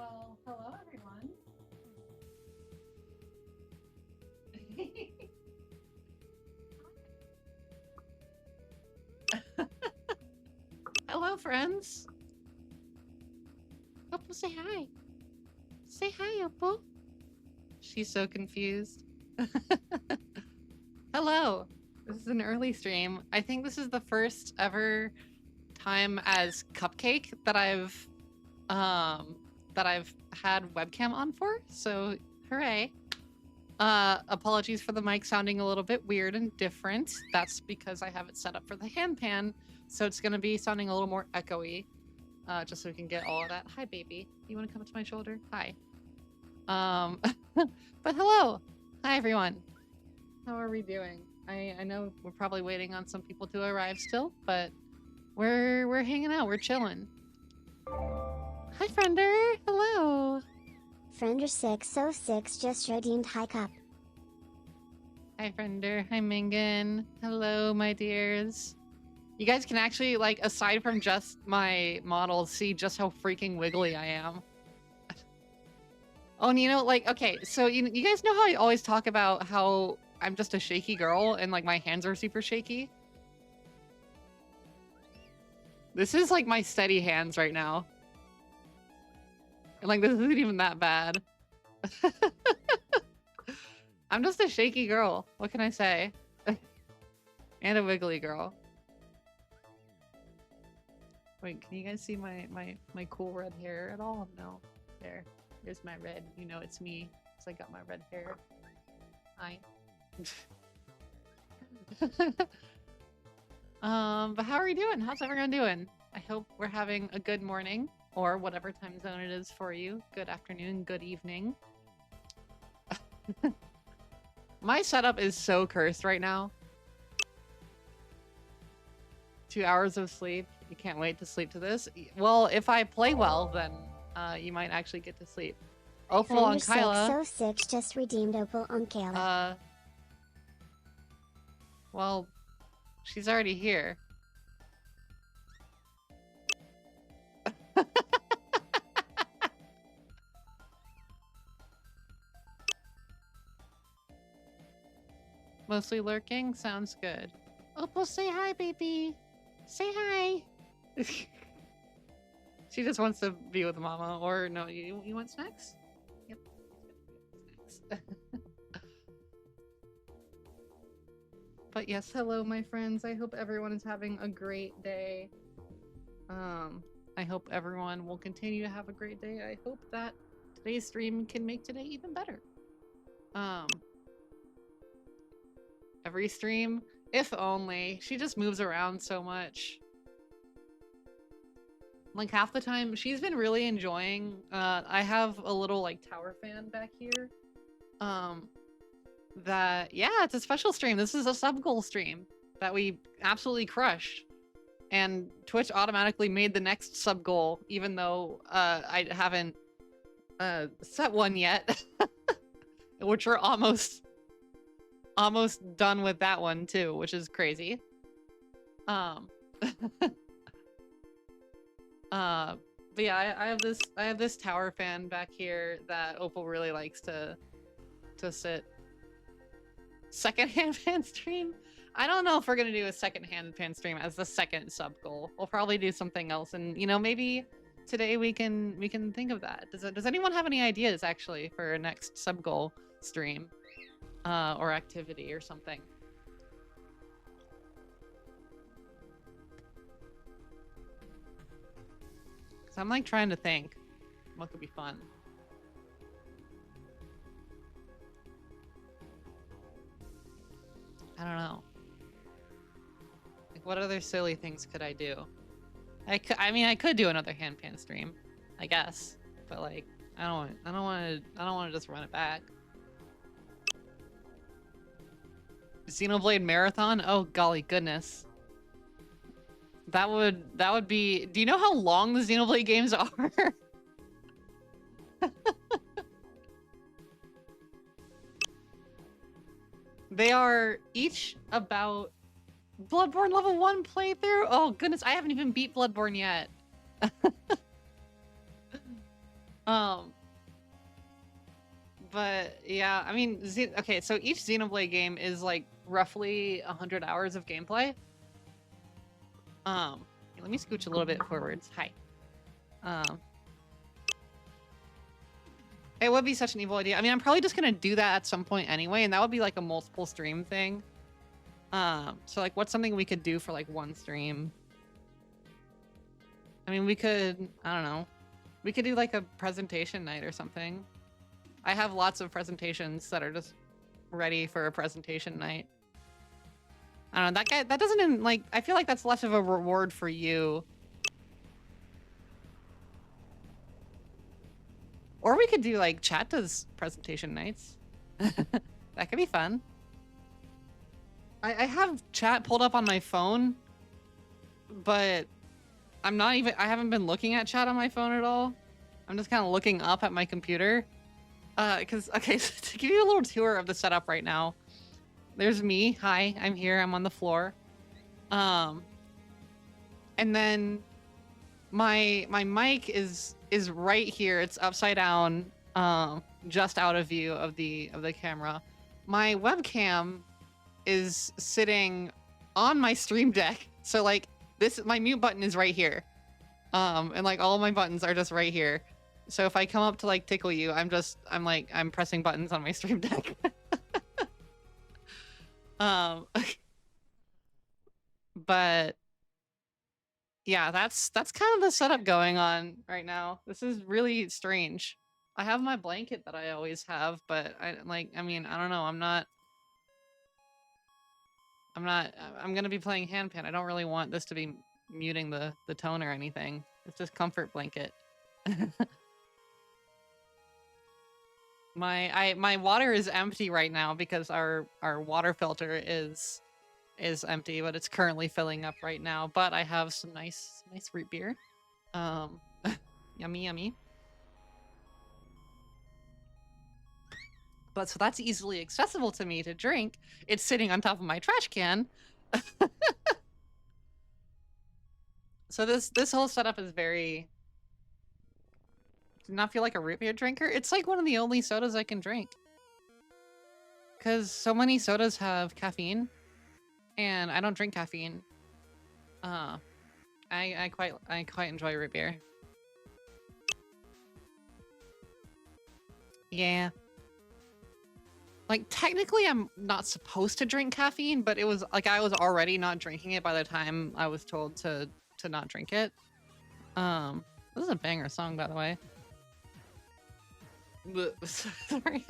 Well, hello everyone. Hello, friends. Opal, say hi. Say hi, Opal. She's so confused. Hello. This is an early stream. I think this is the first ever time as Cupcake that I've had webcam on for. So, hooray. Apologies for the mic sounding a little bit weird and different. That's because I have it set up for the handpan, so it's going to be sounding a little more echoey. Just so we can get all of that. Hi, baby. You want to come up to my shoulder? Hi. But hello. Hi, everyone. How are we doing? I know we're probably waiting on some people to arrive still, but we're hanging out. We're chilling. Hi, Friender. Hello. Friender606 just redeemed High Cup. Hi, Friender. Hi, Mingan. Hello, my dears. You guys can actually, like, aside from just my models, see just how freaking wiggly I am. Oh, and you know, like, okay, so you guys know how I always talk about how I'm just a shaky girl and, like, my hands are super shaky? This is, like, my steady hands right now. And, like, this isn't even that bad. I'm just a shaky girl. What can I say? And a wiggly girl. Wait, can you guys see my cool red hair at all? No. There's my red. You know it's me. Because I got my red hair. Hi. But how are you doing? How's everyone doing? I hope we're having a good morning, or whatever time zone it is for you. Good afternoon, good evening. My setup is so cursed right now. 2 hours of sleep. You can't wait to sleep to this. Well, if I play well, then you might actually get to sleep. Opal on Kyla. Friender606 just redeemed Opal on Kayla. Well, she's already here. Mostly lurking? Sounds good. Opal, say hi, baby. Say hi. She just wants to be with Mama. Or no, you want snacks? Yep. Snacks. But yes, hello, my friends. I hope everyone is having a great day. I hope everyone will continue to have a great day. I hope that today's stream can make today even better. Every stream, if only. She just moves around so much. Like half the time, she's been really enjoying. I have a little like tower fan back here. That yeah, it's a special stream. This is a sub goal stream that we absolutely crushed. And Twitch automatically made the next sub goal, even though I haven't set one yet. Which we're almost done with that one too, which is crazy. But yeah, I have this tower fan back here that Opal really likes to sit. Second handpan stream? I don't know if we're gonna do a second handpan stream as the second sub goal. We'll probably do something else, and you know, maybe today we can think of that. Does anyone have any ideas actually for a next sub goal stream or activity or something? Cause I'm like trying to think what could be fun. I don't know. Like, what other silly things could I do? I mean, I could do another handpan stream, I guess, but like, I don't want to just run it back. Xenoblade Marathon? Oh golly goodness. That would be. Do you know how long the Xenoblade games are? They are each about Bloodborne level 1 playthrough? Oh goodness, I haven't even beat Bloodborne yet. But yeah, I mean, okay, so each Xenoblade game is like roughly 100 hours of gameplay. Let me scooch a little bit forwards. Hi. It would be such an evil idea. I mean, I'm probably just gonna do that at some point anyway, and that would be like a multiple stream thing. So like, what's something we could do for like one stream? I mean, we could, I don't know, we could do like a presentation night or something. I have lots of presentations that are just ready for a presentation night. I don't know, that doesn't even, like, I feel like that's less of a reward for you. Or we could do like chat does presentation nights. That could be fun. I have chat pulled up on my phone, but I haven't been looking at chat on my phone at all. I'm just kind of looking up at my computer. Okay, so to give you a little tour of the setup right now, there's me. Hi, I'm here. I'm on the floor. And then my mic is right here. It's upside down, just out of view of the camera. My webcam is sitting on my stream deck. So like my mute button is right here. And like all of my buttons are just right here. So if I come up to like tickle you, I'm pressing buttons on my stream deck. But yeah, that's kind of the setup going on right now. This is really strange. I have my blanket that I always have, but I mean, I don't know. I'm gonna be playing handpan. I don't really want this to be muting the tone or anything. It's just comfort blanket. My water is empty right now because our water filter is empty, but it's currently filling up right now. But I have some nice root beer. Yummy, yummy. But so that's easily accessible to me to drink. It's sitting on top of my trash can. So this whole setup is very... Do not feel like a root beer drinker? It's like one of the only sodas I can drink. Because so many sodas have caffeine. And I don't drink caffeine. I quite enjoy root beer. Yeah. Like, technically I'm not supposed to drink caffeine, but it was like I was already not drinking it by the time I was told to not drink it. This is a banger song, by the way. Sorry.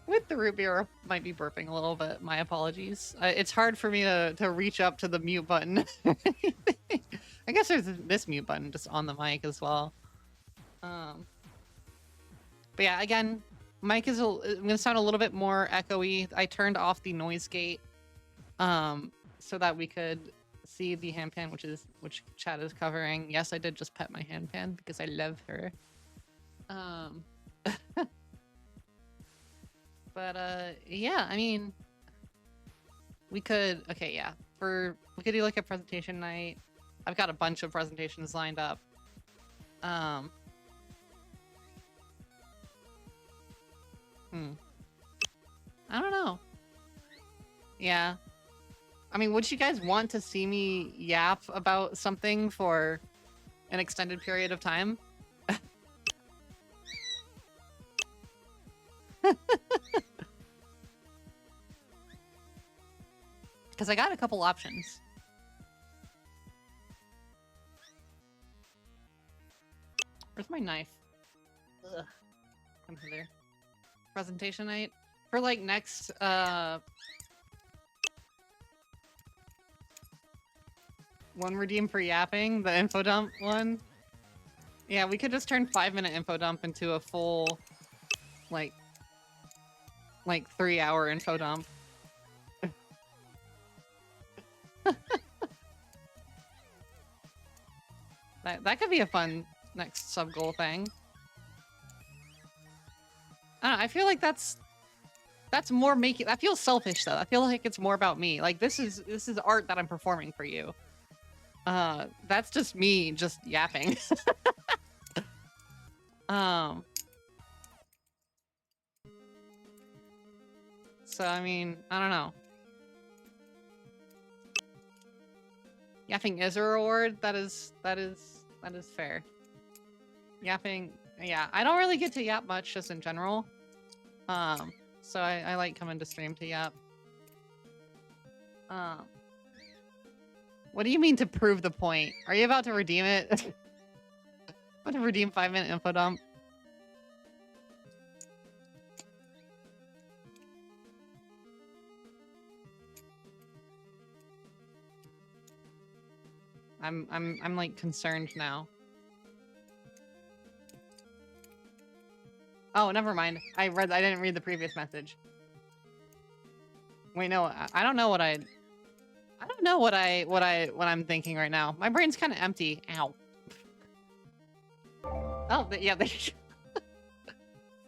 With the root beer, I might be burping a little bit. My apologies. It's hard for me to reach up to the mute button. I guess there's this mute button just on the mic as well. But yeah, again, mic is I'm gonna sound a little bit more echoey. I turned off the noise gate, so that we could see the handpan, which chat is covering. Yes, I did just pet my handpan because I love her. But yeah, I mean, we could, okay, yeah, we could do like a presentation night. I've got a bunch of presentations lined up. I don't know. Yeah. I mean, would you guys want to see me yap about something for an extended period of time? Because I got a couple options. Where's my knife? Ugh. Come hither. Presentation night? For like next, one redeem for yapping, the info dump one. Yeah, we could just turn 5-minute info dump into a full, like 3-hour info dump. That could be a fun next sub goal thing. I don't know, I feel like that's more making. That feels selfish though. I feel like it's more about me. Like this is art that I'm performing for you. That's just me just yapping. So I mean, I don't know. Yapping is a reward. That is fair. Yapping, yeah. I don't really get to yap much just in general. So I like coming to stream to yap. What do you mean to prove the point? Are you about to redeem it? Want to redeem 5-minute info dump? I'm like concerned now. Oh, never mind. I didn't read the previous message. Wait, no, I don't know what what I'm thinking right now. My brain's kind of empty. Ow. Oh, yeah, they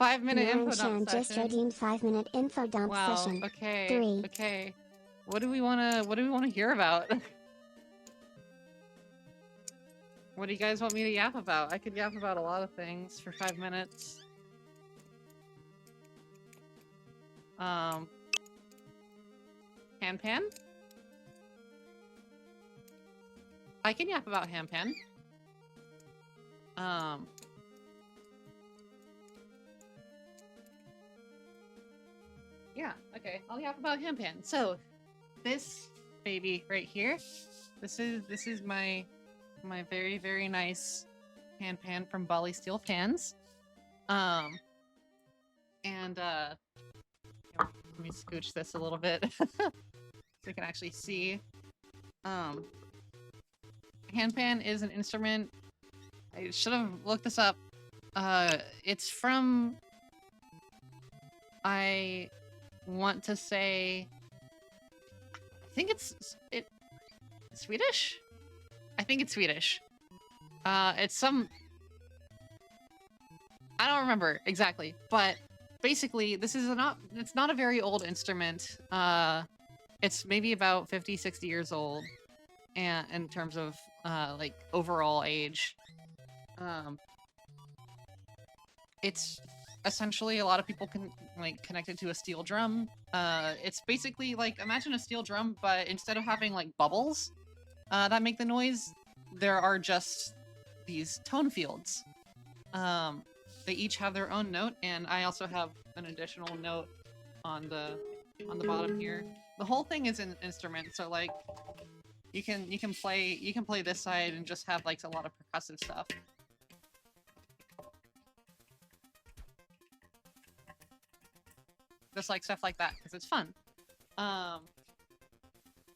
5-minute info dump session. Just redeemed 5-minute info dump session. Okay. 3. Okay. What do we wanna hear about? What do you guys want me to yap about? I could yap about a lot of things for 5 minutes. Hanpan? I can yap about hanpan. Yeah, okay. I'll yap about hanpan. So, this baby right here, this is my very, very nice hanpan from Bali Steel Pans. Let me scooch this a little bit so you can actually see. Hanpan is an instrument. I should have looked this up. It's from, I want to say, I think it's Swedish? I think it's Swedish. It's some, I don't remember exactly, but basically this is it's not a very old instrument. It's maybe about 50, 60 years old, and in terms of like overall age. It's essentially a lot of people can like connect it to a steel drum. It's basically like, imagine a steel drum, but instead of having like bubbles that make the noise, there are just these tone fields. They each have their own note, and I also have an additional note on the bottom here. The whole thing is an instrument, so like you can play this side and just have like a lot of percussive stuff. Just like stuff like that, because it's fun.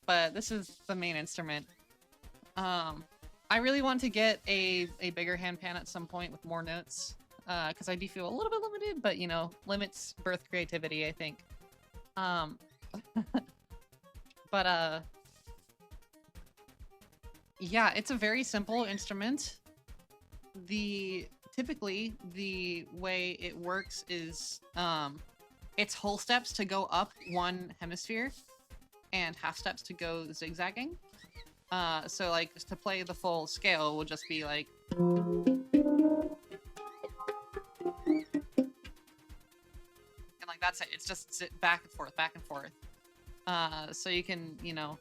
But this is the main instrument. I really want to get a bigger handpan at some point with more notes, because I do feel a little bit limited, but you know, limits birth creativity, I think. But yeah, it's a very simple instrument. Typically the way it works is it's whole steps to go up one hemisphere and half steps to go zigzagging. So like to play the full scale will just be like, and like that's it. It's just back and forth, back and forth. So you can, you know,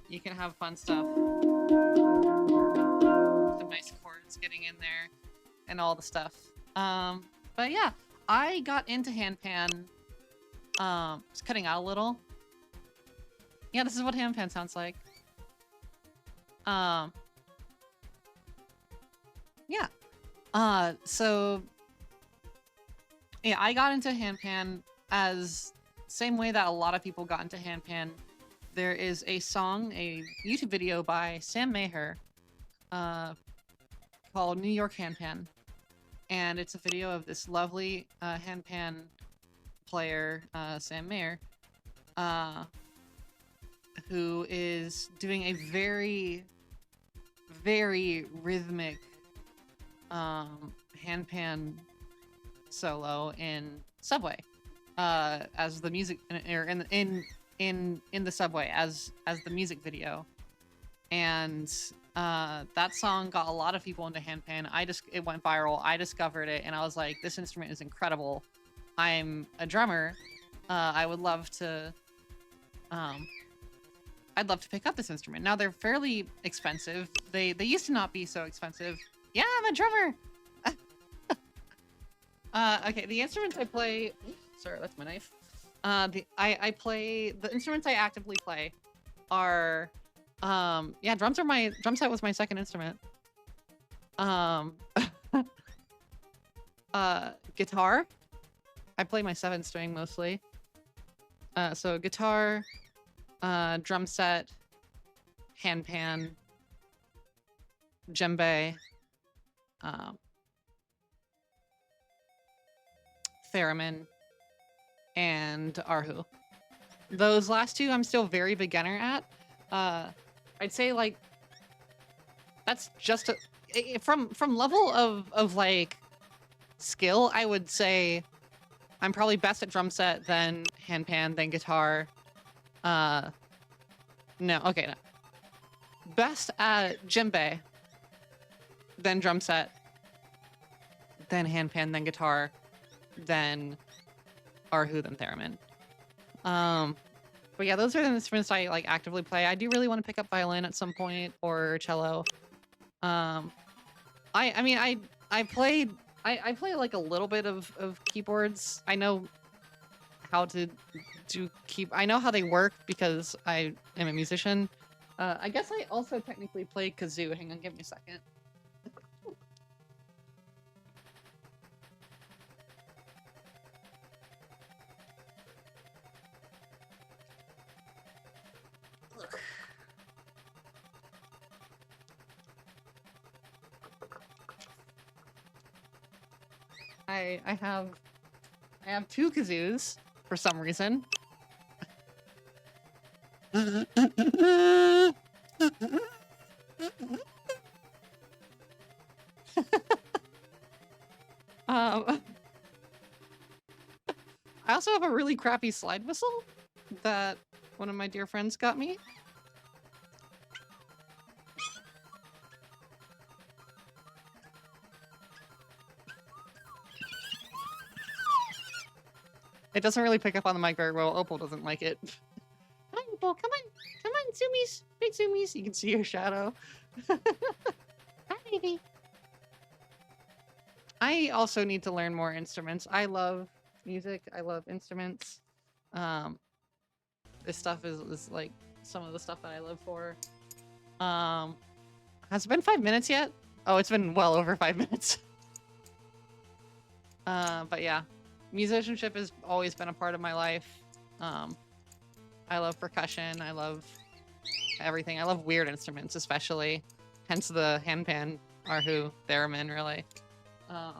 you can have fun stuff. Some nice chords getting in there and all the stuff. But yeah, I got into handpan. It's cutting out a little. Yeah, this is what handpan sounds like. Yeah. So yeah, I got into handpan as same way that a lot of people got into handpan. There is a song, a YouTube video by Sam Maher, called New York Handpan. And it's a video of this lovely handpan player, Sam Maher, who is doing a very, very rhythmic handpan solo in Subway, as the music, or in the Subway as the music video. And That song got a lot of people into handpan. It went viral. I discovered it, and I was like, this instrument is incredible. I'm a drummer. I would love to. I'd love to pick up this instrument. Now they're fairly expensive. They used to not be so expensive. Yeah, I'm a drummer. Okay, the instruments I play. Sorry, that's my knife. I play the instruments I actively play are. Yeah, drum set was my second instrument. Guitar. I play my 7 string mostly. So guitar, drum set, handpan, djembe, theremin, and arhu. Those last 2 I'm still very beginner at. I'd say like that's just from level of like skill, I would say I'm probably best at drum set, then handpan, then guitar. No, okay, no. Best at djembe, then drum set, then handpan, then guitar, then arhu, then theremin. But yeah, those are the instruments I like actively play. I do really want to pick up violin at some point, or cello. I play like a little bit of keyboards. I know how to I know how they work because I am a musician. I guess I also technically play kazoo. Hang on, give me a second. I have 2 kazoos for some reason. I also have a really crappy slide whistle that one of my dear friends got me. It doesn't really pick up on the mic very well. Opal doesn't like it. Hi, Opal. Come on. Come on, zoomies. Big zoomies. You can see your shadow. Hi, baby. I also need to learn more instruments. I love music. I love instruments. This stuff is like some of the stuff that I live for. Has it been 5 minutes yet? Oh, it's been well over 5 minutes. But yeah. Musicianship has always been a part of my life. I love percussion. I love everything. I love weird instruments, especially. Hence the hanpan, arhu, theremin, really. Oh,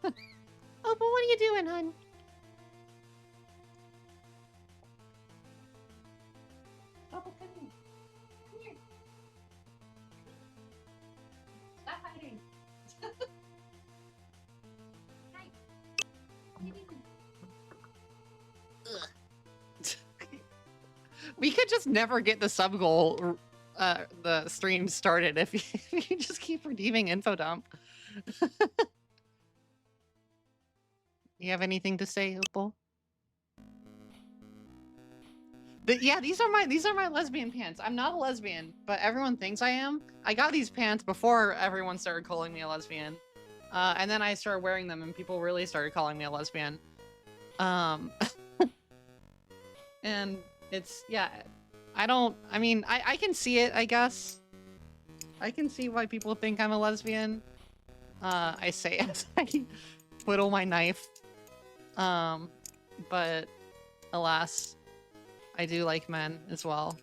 but what are you doing, hon? Oh, come here. Come here. Stop hiding. Hi. We could just never get the sub goal, the stream started if you just keep redeeming info dump. You have anything to say, Opal? Yeah, these are my lesbian pants. I'm not a lesbian, but everyone thinks I am. I got these pants before everyone started calling me a lesbian. And then I started wearing them and people really started calling me a lesbian. And it's, yeah, I can see it, I guess. I can see why people think I'm a lesbian. I say as I whittle my knife. But alas, I do like men as well.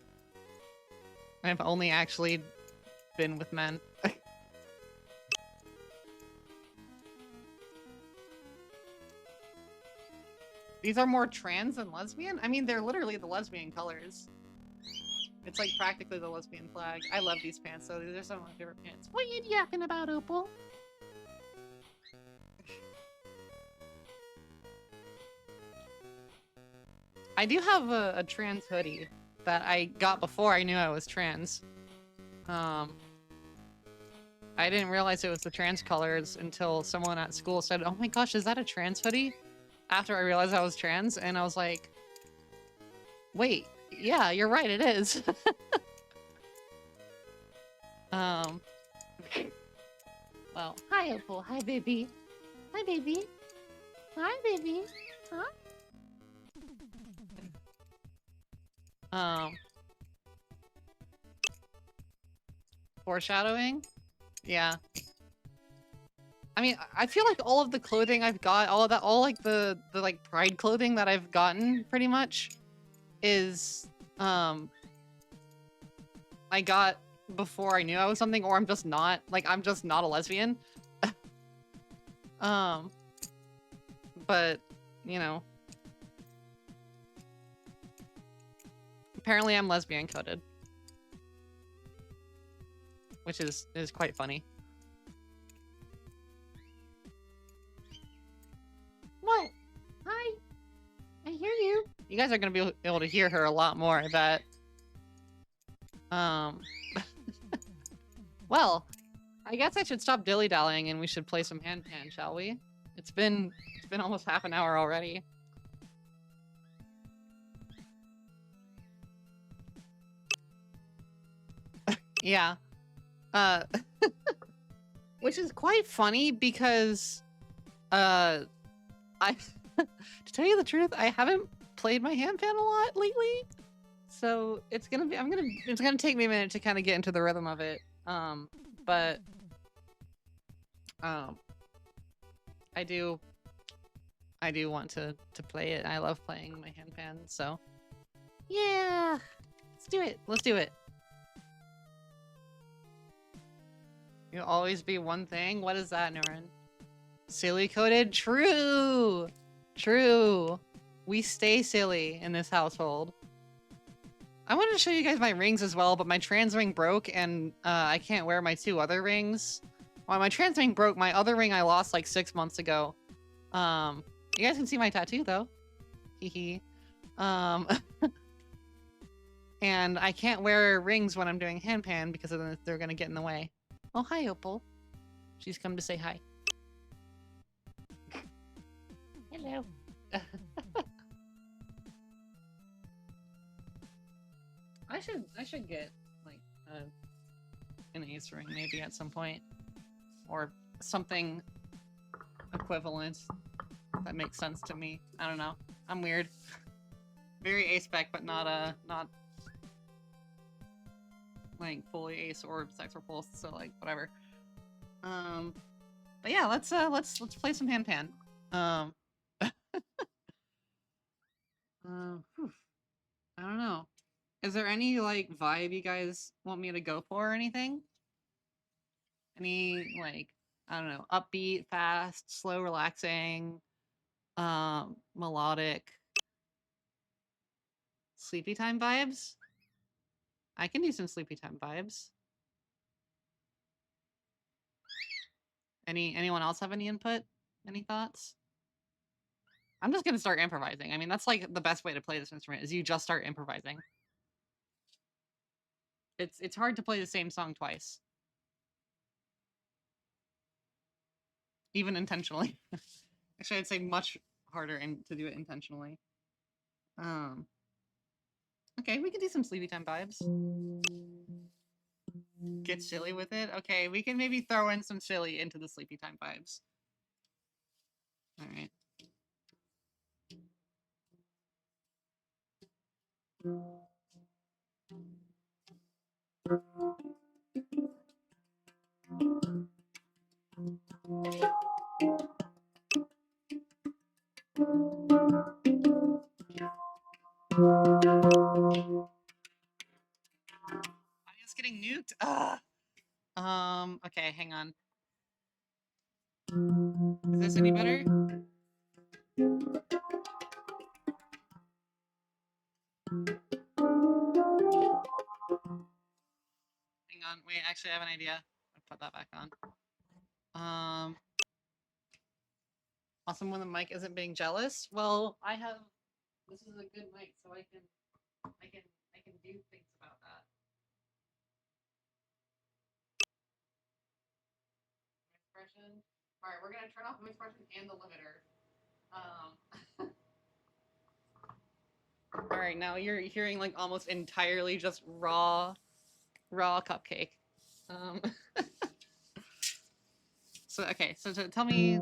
I've only actually been with men. These are more trans than lesbian? I mean, they're literally the lesbian colors. It's like practically the lesbian flag. I love these pants, though. These are some of my favorite pants. What are you yapping about, Opal? I do have a trans hoodie that I got before I knew I was trans. I didn't realize it was the trans colors until someone at school said, "Oh my gosh, is that a trans hoodie?" After I realized I was trans, and I was like, "Wait, yeah, you're right, it is." um. Well, hi Opal, hi baby, hi baby, hi baby, huh? Foreshadowing? Yeah. I mean, I feel like all of the clothing I've got, all of that, all like the like pride clothing that I've gotten pretty much is, I got before I knew I was something, or I'm just not, like, I'm just not a lesbian. But, you know. Apparently I'm lesbian coded. Which is quite funny. Whoa! Hi! I hear you! You guys are gonna be able to hear her a lot more, I bet. Well, I guess I should stop dilly-dallying and we should play some hanpan, shall we? It's been almost half an hour already. Yeah. Which is quite funny because, to tell you the truth, I haven't played my hanpan a lot lately. So it's gonna take me a minute to kind of get into the rhythm of it. But I do want to play it. I love playing my handpan, so yeah, let's do it. Let's do it. You'll always be one thing. What is that, Nurin? Silly coded? True. True. We stay silly in this household. I wanted to show you guys my rings as well, but my trans ring broke and I can't wear my two other rings. Well, my trans ring broke. My other ring I lost like 6 months ago. You guys can see my tattoo though. Hee. And I can't wear rings when I'm doing handpan because they're gonna get in the way. Oh, hi, Opal. She's come to say hi. Hello. I should get like an ace ring maybe at some point, or something equivalent that makes sense to me. I don't know. I'm weird. Very ace spec, but not like fully ace or sex repulsed. So like whatever. But yeah, let's play some handpan. I don't know. Is there any like vibe you guys want me to go for or anything? Any like, I don't know, upbeat, fast, slow, relaxing, melodic, sleepy time vibes? I can do some sleepy time vibes. Anyone else have any input? Any thoughts? I'm just gonna start improvising. I mean, that's like the best way to play this instrument is you just start improvising. It's hard to play the same song twice. Even intentionally. Actually, I'd say much harder to do it intentionally. Okay, we can do some sleepy time vibes. Get silly with it? Okay, we can maybe throw in some silly into the sleepy time vibes. Alright. Audio's getting nuked? Ugh. Okay, hang on. Is this any better? Hang on, wait, actually I have an idea. I'll put that back on. Awesome when the mic isn't being jealous. Well, this is a good mic, so I can do things about that. expression. All right, we're gonna turn off voice expression and the limiter. All right, now you're hearing like almost entirely just raw cupcake. So okay, so tell me,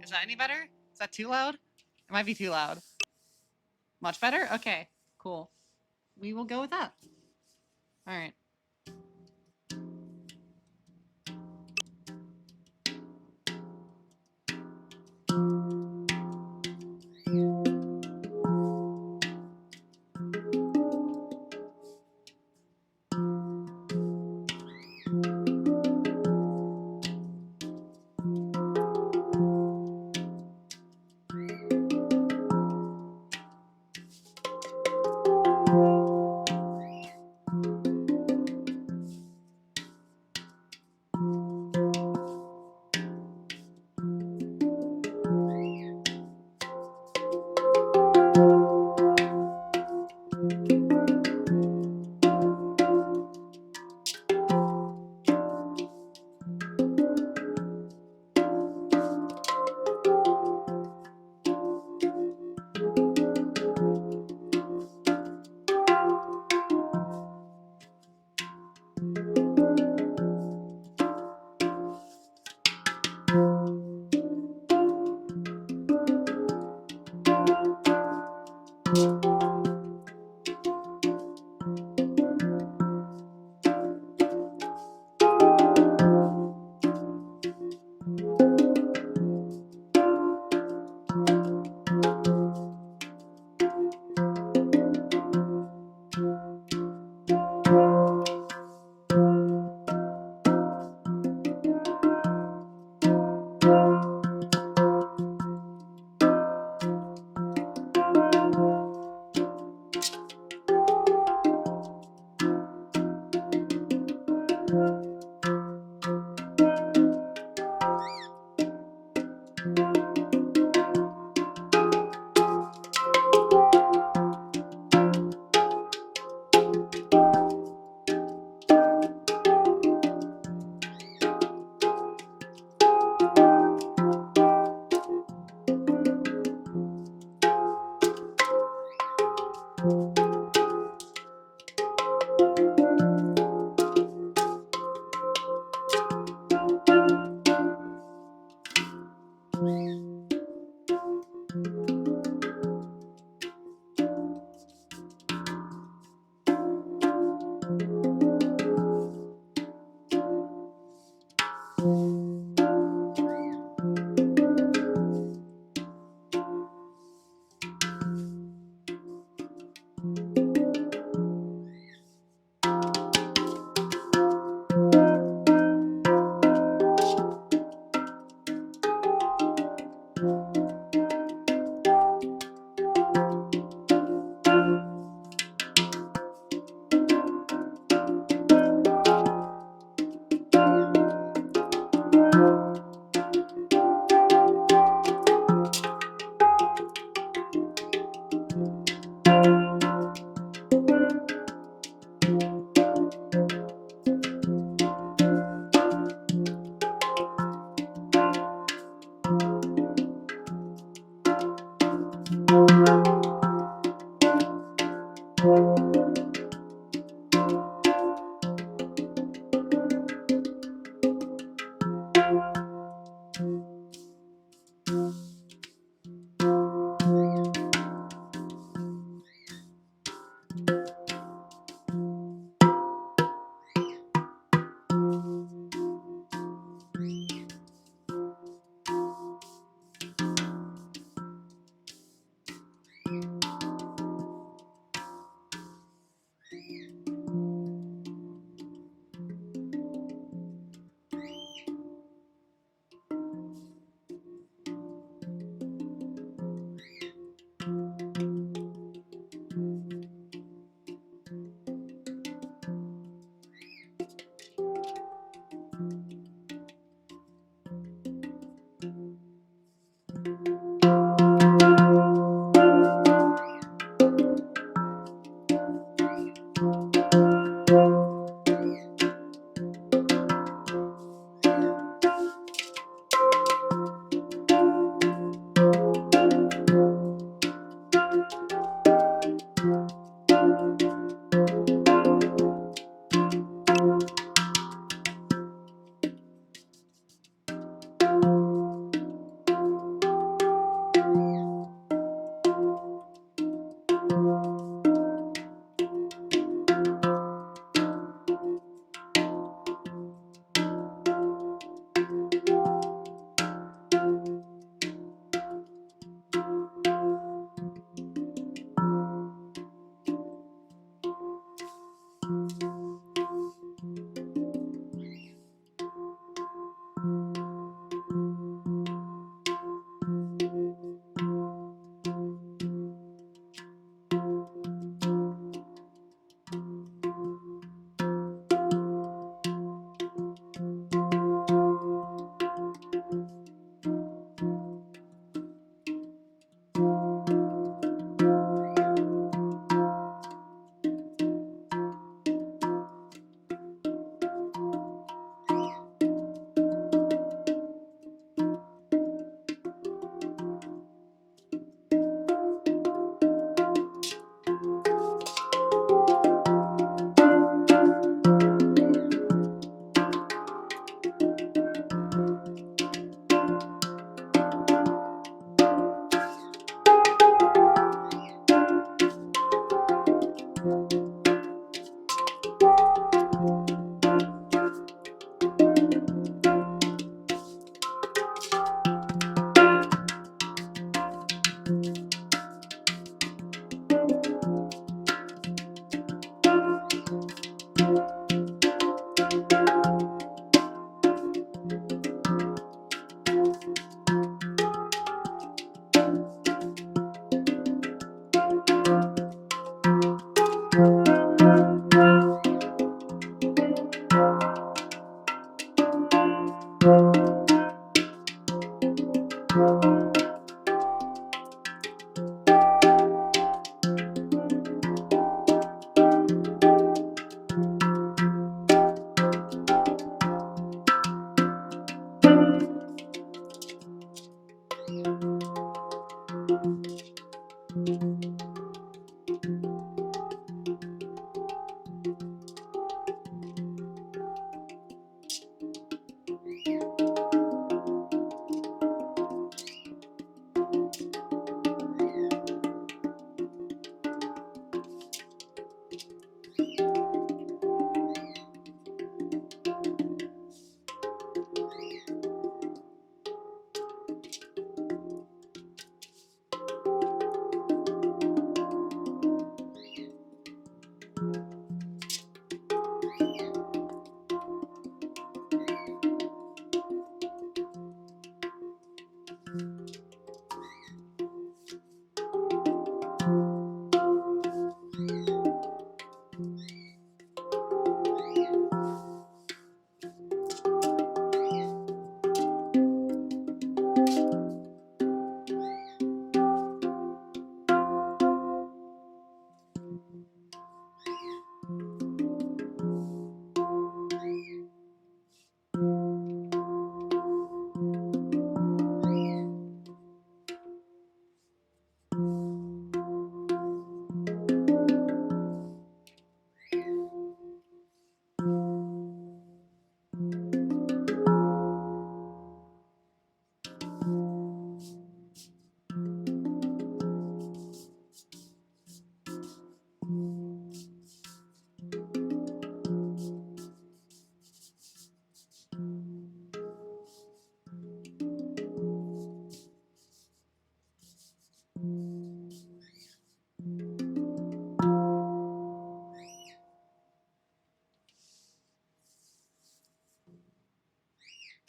is that any better? Is that too loud? It might be too loud. Much better? Okay, cool. We will go with that. All right.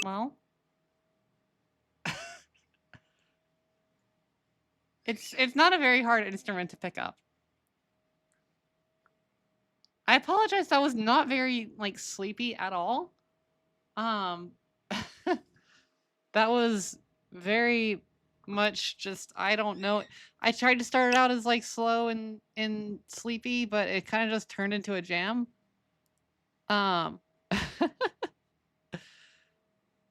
Well, it's not a very hard instrument to pick up. I apologize. That was not very like sleepy at all. Um, that was very much just I don't know. I tried to start it out as like slow and sleepy, but it kind of just turned into a jam. Um,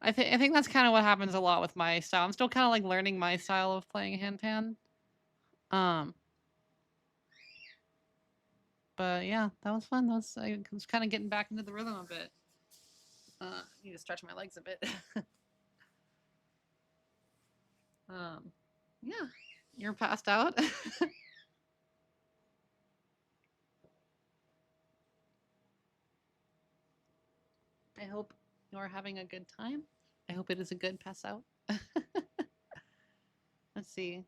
I think that's kind of what happens a lot with my style. I'm still kind of like learning my style of playing handpan. Um, but yeah, that was fun. I was kind of getting back into the rhythm a bit. I need to stretch my legs a bit. Yeah, you're passed out. I hope you're having a good time. I hope it is a good pass out. Let's see.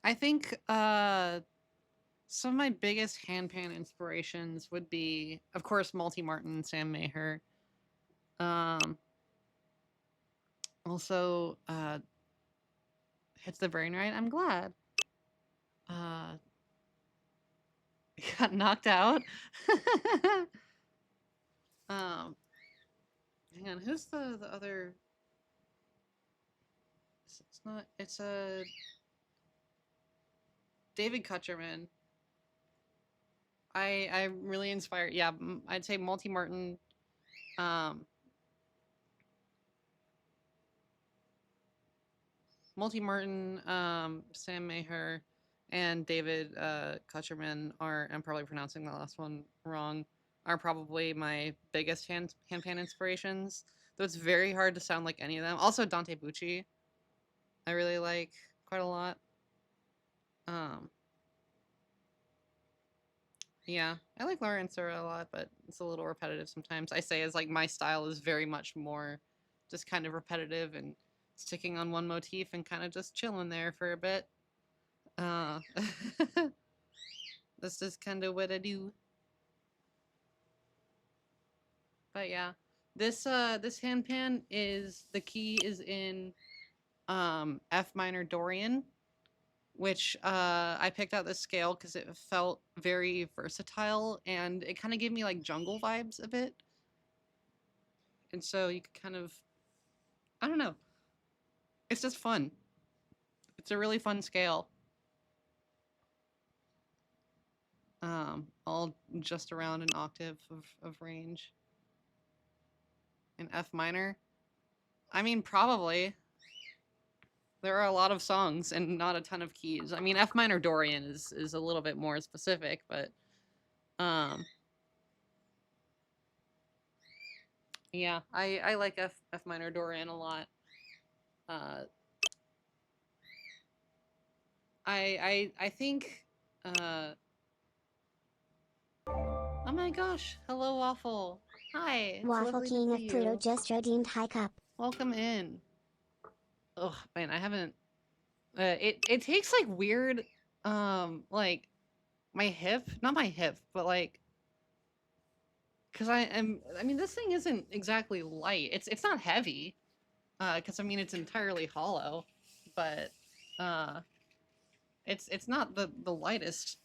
I think some of my biggest handpan inspirations would be, of course, Multi Martin, Sam Maher. Also, Hits the Brain Right. I'm glad. Got knocked out. um, Hang on. Who's the other? It's not. It's a David Kutcherman. I'm really inspired. Yeah, I'd say Multi Martin. Multi Martin, Sam Maher, and David Kutcherman are. I'm probably pronouncing the last one wrong. Are probably my biggest handpan inspirations. Though it's very hard to sound like any of them. Also Dante Bucci, I really like quite a lot. Um, Yeah, I like Laura and Sura a lot, but it's a little repetitive sometimes. I say as like my style is very much more just kind of repetitive and sticking on one motif and kind of just chilling there for a bit. Uh, that's just kind of what I do. But yeah, this handpan is the key is in F minor Dorian, which I picked out this scale because it felt very versatile and it kind of gave me like jungle vibes a bit. And so you could kind of, I don't know, it's just fun. It's a really fun scale. All just around an octave of range. In F minor, I mean, probably. There are a lot of songs and not a ton of keys. I mean, F minor Dorian is a little bit more specific, but yeah, I like F minor Dorian a lot. I think oh my gosh, hello Waffle. Hi, it's Waffle lovely King to of see Pluto you. just redeemed High Cup. Welcome in. Oh man, I haven't. It takes like weird, like my hip, not my hip, but like, cause I am. I mean, this thing isn't exactly light. It's not heavy, cause I mean it's entirely hollow, but uh, it's not the lightest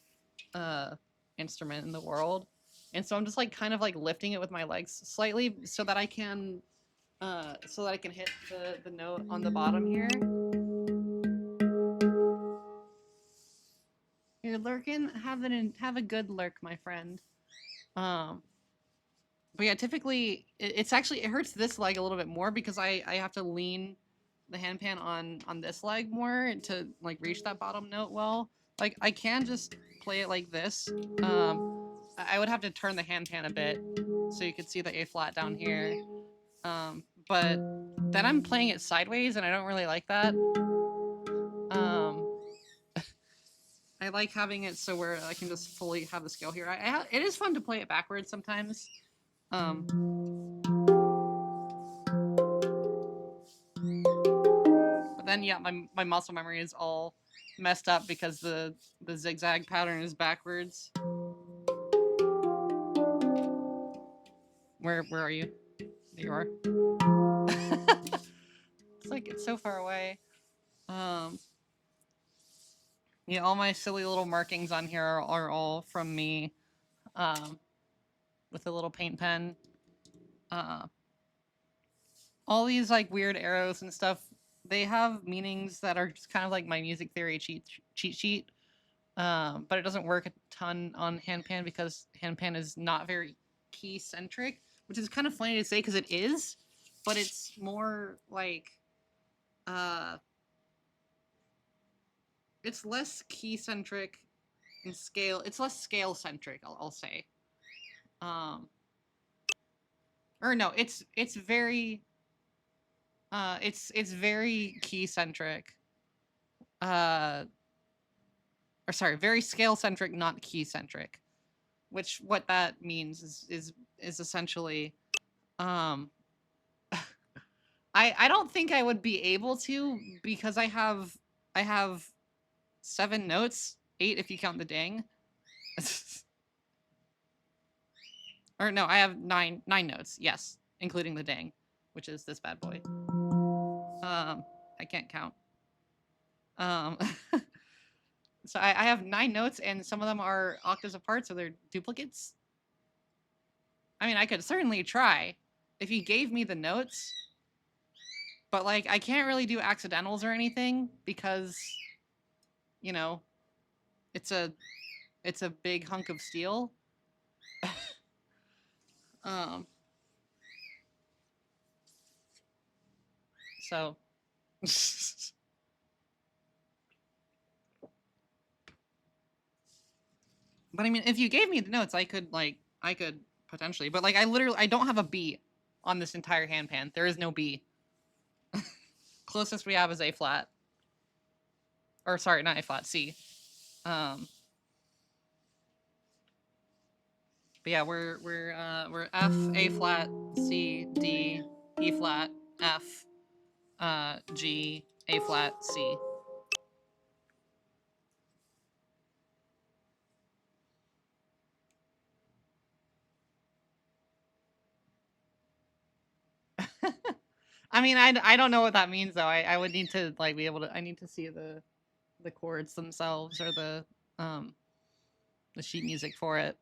instrument in the world, and so I'm just like kind of like lifting it with my legs slightly so that I can hit the note on the bottom here. You're lurking. Have a good lurk, my friend. Um, but yeah, typically it's actually it hurts this leg a little bit more because I have to lean the handpan on this leg more to like reach that bottom note well. Like I can just play it like this. I would have to turn the handpan a bit so you could see the A flat down here. But then I'm playing it sideways and I don't really like that. I like having it so where I can just fully have the scale here. It is fun to play it backwards sometimes. But then yeah, my muscle memory is all messed up because the zigzag pattern is backwards. Where are you? There you are. It's like it's so far away. Yeah, all my silly little markings on here are all from me, with a little paint pen. All these like weird arrows and stuff, they have meanings that are just kind of like my music theory cheat sheet. But it doesn't work a ton on handpan because handpan is not very key centric, which is kind of funny to say because it is, but it's more like it's less key centric and scale. It's less scale centric, I'll say. Or no, it's very it's very key centric. Or sorry, very scale centric, not key centric. Which what that means is essentially um I don't think I would be able to because I have 7 notes, 8 if you count the ding. Or no, I have 9 notes, yes, including the ding, which is this bad boy. I can't count. So I have 9 notes and some of them are octaves apart, so they're duplicates. I mean, I could certainly try if you gave me the notes, but like I can't really do accidentals or anything because, you know, it's a big hunk of steel. So but I mean, if you gave me the notes, I could potentially, but like I don't have a B on this entire handpan. There is no B. Closest we have is A flat. Or sorry, not A flat, C. But yeah, we're F, A flat, C, D, E flat, F, G, A flat, C. I mean, I don't know what that means though. I would need to like be able to. I need to see the chords themselves or the sheet music for it.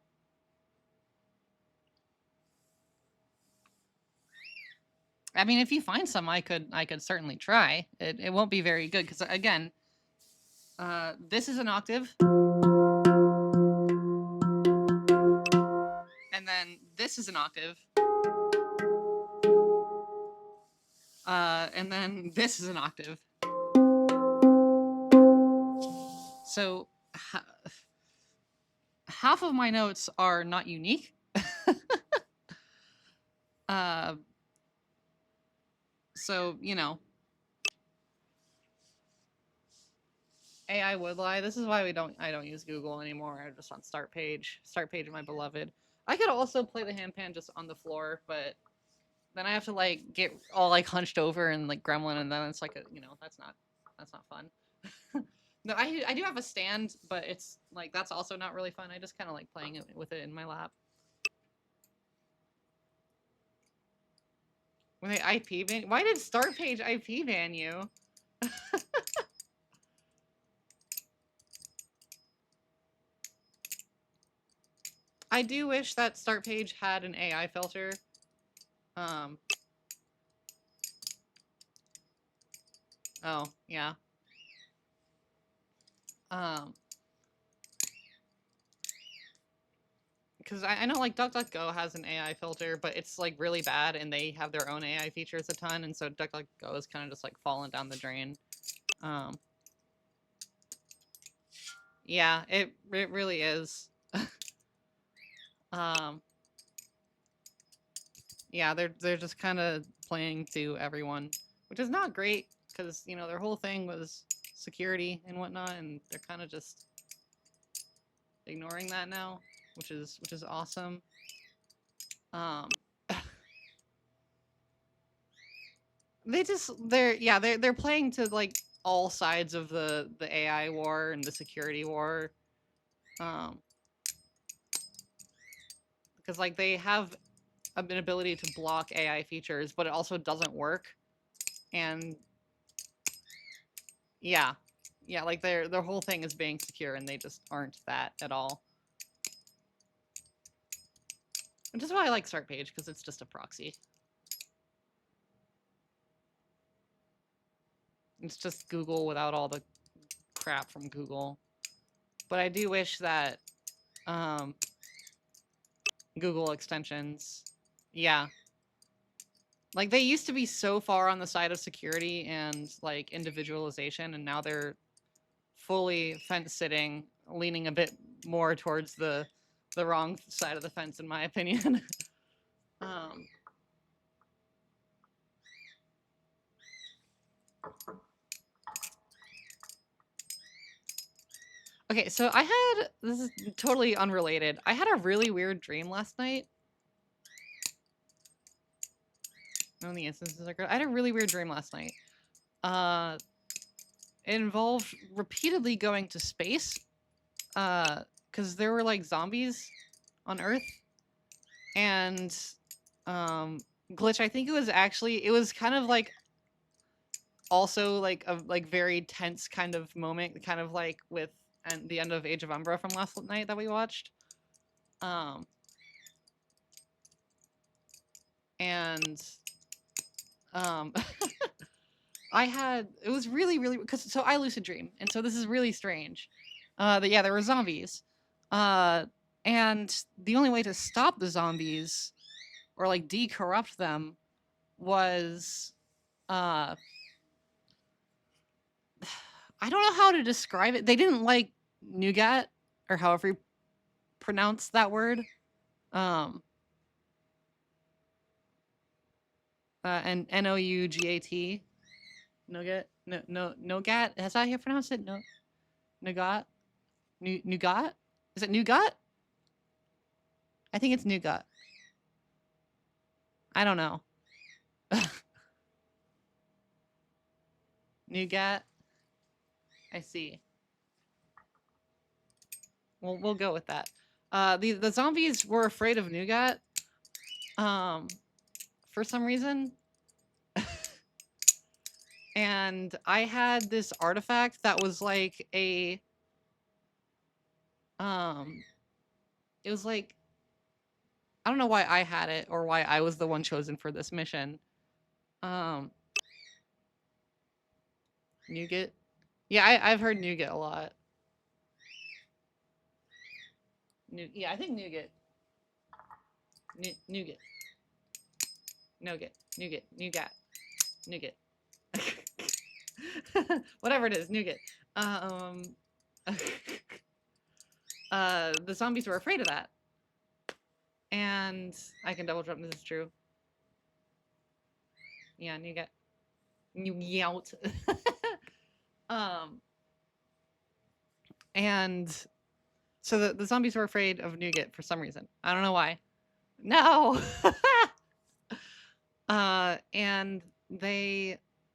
I mean, if you find some, I could certainly try. It won't be very good because again, this is an octave, and then this is an octave, and then this is an octave. So half of my notes are not unique. So you know. AI would lie. This is why I don't use Google anymore. I'm just on start page of my beloved. I could also play the handpan just on the floor, but then I have to like get all like hunched over and like gremlin, and then it's like that's not fun. No, I do have a stand, but it's like that's also not really fun. I just kind of like playing it with it in my lap. When they IP ban, why did start page IP ban you? I do wish that start page had an AI filter. Oh, yeah. Because I know like DuckDuckGo has an AI filter, but it's like really bad, and they have their own AI features a ton, and so DuckDuckGo is kind of just like falling down the drain. Yeah, it really is. Yeah, they're just kind of playing to everyone, which is not great because their whole thing was security and whatnot, and they're kind of just ignoring that now, which is awesome. They're playing to like all sides of the AI war and the security war. Because like they have an ability to block AI features, but it also doesn't work. And yeah, like their whole thing is being secure, and they just aren't that at all. Which is why I like Start Page, because it's just a proxy. It's just Google without all the crap from Google. But I do wish that Google extensions, yeah. Like they used to be so far on the side of security and like individualization, and now they're fully fence sitting, leaning a bit more towards the wrong side of the fence, in my opinion. Okay, so this is totally unrelated. I had a really weird dream last night. None of the instances are good. I had a really weird dream last night. It involved repeatedly going to space. Because there were like zombies on Earth. And Glitch, I think it was kind of like also like a like very tense kind of moment, kind of like with the end of Age of Umbra from last night that we watched. It was really, really, because so I lucid dream, and so this is really strange. That yeah, there were zombies, and the only way to stop the zombies or like decorrupt them was, I don't know how to describe it. They didn't like nougat, or however you pronounce that word. And Nougat. Nougat? No, nougat? Has I pronounced it? No, nougat? Nougat? Is it nougat? I think it's nougat. I don't know. Nougat? I see. We'll go with that. The zombies were afraid of nougat. For some reason. And I had this artifact that was like a it was like, I don't know why I had it or why I was the one chosen for this mission. Nougat? Yeah, I've heard nougat a lot. Yeah, I think nougat. Nougat. Nougat. Nougat. Nougat. Nougat. Whatever it is, nougat. The zombies were afraid of that. And I can double jump, this is true. Yeah, nougat. Nougat. And so the zombies were afraid of nougat for some reason. I don't know why. No. And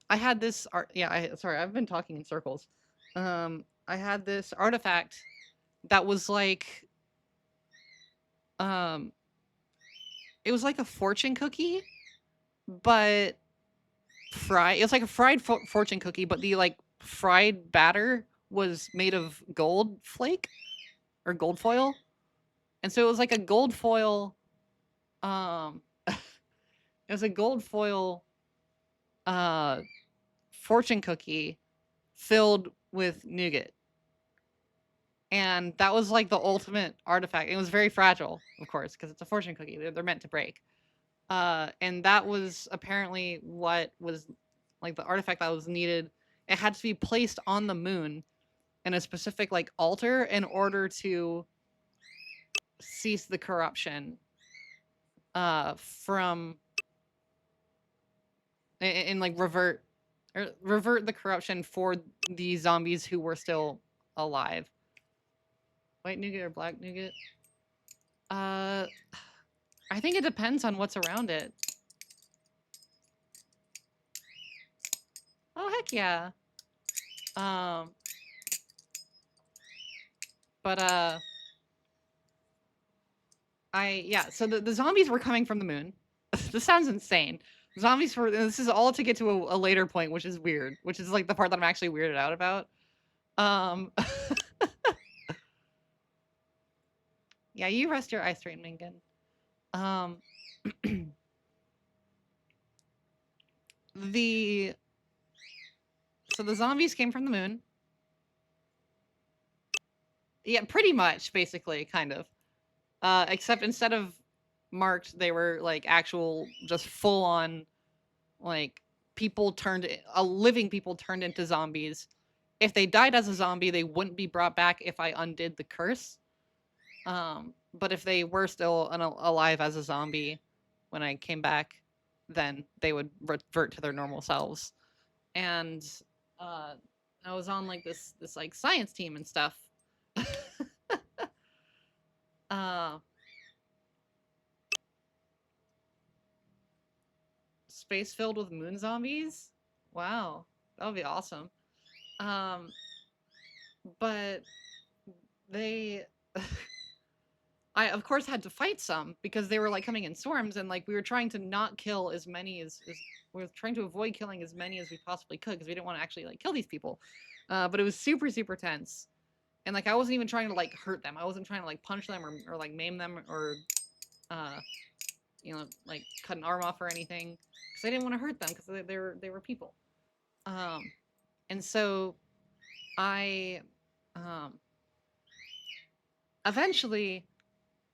I had this art. Yeah, sorry, I've been talking in circles. I had this artifact that was like, it was like a fortune cookie, but fried. It was like a fried fortune cookie, but the like fried batter was made of gold flake or gold foil, and so it was like a gold foil. It was a gold foil fortune cookie filled with nougat. And that was like the ultimate artifact. It was very fragile, of course, because it's a fortune cookie. They're meant to break. And that was apparently what was like the artifact that was needed. It had to be placed on the moon in a specific like altar in order to cease the corruption from and like revert the corruption for the zombies who were still alive. White nougat or black nougat? I think it depends on what's around it. Oh, heck yeah. Um, but yeah. So the zombies were coming from the moon. This sounds insane. Zombies were. This is all to get to a later point, which is weird. Which is like the part that I'm actually weirded out about. Um, yeah, you rest your eyes straight, Minkin. Um, the so the zombies came from the moon. Yeah, pretty much, basically, kind of. Except instead of marked, they were like actual, just full on, like living people turned into zombies. If they died as a zombie, they wouldn't be brought back if I undid the curse. But if they were still alive as a zombie when I came back, then they would revert to their normal selves. And uh, I was on like this like science team and stuff. uh, Space filled with moon zombies. Wow, that would be awesome. Um, but they I of course had to fight some because they were like coming in swarms, and like we were trying to not kill as many as we were trying to avoid killing as many as we possibly could because we didn't want to actually like kill these people. But it was super tense, and like I wasn't even trying to like hurt them. I wasn't trying to like punch them or like maim them or uh like cut an arm off or anything because I didn't want to hurt them because they were people. Um, and so I eventually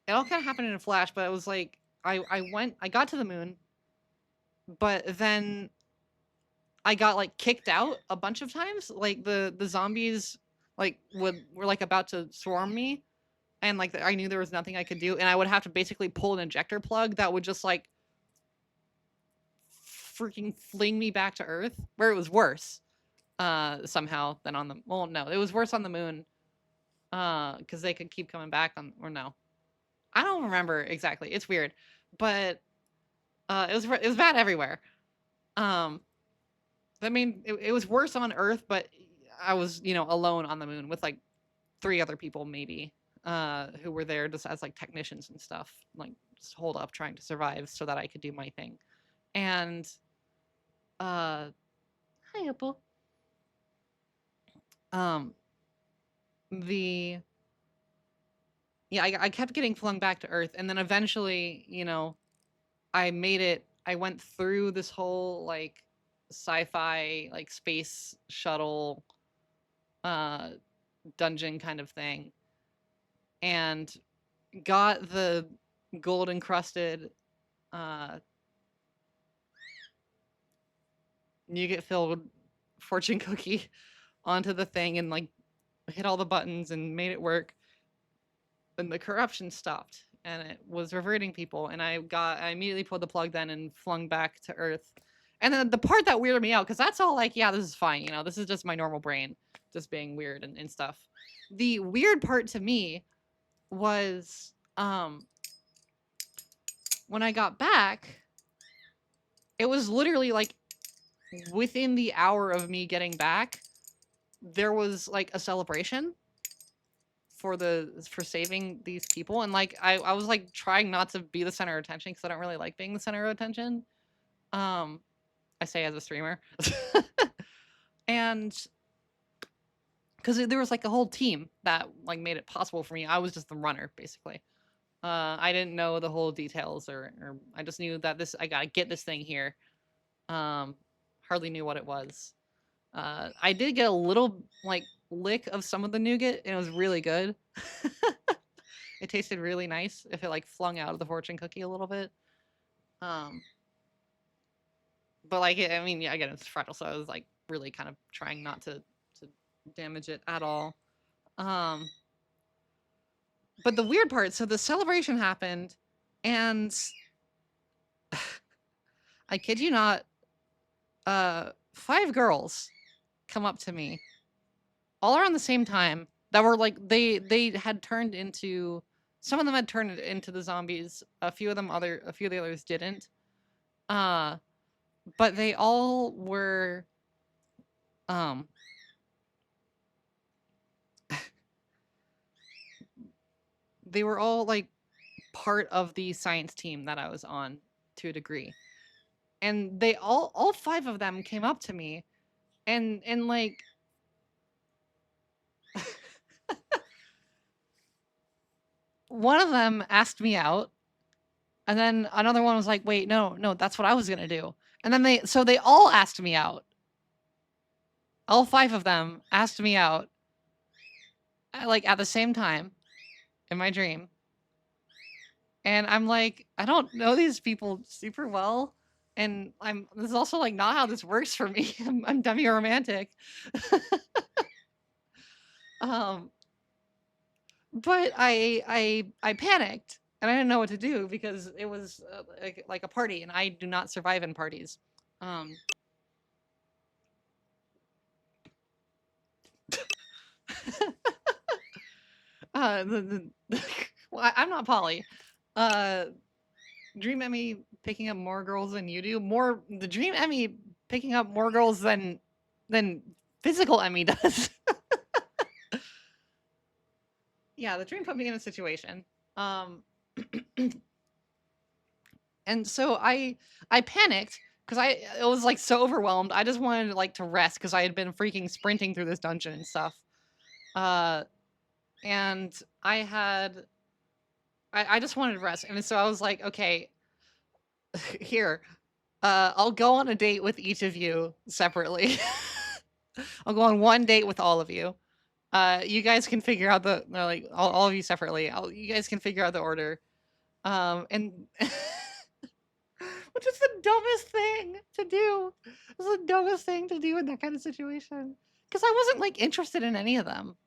it all kind of happened in a flash, but it was like I got to the moon, but then I got like kicked out a bunch of times. Like the zombies like were like about to swarm me, and like I knew there was nothing I could do, and I would have to basically pull an ejector plug that would just like freaking fling me back to Earth, where it was worse somehow than on the no, it was worse on the moon because they could keep coming back on or no, I don't remember exactly. It's weird, but it was bad everywhere. Um, I mean, it was worse on Earth, but I was alone on the moon with like 3 other people maybe who were there just as like technicians and stuff, like just hold up trying to survive so that I could do my thing. And uh, hi Opal. Um, the yeah, I kept getting flung back to Earth, and then eventually, I made it. I went through this whole like sci-fi like space shuttle uh dungeon kind of thing and got the gold encrusted uh nougat filled fortune cookie onto the thing and like hit all the buttons and made it work, and the corruption stopped and it was reverting people, and I immediately pulled the plug then and flung back to Earth. And then the part that weirded me out, because that's all like, yeah, this is fine, this is just my normal brain just being weird and stuff. The weird part to me was when I got back, it was literally like within the hour of me getting back, there was like a celebration for saving these people, and like I was like trying not to be the center of attention because I don't really like being the center of attention. Um, I say as a streamer, and because there was like a whole team that like made it possible for me. I was just the runner basically. I didn't know the whole details, or I just knew that I gotta get this thing here. Hardly knew what it was. I did get a little like lick of some of the nougat, and it was really good. It tasted really nice if it like flung out of the fortune cookie a little bit. Um, but like I mean, yeah, again, it's fragile, so I was like really kind of trying not to damage it at all. Um, but the weird part, so the celebration happened, and I kid you not, 5 girls come up to me all around the same time that were like they had turned into, some of them had turned into the zombies, a few of the others didn't. Uh but they all were um they were all like part of the science team that I was on to a degree. And they all five of them came up to me and like one of them asked me out, and then another one was like, "Wait, no, that's what I was gonna do." And then they all asked me out. All five of them asked me out, like at the same time, in my dream. And I'm like, I don't know these people super well, and this is also like not how this works for me. I'm demi-romantic. um, but I panicked and I didn't know what to do because it was like a party, and I do not survive in parties. Um, well, I'm not poly. Uh, Dream Emmy picking up more girls than you do. The Dream Emmy picking up more girls than physical Emmy does. Yeah, the dream put me in a situation. Um, and so I panicked because I was like so overwhelmed. I just wanted like to rest because I had been freaking sprinting through this dungeon and stuff. And I just wanted to rest, and so I was like, okay, here, I'll go on a date with each of you separately. I'll go on one date with all of you. You guys can figure out like all of you separately. You guys can figure out the order. And which is the dumbest thing to do. It's the dumbest thing to do in that kind of situation. Because I wasn't like interested in any of them,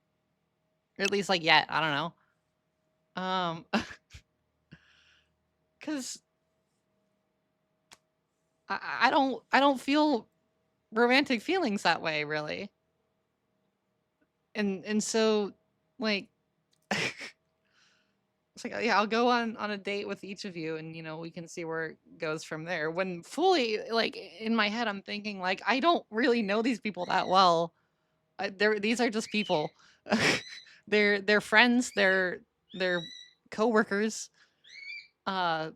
or at least like yet. I don't know. Because I don't feel romantic feelings that way really. And so like it's like, yeah, I'll go on a date with each of you, and we can see where it goes from there. When fully like in my head I'm thinking like I don't really know these people that well. These are just people. They're friends, they're coworkers. I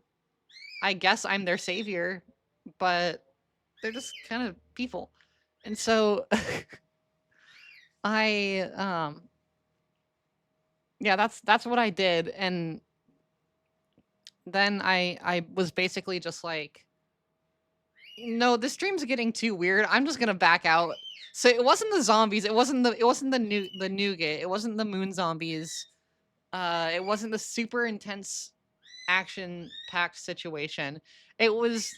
guess I'm their savior, but they're just kind of people. And so I yeah, that's what I did. And then I was basically just like, no, this stream's getting too weird. I'm just gonna back out. So it wasn't the zombies. It wasn't the nougat. It wasn't the moon zombies. It wasn't the super intense action packed situation. It was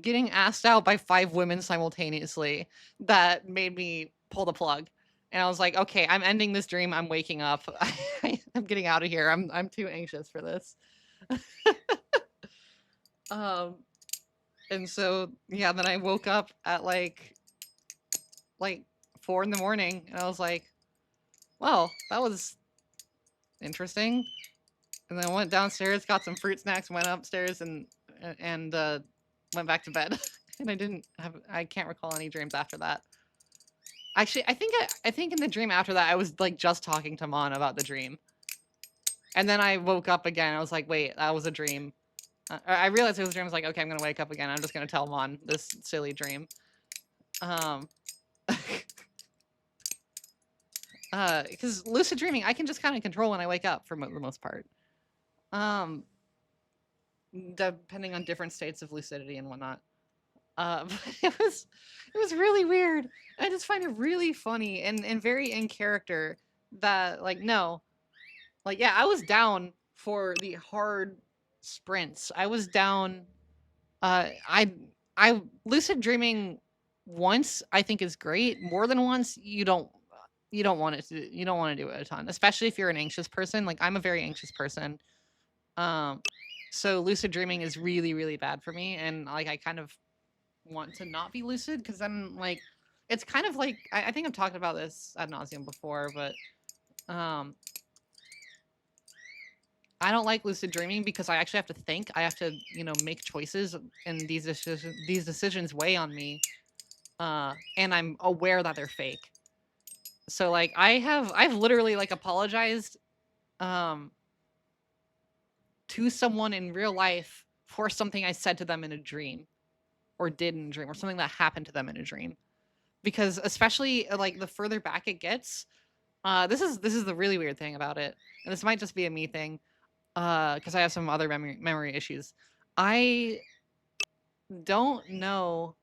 getting asked out by 5 women simultaneously that made me pull the plug. And I was like, okay, I'm ending this dream. I'm waking up. I'm getting out of here. I'm too anxious for this. um, and so yeah, then I woke up at like 4 in the morning, and I was like, well, that was interesting. And then I went downstairs, got some fruit snacks, went upstairs, and went back to bed. And I can't recall any dreams after that. Actually, I think in the dream after that, I was like just talking to Mon about the dream. And then I woke up again. I was like, wait, that was a dream. I realized it was a dream. I was like, okay, I'm gonna wake up again. I'm just gonna tell Mon this silly dream. Because lucid dreaming, I can just kind of control when I wake up for the most part. Depending on different states of lucidity and whatnot. But it was really weird. I just find it really funny and very in character that like no, like yeah, I was down for the hard sprints. I was down. I lucid dreaming once I think is great. More than once, you don't want you don't want to do it a ton, especially if you're an anxious person. Like I'm a very anxious person. So lucid dreaming is really, really bad for me, and like I kind of want to not be lucid because then like it's kind of like I think I've talked about this ad nauseum before, but I don't like lucid dreaming because I actually have to think. I have to make choices, and these decisions weigh on me, and I'm aware that they're fake. So like I've literally like apologized um to someone in real life for something I said to them in a dream or did in a dream or something that happened to them in a dream. Because especially like the further back it gets, this is the really weird thing about it. And this might just be a me thing because I have some other memory issues. I don't know.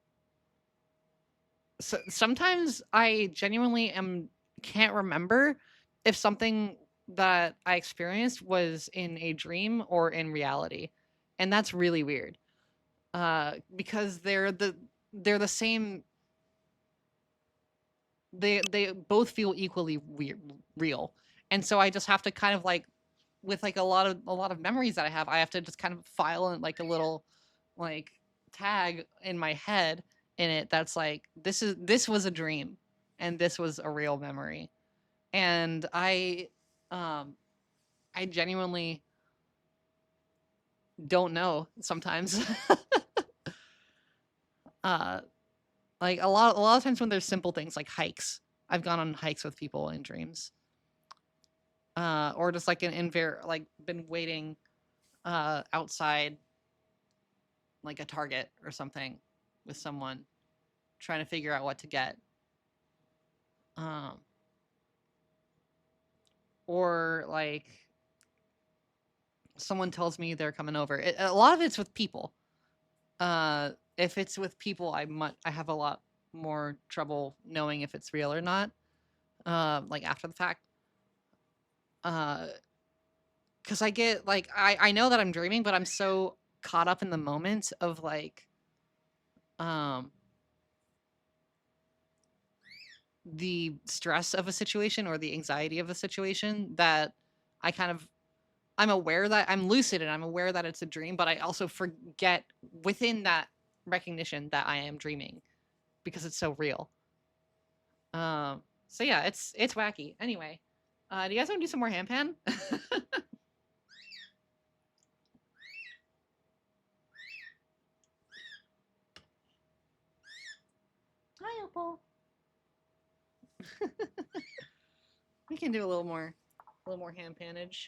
So sometimes I genuinely can't remember if something that I experienced was in a dream or in reality. And that's really weird. Because they're the same. They both feel equally weird, real. And so I just have to kind of like with like a lot of memories that I have to just kind of file in like a little like tag in my head in it that's like this was a dream and this was a real memory. And I genuinely don't know sometimes. uh like a lot of times when there's simple things like hikes. I've gone on hikes with people in dreams. Or just like like been waiting outside like a Target or something with someone trying to figure out what to get. Um, or like someone tells me they're coming over. A lot of it's with people. If it's with people, I have a lot more trouble knowing if it's real or not. Like after the fact. Because I get like I know that I'm dreaming, but I'm so caught up in the moment of like um the stress of a situation or the anxiety of a situation that I kind of I'm aware that I'm lucid and I'm aware that it's a dream, but I also forget within that recognition that I am dreaming because it's so real. So yeah, it's wacky. Anyway, do you guys want to do some more handpan? Hi, Opal. We can do a little more handpanage.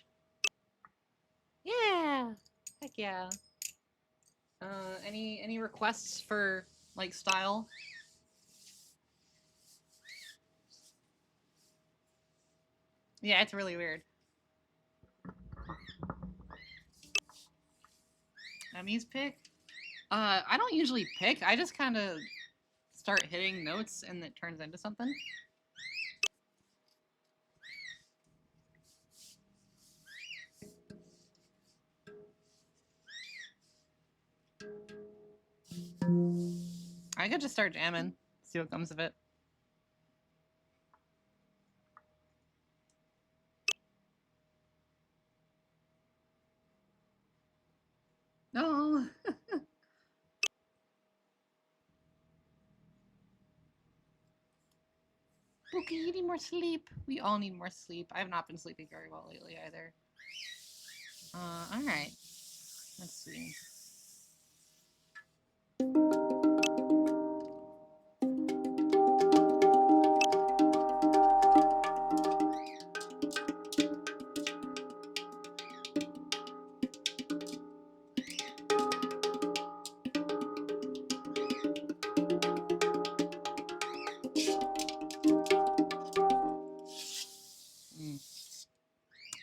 Yeah. Heck yeah. Any requests for like style? Yeah, it's really weird. Emmy's pick? I don't usually pick. I just kind of start hitting notes and it turns into something. I could just start jamming, see what comes of it. No. Bookie, you need more sleep. We all need more sleep. I have not been sleeping very well lately either. All right. Let's see.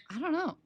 I don't know.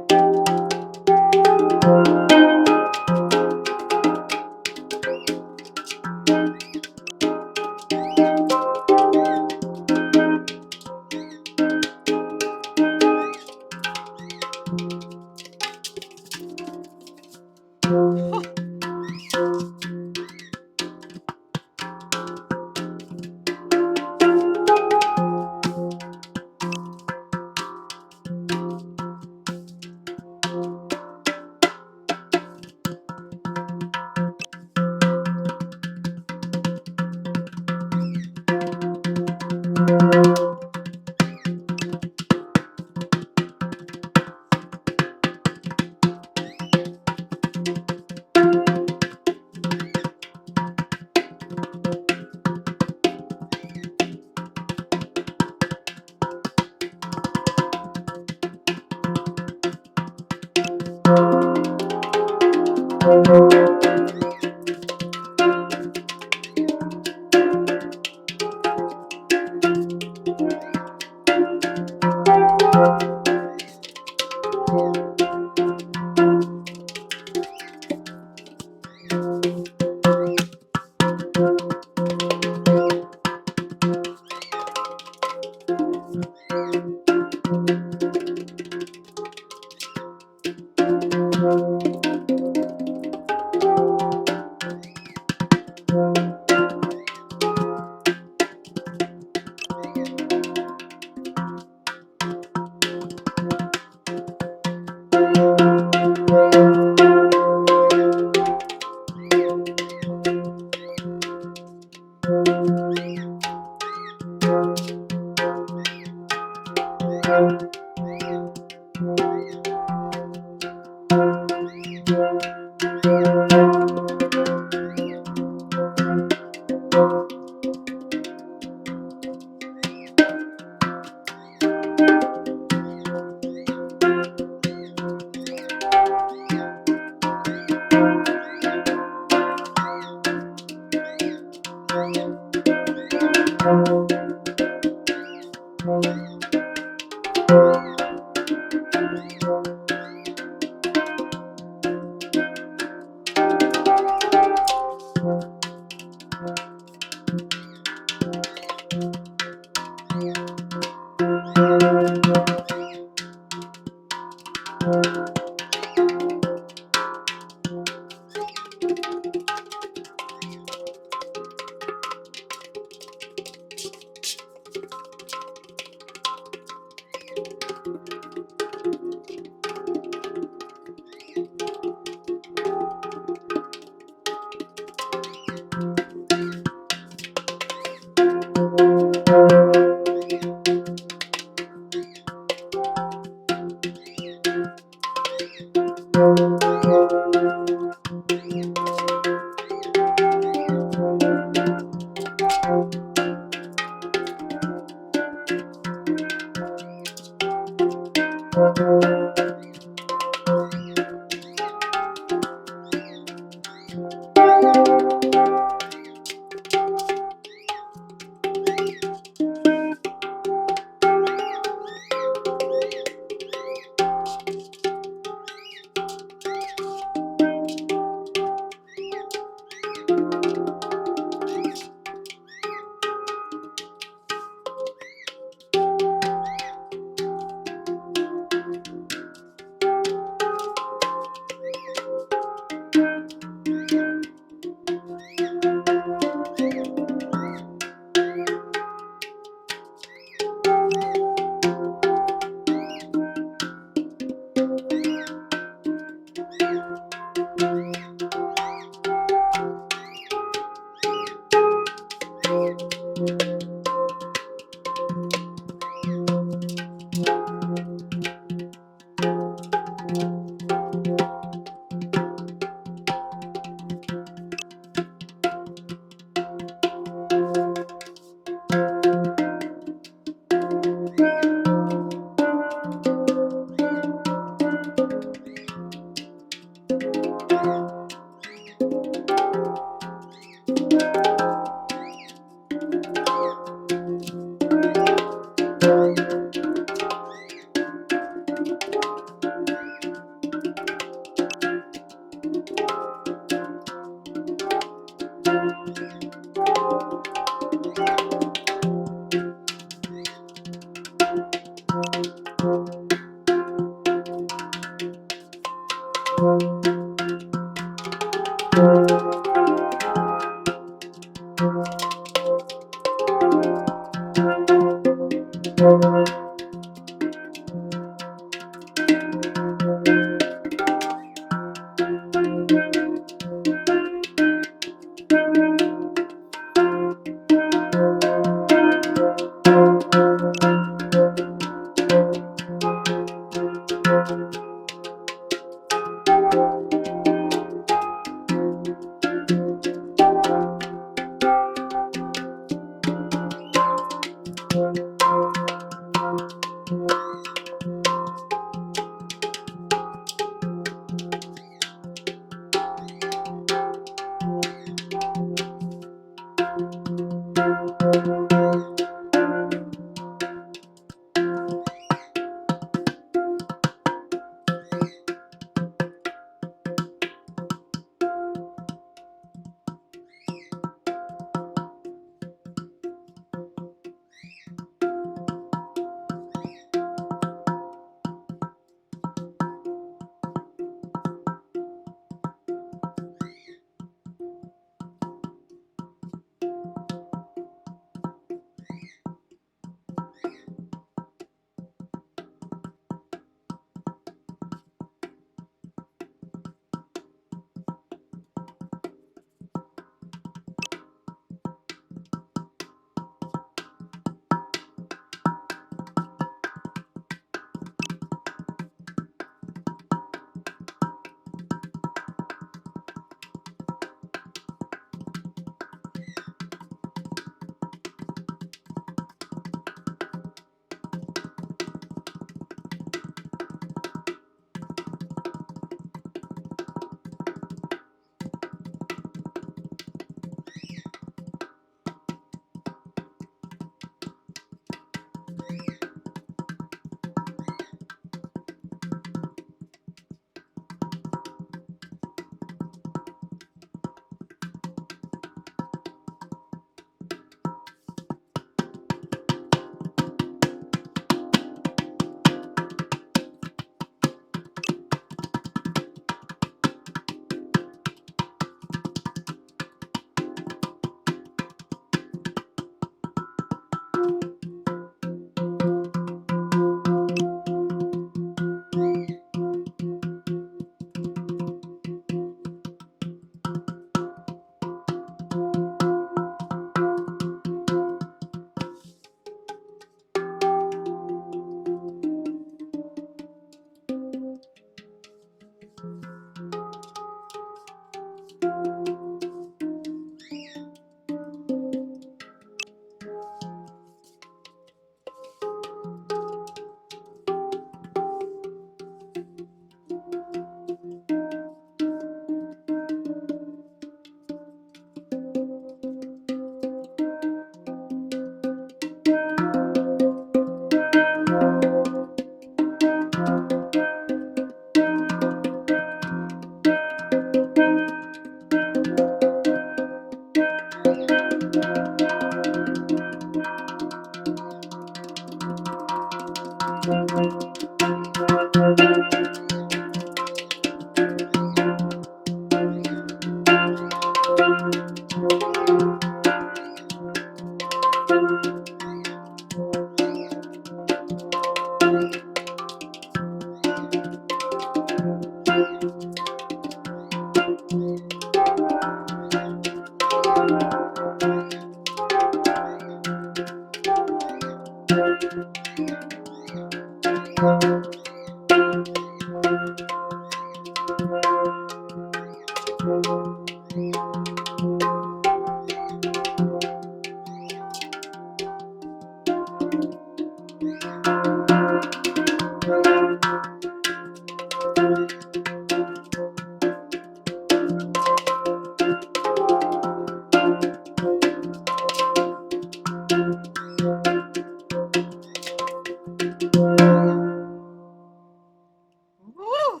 Woo!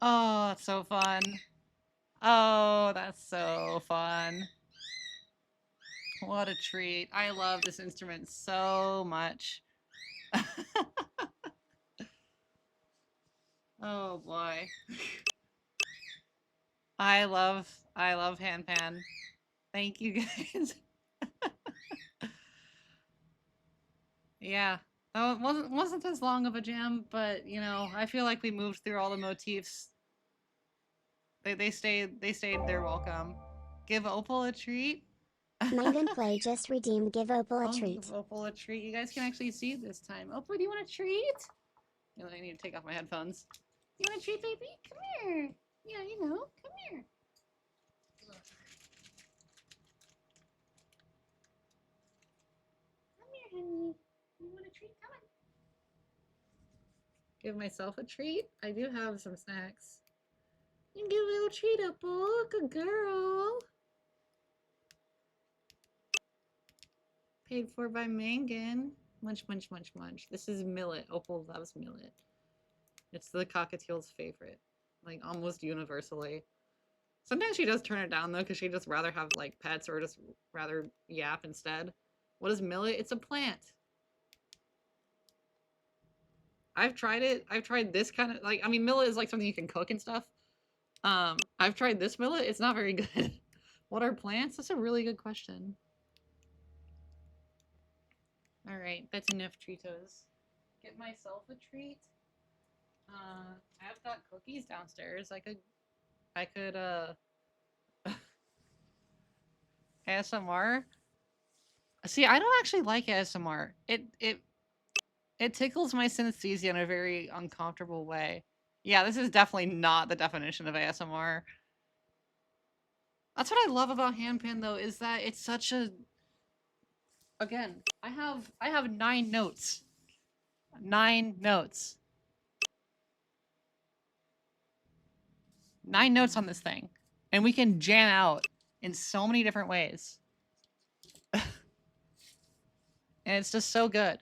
Oh, it's so fun. Oh, that's so fun. What a treat. I love this instrument so much. Oh boy. I love hanpan. Thank you guys. Yeah. Oh, it wasn't as long of a jam, but you know, I feel like we moved through all the motifs. They stayed their welcome. Give Opal a treat. Mind Play just redeemed Give Opal a I'll treat. give Opal a treat. You guys can actually see this time. Opal, do you want a treat? You know, I need to take off my headphones. You want a treat, baby? Come here. Yeah, you know, come here. Come here, honey. You want a treat? Come on. Give myself a treat. I do have some snacks. You can give a little treat, Opal. Good girl. Paid for by Mangan. Munch, munch, munch, munch. This is millet. Opal loves millet. It's the cockatiel's favorite, like almost universally. Sometimes she does turn it down though, because she'd just rather have like pets or just rather yap instead. What is millet? It's a plant. I've tried it. I've tried this kind of like, I mean, millet is like something you can cook and stuff. I've tried this millet. It's not very good. What are plants? That's a really good question. All right, that's enough treatos. Get myself a treat. I've got cookies downstairs. I could ASMR. See, I don't actually like ASMR. It tickles my synesthesia in a very uncomfortable way. Yeah, this is definitely not the definition of ASMR. That's what I love about handpan though, is that it's such a, again, I have 9 notes. 9 notes. 9 notes on this thing. And we can jam out in so many different ways. And it's just so good.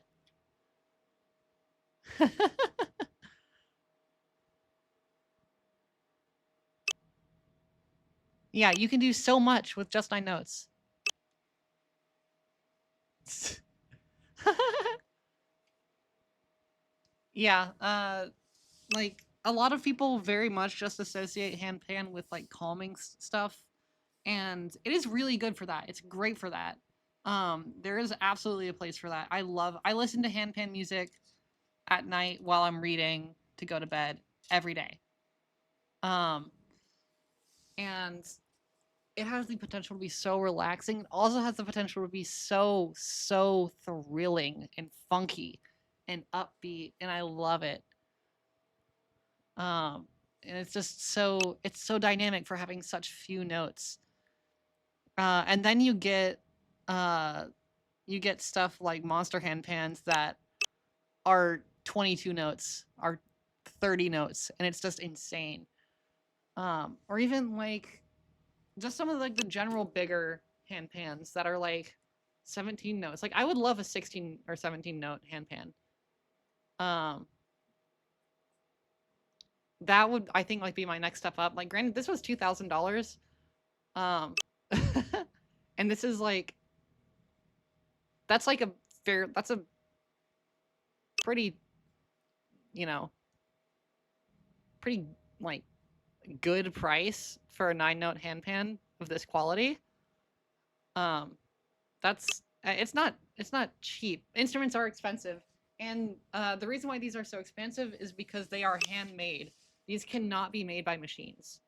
Yeah, you can do so much with just 9 notes. Yeah, like a lot of people very much just associate handpan with like calming stuff, and it is really good for that. It's great for that. There is absolutely a place for that. I listen to handpan music at night while I'm reading to go to bed every day. Um, and it has the potential to be so relaxing. It also has the potential to be so thrilling and funky and upbeat, and I love it. Um, and it's so dynamic for having such few notes. And then you get stuff like monster handpans that are 22 notes, are 30 notes, and it's just insane. Or even like just some of like the general bigger handpans that are like 17 notes. Like I would love a 16 or 17 note handpan. Um, that would, I think, like be my next step up. Like granted, this was $2,000. Um, and this is like, that's like a that's a pretty, you know, pretty like good price for a 9 note handpan of this quality. Um, that's it's not cheap. Instruments are expensive, and the reason why these are so expensive is because they are handmade. These cannot be made by machines.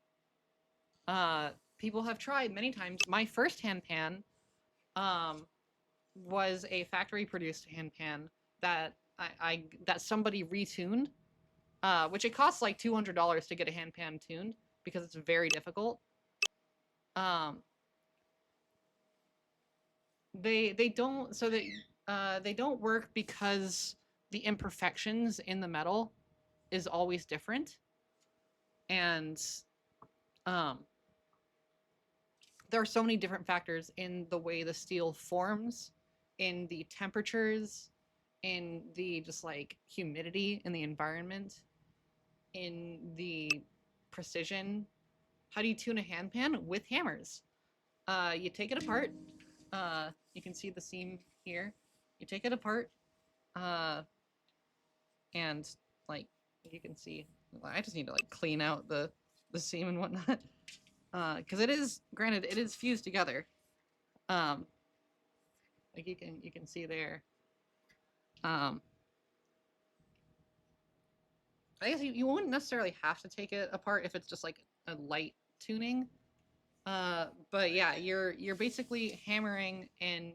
Uh, People have tried many times. My first hand pan um, was a factory produced hand pan that that somebody retuned, which it costs like $200 to get a hand pan tuned because it's very difficult. Um, they don't so they don't work because the imperfections in the metal is always different, and um, there are so many different factors in the way the steel forms, in the temperatures, in the just like humidity in the environment, in the precision. How do you tune a hand pan? With hammers. You take it apart. You can see the seam here. You take it apart, uh, and like you can see, I just need to like clean out the seam and whatnot, because it is, granted, it is fused together. Um, like you can see there. Um, I guess you wouldn't necessarily have to take it apart if it's just like a light tuning. But yeah, you're basically hammering in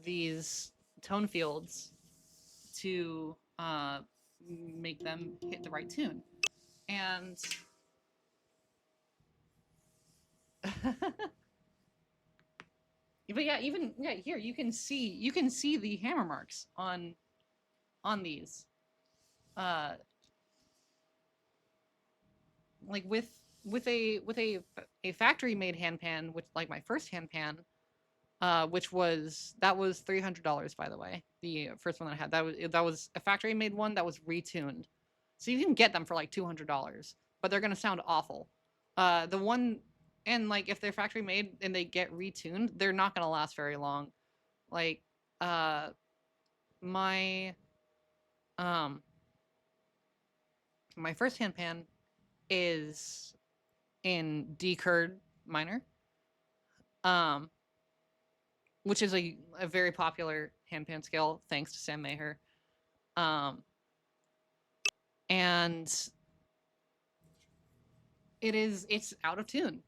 these tone fields to make them hit the right tune. And but yeah, even yeah, here you can see the hammer marks on these. Uh, like with a factory made hand pan, which like my first hand pan, which was that was $300 by the way. The first one that I had that was a factory made one that was retuned, so you can get them for like $200, but they're gonna sound awful. The one and like if they're factory made and they get retuned, they're not gonna last very long. Like uh, my um my first hand pan is in D curd minor, um, which is a very popular handpan scale thanks to Sam Maher. Um, and it's out of tune.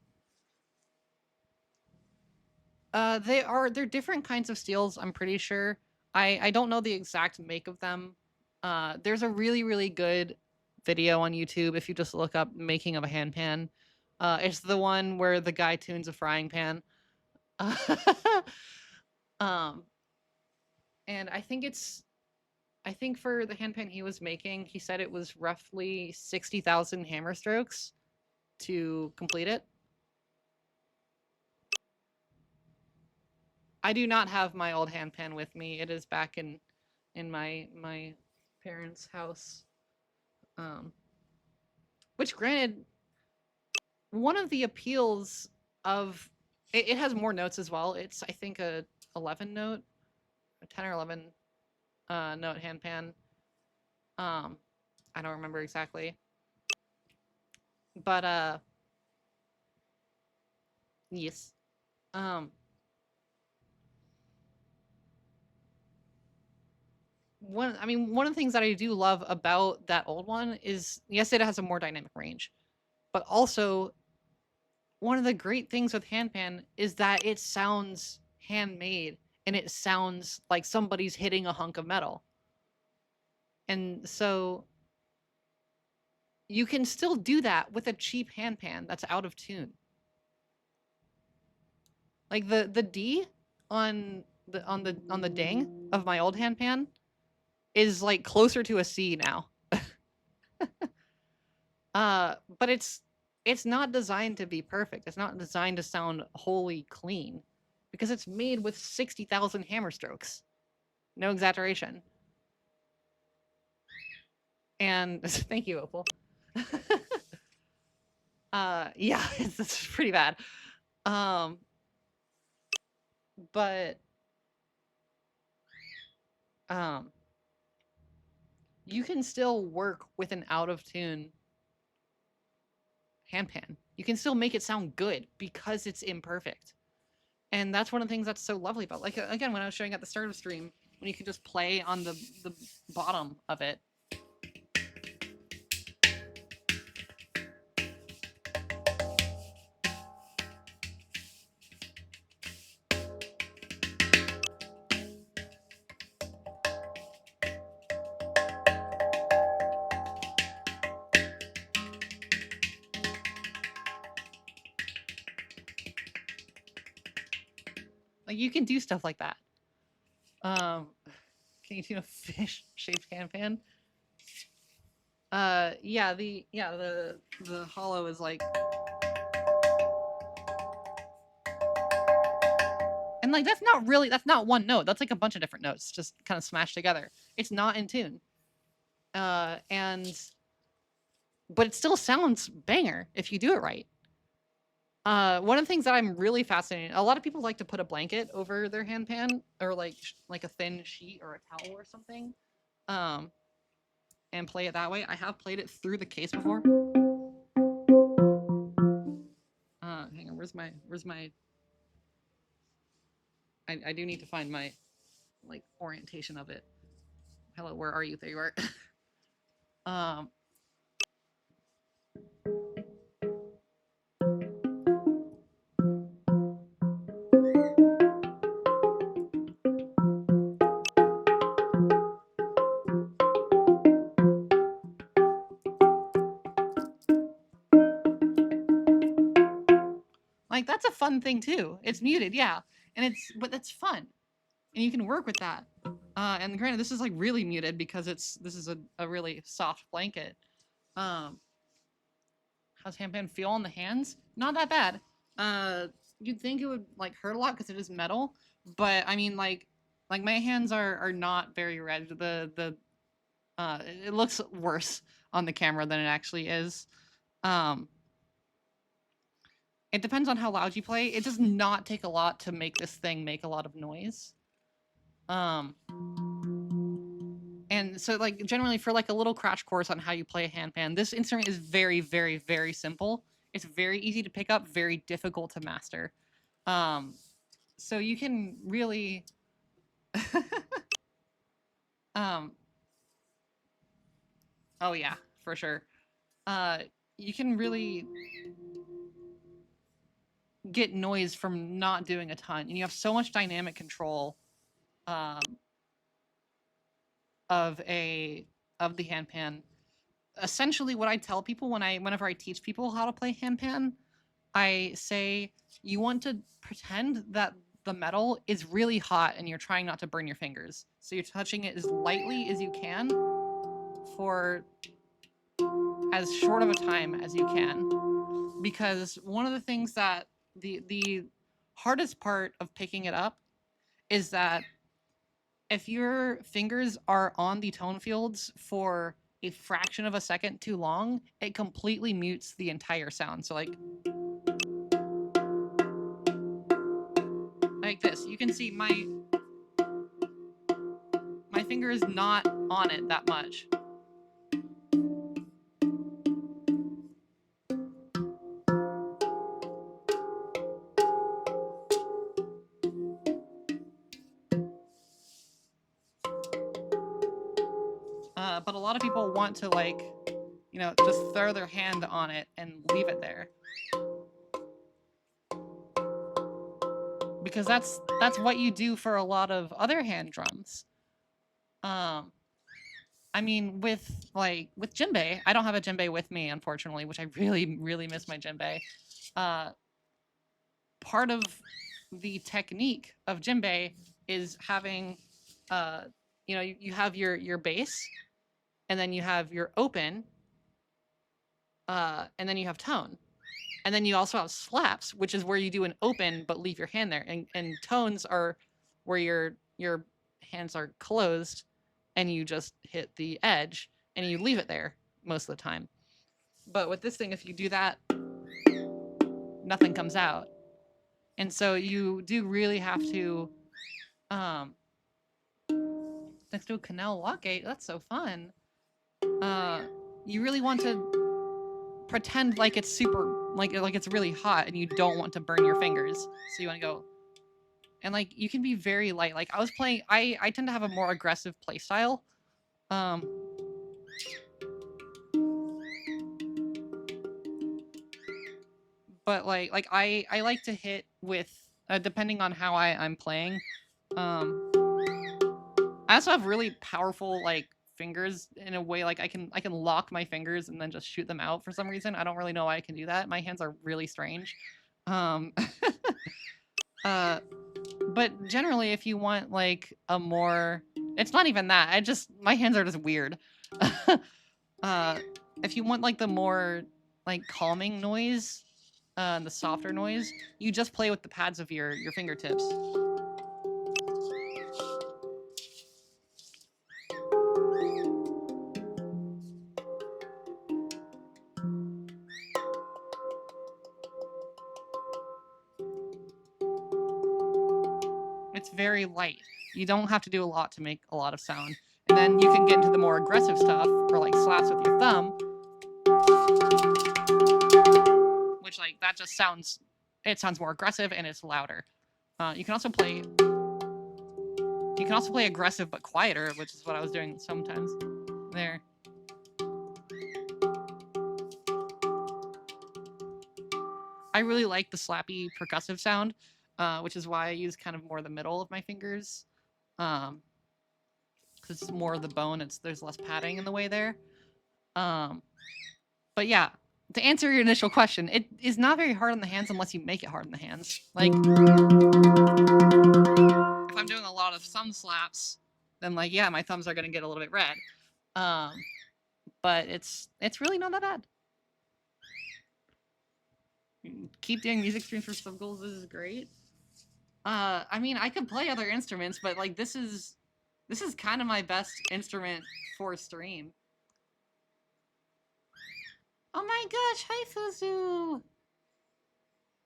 They're different kinds of steels, I'm pretty sure. I don't know the exact make of them. There's a really good video on YouTube if you just look up making of a handpan. It's the one where the guy tunes a frying pan. um, and I think for the handpan he was making, he said it was roughly 60,000 hammer strokes to complete it. I do not have my old handpan with me. It is back in my parents' house. Um, which, granted, one of the appeals of it has more notes as well. It's I think a 11 note, a 10 or 11 note handpan. Um, I don't remember exactly, but yes. Um, one of the things that I do love about that old one is yes, it has a more dynamic range, but also one of the great things with handpan is that it sounds handmade and it sounds like somebody's hitting a hunk of metal. And so you can still do that with a cheap handpan that's out of tune. Like the D on the ding of my old handpan is like closer to a C now. But it's not designed to be perfect. It's not designed to sound wholly clean because it's made with 60,000 hammer strokes. No exaggeration. And thank you, Opal. Yeah, it's pretty bad. Um, but um, you can still work with an out of tune handpan. You can still make it sound good because it's imperfect. And that's one of the things that's so lovely about, like, again, when I was showing at the start of the stream, when you can just play on the bottom of it. Like, you can do stuff like that. Can you see a fish-shaped hanpan? Yeah, the hollow is like, and like that's not one note. That's like a bunch of different notes just kind of smashed together. It's not in tune. And but it still sounds banger if you do it right. One of the things that I'm really fascinated, a lot of people like to put a blanket over their handpan or like a thin sheet or a towel or something, and play it that way. I have played it through the case before. Hang on, where's my? I do need to find my like orientation of it. Hello, where are you? There you are. Like that's a fun thing too. It's muted, yeah, but it's fun, and you can work with that. And granted, this is like really muted because this is a really soft blanket. How's handpan feel on the hands? Not that bad. You'd think it would like hurt a lot because it is metal, but I mean like my hands are not very red. It looks worse on the camera than it actually is. It depends on how loud you play. It does not take a lot to make this thing make a lot of noise. And so like generally for like a little crash course on how you play a handpan, this instrument is very, very, very simple. It's very easy to pick up, very difficult to master. So you can really oh yeah, for sure. You can really get noise from not doing a ton, and you have so much dynamic control of the handpan. Essentially, what I tell people whenever I teach people how to play handpan, I say you want to pretend that the metal is really hot and you're trying not to burn your fingers. So you're touching it as lightly as you can for as short of a time as you can. Because one of the things that the hardest part of picking it up is that if your fingers are on the tone fields for a fraction of a second too long, it completely mutes the entire sound. So like this, you can see my finger is not on it that much. But a lot of people want to like, you know, just throw their hand on it and leave it there. Because that's what you do for a lot of other hand drums. I mean, with djembe, I don't have a djembe with me, unfortunately, which I really, really miss my djembe. Part of the technique of djembe is having, you know, you have your bass, and then you have your open, and then you have tone. And then you also have slaps, which is where you do an open but leave your hand there. And tones are where your hands are closed and you just hit the edge and you leave it there most of the time. But with this thing, if you do that, nothing comes out. And so you do really have to next to a canal lock gate. That's so fun. You really want to pretend like it's super like it's really hot and you don't want to burn your fingers. So you want to go and like you can be very light. Like I was playing, I tend to have a more aggressive play style. Um, but like I like to hit with depending on how I'm playing. Um, I also have really powerful like fingers in a way like I can lock my fingers and then just shoot them out for some reason. I don't really know why I can do that. My hands are really strange. Um, uh, but generally, if you want like a more, it's not even that. I just my hands are just weird. uh, if you want like the more like calming noise, the softer noise, you just play with the pads of your fingertips. It's very light. You don't have to do a lot to make a lot of sound. And then you can get into the more aggressive stuff, or like slaps with your thumb, which like that just sounds, it sounds more aggressive and it's louder. You can also play aggressive but quieter, which is what I was doing sometimes. There. I really like the slappy percussive sound, which is why I use kind of more the middle of my fingers. Because it's more of the bone, there's less padding in the way there. But yeah, to answer your initial question, it is not very hard on the hands unless you make it hard on the hands. Like, if I'm doing a lot of thumb slaps, then like, yeah, my thumbs are gonna get a little bit red. But it's really not that bad. Keep doing music streams for sub goals. This is great. I mean, I could play other instruments, but like this is kind of my best instrument for stream. Oh my gosh, hi Fuzu!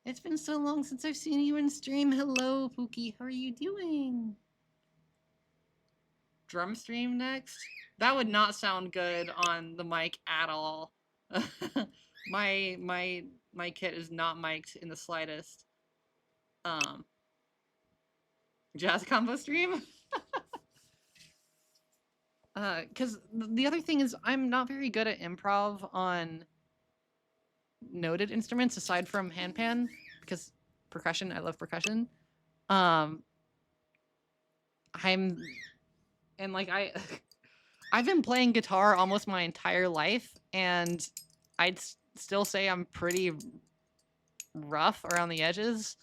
It's been so long since I've seen you in stream. Hello, Pookie. How are you doing? Drum stream next? That would not sound good on the mic at all. my kit is not mic'd in the slightest. Jazz combo stream? Because the other thing is I'm not very good at improv on noted instruments aside from handpan, because percussion, I love percussion. I'm and like I've been playing guitar almost my entire life, and I'd still say I'm pretty rough around the edges.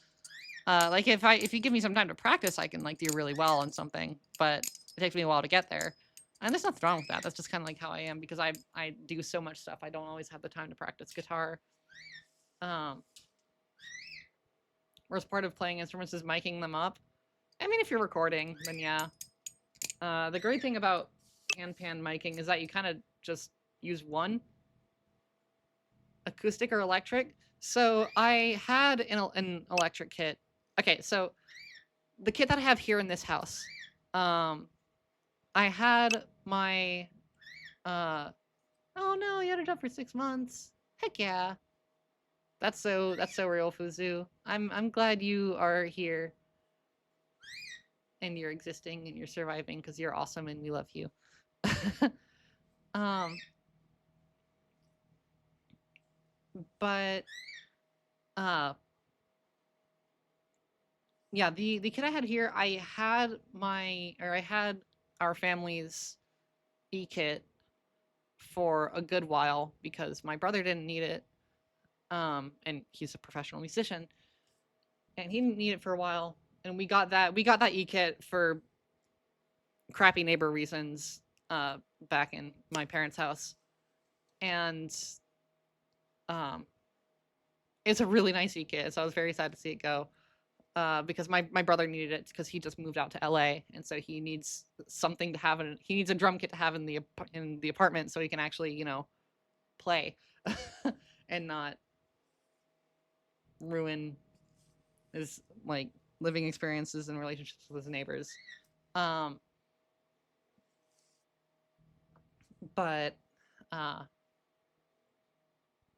Like if you give me some time to practice, I can like do really well on something, but it takes me a while to get there. And there's nothing wrong with that. That's just kind of like how I am, because I do so much stuff. I don't always have the time to practice guitar. Whereas part of playing instruments is miking them up. I mean, if you're recording, then yeah. The great thing about handpan miking is that you kind of just use one, acoustic or electric. So I had an electric kit. Okay, so the kit that I have here in this house, I had my, oh no, you had it up for 6 months. Heck yeah. That's so real, Fuzu. I'm glad you are here and you're existing and you're surviving, because you're awesome and we love you. But yeah, the kit I had here, I had our family's e-kit for a good while because my brother didn't need it. And he's a professional musician, and he didn't need it for a while. And we got that e-kit for crappy neighbor reasons back in my parents' house. And it's a really nice e-kit, so I was very sad to see it go. Because my brother needed it because he just moved out to LA, and so he needs something to have he needs a drum kit to have in the apartment so he can actually play and not ruin his like living experiences and relationships with his neighbors. But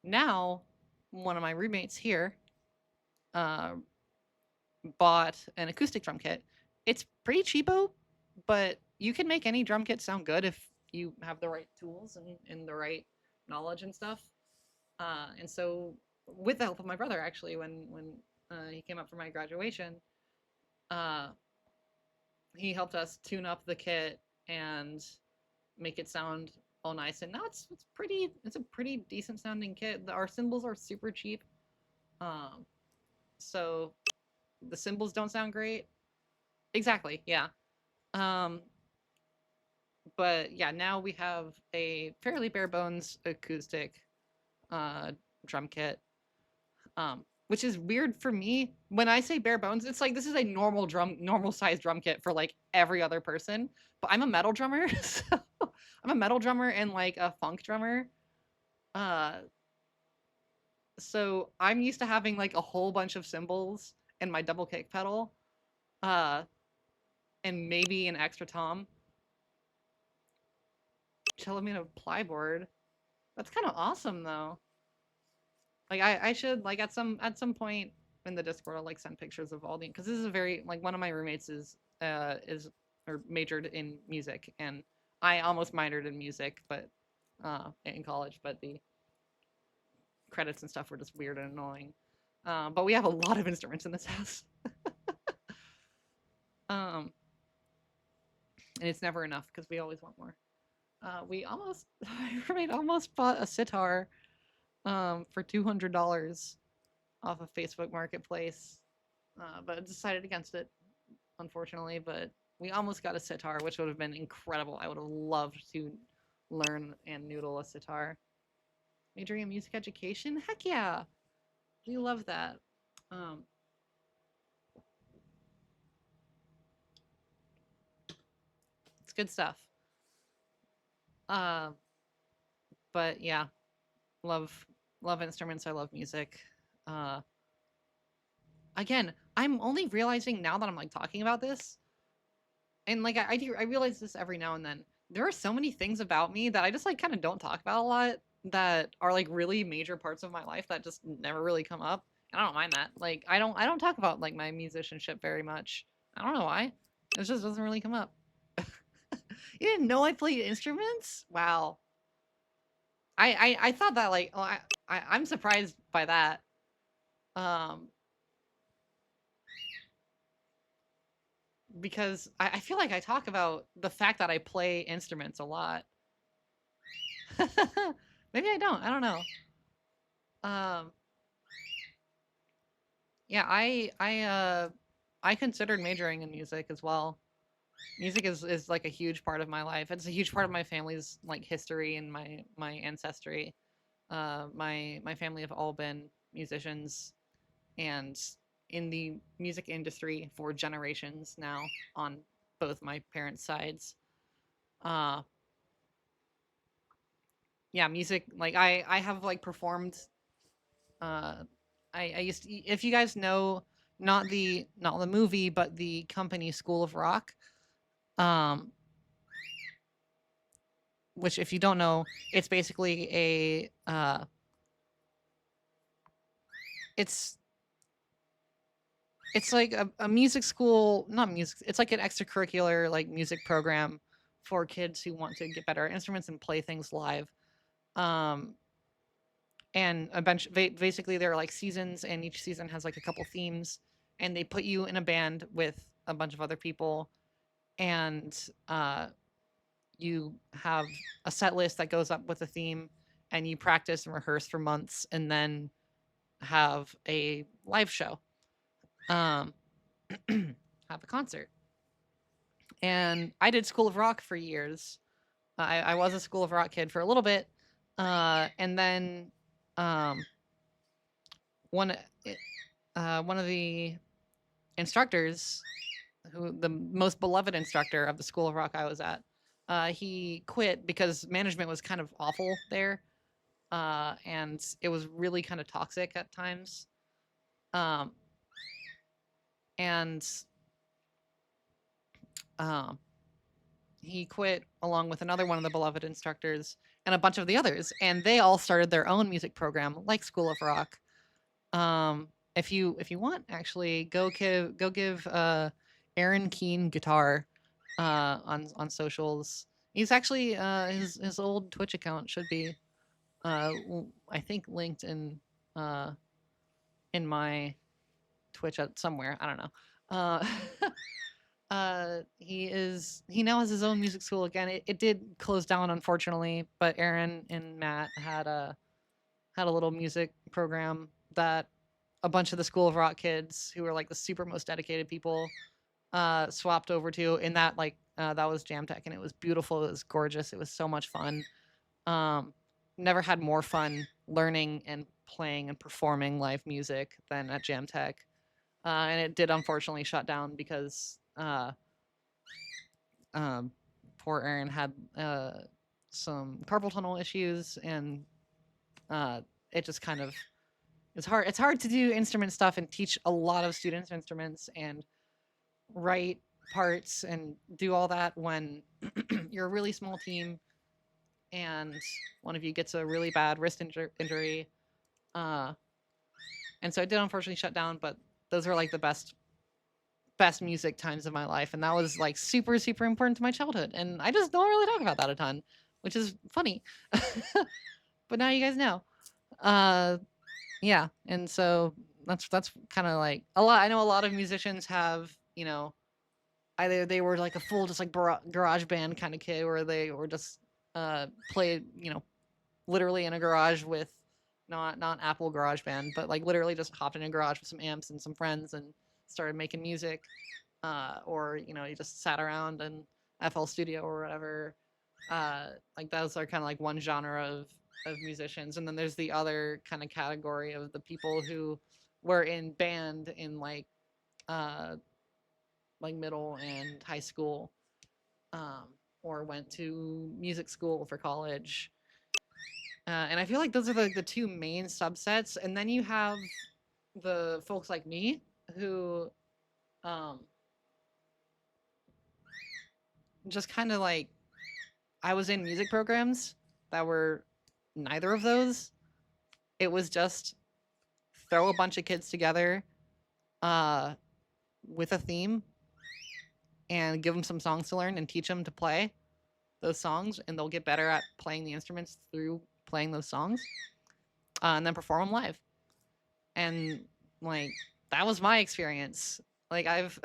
now one of my roommates here bought an acoustic drum kit. It's pretty cheapo, but you can make any drum kit sound good if you have the right tools and the right knowledge and stuff. And so, with the help of my brother, actually, when he came up for my graduation, uh, he helped us tune up the kit and make it sound all nice. And now it's a pretty decent sounding kit. Our cymbals are super cheap, um, so the cymbals don't sound great. Exactly, yeah. Um, but yeah, now we have a fairly bare bones acoustic uh, drum kit, which is weird for me. When I say bare bones, it's like this is a normal size drum kit for like every other person. But I'm a metal drummer, so I'm a metal drummer and like a funk drummer. Uh, so I'm used to having like a whole bunch of cymbals and my double kick pedal, uh, and maybe an extra tom. Chilamina plyboard. That's kind of awesome though. Like I should like at some point in the Discord I'll like send pictures of all the because this is a very like one of my roommates is or majored in music and I almost minored in music but in college but the credits and stuff were just weird and annoying. But we have a lot of instruments in this house. um and it's never enough because we always want more. We almost my roommate almost bought a sitar for $200 off of Facebook Marketplace, but decided against it, unfortunately. But we almost got a sitar, which would have been incredible. I would have loved to learn and noodle a sitar. Majoring in music education? Heck yeah! We love that. Um, it's good stuff. Uh, but yeah, love love instruments. I love music. Uh, again, I'm only realizing now that I'm like talking about this and like I realize this every now and then. There are so many things about me that I just like kind of don't talk about a lot that are like really major parts of my life that just never really come up. And I don't mind that. Like I don't talk about like my musicianship very much. I don't know why. It just doesn't really come up. You didn't know I played instruments? Wow. I thought that like I'm surprised by that. Um because I feel like I talk about the fact that I play instruments a lot. Maybe I don't. I don't know. Um, yeah, I considered majoring in music as well. Music is like a huge part of my life. It's a huge part of my family's like history and my ancestry. My family have all been musicians and in the music industry for generations now on both my parents' sides. Uh, yeah, music like I have like performed uh I used to, if you guys know not the movie but the company School of Rock, um which if you don't know, it's basically it's it's like a music school, not music, it's like an extracurricular like music program for kids who want to get better at instruments and play things live. Um and a bunch basically there are like seasons and each season has like a couple themes and they put you in a band with a bunch of other people and you have a set list that goes up with a theme and you practice and rehearse for months and then have a live show, um, have a concert. And I did School of Rock for years. I was a School of Rock kid for a little bit, and then um, one one of the instructors, who the most beloved instructor of the School of Rock I was at, he quit because management was kind of awful there, and it was really kind of toxic at times. Um, and um, he quit along with another one of the beloved instructors and a bunch of the others, and they all started their own music program like School of Rock. Um, if you want, actually, go give Aaron Keen guitar on socials. He's actually his old Twitch account should be I think linked in my Twitch at somewhere. I don't know. Uh, he now has his own music school again. It did close down, unfortunately, but Aaron and Matt had a little music program that a bunch of the School of Rock kids, who were like the super most dedicated people, swapped over to. And that was Jam Tech, and it was beautiful. It was gorgeous. It was so much fun. Um, Never had more fun learning and playing and performing live music than at Jam Tech. And it did unfortunately shut down because um, poor Aaron had some carpal tunnel issues, and uh, it just kind of it's hard to do instrument stuff and teach a lot of students instruments and write parts and do all that when you're a really small team and one of you gets a really bad wrist injury. Uh, and so it did unfortunately shut down, but those were like the best music times of my life, and that was like super super important to my childhood, and I just don't really talk about that a ton, which is funny. But now you guys know. Uh, yeah, and so that's kind of like a lot. I know a lot of musicians have, either they were like a full just like garage band kind of kid, or they were just played, literally in a garage with not Apple Garage Band, but like literally just hopped in a garage with some amps and some friends and started making music. Or you just sat around in FL Studio or whatever. Like those are kind of like one genre of musicians, and then there's the other kind of category of the people who were in band in uh, like middle and high school, um, or went to music school for college. And I feel like those are the two main subsets, and then you have the folks like me who um, just kind of like I was in music programs that were neither of those. It was just throw a bunch of kids together uh, with a theme and give them some songs to learn and teach them to play those songs, and they'll get better at playing the instruments through playing those songs, and then perform them live. And like that was my experience. Like I've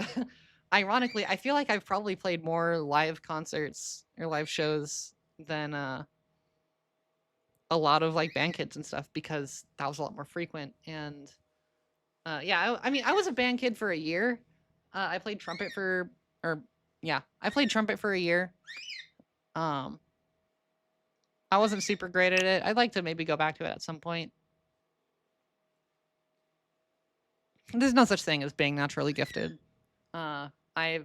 ironically, I feel like I've probably played more live concerts or live shows than a lot of like band kids and stuff, because that was a lot more frequent. And yeah, I mean, I was a band kid for a year. I played trumpet for, or yeah, I played trumpet for a year. Um, I wasn't super great at it. I'd like to maybe go back to it at some point. There's no such thing as being naturally gifted. Uh, this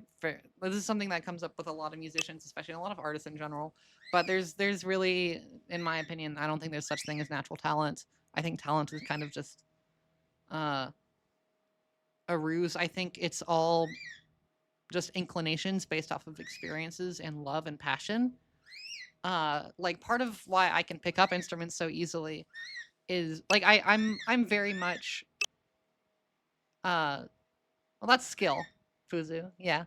is something that comes up with a lot of musicians, especially a lot of artists in general. But there's really, in my opinion, I don't think there's such thing as natural talent. I think talent is kind of just uh, a ruse. I think it's all just inclinations based off of experiences and love and passion. Like part of why I can pick up instruments so easily is like I'm very much well, that's skill, Fuzu. Yeah.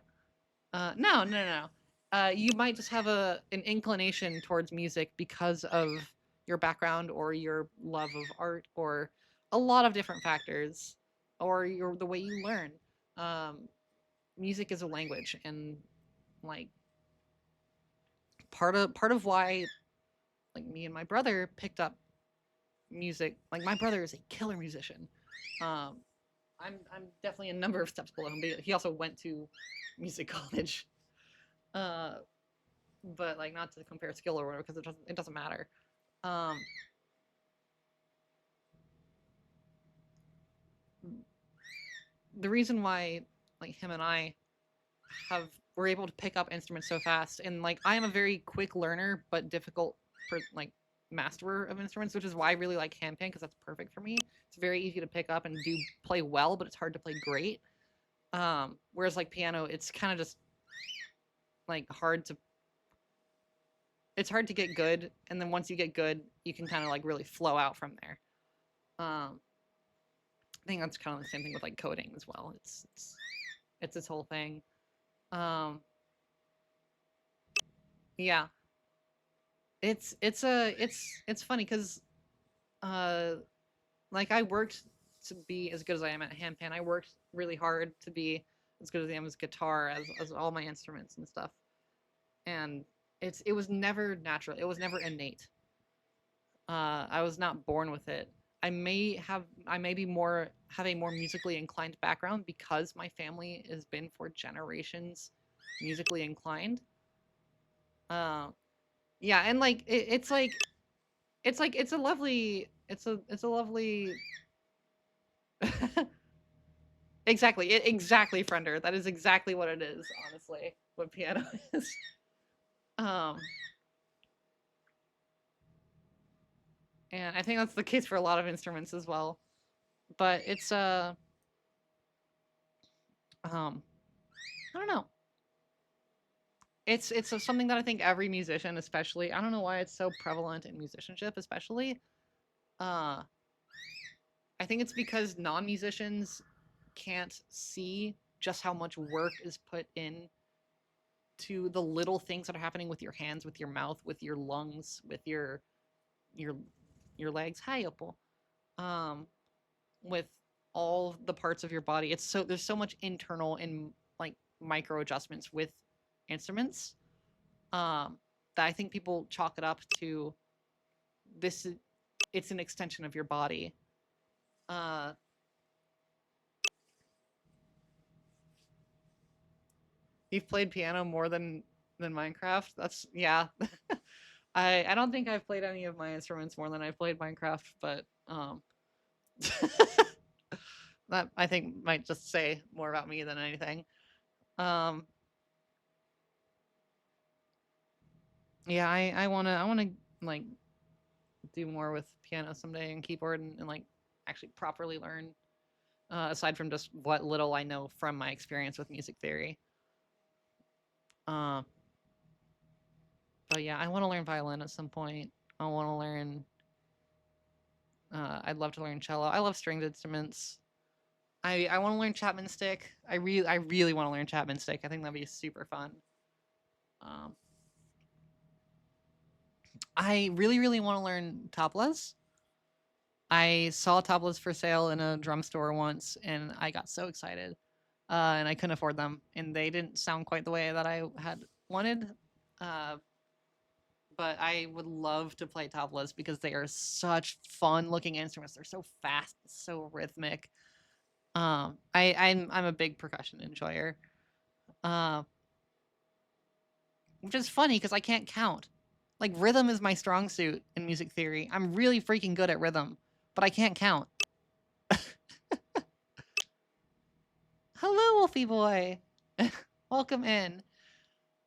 No, no, no, no. You might just have an inclination towards music because of your background or your love of art or a lot of different factors, or the way you learn. Um, Music is a language, and like part of why like me and my brother picked up music. Like my brother is a killer musician. Um, I'm definitely a number of steps below him, but he also went to music college. Uh, but like not to compare skill or whatever, because it doesn't matter. Um, the reason why like him and I have were able to pick up instruments so fast, and like I am a very quick learner but difficult for like masterer of instruments, which is why I really like handpan, because that's perfect for me. It's very easy to pick up and do play well, but it's hard to play great. Whereas like piano, it's kind of just like it's hard to get good, and then once you get good, you can kind of like really flow out from there. Um, think that's kind of the same thing with like coding as well. It's its whole thing. Um, yeah, it's funny because uh like I worked to be as good as I am at handpan. I worked really hard to be as good as I am as guitar, as all my instruments and stuff. And it was never natural. It was never innate. I was not born with it. I may be more have a more musically inclined background because my family has been for generations musically inclined. Uh, yeah, and like it's a lovely it's a lovely exactly exactly friender. That is exactly what it is. Honestly, what piano is. Um, and I think that's the case for a lot of instruments as well. But it's um I don't know. It's something that I think every musician, especially, I don't know why it's so prevalent in musicianship, especially. Uh, I think it's because non-musicians can't see just how much work is put in to the little things that are happening with your hands, with your mouth, with your lungs, with your your legs. Hi, Opal. Um, with all the parts of your body. It's so there's so much internal and like micro adjustments with instruments that I think people chalk it up to this it's an extension of your body. Uh, you've played piano more than Minecraft. That's yeah. I don't think I've played any of my instruments more than I've played Minecraft, but that I think might just say more about me than anything. Um, yeah, I wanna like do more with piano someday and keyboard and like actually properly learn. Aside from just what little I know from my experience with music theory. Uh, but yeah, I want to learn violin at some point. I want to learn. I'd love to learn cello. I love stringed instruments. I want to learn Chapman stick. I really want to learn Chapman stick. I think that'd be super fun. Um, I really want to learn tablas. I saw tablas for sale in a drum store once, and I got so excited. And I couldn't afford them, and they didn't sound quite the way that I had wanted. Uh, but I would love to play tablas because they are such fun looking instruments. They're so fast, so rhythmic. I'm a big percussion enjoyer. Uh, which is funny because I can't count. Like rhythm is my strong suit in music theory. I'm really freaking good at rhythm, but I can't count. Hello, Wolfie boy. Welcome in.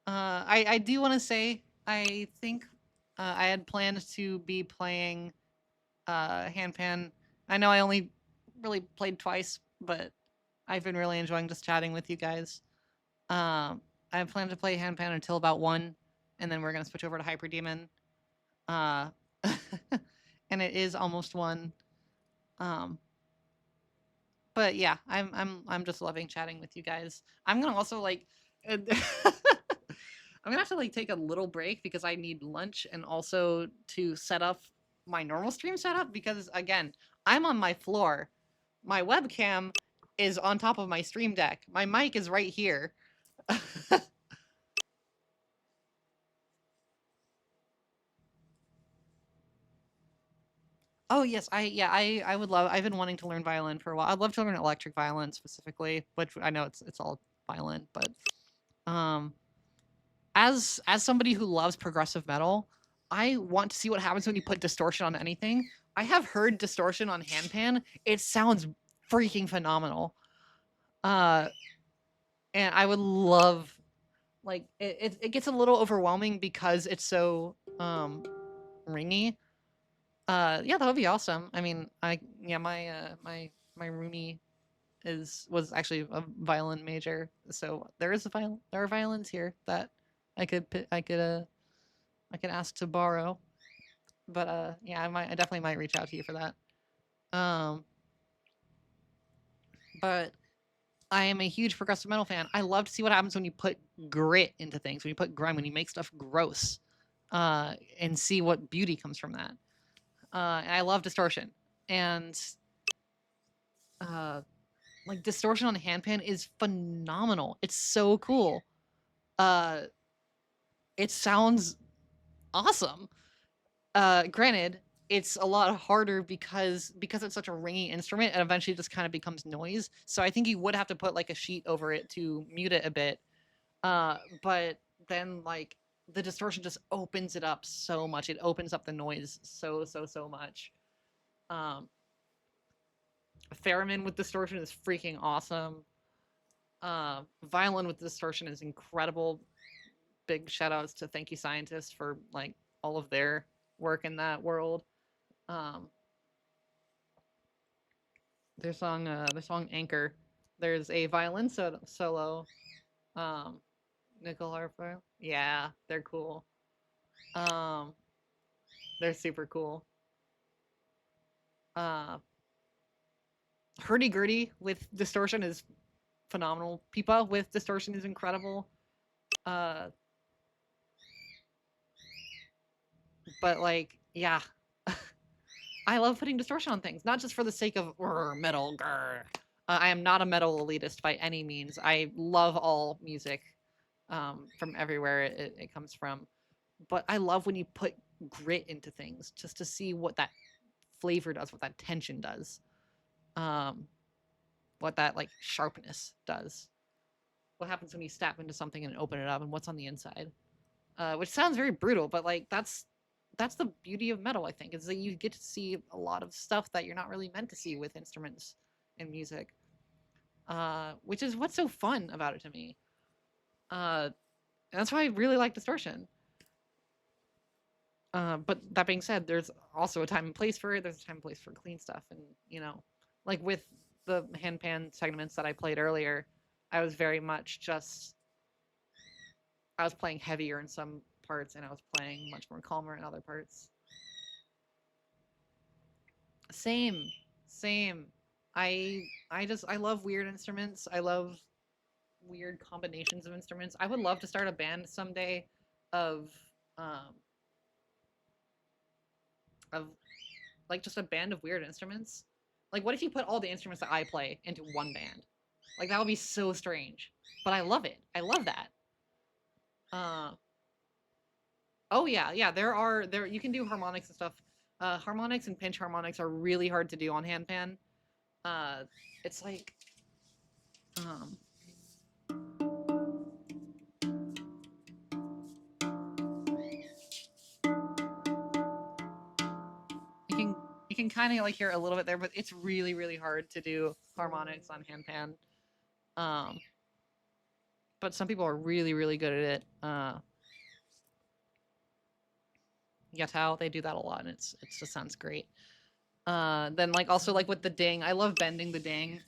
I do want to say I think I had planned to be playing handpan. I know I only really played twice, but I've been really enjoying just chatting with you guys. I plan to play handpan until about 1, and then we're gonna switch over to Hyper Demon. Uh, and it is almost 1. Um, but yeah, I'm just loving chatting with you guys. I'm gonna also like. I'm gonna have to like take a little break because I need lunch and also to set up my normal stream setup because again, I'm on my floor. My webcam is on top of my stream deck. My mic is right here. Oh yes, I would love I've been wanting to learn violin for a while. I'd love to learn electric violin specifically, which I know it's all violin, but um as somebody who loves progressive metal, I want to see what happens when you put distortion on anything. I have heard distortion on handpan. It sounds freaking phenomenal. Uh, and I would love like it gets a little overwhelming because it's so ringy. Yeah, that would be awesome. I mean, I yeah, my roomie was actually a violin major, so there are violins here that I could ask to borrow. But yeah, I definitely might reach out to you for that. Um but I am a huge progressive metal fan. I love to see what happens when you put grit into things, when you put grime, when you make stuff gross, and see what beauty comes from that. And I love distortion, and uh, like distortion on the handpan is phenomenal. It's so cool. Uh, it sounds awesome. Granted, it's a lot harder because it's such a ringy instrument, and eventually it just kind of becomes noise. So I think you would have to put like a sheet over it to mute it a bit. But then like the distortion just opens it up so much. It opens up the noise so much. Um, Theremin with distortion is freaking awesome. Violin with distortion is incredible. Big shout outs to Thank You Scientists for like all of their work in that world. Um, their song Anchor. There's a violin solo. Um, nickel harper. Yeah, they're cool. Um, they're super cool. Uh, Hurdy Gurdy with distortion is phenomenal. Pipa with distortion is incredible. Uh, but like, yeah, I love putting distortion on things, not just for the sake of metal. I am not a metal elitist by any means. I love all music from everywhere it comes from. But I love when you put grit into things just to see what that flavor does, what that tension does, what that like sharpness does. What happens when you step into something and open it up, and what's on the inside? Which sounds very brutal, but like that's the beauty of metal. I think is that you get to see a lot of stuff that you're not really meant to see with instruments and music, which is what's so fun about it to me. And that's why I really like distortion. But that being said, there's also a time and place for it. There's a time and place for clean stuff, and like with the handpan segments that I played earlier, I was very much just I was playing heavier in some parts, and I was playing much more calmer in other parts. Same, same. I love weird instruments. I love weird combinations of instruments. I would love to start a band someday of um of like just a band of weird instruments. Like what if you put all the instruments that I play into one band? Like that would be so strange. But I love it. I love that. Uh oh yeah, yeah, there you can do harmonics and stuff. Harmonics and pinch harmonics are really hard to do on handpan. Uh it's like um you can you can kind of like hear a little bit there, but it's really hard to do harmonics on handpan. Um but some people are really good at it. Yatao, they do that a lot, and it just sounds great. Then like also like with the ding, I love bending the ding.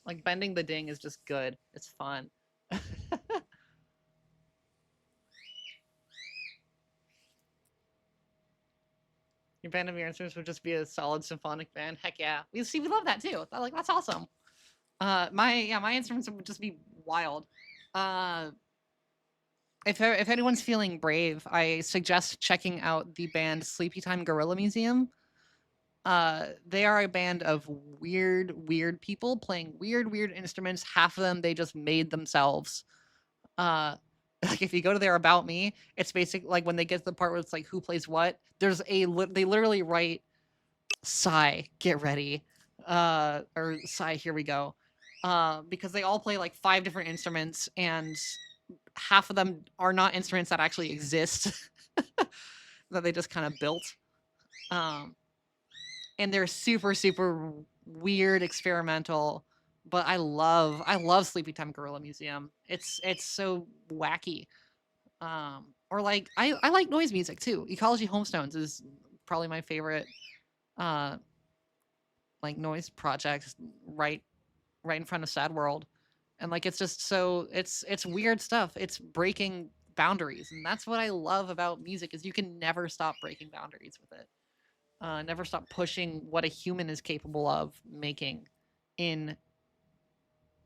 Like bending the ding is just good. It's fun. Your band of your instruments would just be a solid symphonic band. Heck yeah. We love that too. Like that's awesome. My instruments would just be wild. Uh if anyone's feeling brave, I suggest checking out the band Sleepy Time Gorilla Museum. They are a band of weird people playing weird instruments. Half of them they just made themselves. Like if you go to their About Me, it's basically like when they get to the part where it's like who plays what. There's they literally write sigh, get ready, or sigh, here we go, because they all play like 5 different instruments, and half of them are not instruments that actually exist that they just kind of built. And they're super weird, experimental. But I love Sleepy Time Gorilla Museum. It's so wacky. Or like I like noise music too. Ecology Homestones is probably my favorite like noise project right right in front of Sad World, and like it's just so it's weird stuff. It's breaking boundaries, and that's what I love about music is you can never stop breaking boundaries with it. Never stop pushing what a human is capable of making in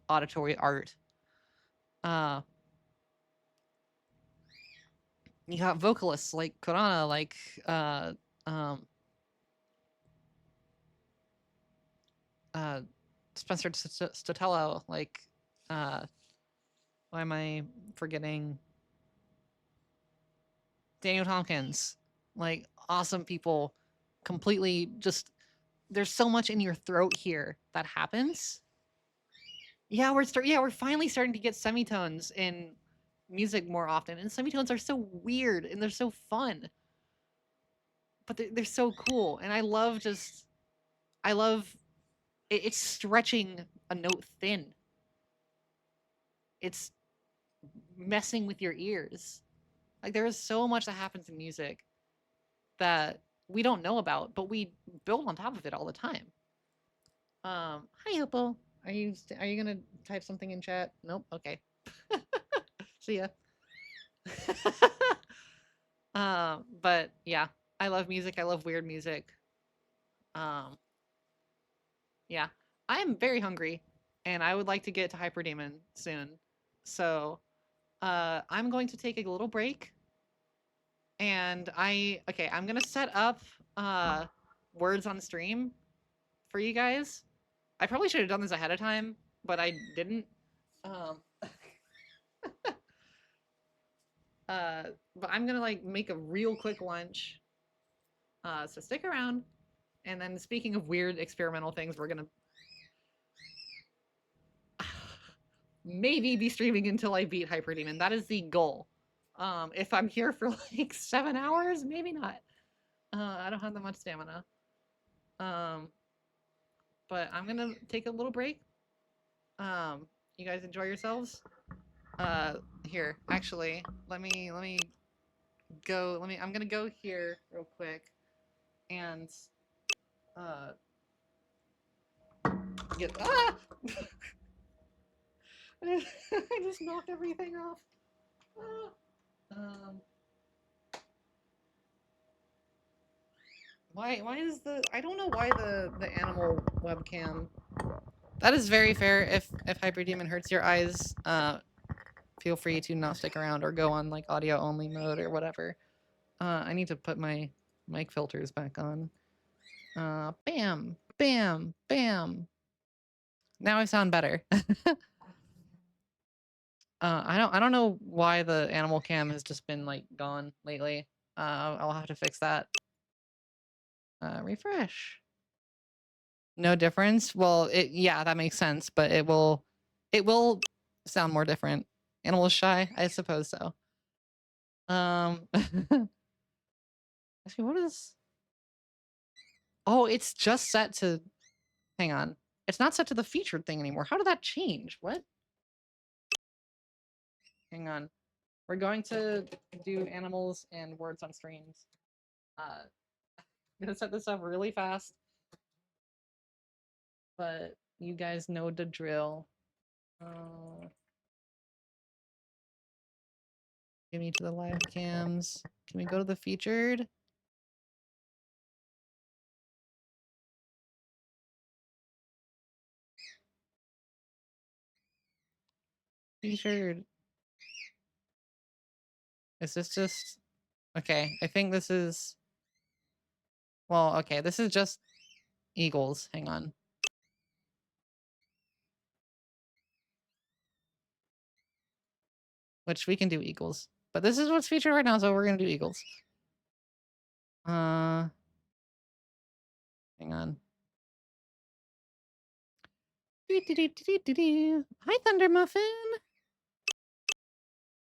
auditory art. Uh, you got vocalists like Korana, like uh, um, uh, Spencer Statello, like why am I forgetting Daniel Tompkins? Like awesome people, completely just. There's so much in your throat here that happens. Yeah, we're finally starting to get semitones in music more often, and semitones are so weird and they're so fun, but they're so cool, and I love it's stretching a note thin. It's messing with your ears. Like there is so much that happens in music that we don't know about, but we build on top of it all the time. Hi Opal. Are you gonna type something in chat? Nope. Okay. See ya. But yeah, I love music. I love weird music. Um, yeah, I am very hungry, and I would like to get to Hyper Demon soon. So, I'm going to take a little break, and I'm gonna set up words on stream for you guys. I probably should have done this ahead of time, but I didn't. Um, but I'm gonna like make a real quick lunch. So stick around. And then speaking of weird experimental things, we're gonna maybe be streaming until I beat Hyper Demon. That is the goal. If I'm here for like 7 hours, maybe not. I don't have that much stamina. But I'm gonna take a little break. You guys enjoy yourselves. Here, actually, let me go. I'm gonna go here real quick, and get I just knocked everything off. Um, why is I don't know why the animal webcam. That is very fair. If Hyper Demon hurts your eyes, feel free to not stick around or go on like audio only mode or whatever. I need to put my mic filters back on. Bam, bam, bam. Now I sound better. I don't know why the animal cam has just been like gone lately. I'll have to fix that. Refresh. No difference. Well, yeah, that makes sense, but it will sound more different. Animal shy, I suppose so. Actually, what is? Oh, it's just set to. Hang on, it's not set to the featured thing anymore. How did that change? What? Hang on, we're going to do animals and words on streams. I'm gonna set this up really fast, but you guys know the drill. Give me to the live cams. Can we go to the featured? Featured. Is this just okay? I think this is well, okay, this is just Eagles. Hang on. Which we can do Eagles. But this is what's featured right now, so we're gonna do Eagles. Hang on. Hi, Thunder Muffin.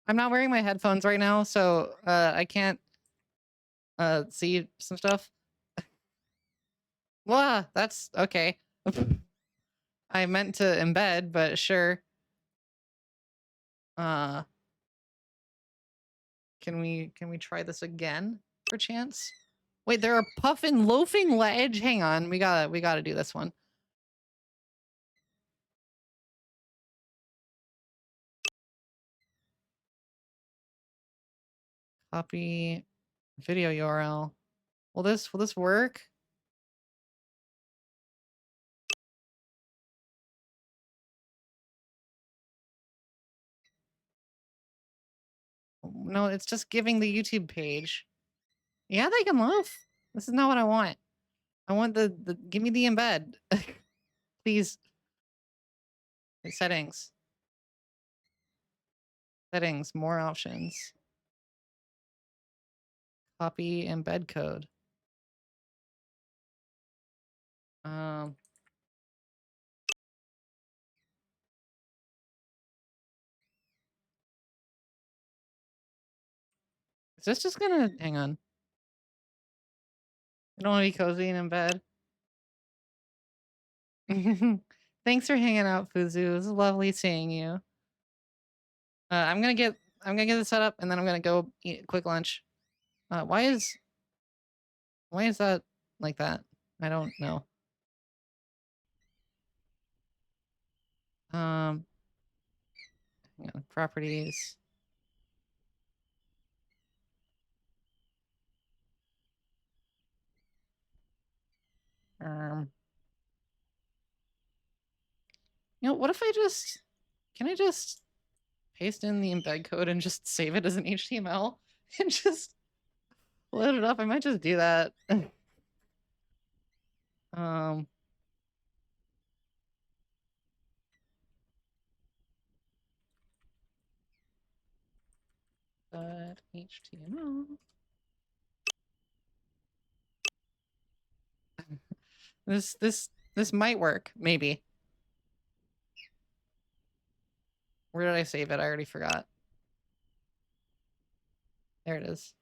I'm not wearing my headphones right now, so I can't see some stuff. Wow, that's okay. I meant to embed, but sure. Can we try this again for chance? Wait, there are puffin loafing ledge. Hang on, we gotta do this one. Copy video URL. Will this work? No, it's just giving the YouTube page. Yeah, they can loaf. This is not what I want. I want the give me the embed. Please. Settings. Settings, more options. Copy embed code. Is this just gonna hang on? I don't want to be cozy and in bed. Thanks for hanging out, Fuzu. It was lovely seeing you. I'm gonna get this set up and then I'm gonna go eat a quick lunch. Why is that like that? I don't know. Hang on, properties. You know, what if I just can I just paste in the embed code and just save it as an HTML and just load it up? I might just do that. HTML. This might work, maybe. Where did I save it? I already forgot. There it is.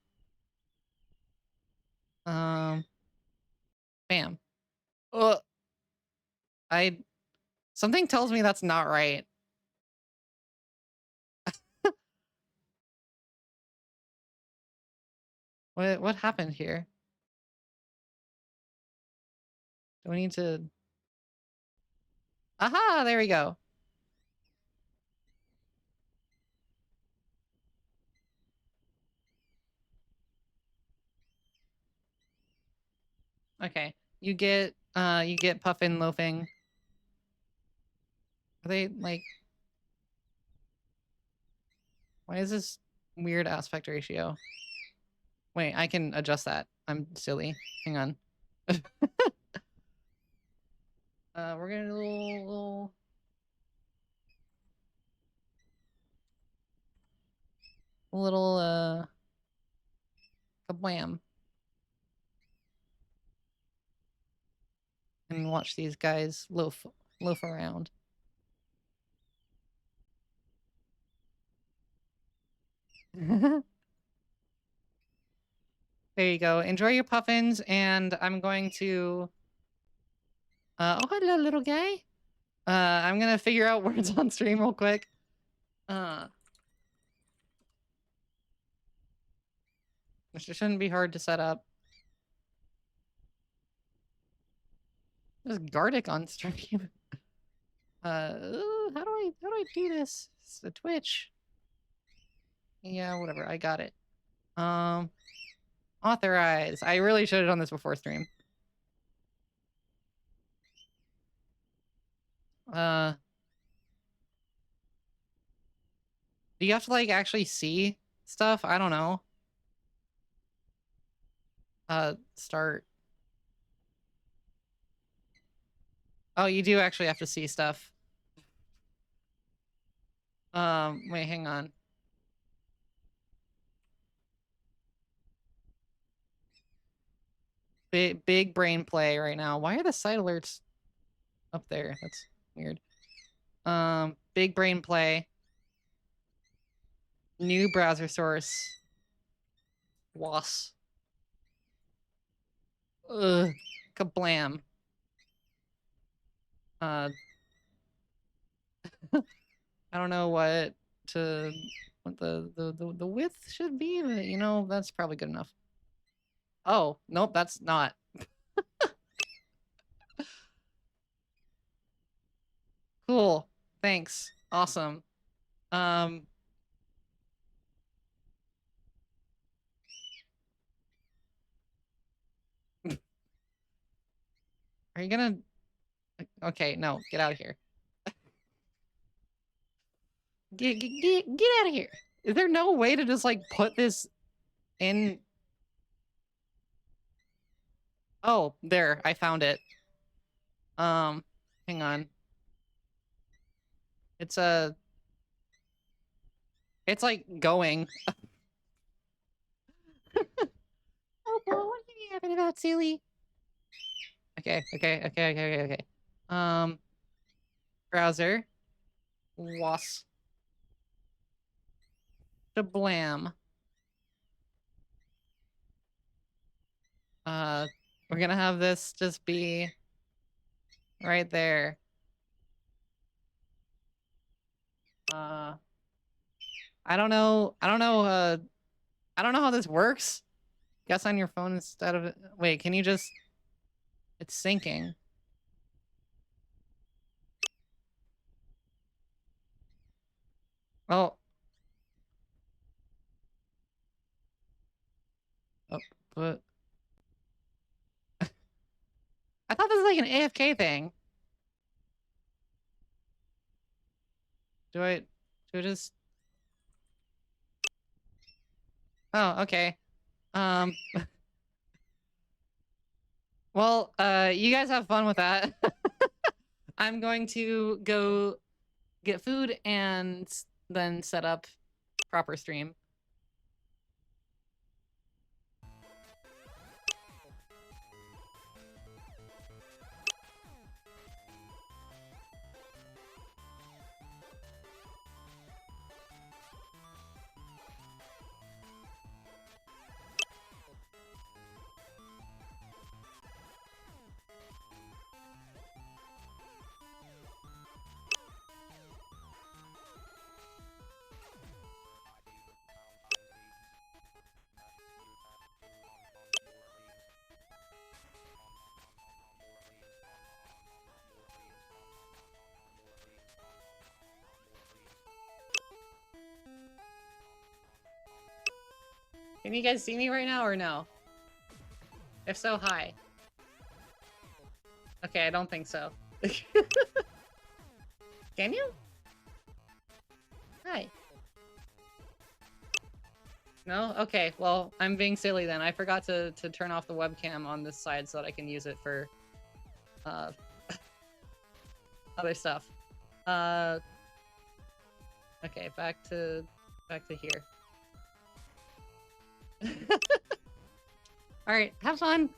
Bam. Something tells me that's not right. What happened here? Do we need to... Aha, there we go. Okay. You get puffin loafing. Are they like... Why is this weird aspect ratio? Wait, I can adjust that. I'm silly. Hang on. We're gonna do a little kablam. And watch these guys loaf around. There you go. Enjoy your puffins, and I'm going to... oh, hello, little guy. I'm gonna figure out words on stream real quick. Which shouldn't be hard to set up. There's Gardic on stream. How do I do this? It's the Twitch. Yeah, whatever. I got it. Authorize. I really should have done this before stream. Do you have to like actually see stuff? I don't know. Start. Oh, you do actually have to see stuff. Wait, hang on. Big brain play right now. Why are the side alerts up there? That's weird. Big brain play. New browser source. Was. Ugh. Kablam. I don't know what the width should be, but you know, that's probably good enough. Oh, nope, that's not. Cool. Thanks. Awesome. Are you gonna... Okay, no, get out of here. Get out of here. Is there no way to just, like, put this in... Oh, there, I found it. Hang on. It's it's like going. Oh, boy, what are you yapping about, silly? Okay. Browser. Was. Blam. We're gonna have this just be right there. I don't know how this works. Guess on your phone instead of... Wait, can you just... It's syncing. Oh. Oh, but... I thought this was like an AFK thing. Do I just... Oh, okay. Well, you guys have fun with that. I'm going to go get food and then set up proper stream. Can you guys see me right now or no? If so, hi. Okay, I don't think so. Can you? Hi. No? Okay, well, I'm being silly then. I forgot to turn off the webcam on this side so that I can use it for other stuff. Okay, back to here. Alright, have fun!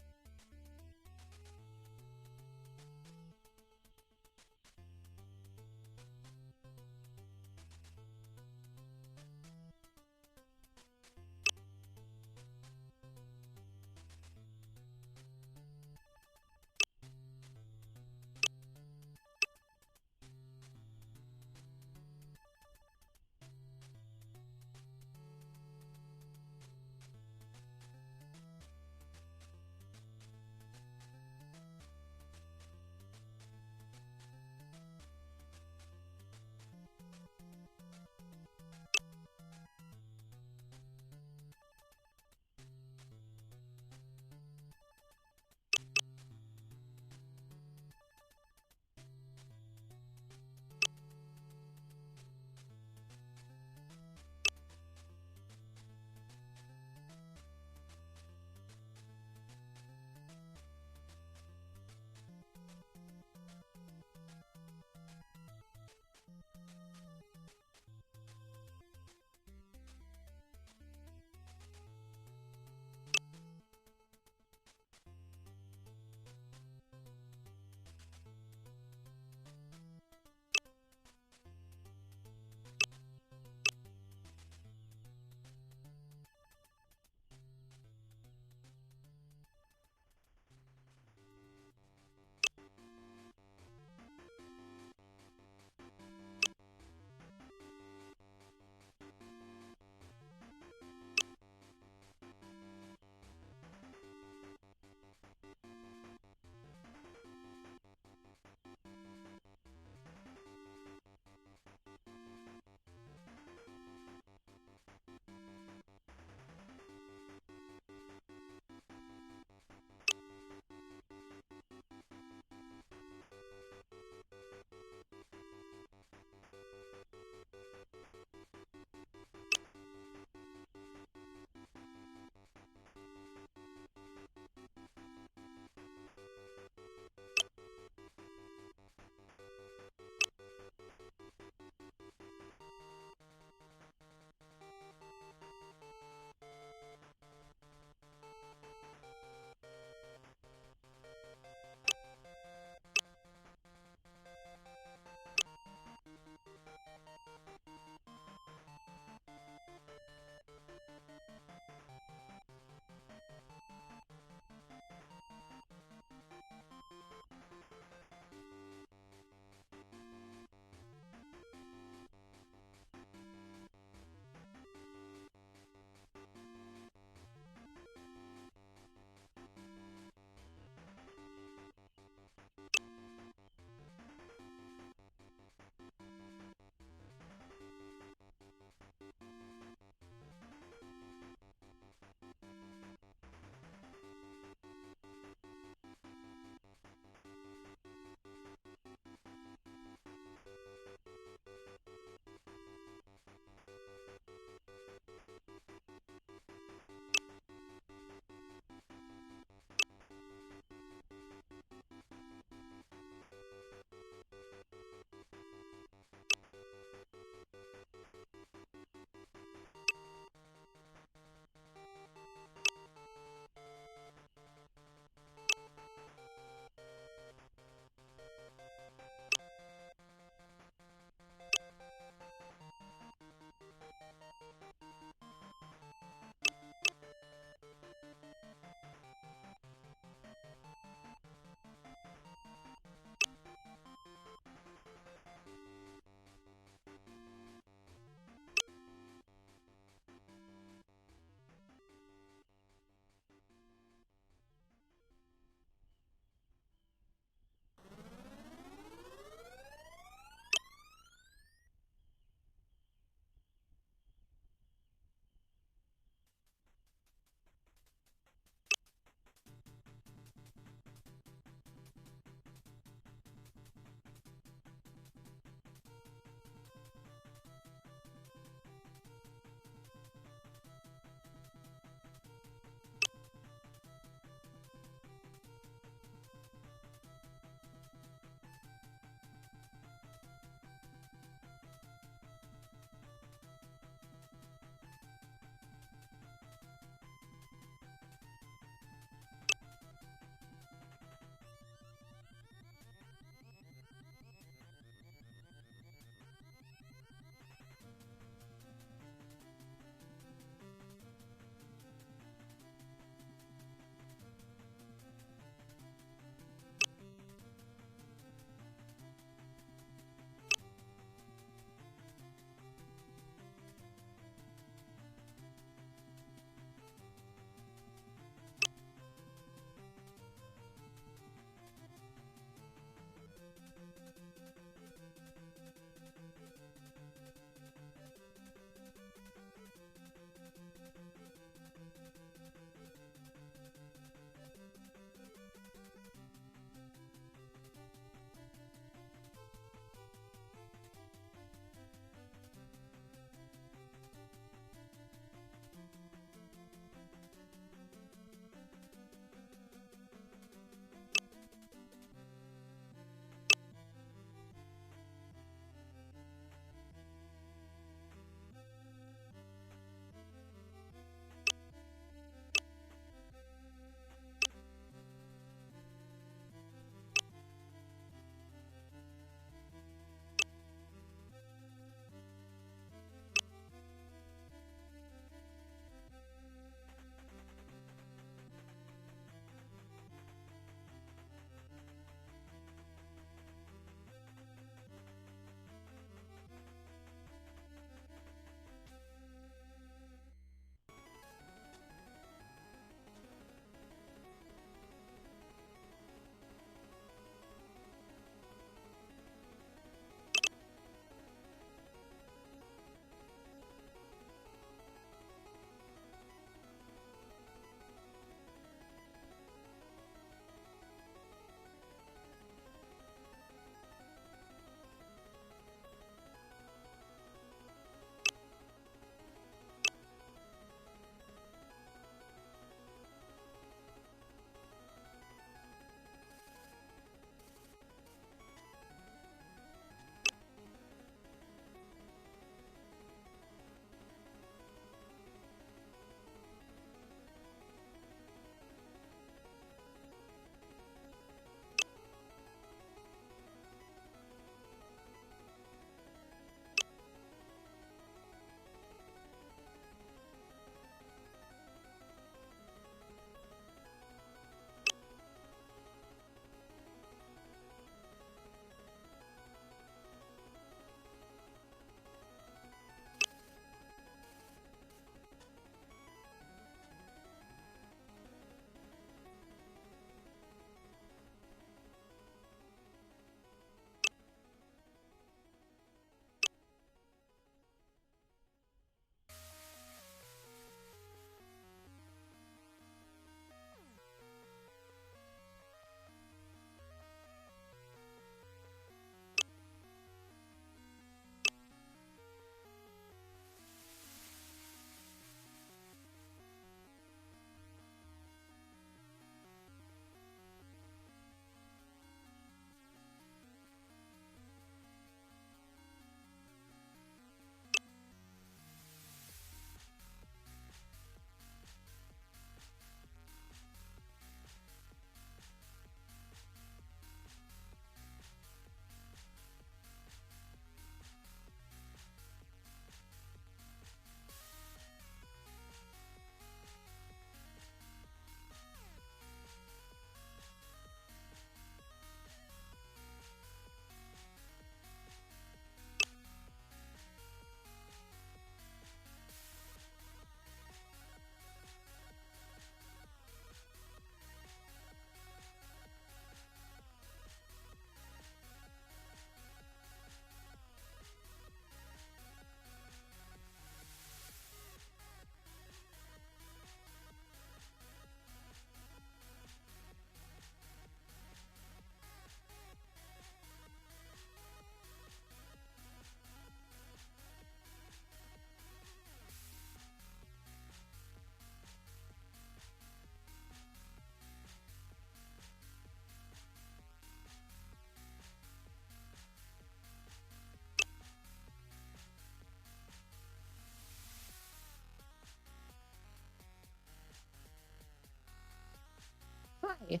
Hi.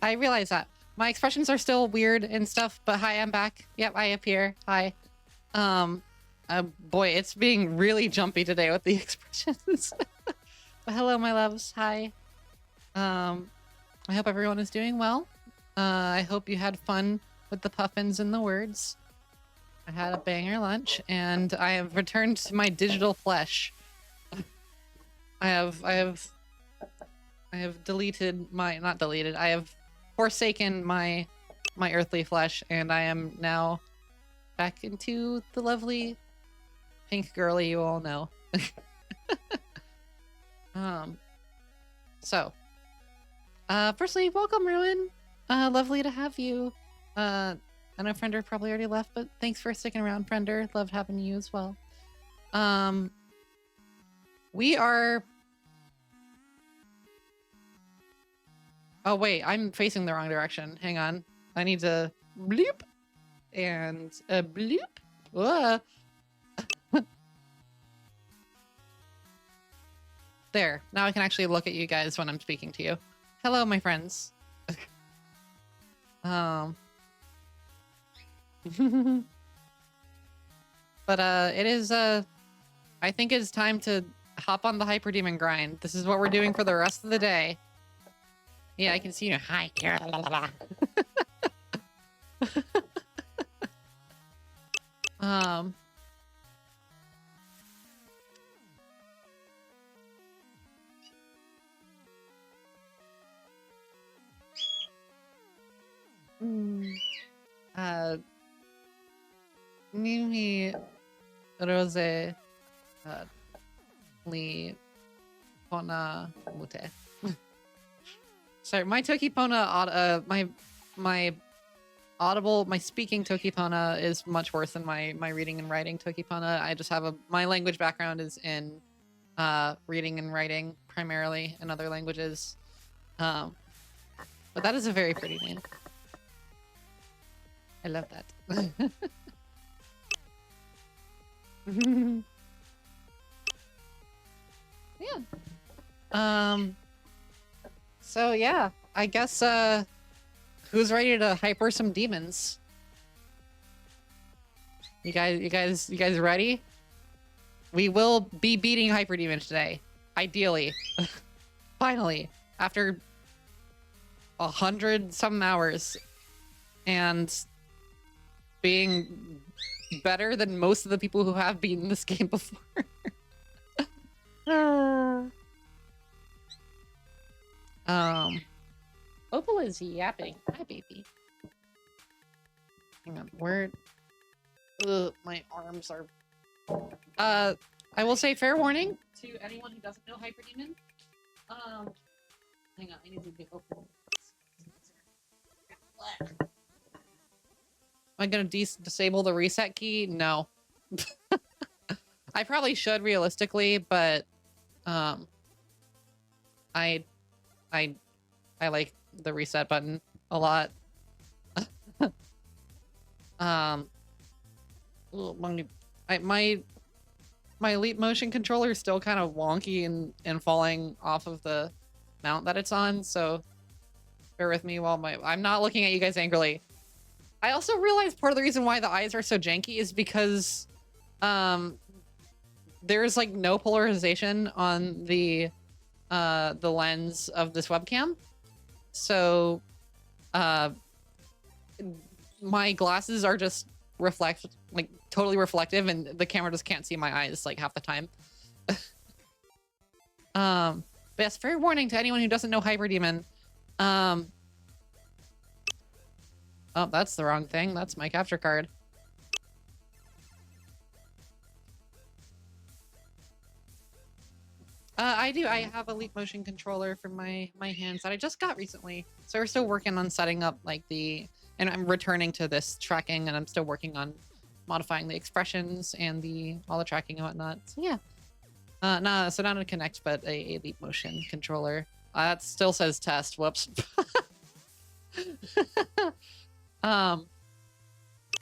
I realize that. My expressions are still weird and stuff, but hi, I'm back. Yep, I appear. Hi. Boy, it's being really jumpy today with the expressions. But hello, my loves. Hi. I hope everyone is doing well. I hope you had fun with the puffins and the words. I had a banger lunch, and I have returned to my digital flesh. I have deleted my, not deleted, I have forsaken my earthly flesh, and I am now back into the lovely pink girly you all know. So, firstly, welcome, Ruin. Lovely to have you. I know Friender probably already left, but thanks for sticking around, Friender. Loved having you as well. We are... Oh, wait, I'm facing the wrong direction. Hang on. I need to bloop and bloop. There. Now I can actually look at you guys when I'm speaking to you. Hello, my friends. But it is I think it's time to hop on the hyperdemon grind. This is what we're doing for the rest of the day. Yeah, I can see you. Hi, Kara. Mimi Rose Li Pona Mute. Sorry, my Tokipona my audible, my speaking Tokipona is much worse than my reading and writing Tokipona. I just have my language background is in reading and writing primarily in other languages. But that is a very pretty name. I love that. Yeah. So yeah, I guess who's ready to hyper some demons? You guys ready? We will be beating hyper demons today. Ideally. Finally. After 100-some hours. And being better than most of the people who have beaten this game before. Opal is yapping. Hi, baby. Hang on, where? My arms are. I will say fair warning to anyone who doesn't know Hyperdemon. Hang on, I need to get open. Am I gonna disable the reset key? No. I probably should realistically, but I like the reset button a lot. My leap motion controller is still kind of wonky and falling off of the mount that it's on, so bear with me while I'm not looking at you guys angrily. I also realized part of the reason why the eyes are so janky is because there's like no polarization on the lens of this webcam. So my glasses are just totally reflective, and the camera just can't see my eyes like half the time. But yes, fair warning to anyone who doesn't know Hyperdemon. Oh, that's the wrong thing. That's my capture card. I do. I have a leap motion controller for my hands that I just got recently. So we're still working on setting up and I'm returning to this tracking, and I'm still working on modifying the expressions and all the tracking and whatnot. So yeah. So not a Kinect, but a leap motion controller. That still says test. Whoops. For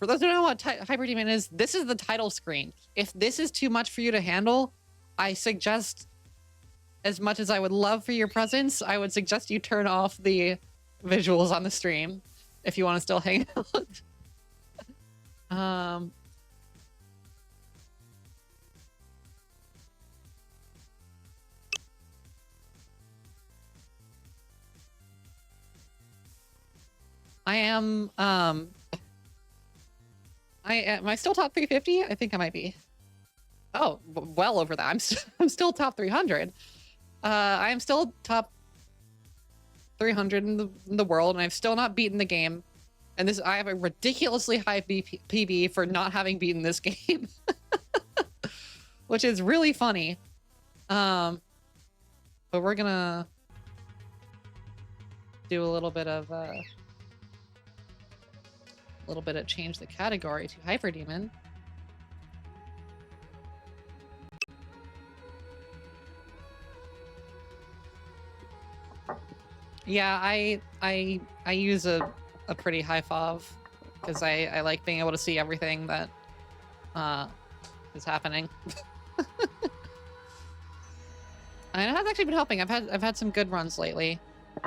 those who don't know what Hyperdemon is, this is the title screen. If this is too much for you to handle, I suggest as much as I would love for your presence, I would suggest you turn off the visuals on the stream if you want to still hang out. I am, am I still top 350? I think I might be. Oh, well over that. I'm still top 300. I am still top 300 in the world, and I've still not beaten the game. And I have a ridiculously high PB for not having beaten this game, which is really funny. But we're gonna do a little bit of change the category to Hyper Demon. Yeah, I use a pretty high FOV because I like being able to see everything that is happening. And it has actually been helping. I've had some good runs lately.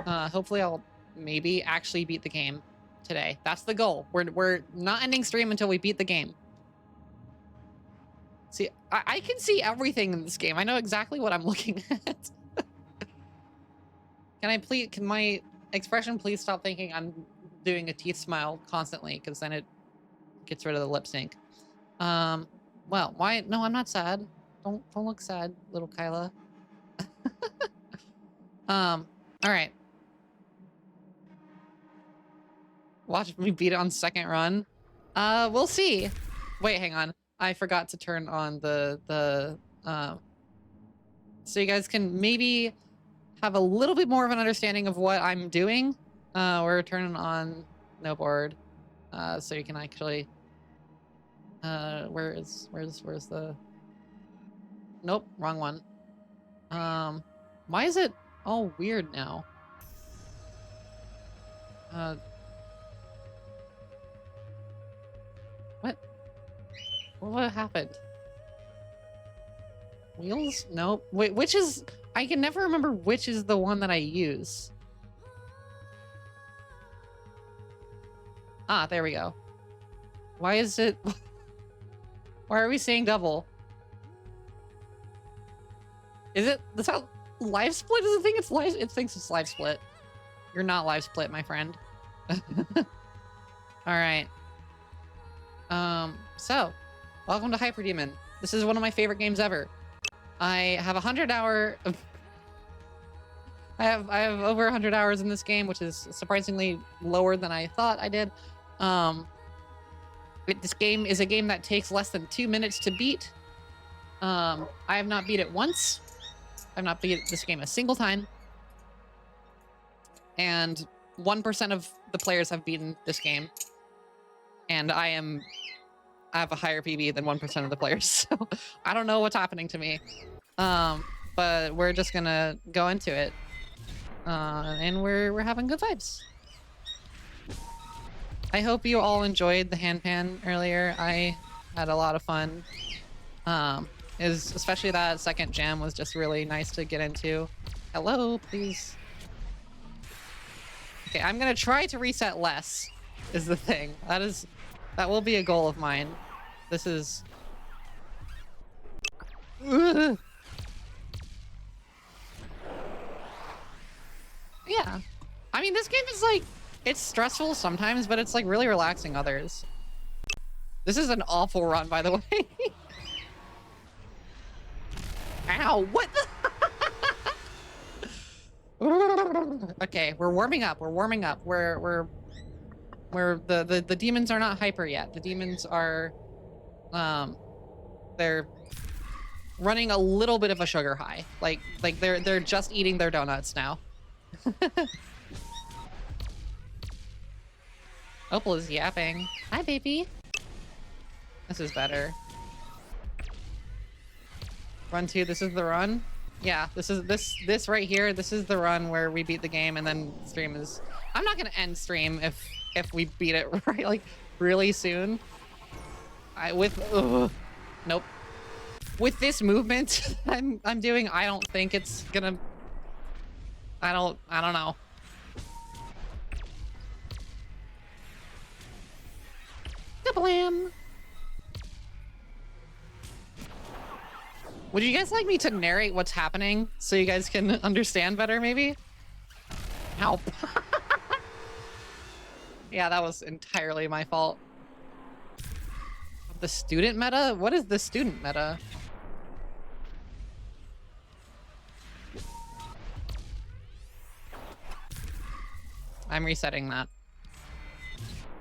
Hopefully I'll maybe actually beat the game today. That's the goal. We're not ending stream until we beat the game. See, I can see everything in this game. I know exactly what I'm looking at. Can my expression please stop thinking I'm doing a teeth smile constantly, because then it gets rid of the lip sync. Well, why? No, I'm not sad. Don't look sad, little Kyla. All right. Watch me beat it on second run. We'll see. Wait, hang on. I forgot to turn on so you guys can maybe have a little bit more of an understanding of what I'm doing. We're turning on no board, so you can actually. Where's the? Nope, wrong one. Why is it all weird now? What happened? Wheels? Nope. Wait, which is? I can never remember which is the one that I use. Ah, there we go. Why is it? Why are we saying double? Is it? That's how live split is the thing? It's live. It thinks it's live split. You're not live split, my friend. All right. So, welcome to Hyper Demon. This is one of my favorite games ever. I have 100 hour. I have over 100 hours in this game, which is surprisingly lower than I thought I did. This game is a game that takes less than 2 minutes to beat. I have not beat it once. I've not beat this game a single time. And 1% of the players have beaten this game. And I have a higher PB than 1% of the players. So I don't know what's happening to me. But we're just gonna go into it. And we're having good vibes. I hope you all enjoyed the handpan earlier. I had a lot of fun. Especially that second gem was just really nice to get into. Hello, please. Okay, I'm gonna try to reset less, is the thing. That will be a goal of mine. This is... Ugh. Yeah. I mean, this game is like, it's stressful sometimes, but it's like really relaxing others. This is an awful run, by the way. Ow, what the? Okay, we're warming up. We're warming up. The demons are not hyper yet. The demons are, they're running a little bit of a sugar high. Like they're just eating their donuts now. Opal is yapping. Hi, baby. This is better. Run 2, this is the run? Yeah, this right here, this is the run where we beat the game, and then stream is... I'm not gonna end stream if we beat it right, like, really soon. Nope. With this movement I'm doing, I don't think it's gonna... I don't know. Kablam! Would you guys like me to narrate what's happening so you guys can understand better, maybe? Help. Yeah, that was entirely my fault. The student meta? What is the student meta? I'm resetting that.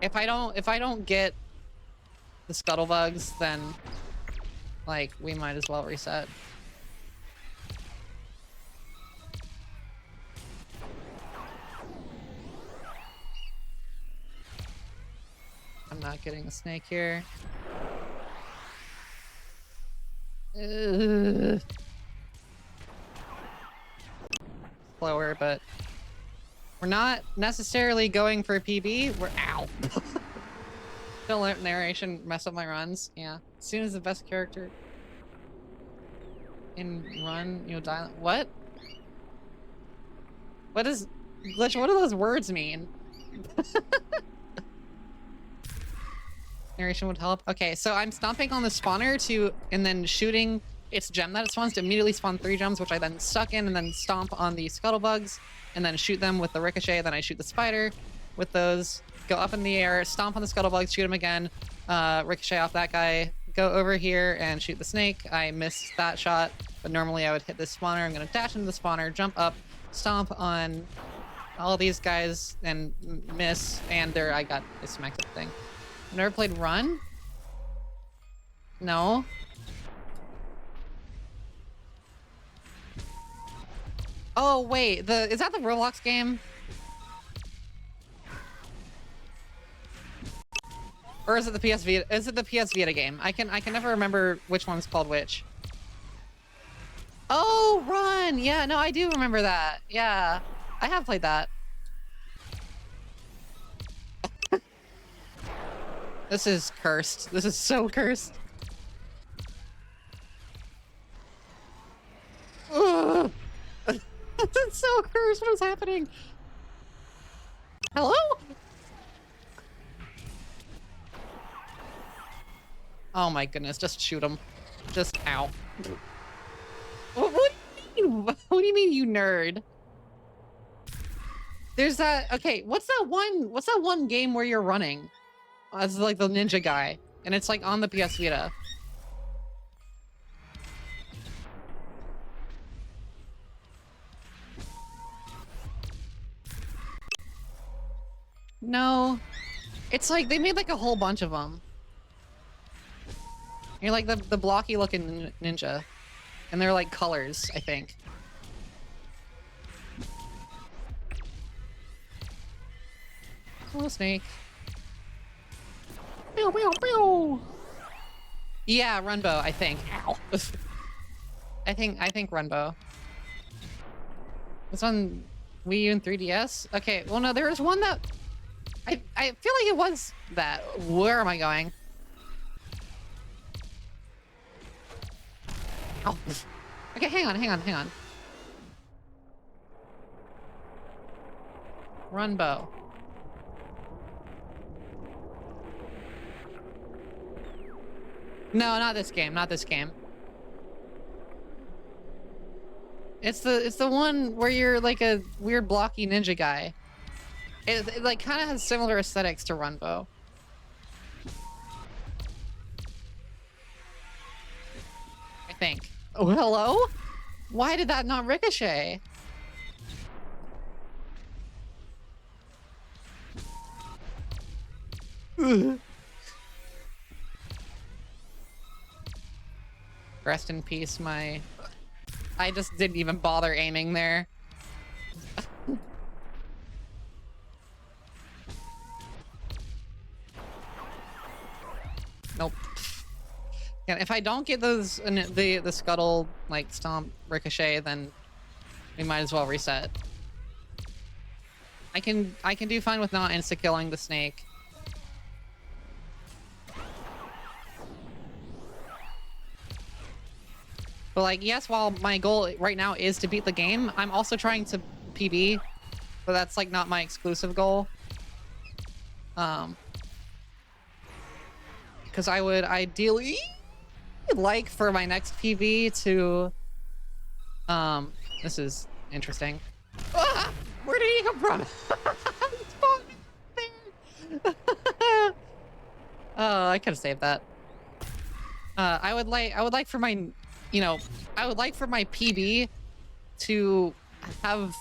If I don't get the scuttlebugs, then like we might as well reset. I'm not getting a snake here. Slower, but we're not necessarily going for PB. We're ow. Don't let narration mess up my runs. Yeah. As soon as the best character in run, you know, die. What? What is glitch? What do those words mean? Narration would help. Okay, so I'm stomping on the spawner and then shooting its gem that it spawns to immediately spawn 3 gems, which I then suck in and then stomp on the scuttlebugs and then shoot them with the ricochet. Then I shoot the spider with those, go up in the air, stomp on the scuttlebugs, shoot him again, ricochet off that guy, go over here and shoot the snake. I missed that shot, but normally I would hit this spawner. I'm gonna dash into the spawner, jump up, stomp on all these guys and miss, and there I got a smacked up thing. I've never played Run? No. Oh wait, is that the Roblox game? Or is it the PS Vita? Is it the PS Vita game? I can never remember which one's called which. Oh, Run! Yeah, no, I do remember that. Yeah, I have played that. This is cursed. This is so cursed. Ugh. This is so cursed. What is happening? Hello? Oh my goodness, just shoot him. Just ow. What do you mean? What do you mean, you nerd? There's that, okay, what's that one game where you're running as like the ninja guy and it's like on the PS Vita? No, it's like they made like a whole bunch of them. You're like the blocky looking ninja, and they're like colors, I think. Oh, snake. Pew, pew, pew. Yeah, Runbow, I think. Ow. I think Runbow. This one, Wii U and 3DS? Okay, well no, there was one that... I feel like it was that. Where am I going? Oh. Okay, hang on. Runbow. No, not this game. It's the one where you're like a weird blocky ninja guy. It like kind of has similar aesthetics to Runbow. I think. Oh, hello? Why did that not ricochet? Rest in peace, I just didn't even bother aiming there. Nope. Yeah, if I don't get those the scuttle like stomp ricochet, then we might as well reset. I can do fine with not insta killing the snake. But like, yes, while my goal right now is to beat the game, I'm also trying to PB, but that's like not my exclusive goal. Because I would ideally like for my next PB to, this is interesting. Ah! Where did he come from? Oh, I could have saved that. I would like for my, I would like for my PB to have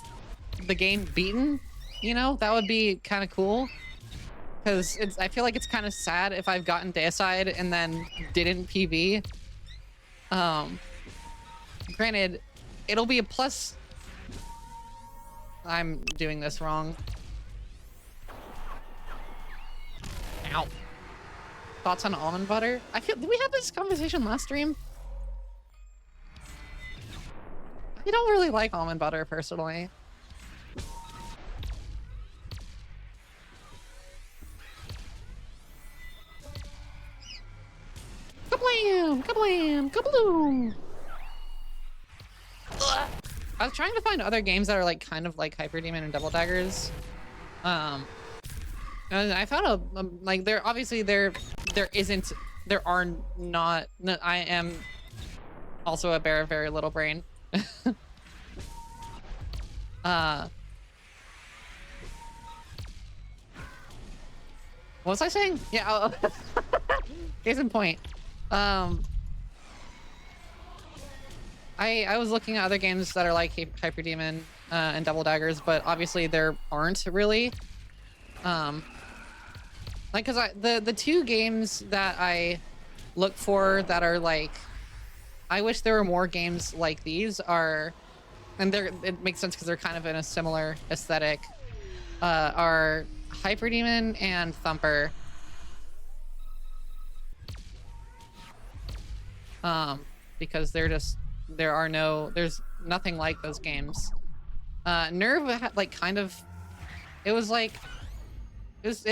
the game beaten. That would be kind of cool. Because I feel like it's kind of sad if I've gotten deicide and then didn't PB. Granted, it'll be a plus. I'm doing this wrong. Ow. Thoughts on almond butter? Did we have this conversation last stream? I don't really like almond butter personally. Kablam! Kablam! Kabloom! Ugh. I was trying to find other games that are like kind of like Hyper Demon and Double Daggers. And I found like there are not. I am also a bear of very little brain. What was I saying? Yeah. Case in point. I was looking at other games that are like Hyper Demon and Double Daggers, but obviously there aren't really. Like, cause the two games that I look for that are like, I wish there were more games like these are, and it makes sense because they're kind of in a similar aesthetic, are Hyper Demon and Thumper. Because there's nothing like those games. Nerve had like kind of, it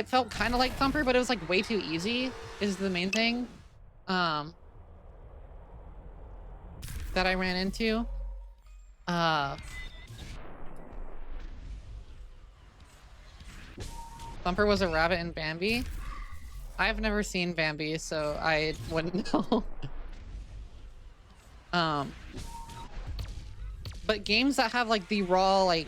felt kind of like Thumper, but it was like way too easy is the main thing that I ran into. Thumper was a rabbit in Bambi. I've never seen Bambi, so I wouldn't know. But games that have like the raw, like,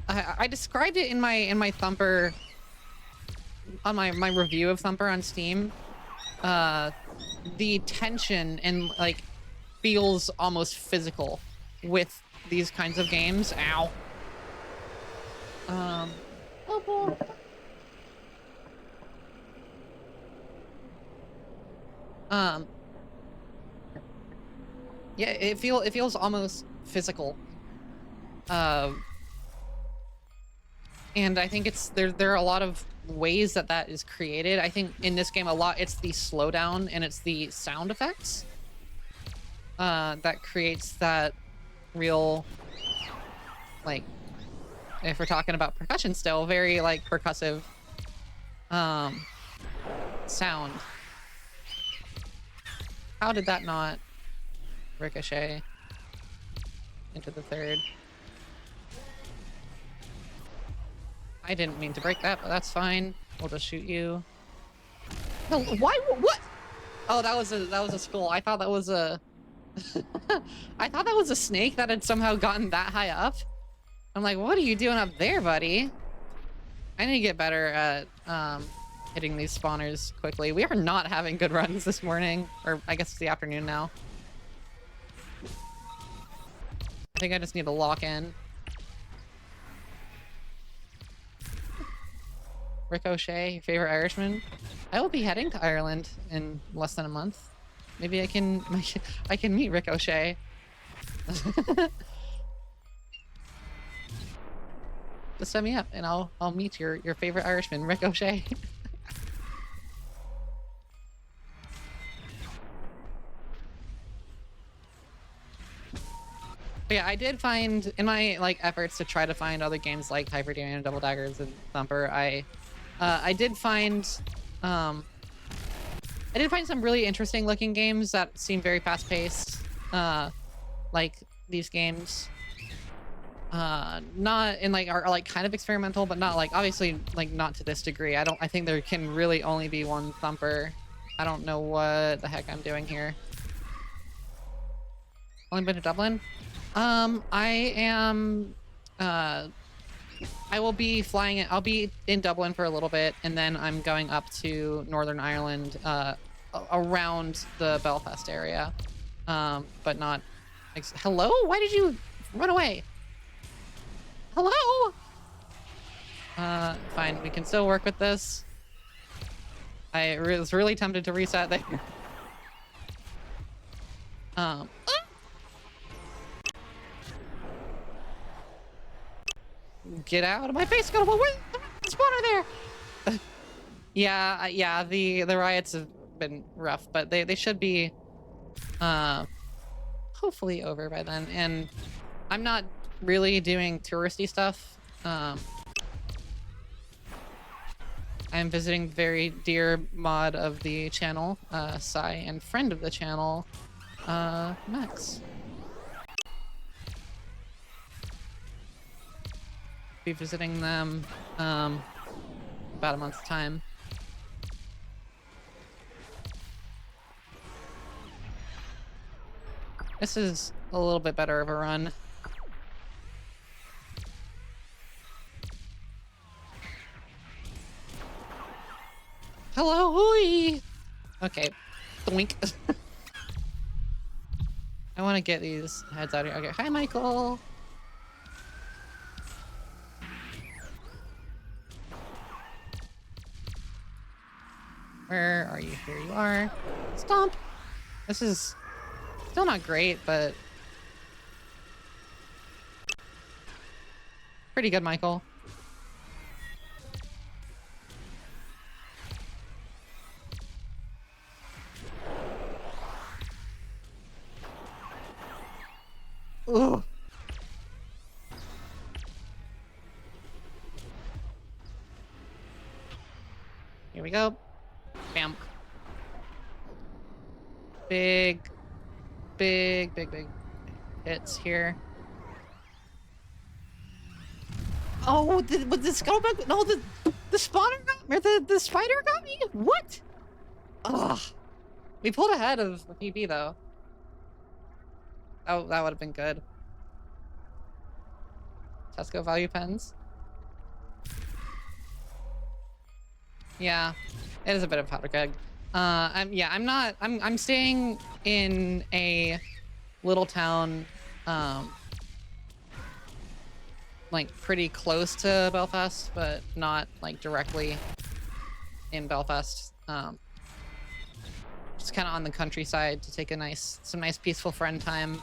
I described it in my Thumper, on my review of Thumper on Steam. The tension and like feels almost physical with these kinds of games. Ow. Oh boy. Yeah, it feels almost physical. And I think there are a lot of ways that is created. I think in this game a lot it's the slowdown and it's the sound effects that creates that real, like, if we're talking about percussion still, very like percussive sound. How did that not ricochet into the third? I didn't mean to break that, but that's fine. We'll just shoot you. No, why? What? Oh, that was a skull. I thought that was a. I thought that was a snake that had somehow gotten that high up. I'm like, what are you doing up there, buddy? I need to get better at hitting these spawners quickly. We are not having good runs this morning, or I guess it's the afternoon now. I think I just need to lock in. Ricochet, your favorite Irishman? I will be heading to Ireland in less than a month. Maybe I can meet Ricochet. Just set me up and I'll meet your favorite Irishman, Ricochet. But yeah, I did find in my like efforts to try to find other games like Hyper Demon and Double Daggers and Thumper, I did find I did find some really interesting looking games that seem very fast paced. Like these games. Not in like are like kind of experimental, but not like obviously like not to this degree. I think there can really only be one thumper. I don't know what the heck I'm doing here. Only been to Dublin? I am I will be flying it. I'll be in Dublin for a little bit, and then I'm going up to Northern Ireland, around the Belfast area. But not hello? Why did you run away? Hello? Fine. We can still work with this. I was really tempted to reset there. Get out of my face! Go! Where's the spawner there? Yeah. The riots have been rough, but they should be, hopefully over by then. And I'm not really doing touristy stuff. I'm visiting very dear mod of the channel, Sai, and friend of the channel, Max. Be visiting them about a month's time. This is a little bit better of a run. Hello, hooey! Okay, doink. I want to get these heads out of here. Okay, hi, Michael. Where are you? Here you are. Stomp! This is still not great, but pretty good, Michael. Ugh. Here we go. Bam. Big hits here. Oh, was the scuttlebutt? No, the spawner got me, or the spider got me? What? Ugh. We pulled ahead of the PB though. Oh, that would have been good. Tesco value pens. Yeah, it is a bit of powder keg. I'm staying in a little town, like pretty close to Belfast, but not like directly in Belfast. Just kind of on the countryside to take some nice peaceful friend time.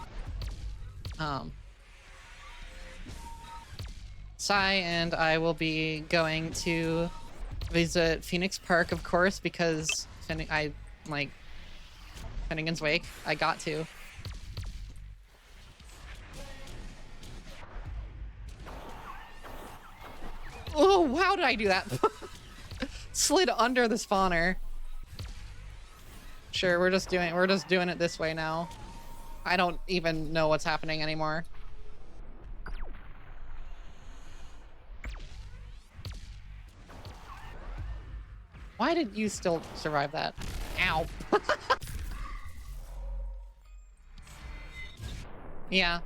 Sai and I will be going to visit Phoenix Park, of course, because I like Finnegan's Wake. I got to. Oh, how did I do that? Slid under the spawner. Sure, we're just doing it this way now. I don't even know what's happening anymore. Why did you still survive that? Ow. Yeah.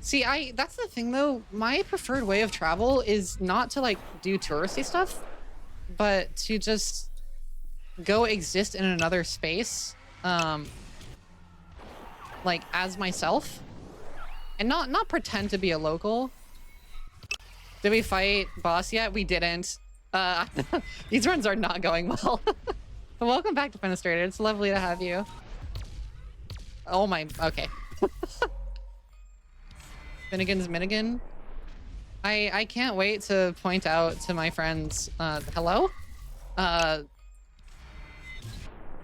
See, that's the thing though. My preferred way of travel is not to like do touristy stuff, but to just go exist in another space, like as myself, and not pretend to be a local. Did we fight boss yet? We didn't. These runs are not going well. But welcome back to Fenestrator. It's lovely to have you. Oh my, okay. Finnegan's Minigan. I can't wait to point out to my friends, hello?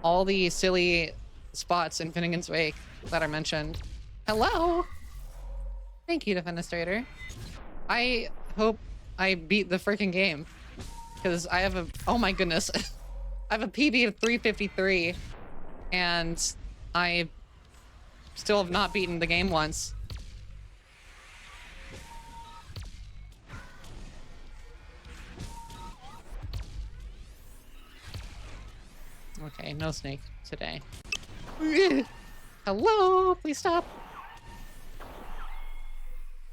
All the silly spots in Finnegan's Wake that are mentioned. Hello? Thank you to Fenestrator. I hope I beat the freaking game. Because I have oh my goodness. I have a PB of 353. and I still have not beaten the game once. Okay, no snake today. Hello, please stop.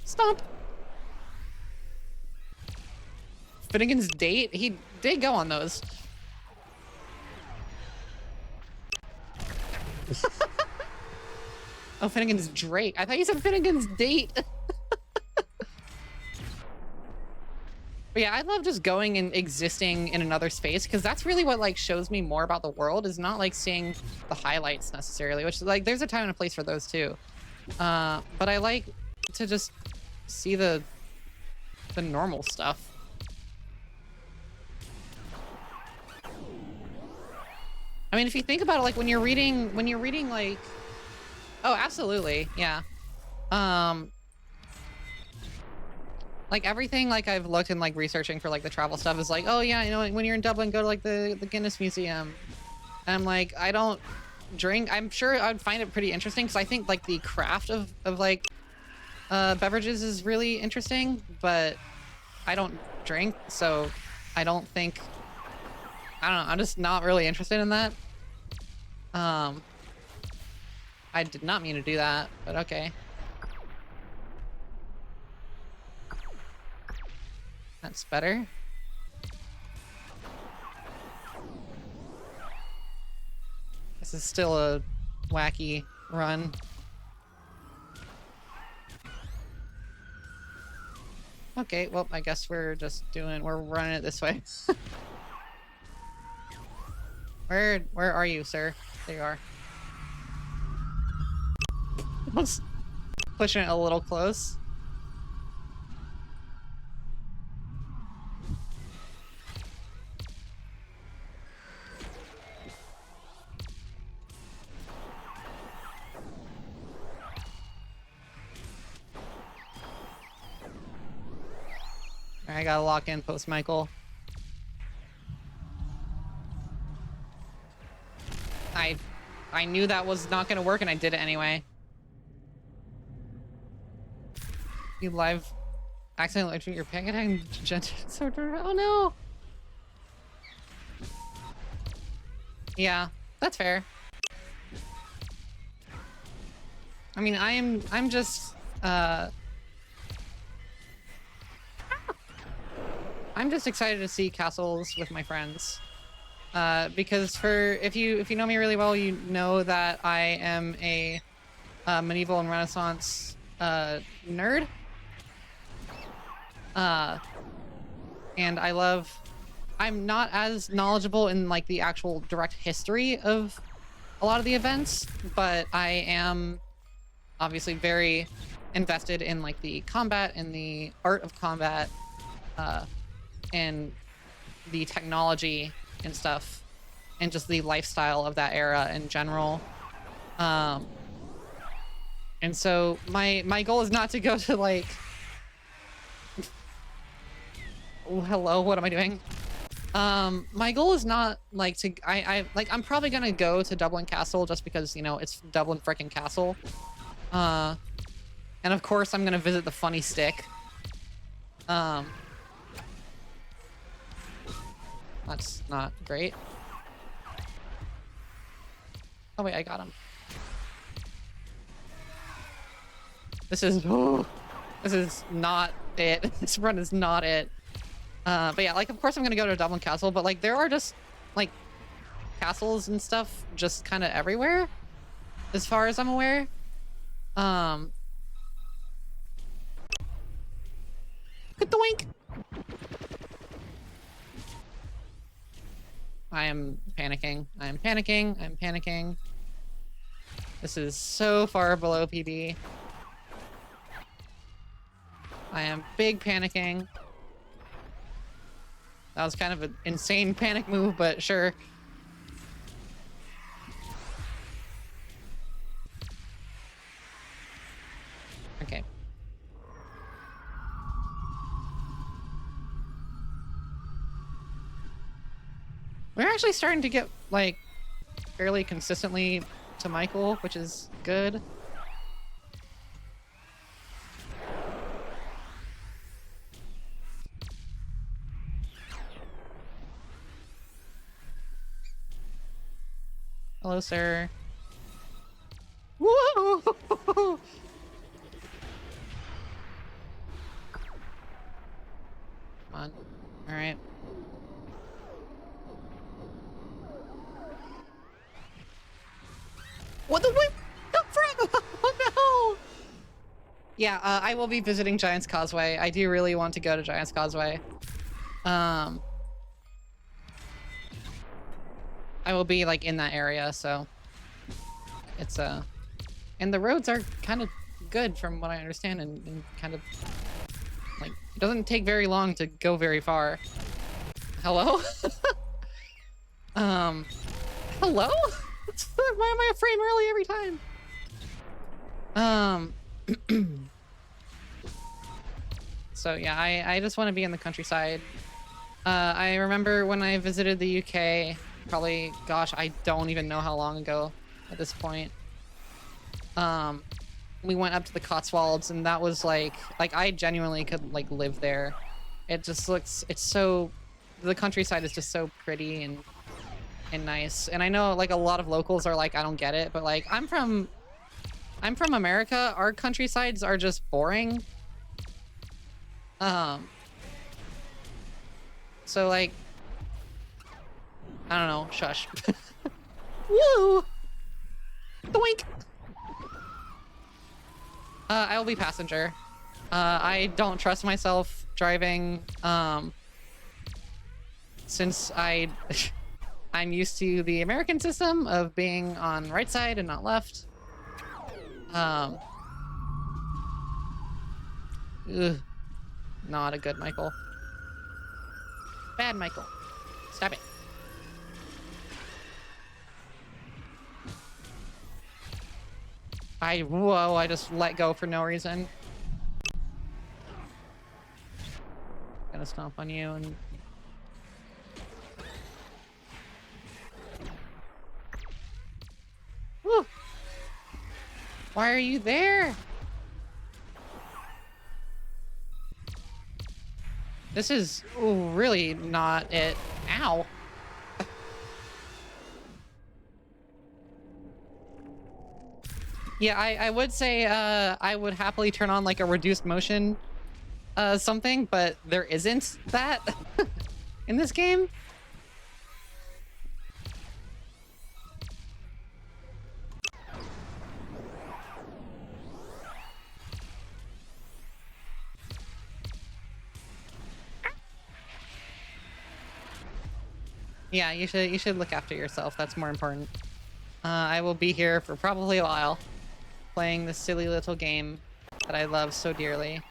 Stop. Finnegan's date? He did go on those. Oh, Finnegan's Drake. I thought you said Finnegan's date. But yeah, I love just going and existing in another space, because that's really what like shows me more about the world, is not like seeing the highlights necessarily, which like there's a time and a place for those too. But I like to just see the normal stuff. I mean, if you think about it, like when you're reading like, oh, absolutely, yeah. Like everything, like I've looked and like researching for like the travel stuff is like, oh yeah, you know, when you're in Dublin, go to like the Guinness Museum. And I'm like, I don't drink. I'm sure I'd find it pretty interesting, because I think like the craft of like beverages is really interesting, but I don't drink, so I don't think, I don't know, I'm just not really interested in that. I did not mean to do that, but okay. That's better. This is still a wacky run. Okay, well, I guess we're running it this way. Where are you, sir? There you are. I was pushing it a little close. I gotta lock in post Michael. I knew that was not gonna work, and I did it anyway. You live accidentally electrocuted your packet and oh no. Yeah, that's fair. I mean, I'm just I'm just excited to see castles with my friends. Because if you know me really well, you know that I am a medieval and Renaissance nerd. And I'm not as knowledgeable in like the actual direct history of a lot of the events, but I am obviously very invested in like the combat and the art of combat, and the technology and stuff, and just the lifestyle of that era in general. And so my goal is not to go to like, oh, hello, what am I doing? My goal is not like to, I'm probably gonna go to Dublin Castle just because, you know, it's Dublin frickin' Castle. And of course I'm gonna visit the funny stick. That's not great. Oh wait, I got him. This is not it. This run is not it. But yeah, like of course I'm gonna go to Dublin Castle, but like there are just like castles and stuff just kind of everywhere, as far as I'm aware. Good doink. I am panicking. I'm panicking. I'm panicking. This is so far below PB. I am big panicking. That was kind of an insane panic move, but sure. Okay. We're actually starting to get, like, fairly consistently to Michael, which is good. Hello, sir. Whoa! Come on. All right. What the what? The frick? Oh no! Yeah, I will be visiting Giant's Causeway. I do really want to go to Giant's Causeway. I will be like in that area, so it's and the roads are kind of good from what I understand, and kind of like it doesn't take very long to go very far. Hello? Hello? Why am I a frame early every time? So yeah, I just want to be in the countryside. I remember when I visited the UK, probably, gosh, I don't even know how long ago at this point. We went up to the Cotswolds, and that was like I genuinely could like live there. It just looks, it's so, the countryside is just so pretty and nice. And I know like a lot of locals are like, I don't get it, but like I'm from America. Our countrysides are just boring. So like, I don't know, shush. Woo! Doink! I will be passenger. I don't trust myself driving, since I'm used to the American system of being on right side and not left. Ugh. Not a good Michael. Bad Michael. Stop it. Whoa, I just let go for no reason. Gonna stomp on you and... Woo! Why are you there? This is really not it. Ow. Yeah, I would say I would happily turn on like a reduced motion something, but there isn't that in this game. Yeah, you should look after yourself. That's more important. I will be here for probably a while, playing this silly little game that I love so dearly.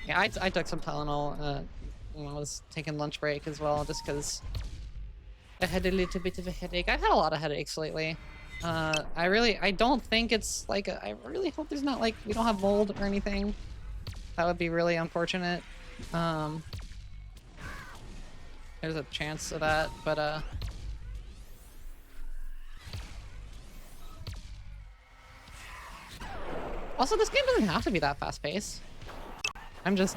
Yeah, I took some Tylenol when I was taking lunch break as well, just because I had a little bit of a headache. I've had a lot of headaches lately. I don't think it's like, I really hope there's not like, we don't have mold or anything. That would be really unfortunate. There's a chance of that, but also this game doesn't have to be that fast-paced. I'm just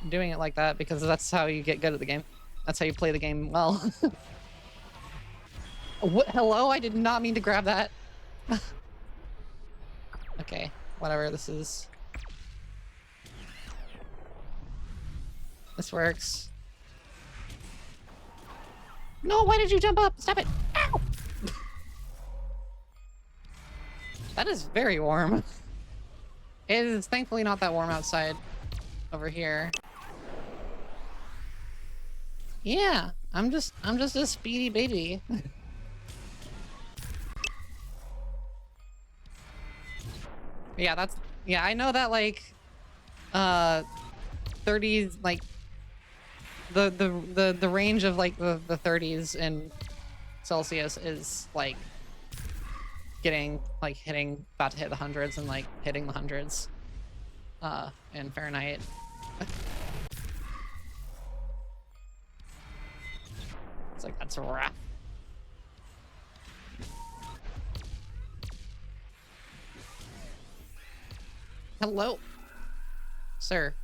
doing it like that because that's how you get good at the game. That's how you play the game well. What? Hello? I did not mean to grab that. Okay, whatever, this is... This works. No, why did you jump up? Stop it! Ow! That is very warm. It is thankfully not that warm outside over here. Yeah, I'm just a speedy baby. Yeah, I know that like 30s, like the range of like the 30s in Celsius is like getting like about to hit the hundreds and like hitting the hundreds in Fahrenheit. It's rough. Hello, sir.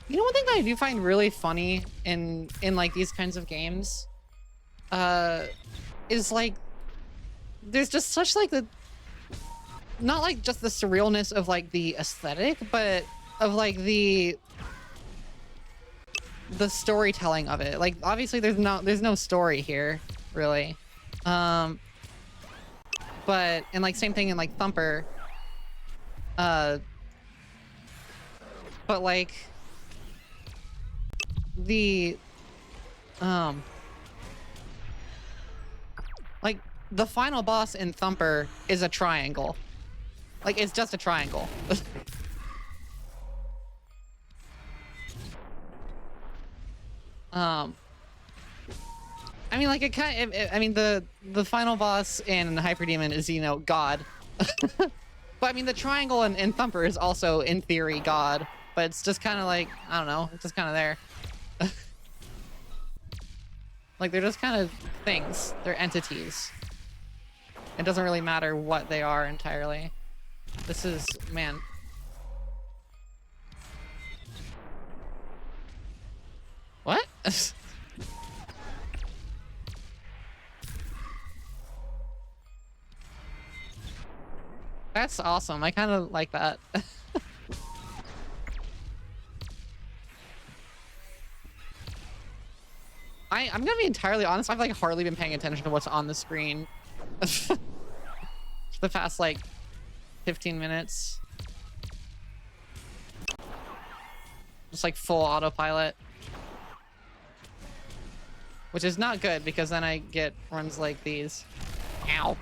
You know, one thing that I do find really funny in like these kinds of games, is like there's just such like the not like just the surrealness of like the aesthetic, but of like the storytelling of it. Like obviously there's no story here really, but and like same thing in like Thumper, but like the like the final boss in Thumper is a triangle. Like it's just a triangle. I mean, like it kind of, I mean, the final boss in Hyper Demon is, you know, God. But I mean, the triangle in Thumper is also in theory God, but it's just kind of like, I don't know, it's just kind of there. Like they're just kind of things. They're entities. It doesn't really matter what they are entirely. This is, man. What? That's awesome. I kind of like that. I'm gonna be entirely honest. I've like hardly been paying attention to what's on the screen the past like 15 minutes. Just like full autopilot, which is not good because then I get runs like these. Ow.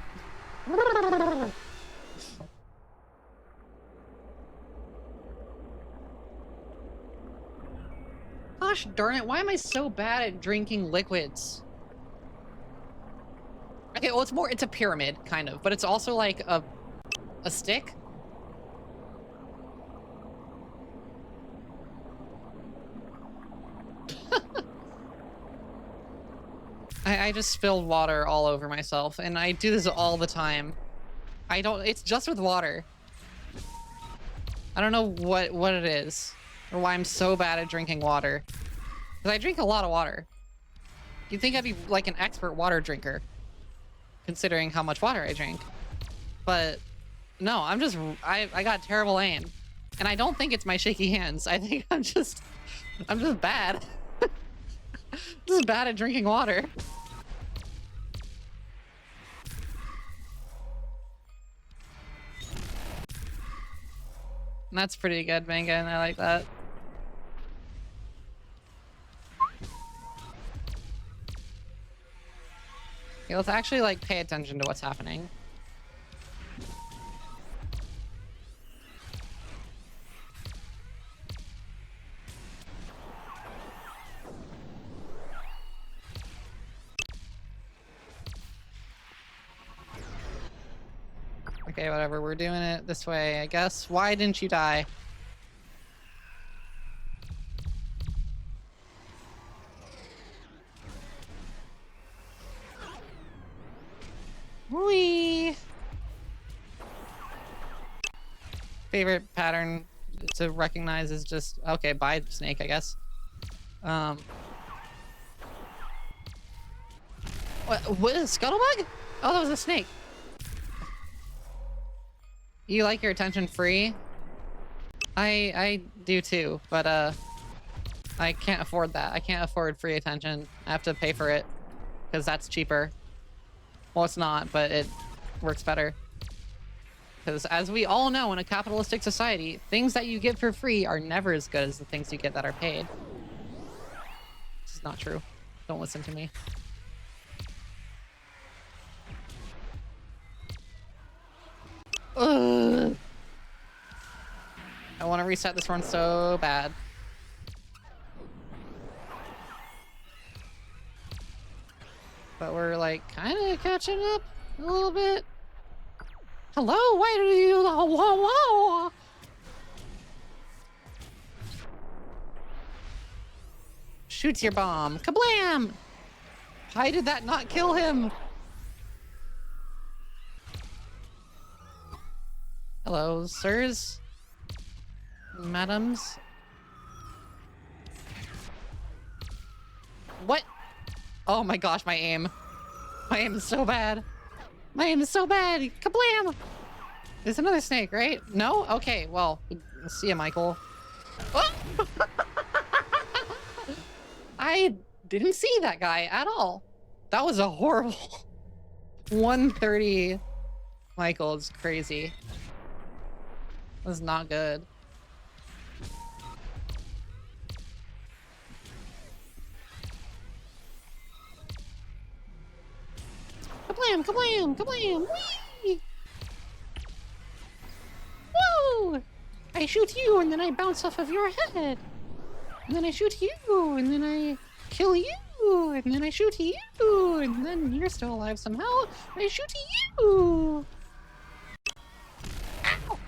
Gosh darn it, why am I so bad at drinking liquids? Okay, well it's a pyramid, kind of, but it's also like a stick. I just spilled water all over myself, and I do this all the time. It's just with water. I don't know what it is, or why I'm so bad at drinking water. Because I drink a lot of water. You'd think I'd be like an expert water drinker, considering how much water I drink. But no, I got terrible aim. And I don't think it's my shaky hands. I think I'm just bad. Just bad at drinking water. And that's pretty good, Manga, and I like that. Okay, let's actually like pay attention to what's happening. Okay, whatever, we're doing it this way, I guess. Why didn't you die? Whee! Favorite pattern to recognize is just, okay, bye, snake, I guess. What is a scuttlebug? Oh, that was a snake. You like your attention free? I do too, but I can't afford that. I can't afford free attention. I have to pay for it because that's cheaper. Well, it's not, but it works better. Because as we all know, in a capitalistic society, things that you get for free are never as good as the things you get that are paid. This is not true. Don't listen to me. Ugh. I want to reset this run so bad. but we're like kind of catching up a little bit. Hello, why do you? Whoa. Shoots your bomb. Kablam! Why did that not kill him? Hello, sirs. Madams. What? Oh my gosh, my aim. My aim is so bad. My aim is so bad. Kablam! There's another snake, right? No? Okay, well, see ya, Michael. Oh! I didn't see that guy at all. That was a horrible 130. Michael is crazy. That was not good. Kablam, kablam, kablam, whee! Woo! I shoot you and then I bounce off of your head. And then I shoot you and then I kill you. And then I shoot you and then you're still alive somehow. I shoot you. Ow!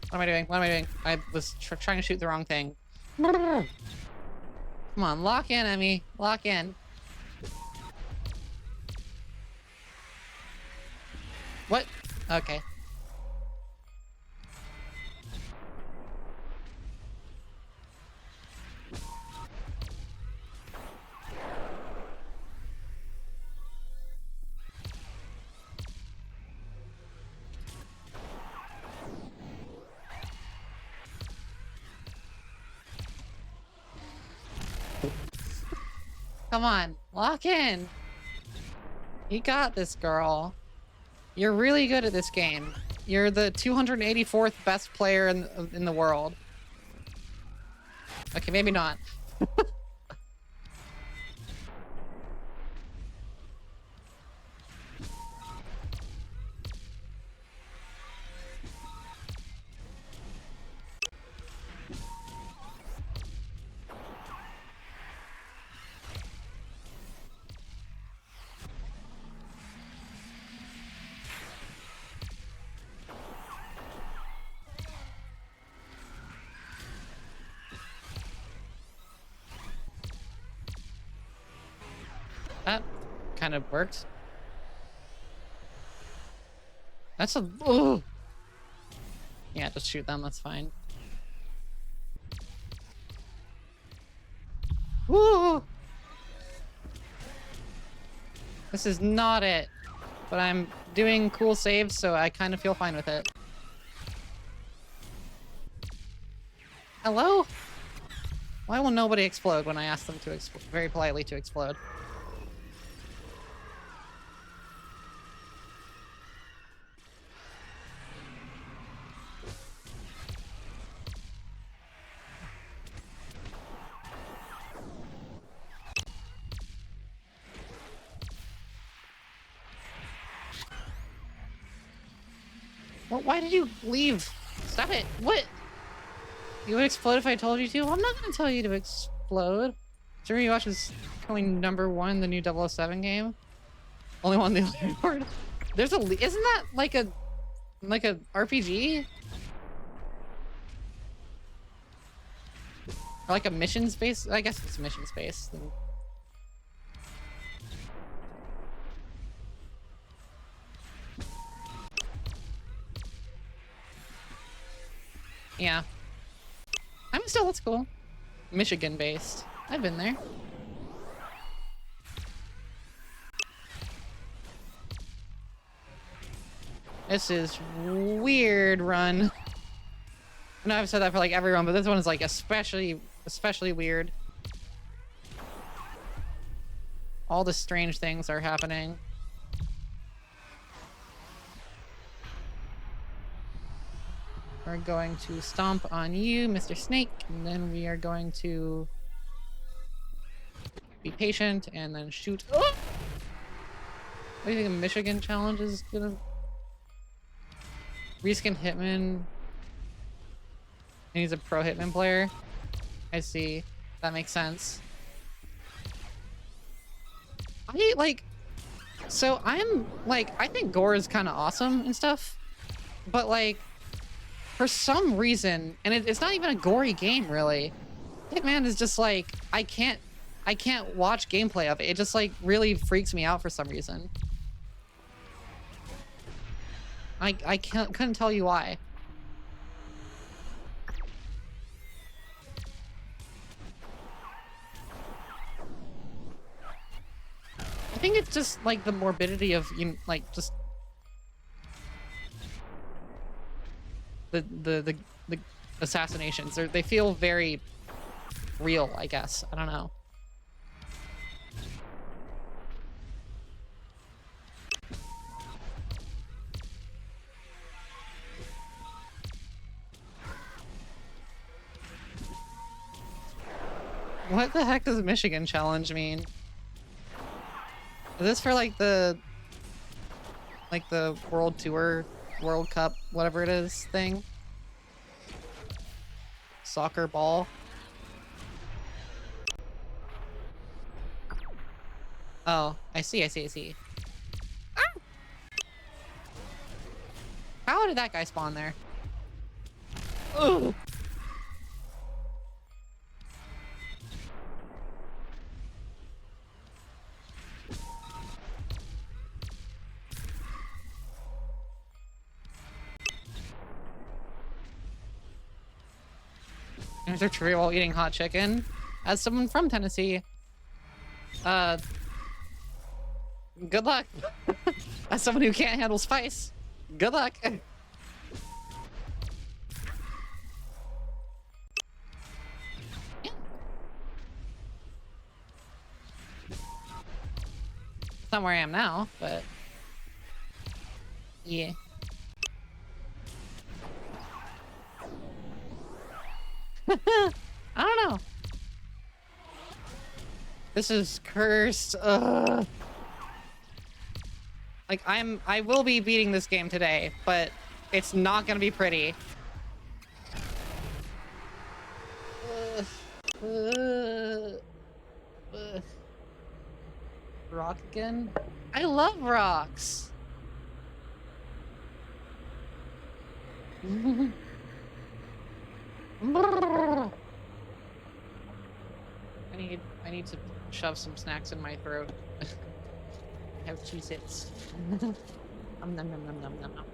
What am I doing? What am I doing? I was trying to shoot the wrong thing. Come on, lock in, Emmy. Lock in. What? Okay. Come on, lock in. You got this, girl. You're really good at this game. You're the 284th best player in the world. Okay, maybe not. That kind of worked. That's a... Ugh. Yeah, just shoot them, that's fine. Woo! This is not it. But I'm doing cool saves, so I kind of feel fine with it. Hello? Why will nobody explode when I ask them to very politely to explode? Why did you leave? Stop it! What? You would explode if I told you to? I'm not gonna tell you to explode. Jeremy watches coming #1 in the new 007 game. Only one on the leaderboard. There's a isn't that like a RPG? Or like a mission space? I guess it's mission space. Yeah. I'm still, that's cool. Michigan based. I've been there. This is weird run. I know I've said that for like everyone, but this one is like especially weird. All the strange things are happening. We're going to stomp on you, Mr. Snake, and then we are going to be patient and then shoot. Oh! What do you think the Michigan challenge is gonna... Reskin Hitman. And he's a pro Hitman player. I see. That makes sense. I like. So I'm like, I think gore is kind of awesome and stuff, but like, for some reason, and it's not even a gory game really. Hitman is just like, I can't watch gameplay of it. It just like really freaks me out for some reason. I couldn't tell you why. I think it's just like the morbidity of, you know, like just the assassinations. They feel very real, I guess. I don't know. What the heck does Michigan Challenge mean? Is this for like the World Tour, World Cup, whatever it is thing? Soccer ball? Oh, I see. Ah! How did that guy spawn there? Ugh. There's a tree while eating hot chicken. As someone from Tennessee, good luck. As someone who can't handle spice, good luck. It's not where I am now, but yeah. I don't know. This is cursed. Ugh. Like I will be beating this game today, but it's not gonna be pretty. Rock again? I love rocks. I need to shove some snacks in my throat. Have Cheez-Its. Nom nom nom nom nom nom nom.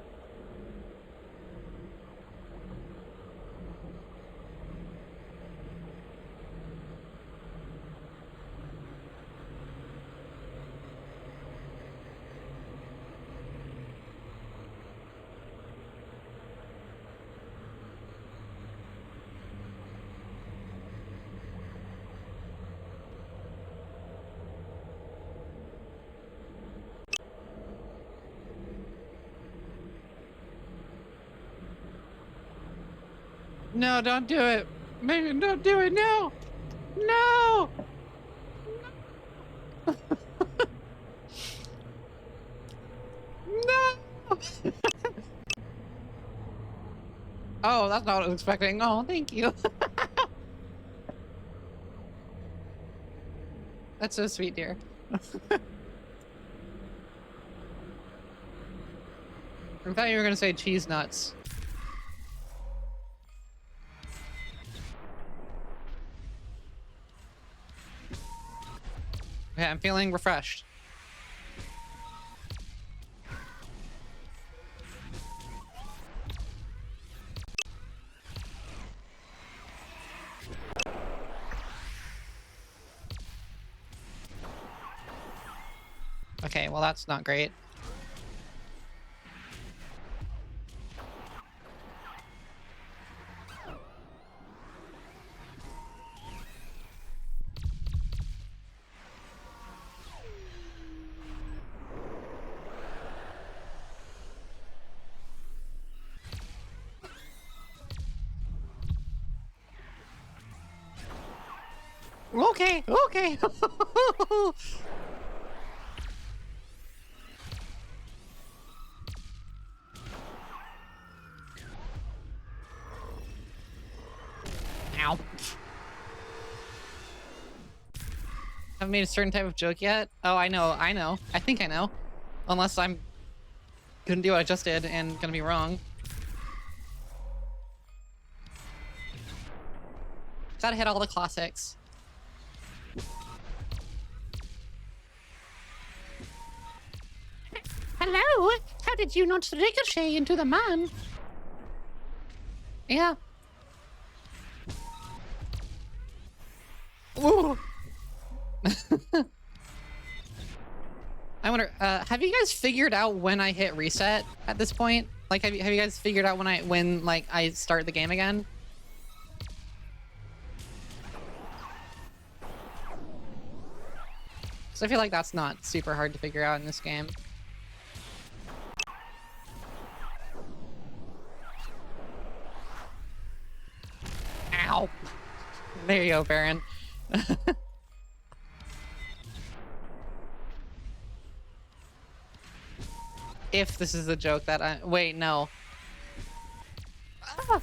No, don't do it. Megan, don't do it. No. No. No. Oh, that's not what I was expecting. Oh, thank you. That's so sweet, dear. I thought you were gonna say cheese nuts. Okay, I'm feeling refreshed. Okay, well that's not great. Okay, okay. Haven't made a certain type of joke yet? Oh, I know. I think I know. Unless I'm gonna do what I just did and gonna be wrong. Gotta hit all the classics. Hello? How did you not ricochet into the man? Yeah. Ooh. I wonder, have you guys figured out when I hit reset at this point? Like, have you guys figured out when I start the game again? So I feel like that's not super hard to figure out in this game. Ow! There you go, Baron. If this is the joke that I... Wait, no. Ah.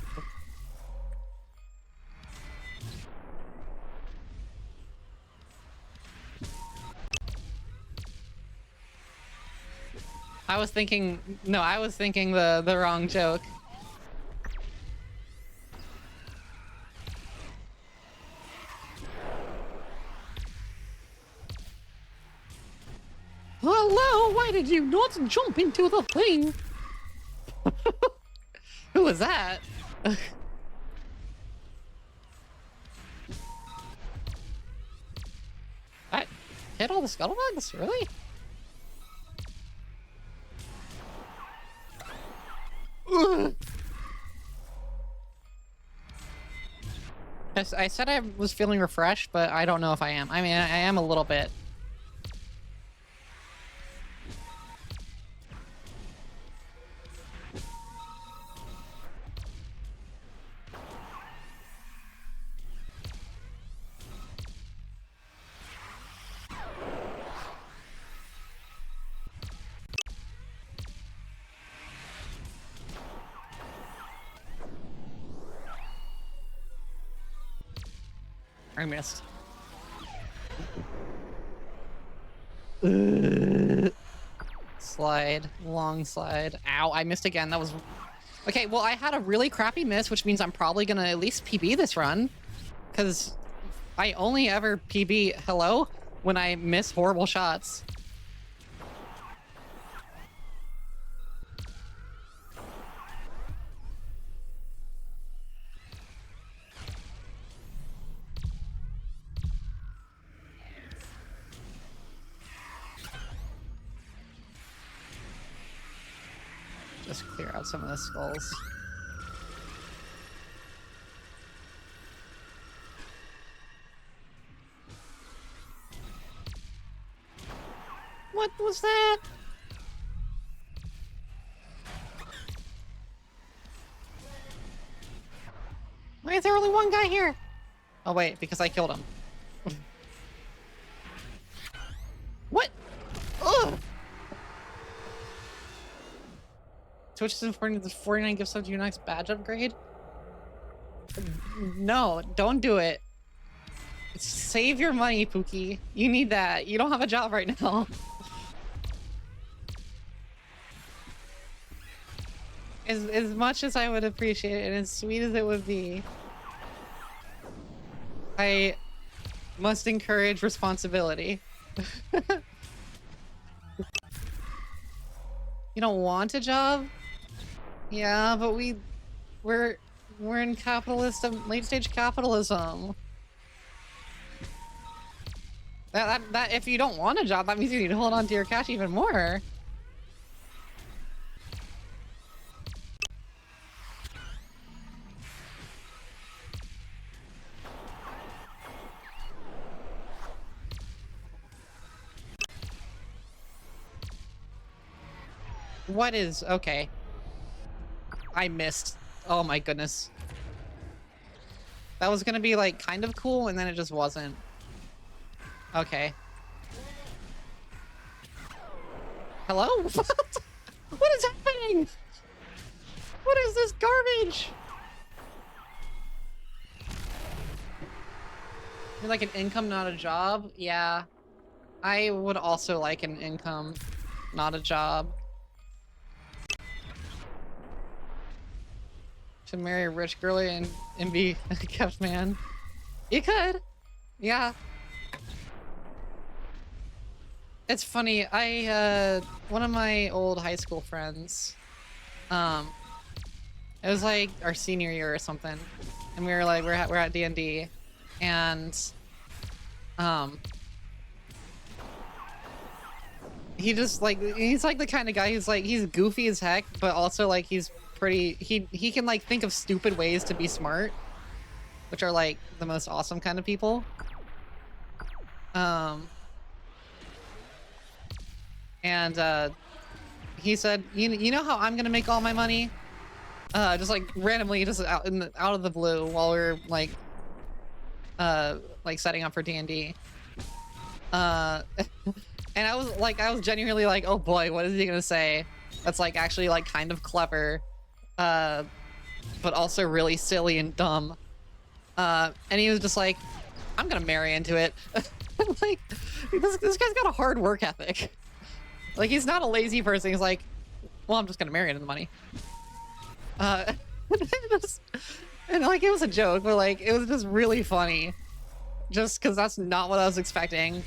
I was thinking... No, I was thinking the wrong joke. Hello, why did you not jump into the thing? Who was that? I hit all the scuttlebugs? Really? Ugh. I said I was feeling refreshed, but I don't know if I am. I mean, I am a little bit. I missed. Slide. Long slide. Ow, I missed again. That was... Okay, well, I had a really crappy miss, which means I'm probably gonna at least PB this run. Because I only ever PB, hello? When I miss horrible shots. Just clear out some of the skulls. What was that? Why is there only one guy here? Oh wait, because I killed him. What? Ugh! Twitch is important to the 49 gift sub to your next badge upgrade? No, don't do it. Save your money, Pookie. You need that. You don't have a job right now. As much as I would appreciate it and as sweet as it would be, I must encourage responsibility. You don't want a job? Yeah, but we're in capitalism, late stage capitalism. That if you don't want a job, that means you need to hold on to your cash even more. What is... Okay. I missed. Oh my goodness. That was gonna be like kind of cool and then it just wasn't. Okay. Hello? What is happening? What is this garbage? You're like an income, not a job? Yeah. I would also like an income, not a job. To marry a rich girly and be a kept man. You could. Yeah. It's funny, one of my old high school friends, it was like our senior year or something, and we were like, we're at D&D, and, he just like, he's like the kind of guy who's like, he's goofy as heck, but also like he's pretty, he can like think of stupid ways to be smart, which are like the most awesome kind of people. And he said, you know how I'm gonna make all my money? Just like randomly, just out of the blue, while we were like setting up for D&D. And I was genuinely like, oh boy, what is he gonna say? That's like actually like kind of clever, but also really silly and dumb. And he was just like, I'm gonna marry into it. Like, this guy's got a hard work ethic. Like, he's not a lazy person. He's like, well, I'm just gonna marry into the money. And like, it was a joke, but like, it was just really funny. Just because that's not what I was expecting.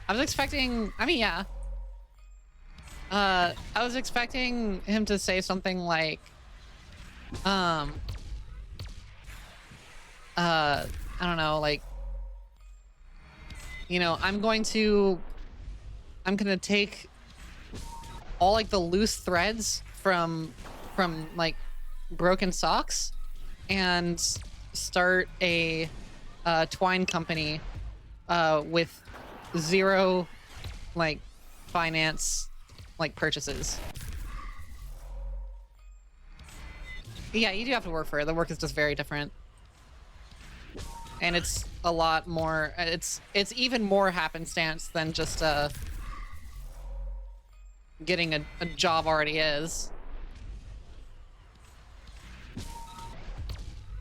I was expecting, I mean, yeah. I was expecting him to say something like, I don't know, like, you know, I'm gonna take all like the loose threads from like broken socks and start a twine company with zero like finance like purchases. Yeah, you do have to work for it. The work is just very different. And it's a lot more, it's even more happenstance than just getting a job already is.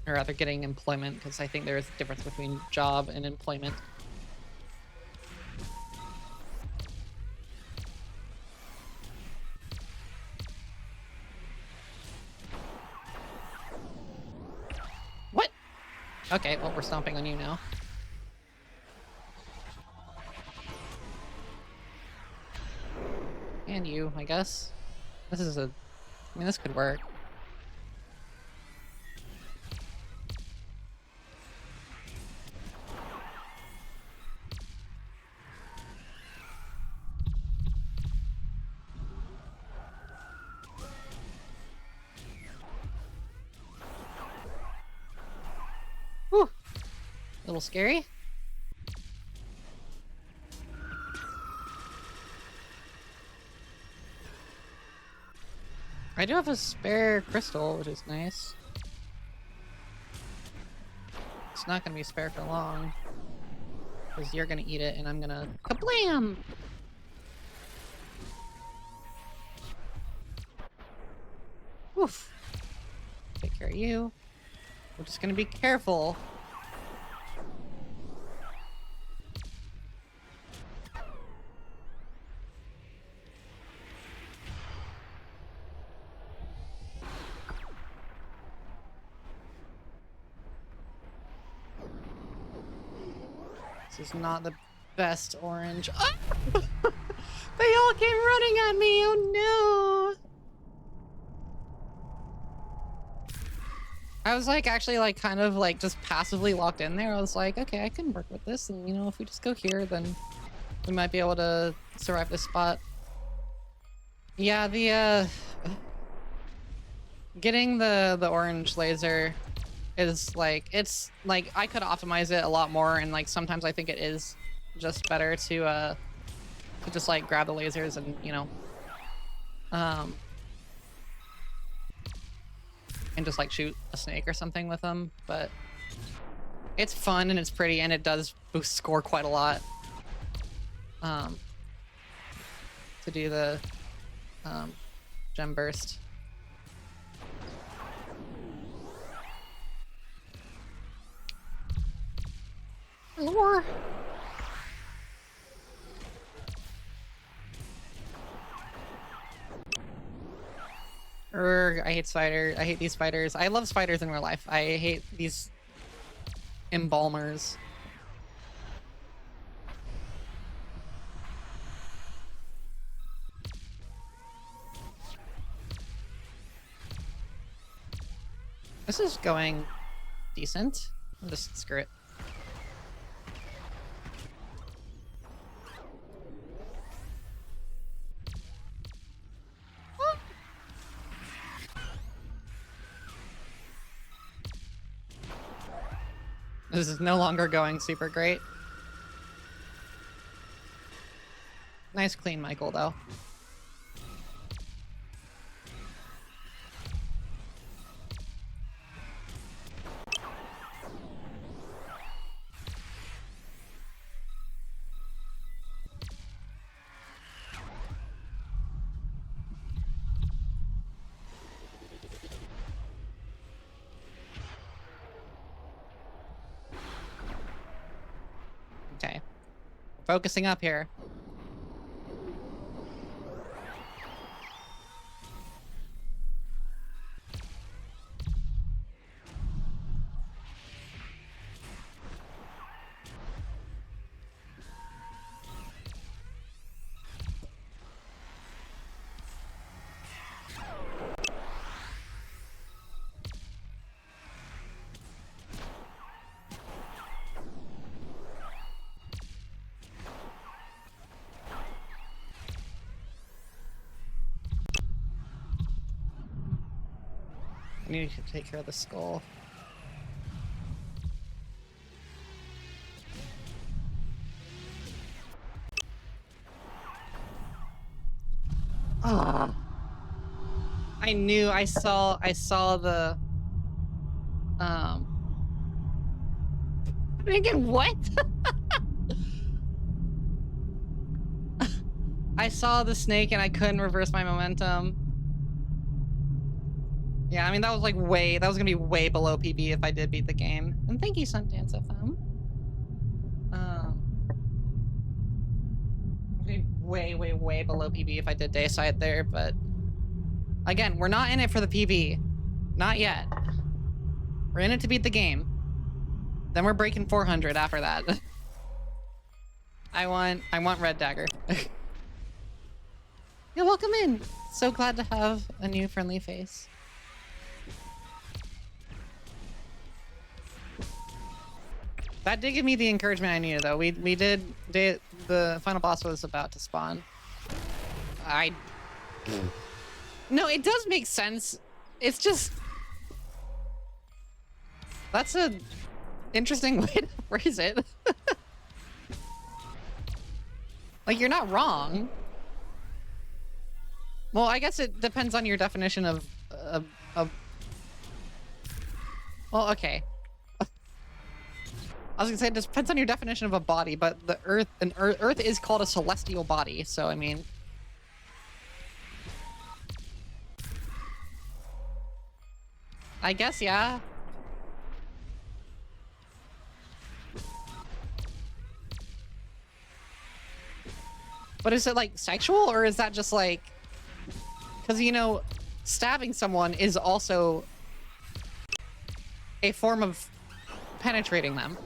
Or rather getting employment, because I think there is a difference between job and employment. What? Okay, well, we're stomping on you now. And you, I guess. This is I mean, this could work. Whew. A little scary. I do have a spare crystal, which is nice. It's not gonna be spare for long. Because you're gonna eat it and I'm gonna kablam! Oof. Take care of you. We're just gonna be careful. This is not the best orange. Ah! They all came running at me! Oh no! I was like actually like kind of like just passively locked in there. I was like, okay, I can work with this, and you know, if we just go here, then we might be able to survive this spot. Yeah, the getting the orange laser is like, it's like I could optimize it a lot more, and like sometimes I think it is just better to just like grab the lasers and, you know, and just like shoot a snake or something with them. But it's fun and it's pretty, and it does boost score quite a lot to do the gem burst. more. I hate spiders. I hate these spiders. I love spiders in real life. I hate these embalmers. This is going decent. I'll just screw it. This is no longer going super great. Nice clean Michael, though. Okay. Focusing up here. I need to take care of the skull. Ah. I knew I saw the Again, what? I saw the snake and I couldn't reverse my momentum. Yeah, I mean, that was like that was gonna be way below PB if I did beat the game. And thank you, Sundance FM. Way below PB if I did Dayside there, but again, we're not in it for the PB. Not yet. We're in it to beat the game. Then we're breaking 400 after that. I want Red Dagger. Yeah, welcome in. So glad to have a new friendly face. That did give me the encouragement I needed, though. The final boss was about to spawn. No, it does make sense. It's just... That's a interesting way to phrase it. Like, you're not wrong. Well, I guess it depends on your definition of well, okay. I was gonna say it depends on your definition of a body, but the Earth is called a celestial body, so I mean. I guess, yeah. But is it like sexual, or is that just like, because you know, stabbing someone is also a form of penetrating them.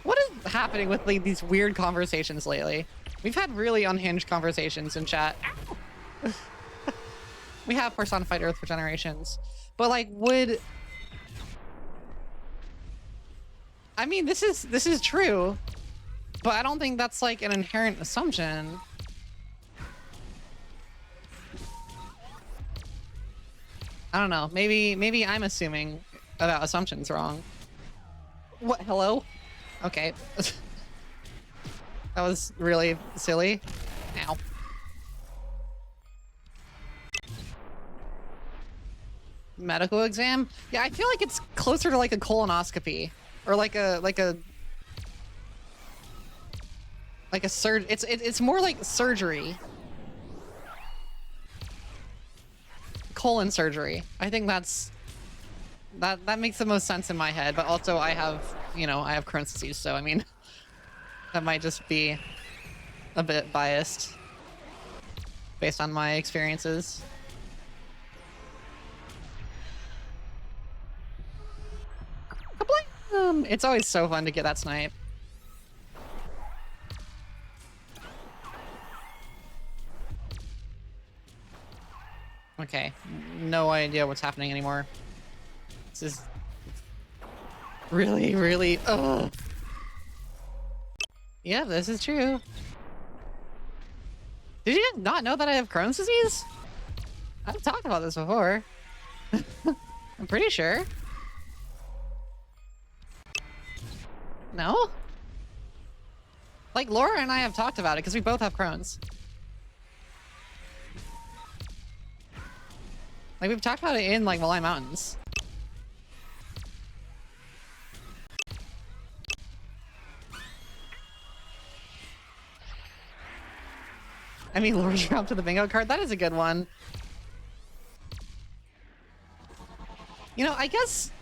What is happening with like these weird conversations lately? We've had really unhinged conversations in chat. We have personified Earth for generations, but like, I mean, this is true, but I don't think that's like an inherent assumption. I don't know. Maybe I'm assuming about assumptions wrong. What? Hello? Okay. That was really silly. Ow. Medical exam? Yeah, I feel like it's closer to like a colonoscopy or like a it's more like surgery. Colon surgery. I think that's That makes the most sense in my head, but also I have, you know, I have Crohn's disease, so I mean, that might just be a bit biased based on my experiences. It's always so fun to get that snipe. Okay, no idea what's happening anymore. This is really, really, ugh. Yeah, this is true. Did you not know that I have Crohn's disease? I've talked about this before. I'm pretty sure. No? Like, Laura and I have talked about it because we both have Crohn's. Like, we've talked about it in, like, Malai Mountains. I mean, Laura dropped to the bingo card. That is a good one. You know, I guess...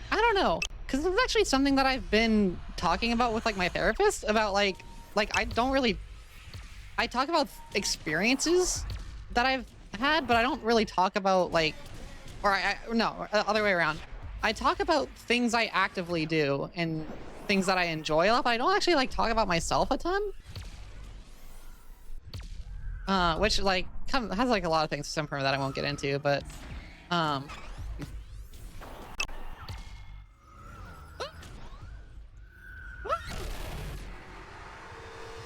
I don't know. Because it's actually something that I've been talking about with, like, my therapist. About, like, I don't really... I talk about experiences that I've had, but I don't really talk about, like... Or no, other way around. I talk about things I actively do and things that I enjoy a lot, but I don't actually, like, talk about myself a ton. Which, like, has, like, a lot of things to stem from that I won't get into, but...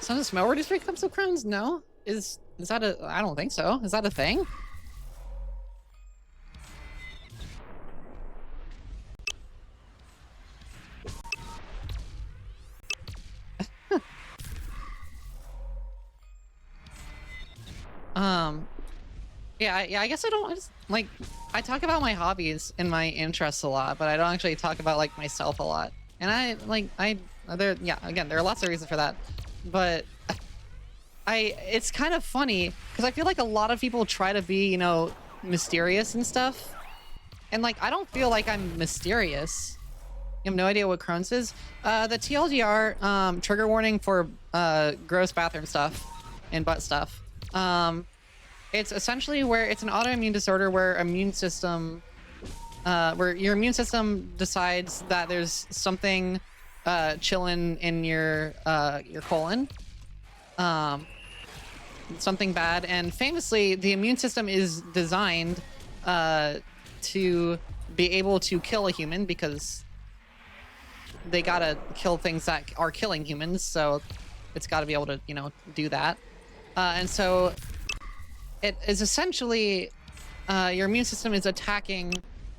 So does smell reduce when it comes to Crohn's? No. Is that a... I don't think so. Is that a thing? Yeah, I guess I don't... like, I talk about my hobbies and my interests a lot, but I don't actually talk about, like, myself a lot. And yeah, again, there are lots of reasons for that. But it's kind of funny because I feel like a lot of people try to be, you know, mysterious and stuff. And, like, I don't feel like I'm mysterious. You have no idea what Crohn's is? The TLDR, trigger warning for gross bathroom stuff and butt stuff. It's essentially where it's an autoimmune disorder where your immune system decides that there's something chilling in your colon, something bad. And famously, the immune system is designed to be able to kill a human because they gotta kill things that are killing humans. So it's got to be able to, you know, do that. And so it is essentially your immune system is attacking.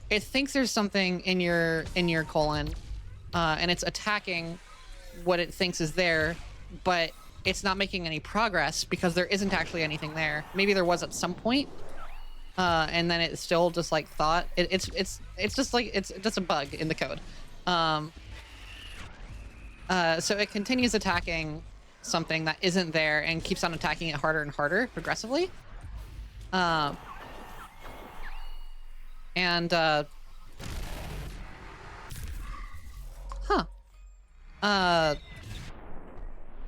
It thinks there's something in your colon, and it's attacking what it thinks is there, but it's not making any progress because there isn't actually anything there. Maybe there was at some point, and then it still just like thought it's just like it's just a bug in the code. So it continues attacking something that isn't there and keeps on attacking it harder and harder progressively.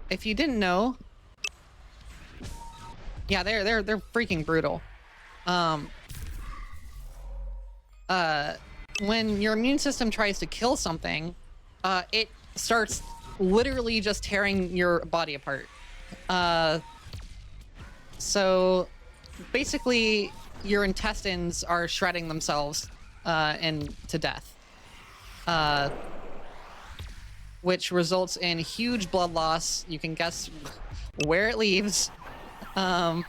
If you didn't know, yeah, they're freaking brutal. When your immune system tries to kill something, it starts literally just tearing your body apart. So basically your intestines are shredding themselves and to death, which results in huge blood loss. You can guess where it leaves, but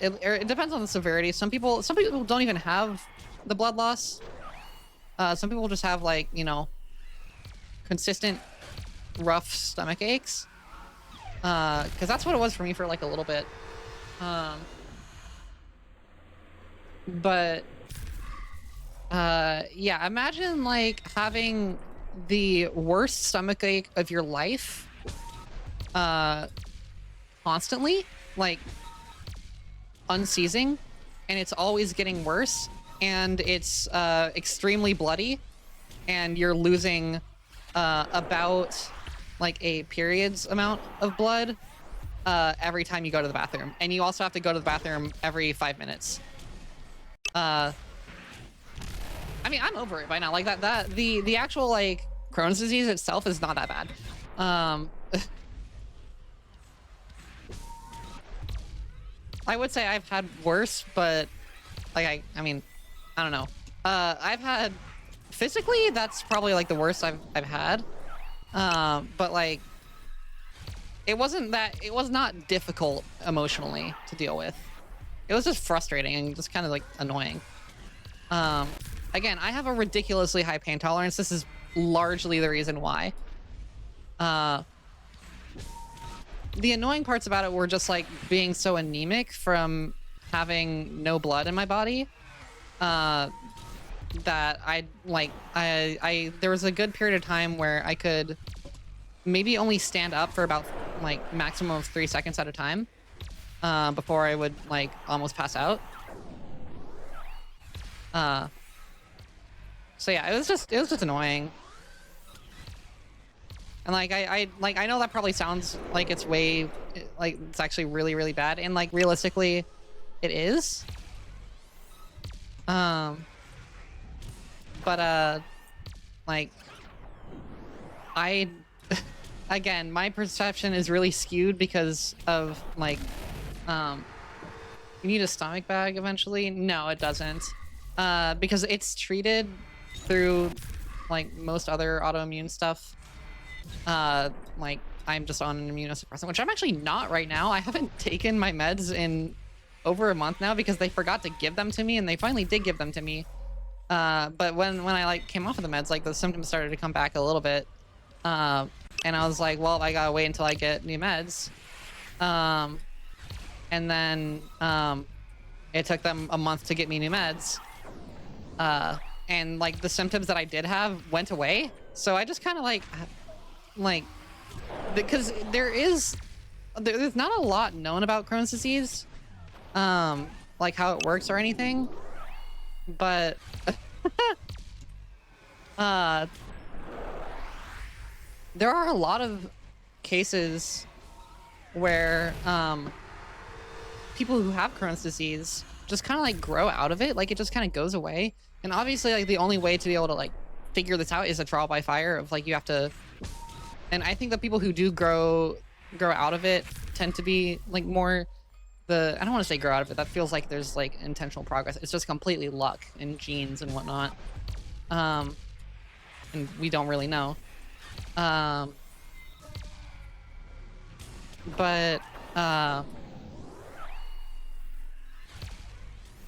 it depends on the severity. Some people don't even have the blood loss. Some people just have, like, you know, consistent rough stomach aches, because that's what it was for me for like a little bit. But yeah, imagine like having the worst stomach ache of your life constantly, like unceasing, and it's always getting worse. and it's extremely bloody, and you're losing about like a periods amount of blood every time you go to the bathroom, and you also have to go to the bathroom every 5 minutes. I mean, I'm over it by now. Like the actual like Crohn's disease itself is not that bad. I would say I've had worse, but like I mean, I don't know. I've had physically, that's probably like the worst I've had. But like it was not difficult emotionally to deal with. It was just frustrating and just kind of like annoying. Again, I have a ridiculously high pain tolerance. This is largely the reason why. The annoying parts about it were just like being so anemic from having no blood in my body. That there was a good period of time where I could maybe only stand up for about like maximum of 3 seconds at a time before I would like almost pass out. So yeah, it was just annoying. And like I know that probably sounds like it's way like it's actually really, really bad, and like realistically it is. But like I again, my perception is really skewed because of like you need a stomach bag eventually. No, it doesn't. Because it's treated through like most other autoimmune stuff. Like I'm just on an immunosuppressant, which I'm actually not right now. I haven't taken my meds in over a month now because they forgot to give them to me, and they finally did give them to me. But when I like came off of the meds, like the symptoms started to come back a little bit. And I was like, well, I gotta wait until I get new meds. And then it took them a month to get me new meds. And like the symptoms that I did have went away. So I just kind of like because there's not a lot known about Crohn's disease, like how it works or anything, but there are a lot of cases where people who have Crohn's disease just kind of like grow out of it, like it just kind of goes away. And obviously like the only way to be able to like figure this out is a trial by fire of like you have to. And I think the people who do grow out of it tend to be like more I don't want to say grow out of it. That feels like there's like intentional progress. It's just completely luck and genes and whatnot. And we don't really know. But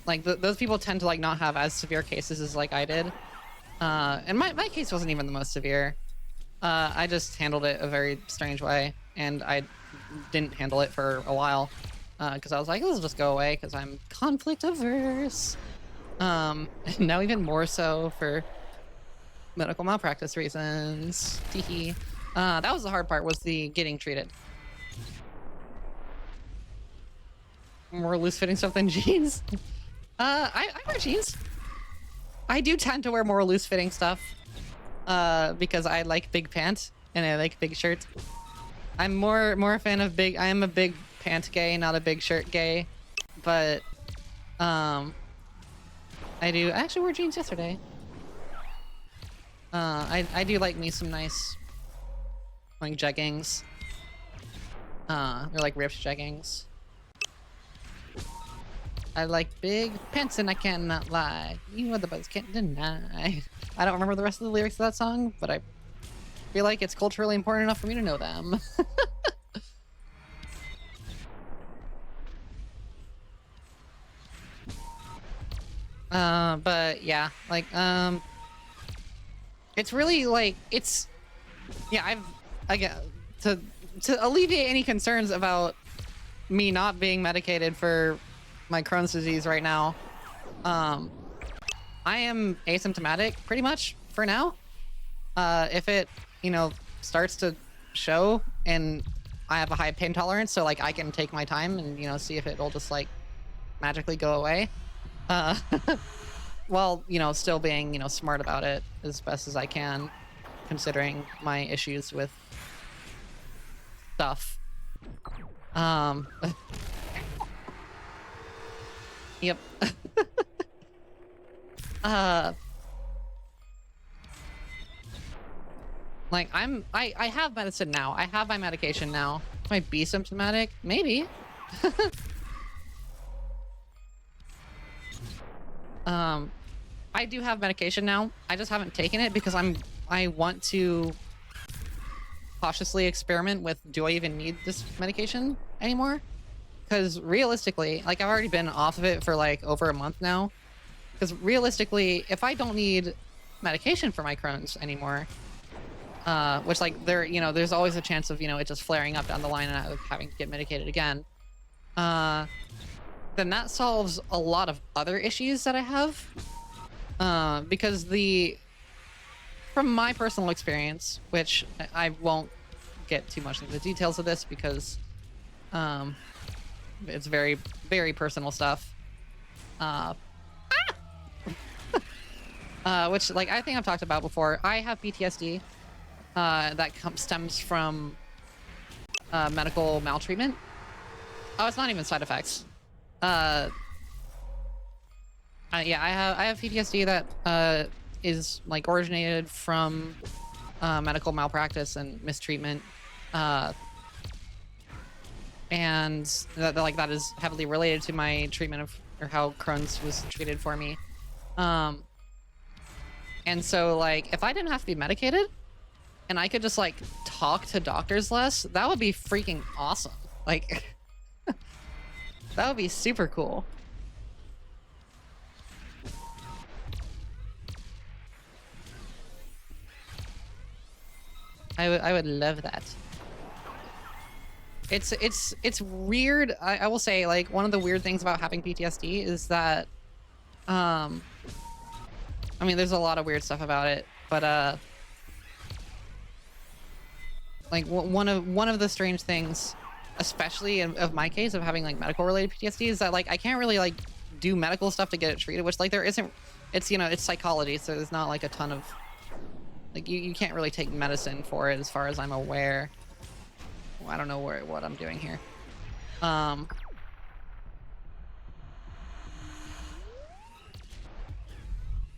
like those people tend to like not have as severe cases as like I did. And my case wasn't even the most severe. I just handled it a very strange way, and I didn't handle it for a while because I was like, let's just go away because I'm conflict averse. And now even more so for medical malpractice reasons. Teehee. That was the hard part, was the getting treated. More loose-fitting stuff than jeans. I wear jeans. I do tend to wear more loose-fitting stuff. Because I like big pants and I like big shirts. I'm more a fan of big. I am a big pant gay, not a big shirt gay. But I actually wore jeans yesterday. I do like me some nice like jeggings. They're like ripped jeggings. I like big pants and I cannot lie. You other buds can't deny. I don't remember the rest of the lyrics of that song, but I feel like it's culturally important enough for me to know them. But yeah, like, it's really like, yeah, to alleviate any concerns about me not being medicated for my Crohn's disease right now, I am asymptomatic pretty much for now. If it, starts to show and I have a high pain tolerance, so like I can take my time and, see if it'll just like magically go away. while, you know, still being, you know, smart about it as best as I can, considering my issues with stuff. Yep. Like I have medicine now. I have my medication now. Might be symptomatic, maybe. I do have medication now. I just haven't taken it because I want to cautiously experiment with, do I even need this medication anymore? Because realistically, like, I've already been off of it for like over a month now. Because realistically, if I don't need medication for my Crohn's anymore, which, like, you know, there's always a chance of, you know, it just flaring up down the line and having to get medicated again, then that solves a lot of other issues that I have. Because from my personal experience, which I won't get too much into the details of this because it's very, very personal stuff. Which, like, I think I've talked about before. I have PTSD that stems from medical maltreatment. Oh, it's not even side effects. Yeah, I have PTSD that is, like, originated from medical malpractice and mistreatment, and that is heavily related to my treatment of, or how Crohn's was treated for me. And so, like, if I didn't have to be medicated and I could just, like, talk to doctors less, that would be freaking awesome. Like, that would be super cool. I would love that. It's weird. I will say, like, one of the weird things about having PTSD is that, I mean, there's a lot of weird stuff about it, but like, one of the strange things, especially of my case of having, like, medical related PTSD, is that, like, I can't really, like, do medical stuff to get it treated, which, like, there isn't. It's, you know, it's psychology, so there's not, like, a ton of, like, you can't really take medicine for it as far as I'm aware. Well, I don't know what I'm doing here.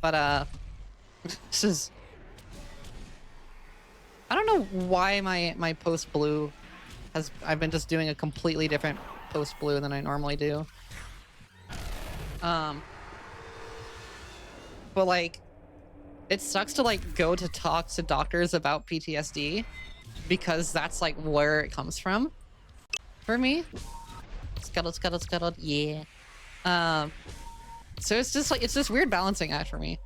But this is, I don't know why my post blue I've been just doing a completely different post blue than I normally do. But, like, it sucks to, like, go to talk to doctors about PTSD because that's, like, where it comes from for me. Scuttled, yeah. So it's just, like, it's this weird balancing act for me.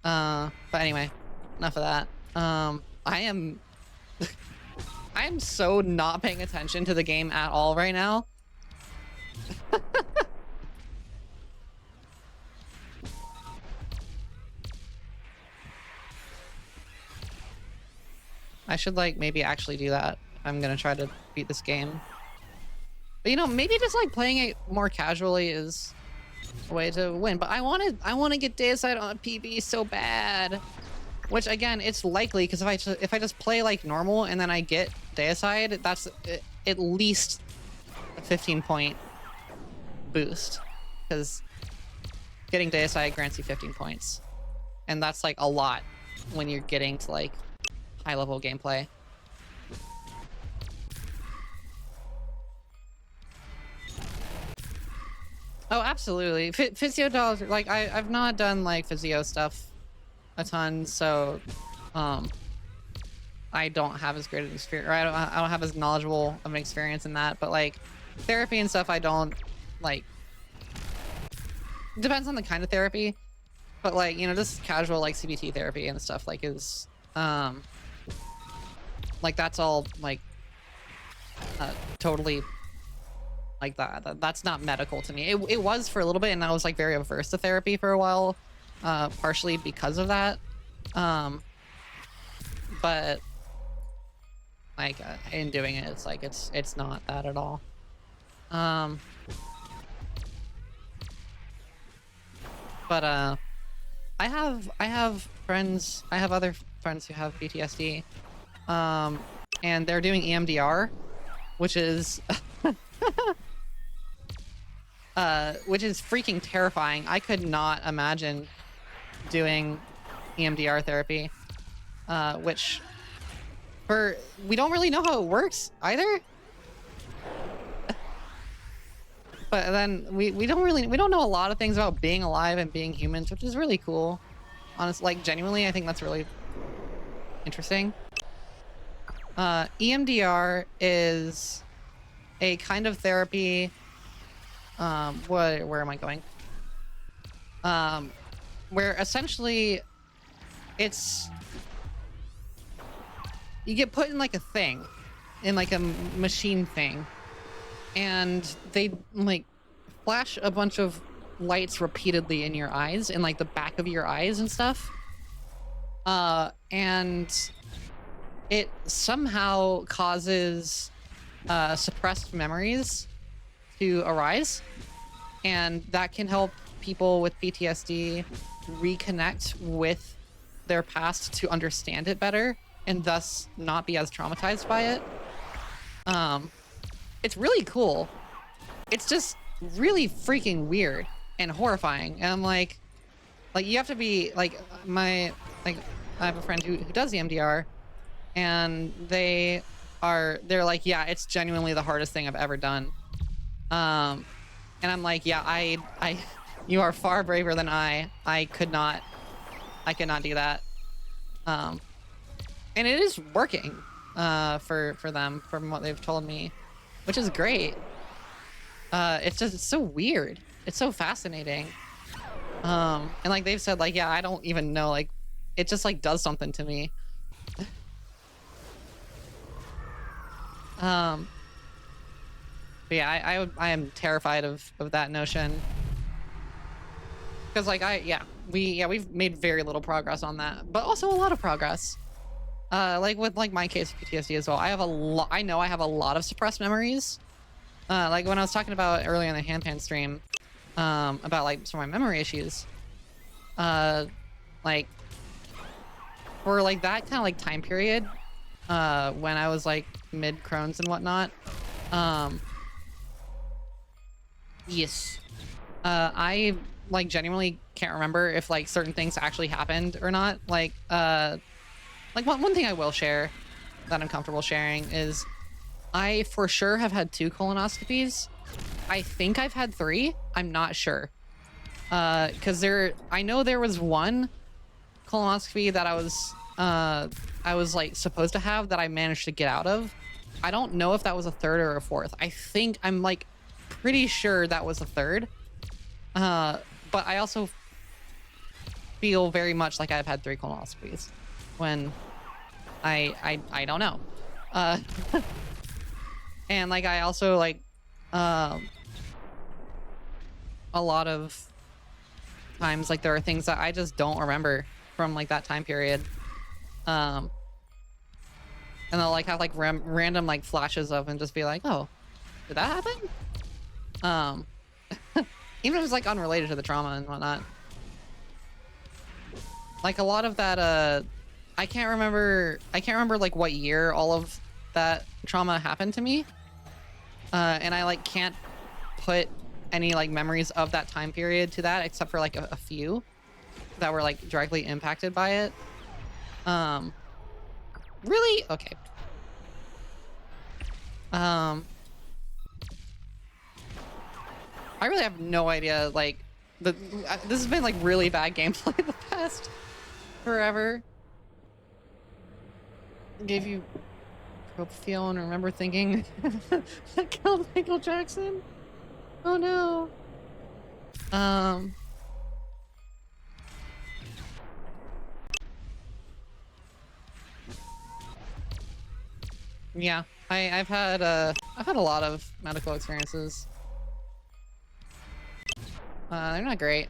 But anyway, enough of that. I am so not paying attention to the game at all right now. I should, like, maybe actually do that. I'm gonna try to beat this game. But, you know, maybe just, like, playing it more casually is a way to win. But I want to get Deicide on a PB so bad. Which, again, it's likely, because if I just play like normal and then I get Deicide, that's at least a 15-point boost. Because getting Deicide grants you 15 points. And that's, like, a lot when you're getting to, like, high-level gameplay. Oh, absolutely. Physio dolls, like, I've not done, like, physio stuff a ton, so I don't have as great an experience, or I don't have as knowledgeable of an experience in that. But, like, therapy and stuff, I don't, like, depends on the kind of therapy. But, like, you know, just casual, like, CBT therapy and stuff, like, is like, that's all, like, totally like that's not medical to me. It was for a little bit, and I was, like, very averse to therapy for a while, partially because of that. But, like, in doing it, it's like it's not that at all. But I have friends. I have other friends who have PTSD, and they're doing EMDR, which is which is freaking terrifying. I could not imagine doing EMDR therapy, which we don't really know how it works either. But then we don't know a lot of things about being alive and being humans, which is really cool. Honestly, like genuinely, I think that's really interesting. EMDR is a kind of therapy. Where am I going? Where essentially it's you get put in like a thing, in like a machine thing, and they like flash a bunch of lights repeatedly in your eyes, in like the back of your eyes and stuff. And it somehow causes suppressed memories to arise, and that can help people with PTSD reconnect with their past to understand it better and thus not be as traumatized by it. It's really cool. It's just really freaking weird and horrifying. And I'm like you have to be like I have a friend who does the MDR, and they're like, yeah, it's genuinely the hardest thing I've ever done. And I'm like, yeah, I you are far braver than I could not do that. And it is working for them from what they've told me, which is great. It's so weird. It's so fascinating. And like they've said, like, yeah, I don't even know, like it just like does something to me. But yeah, I am terrified of that notion, because like we've made very little progress on that, but also a lot of progress. Like with like my case of PTSD as well, I know I have a lot of suppressed memories. Like when I was talking about earlier in the handpan stream, about like some of my memory issues, like for like that kind of like time period, when I was like mid Crohn's and whatnot, yes, I like genuinely can't remember if like certain things actually happened or not. Like one thing I will share that I'm comfortable sharing is I for sure have had 2 colonoscopies. I think I've had 3. I'm not sure. Because I know there was one colonoscopy that I was like supposed to have that I managed to get out of. I don't know if that was a 3rd or a 4th. I'm like pretty sure that was a 3rd. But I also feel very much like I've had 3 colonoscopies when I don't know. And like I also like a lot of times like there are things that I just don't remember from like that time period. And they'll like have like random like flashes of and just be like, oh, did that happen? Even if it's like unrelated to the trauma and whatnot. Like a lot of that, I can't remember like what year all of that trauma happened to me. And I like can't put any like memories of that time period to that, except for like a few that were like directly impacted by it. Really? Okay. I really have no idea, like, this has been like really bad gameplay the past forever. Gave you propofol and remember thinking that killed Michael Jackson? Oh no. Yeah, I've had a lot of medical experiences. They're not great.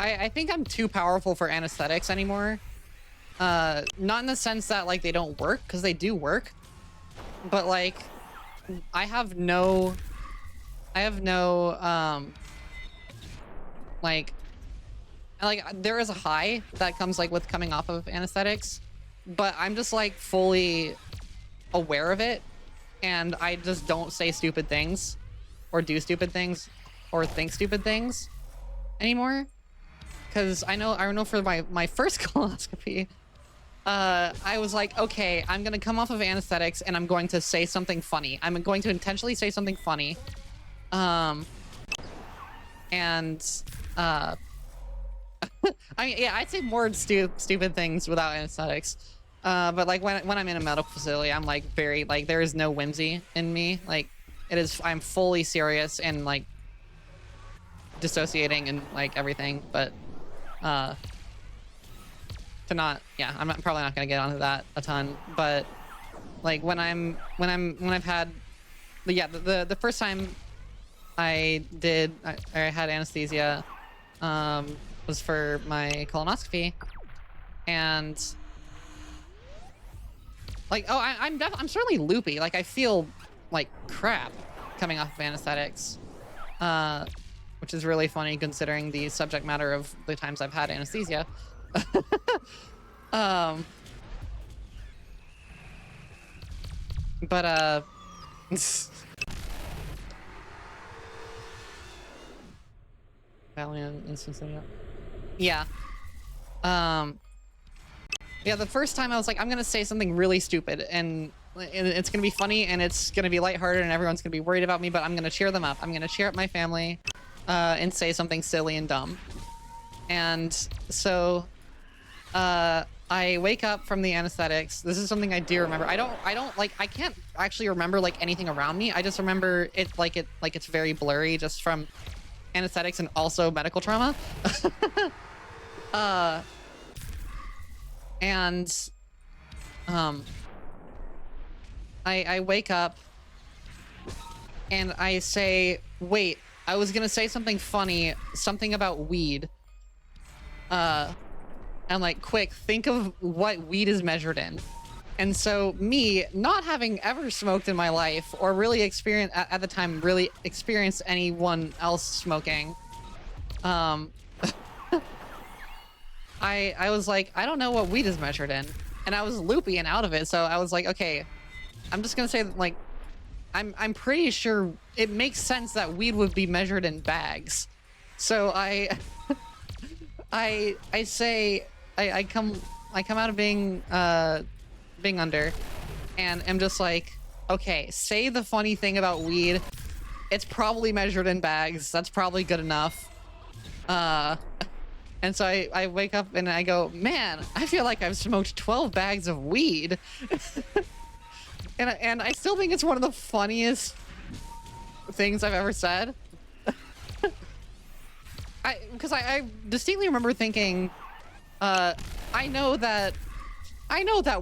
I think I'm too powerful for anesthetics anymore. Not in the sense that like they don't work, because they do work, but like I have no like there is a high that comes like with coming off of anesthetics, but I'm just like fully aware of it, and I just don't say stupid things or do stupid things or think stupid things anymore. Because I know for my first colonoscopy, I was like, okay, I'm gonna come off of anesthetics and I'm going to say something funny. I'm going to intentionally say something funny. I mean, yeah, I'd say more stupid things without anesthetics. But like when I'm in a medical facility, I'm like very like there is no whimsy in me. Like I'm fully serious and like dissociating and like everything. But I'm probably not gonna get onto that a ton. But like when I've had, the first time I had anesthesia, was for my colonoscopy, and like, oh, I'm certainly loopy. Like I feel like crap coming off of anesthetics, which is really funny considering the subject matter of the times I've had anesthesia. But Valiant instance. Yeah. Yeah, the first time I was like, I'm gonna say something really stupid, and it's gonna be funny, and it's gonna be lighthearted, and everyone's gonna be worried about me, but I'm gonna cheer them up. I'm gonna cheer up my family, and say something silly and dumb. And so, I wake up from the anesthetics. This is something I do remember. I can't actually remember like anything around me. I just remember it's very blurry just from anesthetics and also medical trauma. I wake up and I say, wait, I was gonna say something funny, something about weed. And like, quick, think of what weed is measured in. And so me, not having ever smoked in my life or really at the time, really experienced anyone else smoking, I was like, I don't know what weed is measured in. And I was loopy and out of it. So I was like, okay, I'm just gonna say that, like, I'm pretty sure it makes sense that weed would be measured in bags. So I come out of being under, and I'm just like, okay, say the funny thing about weed. It's probably measured in bags. That's probably good enough. And so I wake up and I go, man, I feel like I've smoked 12 bags of weed. and I still think it's one of the funniest things I've ever said. Because I distinctly remember thinking, I know that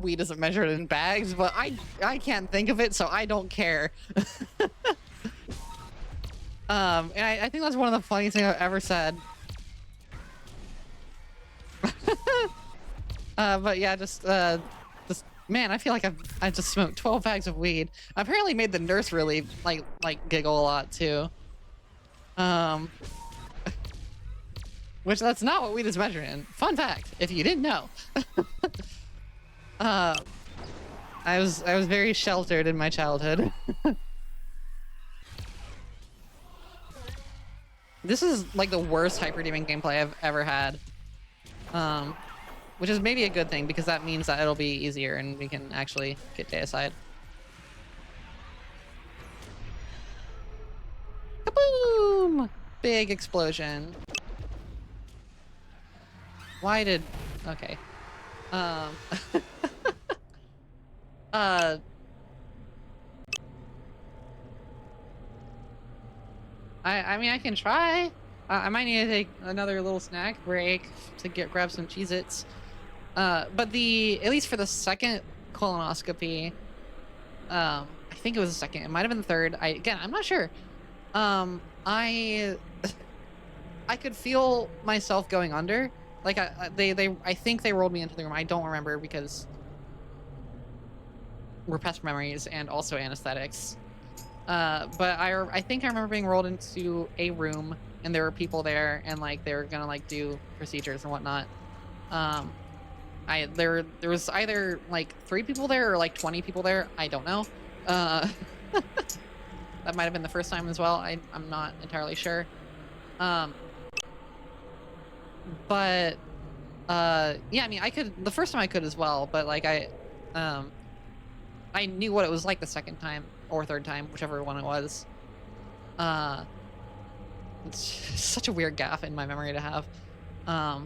weed isn't measured in bags, but I can't think of it, so I don't care. And I think that's one of the funniest things I've ever said. But yeah, just man, I feel like I just smoked 12 bags of weed. I apparently made the nurse really like giggle a lot too. Which that's not what weed is measured in. Fun fact, if you didn't know. I was very sheltered in my childhood. This is like the worst hyperdemon gameplay I've ever had. Which is maybe a good thing, because that means that it'll be easier and we can actually get deicide. Kaboom! Big explosion. Why did... Okay. I mean, I can try. I might need to take another little snack break to grab some Cheez-Its. But at least for the second colonoscopy, I think it was the second. It might have been the third. I'm not sure. I could feel myself going under. Like I think they rolled me into the room. I don't remember because repressed memories and also anesthetics. But I think I remember being rolled into a room, and there were people there, and like they were gonna like do procedures and whatnot. There was either like 3 people there or like 20 people there. I don't know. That might have been the first time as well. I'm not entirely sure. But yeah, I mean, the first time I could as well, but like I knew what it was like the second time or third time, whichever one it was. It's such a weird gaffe in my memory to have. I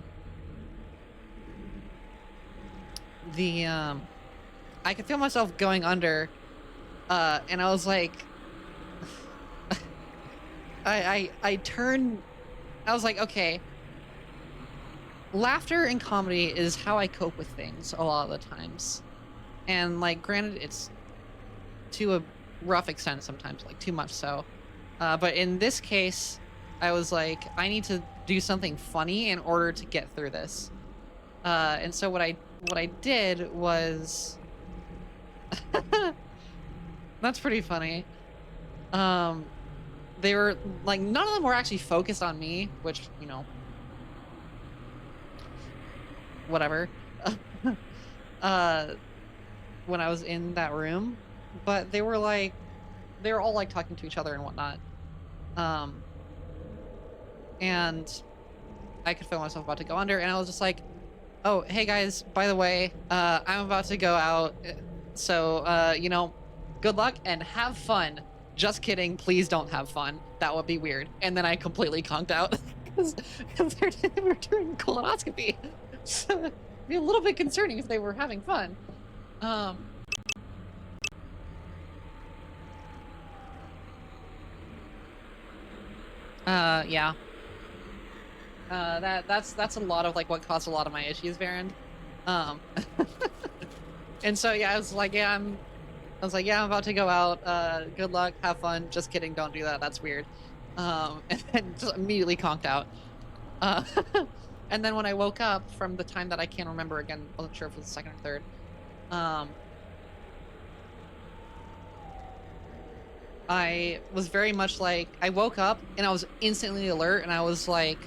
could feel myself going under, and I was like, I turned, I was like, okay, laughter and comedy is how I cope with things a lot of the times. And like, granted, it's to a rough extent sometimes, like too much so. But in this case, I was like, I need to do something funny in order to get through this. And so what I did was, that's pretty funny. They were like, none of them were actually focused on me, which, you know, whatever. When I was in that room, but they were all like talking to each other and whatnot. And I could feel myself about to go under, and I was just like, oh, hey guys, by the way, I'm about to go out, so, you know, good luck and have fun. Just kidding, please don't have fun. That would be weird. And then I completely conked out because they were doing colonoscopy. So it'd be a little bit concerning if they were having fun. Yeah. That's a lot of like what caused a lot of my issues, Varen. And so yeah, I was like, yeah, I'm about to go out. Good luck, have fun. Just kidding, don't do that. That's weird. And then just immediately conked out. And then when I woke up from the time that I can't remember again, wasn't sure if it was the second or third. I was very much like, I woke up and I was instantly alert, and I was like,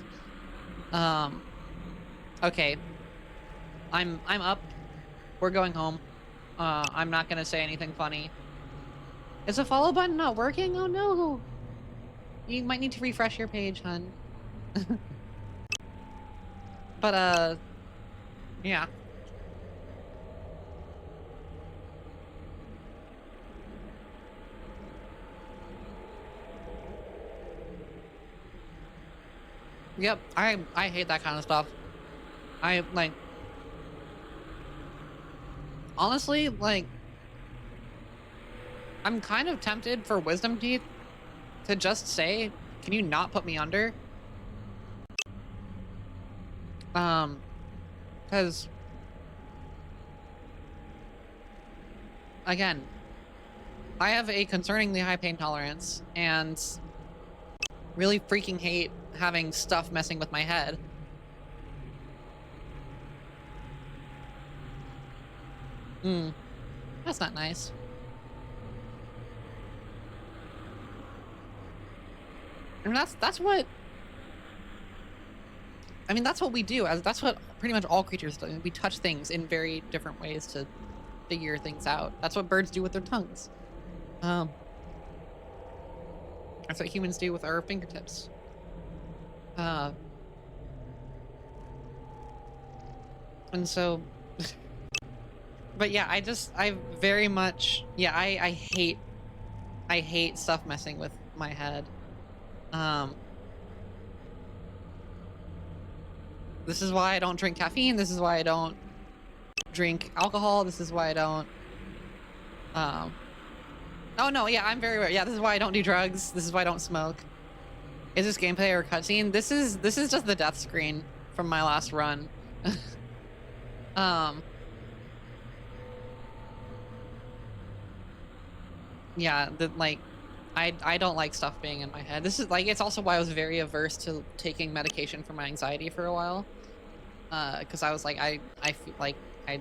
okay, I'm up. We're going home. I'm not gonna say anything funny. Is the follow button not working? Oh no. You might need to refresh your page, hun. But, yeah. Yep, I hate that kind of stuff. I, like... Honestly, like... I'm kind of tempted for Wisdom Teeth to just say, can you not put me under? Because... Again, I have a concerningly high pain tolerance, and really freaking hate having stuff messing with my head. That's not nice. And that's what... I mean, that's what we do. That's what pretty much all creatures do. We touch things in very different ways to figure things out. That's what birds do with their tongues. That's what humans do with our fingertips. And so... But yeah, I very much... Yeah, I hate stuff messing with my head. This is why I don't drink caffeine. This is why I don't drink alcohol. This is why I don't... Oh no, yeah, I'm very aware. Yeah, this is why I don't do drugs. This is why I don't smoke. Is this gameplay or cutscene? This is just the death screen from my last run. Yeah, like, I don't like stuff being in my head. This is like, it's also why I was very averse to taking medication for my anxiety for a while. Because I was like, I feel like I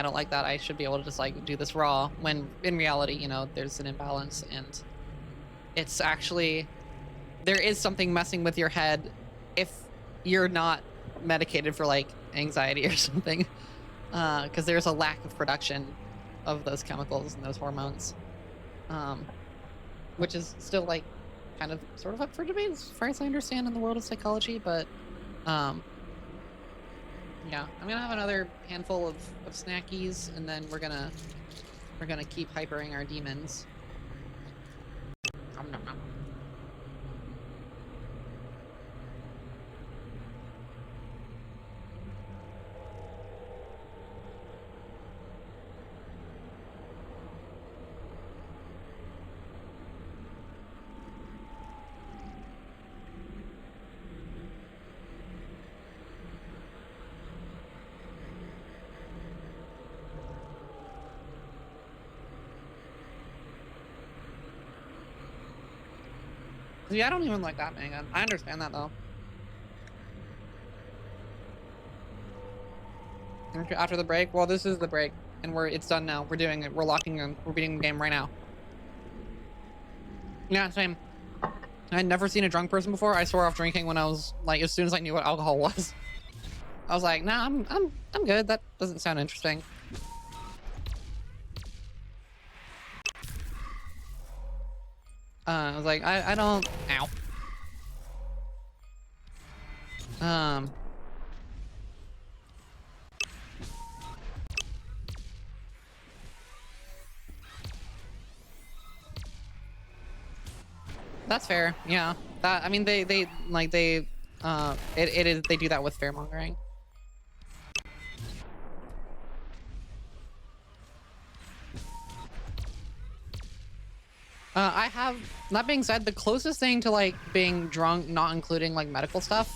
don't like that. I should be able to just like do this raw, when in reality, you know, there's an imbalance, and it's actually there is something messing with your head if you're not medicated for like anxiety or something, because there's a lack of production of those chemicals and those hormones, which is still like kind of sort of up for debate as far as I understand in the world of psychology. But yeah, I'm gonna have another handful of snackies, and then we're gonna keep hypering our demons. Nom, nom, nom. Yeah, I don't even like that manga. I understand that though. After the break, well, this is the break, and it's done now. We're doing it. We're locking in. We're beating the game right now. Yeah, same. I'd never seen a drunk person before. I swore off drinking when I was like, as soon as I knew what alcohol was. I was like, nah, I'm good. That doesn't sound interesting. I was like, I don't. Ow. That's fair. Yeah. That, I mean, they do that with fearmongering. I have, that being said, the closest thing to like being drunk, not including like medical stuff,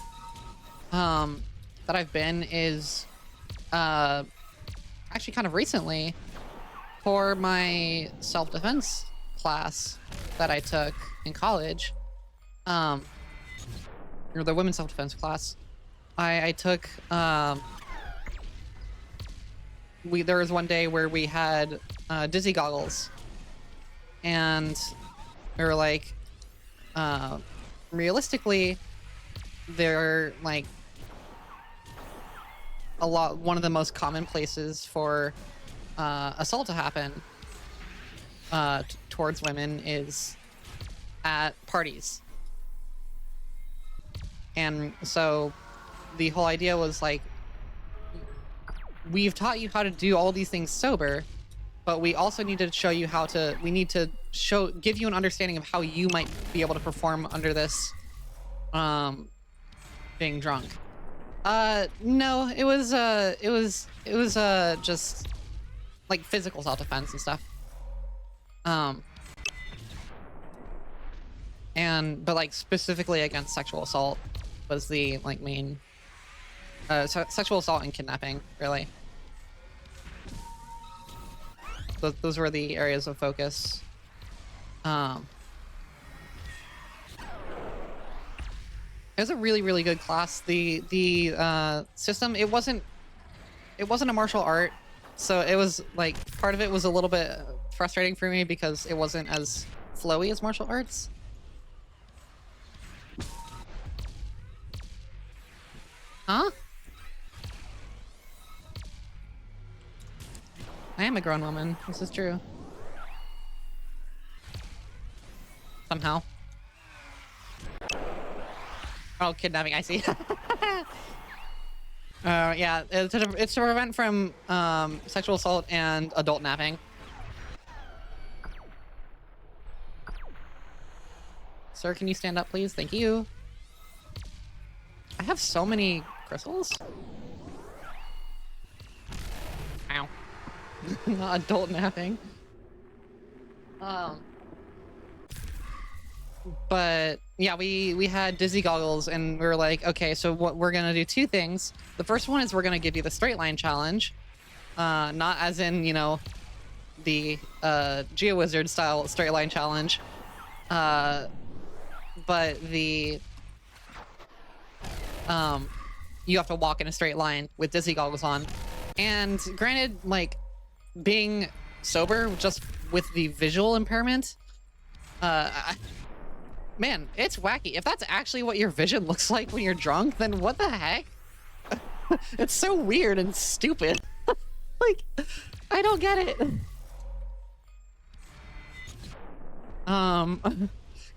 that I've been is, actually kind of recently for my self-defense class that I took in college, or the women's self-defense class. I took, there was one day where we had dizzy goggles, and we were like, realistically, they're like one of the most common places for assault to happen towards women is at parties. And so the whole idea was like, we've taught you how to do all these things sober, but we also need to show you how to, give you an understanding of how you might be able to perform under this, being drunk. No, it was just like physical self-defense and stuff. But like specifically against sexual assault was the like main, sexual assault and kidnapping, really. Those were the areas of focus. It was a really, really good class. The system, it wasn't a martial art, so it was like, part of it was a little bit frustrating for me because it wasn't as flowy as martial arts. Huh? I am a grown woman. This is true. Somehow. Oh, kidnapping, I see. Yeah, it's to prevent from sexual assault and adult napping. Sir, can you stand up, please? Thank you. I have so many crystals. Ow. Not adult napping. But yeah, we had dizzy goggles, and we were like, okay, so what we're gonna do, two things. The first one is we're gonna give you the straight line challenge, not as in, you know, the GeoWizard style straight line challenge, but the you have to walk in a straight line with dizzy goggles on. And granted, like, being sober just with the visual impairment, Man, it's wacky. If that's actually what your vision looks like when you're drunk, then what the heck? It's so weird and stupid. Like, I don't get it.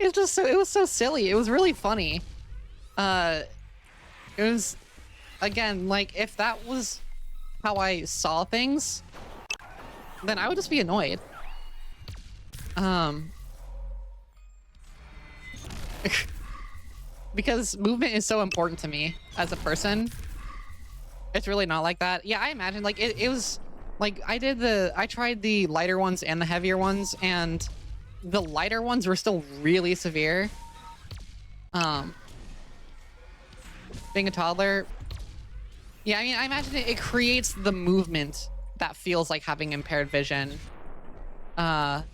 It's just so, it was so silly. It was really funny. It was, again, like, if that was how I saw things, then I would just be annoyed. Because movement is so important to me as a person. It's really not like that. Yeah, I imagine, like, it was, like, I tried the lighter ones and the heavier ones, and the lighter ones were still really severe. Being a toddler, yeah, I mean, I imagine it creates the movement that feels like having impaired vision. But,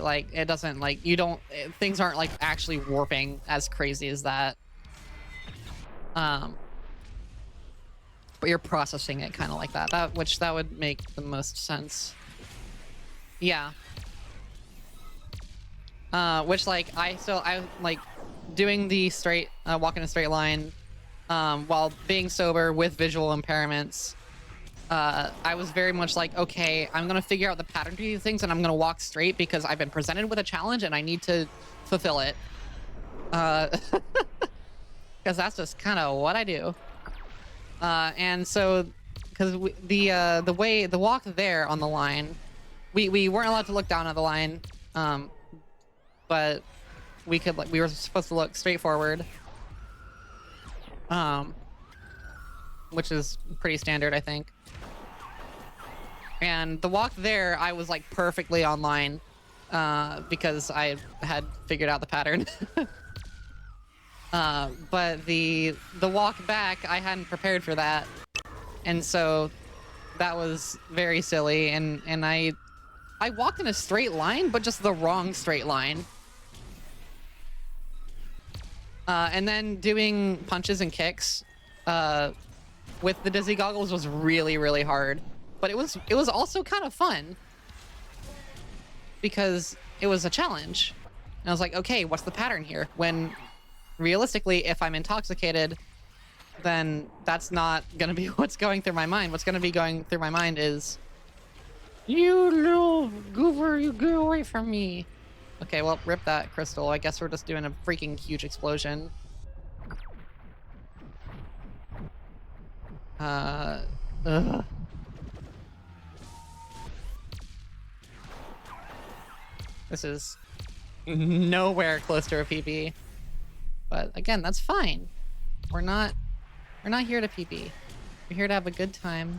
like, it doesn't, like, you don't, things aren't, like, actually warping as crazy as that. But you're processing it kind of like that. That would make the most sense. Yeah. Which, like, I like doing the straight, walk in a straight line, while being sober with visual impairments. I was very much like, okay, I'm gonna figure out the pattern to these things, and I'm gonna walk straight because I've been presented with a challenge and I need to fulfill it. Because that's just kind of what I do. And so, because the walk there on the line, we weren't allowed to look down at the line, but we could, like, we were supposed to look straight forward, which is pretty standard, I think. And the walk there, I was, like, perfectly online, because I had figured out the pattern. But the walk back, I hadn't prepared for that, and so that was very silly. And I walked in a straight line, but just the wrong straight line. And then doing punches and kicks with the dizzy goggles was really, really hard. But it was also kind of fun because it was a challenge. And I was like, okay, what's the pattern here? When realistically, if I'm intoxicated, then that's not gonna be what's going through my mind. What's gonna be going through my mind is, you little goober, you get away from me. Okay, well, rip that crystal. I guess we're just doing a freaking huge explosion. Ugh. This is nowhere close to a PB. But again, that's fine. We're not here to PB. We're here to have a good time.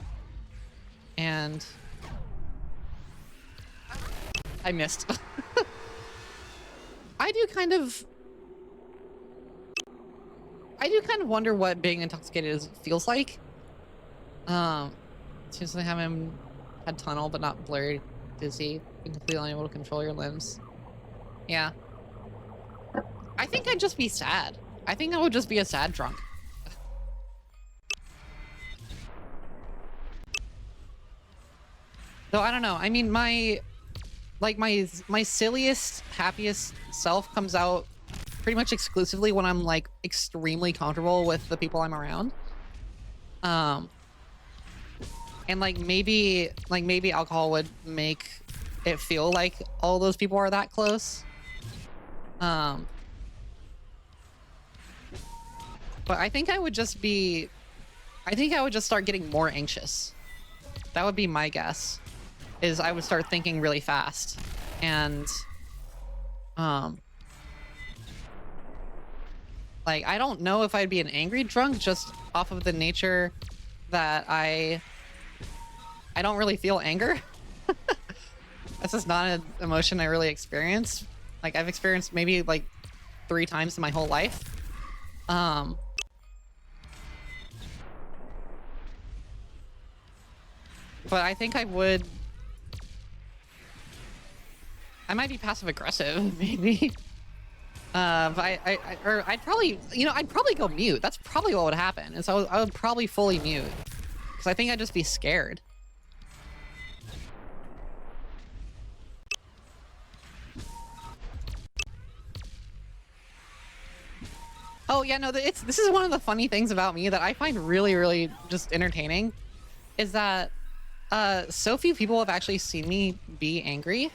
And I missed. I do kind of wonder what being intoxicated feels like. Seems like having had tunnel but not blurry, dizzy, being completely unable to control your limbs. Yeah. I think I'd just be sad. I think I would just be a sad drunk. Though I don't know. I mean, my silliest, happiest self comes out pretty much exclusively when I'm, like, extremely comfortable with the people I'm around. And maybe alcohol would make it feel like all those people are that close. But I think I would just start getting more anxious. That would be my guess. Is I would start thinking really fast. And like, I don't know if I'd be an angry drunk just off of the nature that I don't really feel anger. That's just not an emotion I really experience. Like, I've experienced maybe like 3 times in my whole life. But I think I might be passive aggressive, maybe. But I'd probably go mute. That's probably what would happen. And so I would probably fully mute, because I think I'd just be scared. Oh yeah, no, this is one of the funny things about me that I find really, really just entertaining, is that so few people have actually seen me be angry,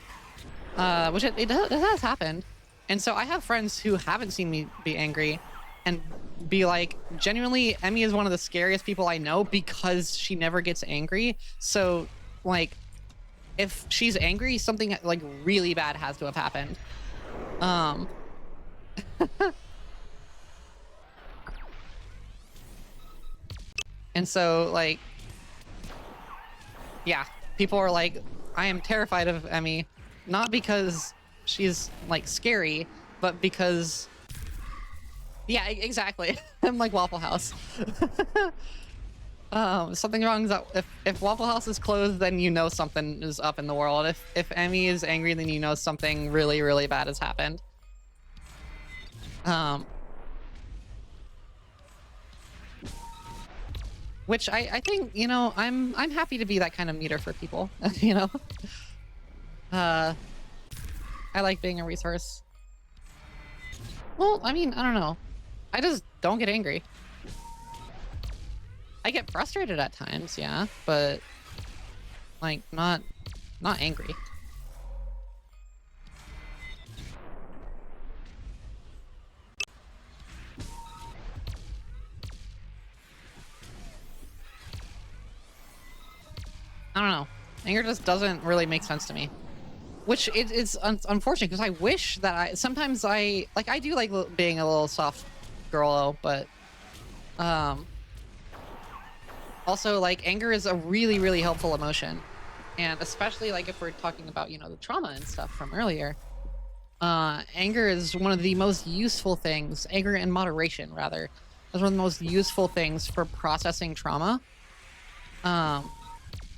which it has happened. And so I have friends who haven't seen me be angry and be like, genuinely, Emmy is one of the scariest people I know because she never gets angry. So like, if she's angry, something like really bad has to have happened. And so like, yeah, people are like, I am terrified of Emmy, not because she's like scary, but because, yeah, exactly. I'm like Waffle House. Something wrong is that if Waffle House is closed, then you know something is up in the world. If Emmy is angry, then you know something really, really bad has happened. Which I think, you know, I'm happy to be that kind of meter for people, you know? I like being a resource. Well, I mean, I don't know. I just don't get angry. I get frustrated at times, yeah, but like not angry. I don't know. Anger just doesn't really make sense to me. Which it's unfortunate because I wish that sometimes I do like being a little soft girl, but also like anger is a really, really helpful emotion. And especially like if we're talking about, you know, the trauma and stuff from earlier, anger is one of the most useful things, anger in moderation rather, is one of the most useful things for processing trauma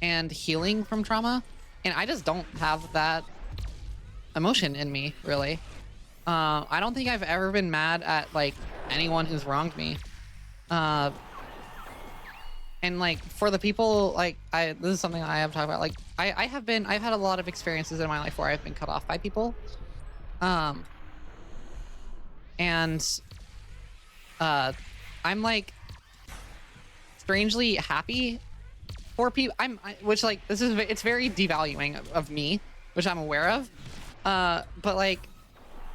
and healing from trauma. And I just don't have that emotion in me, really. I don't think I've ever been mad at like anyone who's wronged me. And like for the people like this is something I have to talk about. Like I've had a lot of experiences in my life where I've been cut off by people. And I'm like strangely happy for people. Which like it's very devaluing of me, which I'm aware of. But like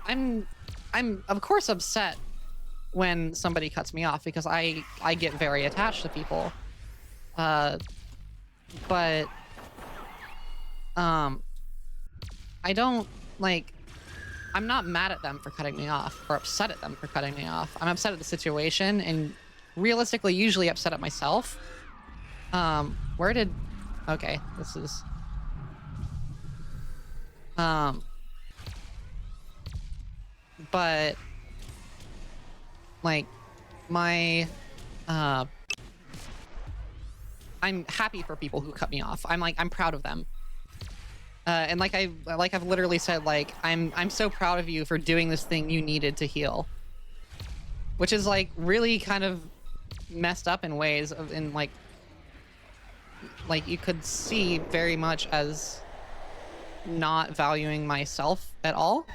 I'm of course upset when somebody cuts me off because I get very attached to people. But I don't like, I'm not mad at them for cutting me off or upset at them for cutting me off. I'm upset at the situation and realistically usually upset at myself. Okay, this is but like I'm happy for people who cut me off. I'm proud of them. And I've literally said, like, I'm so proud of you for doing this thing you needed to heal. Which is like really kind of messed up in ways in like you could see very much as not valuing myself at all.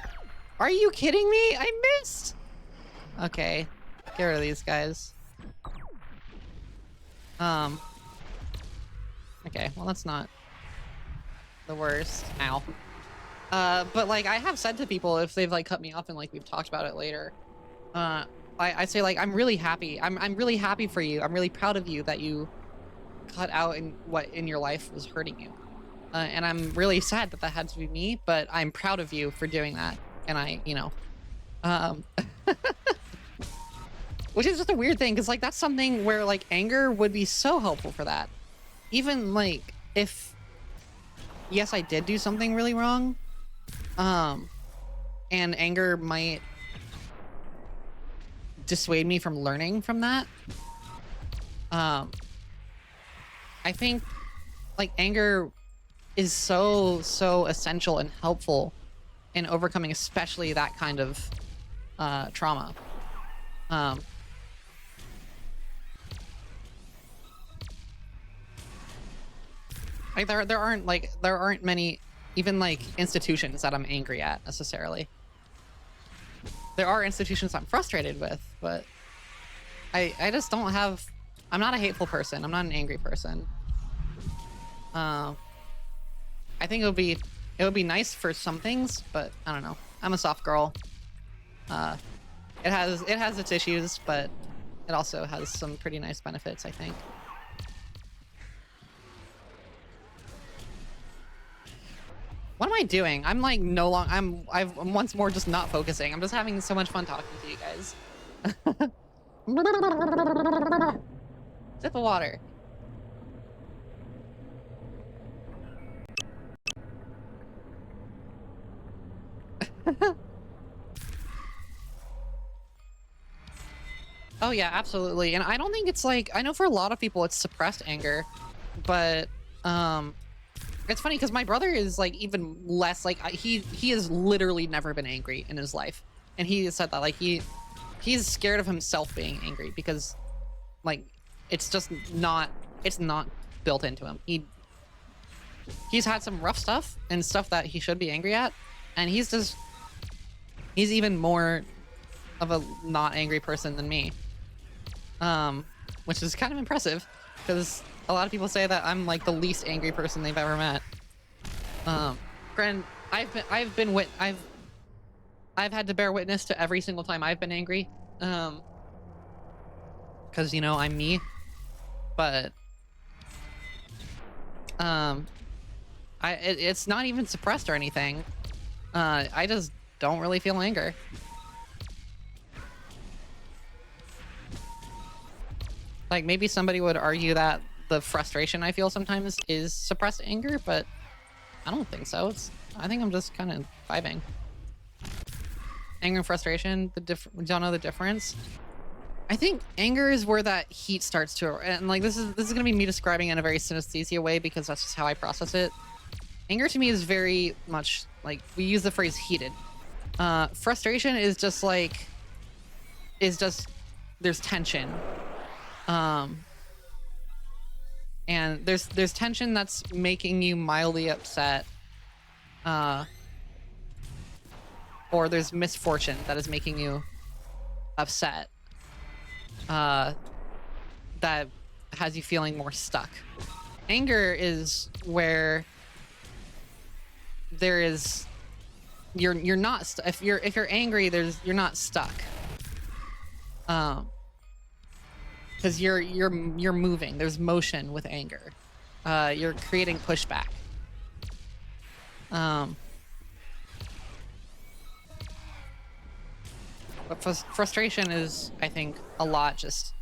Are you kidding me? I missed. Okay, get rid of these guys. Okay, well that's not the worst. Ow. But like I have said to people if they've like cut me off and like we've talked about it later, I say like I'm really happy. I'm really happy for you. I'm really proud of you that you cut out what in your life was hurting you. And I'm really sad that had to be me, but I'm proud of you for doing that. And you know, which is just a weird thing because like that's something where like anger would be so helpful for that. Even like if, yes, I did do something really wrong, and anger might dissuade me from learning from that. I think like anger is so essential and helpful in overcoming especially that kind of trauma. Like there aren't many even like institutions that I'm angry at necessarily. there are institutions I'm frustrated with, but I just don't have. I'm not a hateful person. I'm not an angry person. I think it would be nice for some things, but I don't know. I'm a soft girl. It has its issues, but it also has some pretty nice benefits, I think. What am I doing? I'm like no long. I'm once more just not focusing. I'm just having so much fun talking to you guys. Sip of water. Oh yeah, absolutely. And I don't think it's like, I know for a lot of people it's suppressed anger, but it's funny because my brother is like even less like he has literally never been angry in his life, and he said that like he's scared of himself being angry because like it's just not built into him. He's had some rough stuff and stuff that he should be angry at, and he's even more of a not angry person than me, which is kind of impressive because a lot of people say that I'm like the least angry person they've ever met. Granted, I've had to bear witness to every single time I've been angry, because you know I'm me, but it's not even suppressed or anything. I just don't really feel anger. Like maybe somebody would argue that the frustration I feel sometimes is suppressed anger, but I don't think so. I think I'm just kind of vibing. Anger and frustration, we don't know the difference. I think anger is where that heat starts to, and like this is gonna be me describing it in a very synesthesia way because that's just how I process it. Anger to me is very much like, we use the phrase heated. Frustration is just like, there's tension. And there's tension that's making you mildly upset, or there's misfortune that is making you upset, that has you feeling more stuck. Anger is where there is you're not if you're angry, you're not stuck, because you're moving. There's motion with anger. You're creating pushback. But frustration is, I think, a lot just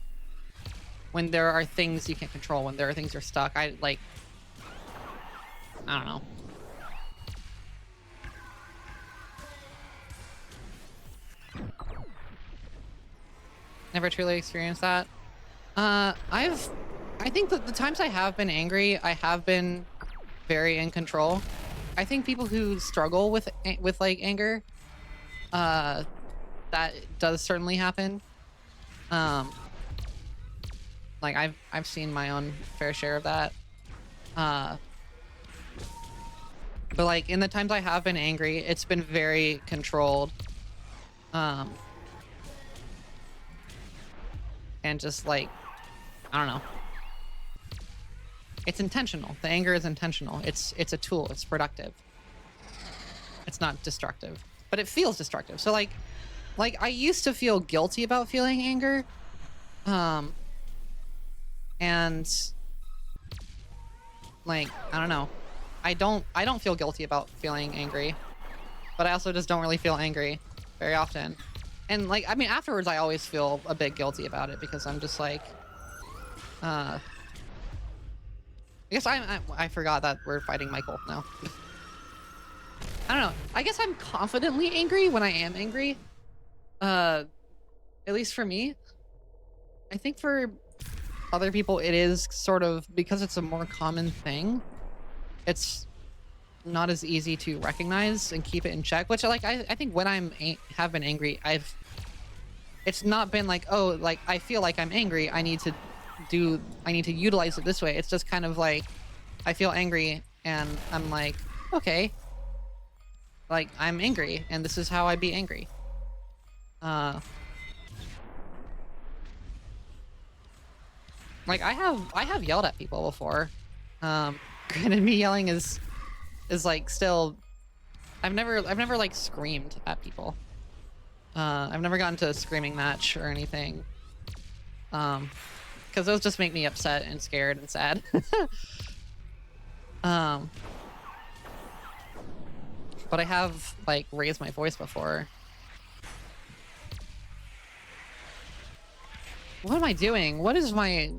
when there are things you can't control, when there are things you're stuck. I don't know. Never truly experienced that. I think that the times I have been angry, I have been very in control. I think people who struggle with like anger, that does certainly happen. Like I've seen my own fair share of that. But like in the times I have been angry, it's been very controlled. And just like, I don't know. It's intentional. The anger is intentional. It's a tool. It's productive. It's not destructive, but it feels destructive. So like I used to feel guilty about feeling anger. And like, I don't know. I don't feel guilty about feeling angry, but I also just don't really feel angry very often. And like, I mean, afterwards, I always feel a bit guilty about it because I'm just like, I guess I forgot that we're fighting Michael now. I don't know. I guess I'm confidently angry when I am angry. At least for me. I think for other people, it is sort of, because it's a more common thing, it's not as easy to recognize and keep it in check, which like I think when have been angry, it's not been like, oh, like I feel like I'm angry, I need to utilize it this way. It's just kind of like I feel angry and I'm like, okay, like I'm angry and this is how I be angry. Like I have yelled at people before. Granted, me yelling is like still. I've never like screamed at people. I've never gotten to a screaming match or anything. Because those just make me upset and scared and sad. But I have like raised my voice before. What am I doing? What is my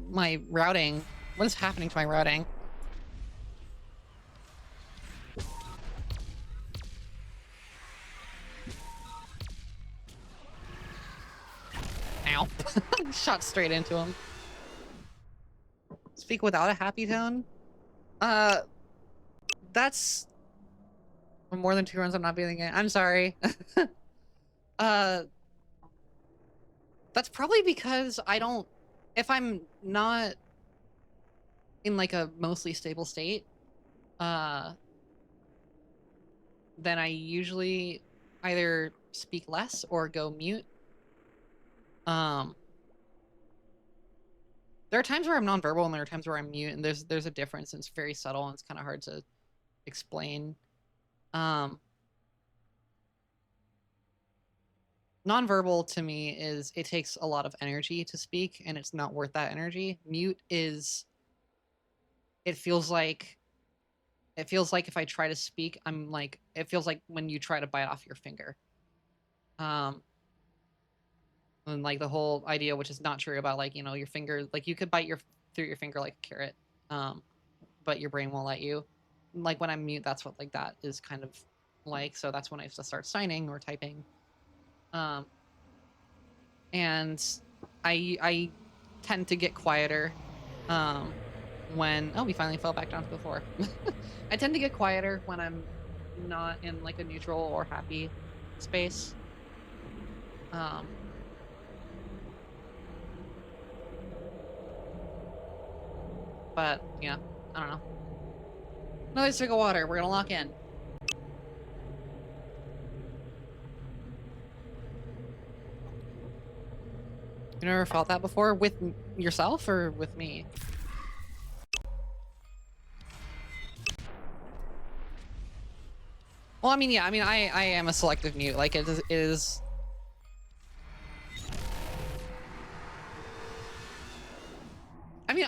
routing? What is happening to my routing? Ow. Shot straight into him. Speak without a happy tone? That's more than 2 runs. I'm not beating it. I'm sorry. That's probably because I don't, if I'm not in like a mostly stable state, then I usually either speak less or go mute. There are times where I'm nonverbal and there are times where I'm mute, and there's a difference, and it's very subtle and it's kind of hard to explain. Nonverbal to me is it takes a lot of energy to speak, and it's not worth that energy. Mute is, it feels like if I try to speak, I'm like, it feels like when you try to bite off your finger. And like the whole idea, which is not true, about like, you know, your finger, like you could bite through your finger like a carrot, but your brain won't let you. Like when I'm mute, that's what like that is kind of like. So that's when I have to start signing or typing. And I tend to get quieter when, oh, we finally fell back down to the floor. I tend to get quieter when I'm not in like a neutral or happy space. But yeah, I don't know. Another stick of water. We're gonna lock in. You never felt that before with yourself or with me? Well, I mean, yeah, I mean, I am a selective mute. Like it is. I mean,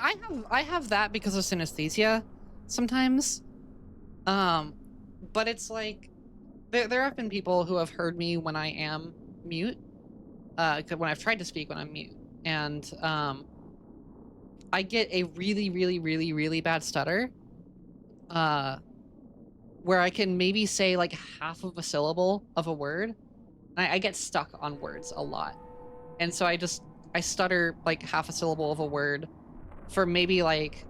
I have that because of synesthesia sometimes. But it's like there have been people who have heard me when I am mute. When I've tried to speak when I'm mute, and I get a really bad stutter, where I can maybe say like half of a syllable of a word. I get stuck on words a lot, and so I stutter like half a syllable of a word for maybe like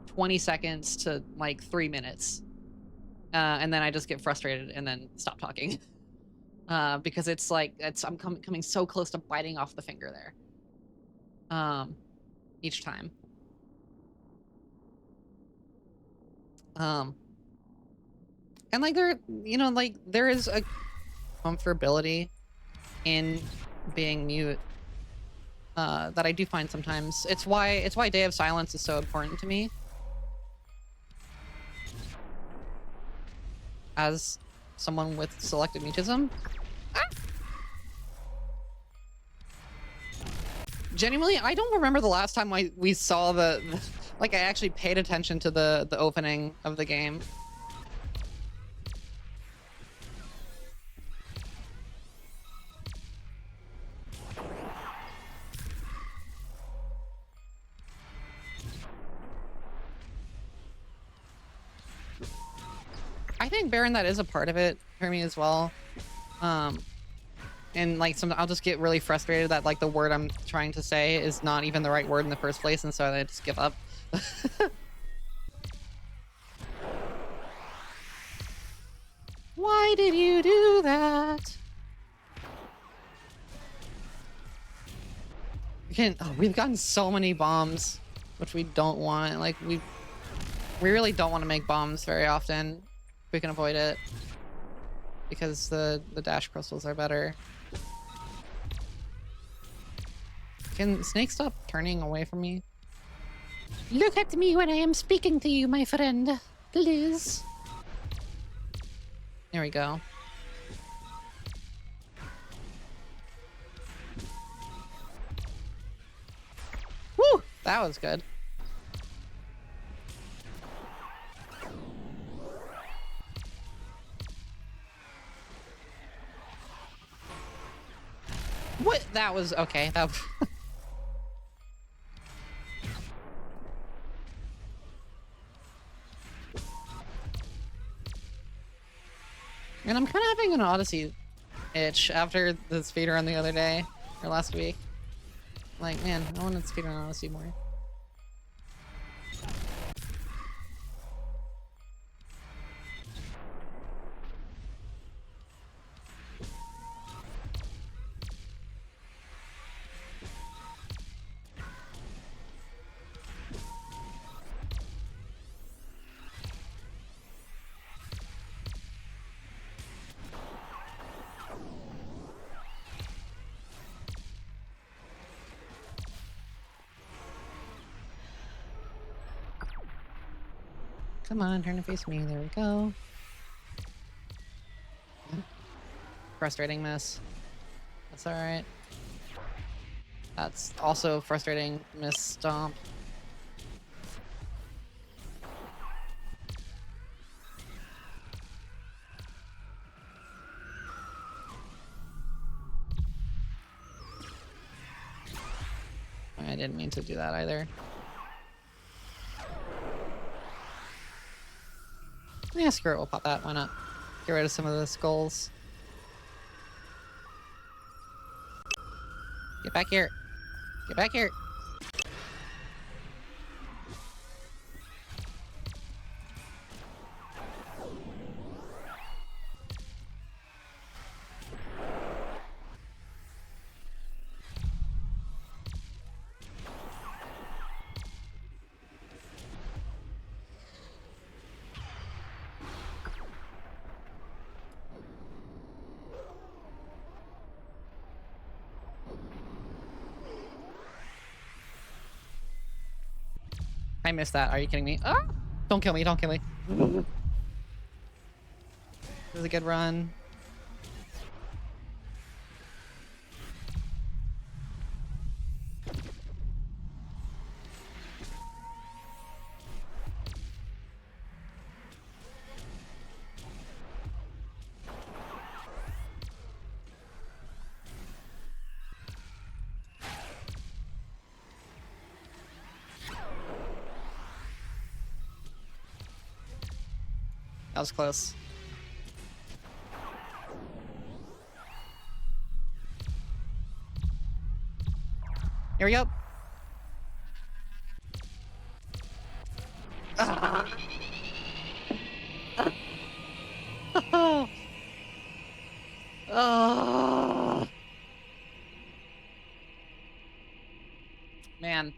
20 seconds to like 3 minutes, and then I just get frustrated and then stop talking. Because it's like I'm coming so close to biting off the finger there. Each time. And like there, you know, like there is a comfortability in being mute that I do find sometimes. It's why Day of Silence is so important to me. As someone with selective mutism. Genuinely, I don't remember the last time we saw like I actually paid attention to the opening of the game. I think Baron, that is a part of it for me as well. And like I'll just get really frustrated that like the word I'm trying to say is not even the right word in the first place, and so I just give up. Why did you do that? We've gotten so many bombs, which we don't want. Like we really don't want to make bombs very often. We can avoid it because the dash crystals are better. Can Snake stop turning away from me? Look at me when I am speaking to you, my friend. Please. There we go. Woo! That was good. What? That was okay. That was and I'm kind of having an Odyssey itch after the speedrun the other day or last week. Like, man, I want to speedrun Odyssey more. Come on, turn to face me. There we go. Frustrating miss. That's alright. That's also frustrating miss stomp. I didn't mean to do that either. Yeah, screw it, we'll pop that, why not? Get rid of some of the skulls. Get back here. Get back here. I missed that. Are you kidding me? Ah! Don't kill me. Don't kill me. It was a good run. That was close. Here we go. Ah. Oh. Man,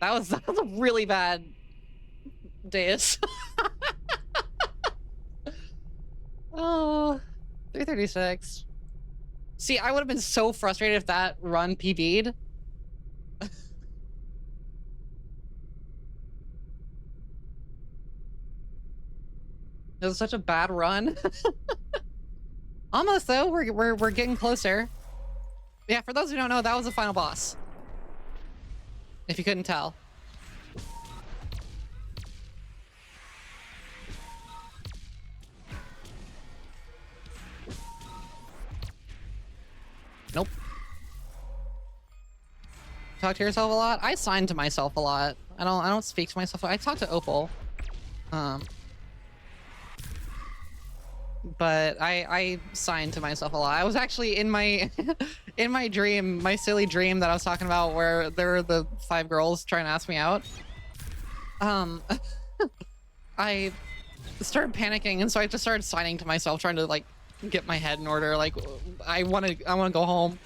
that was a really bad dais. Oh, 336. See, I would have been so frustrated if that run PB'd. It was such a bad run. Almost though, we're getting closer. Yeah, for those who don't know, that was the final boss. If you couldn't tell. Nope. Talk to yourself a lot? I sign to myself a lot. I don't speak to myself. I talk to Opal. But I sign to myself a lot. I was actually in my in my dream, my silly dream that I was talking about where there were the 5 girls trying to ask me out. I started panicking, and so I just started signing to myself, trying to like get my head in order. Like I want to go home.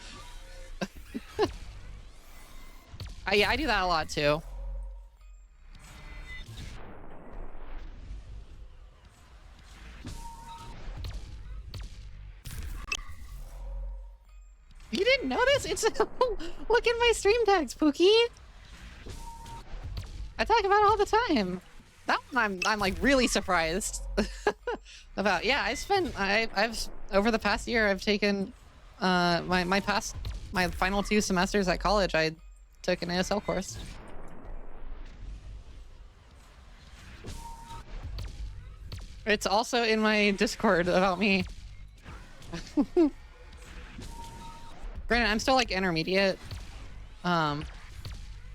Yeah, I do that a lot too. You didn't notice? It's look at my stream tags, Pookie. I talk about it all the time. That one I'm like really surprised about. Yeah, I've over the past year I've taken my final 2 semesters at college. I took an ASL course. It's also in my Discord about me. Granted, I'm still like intermediate, but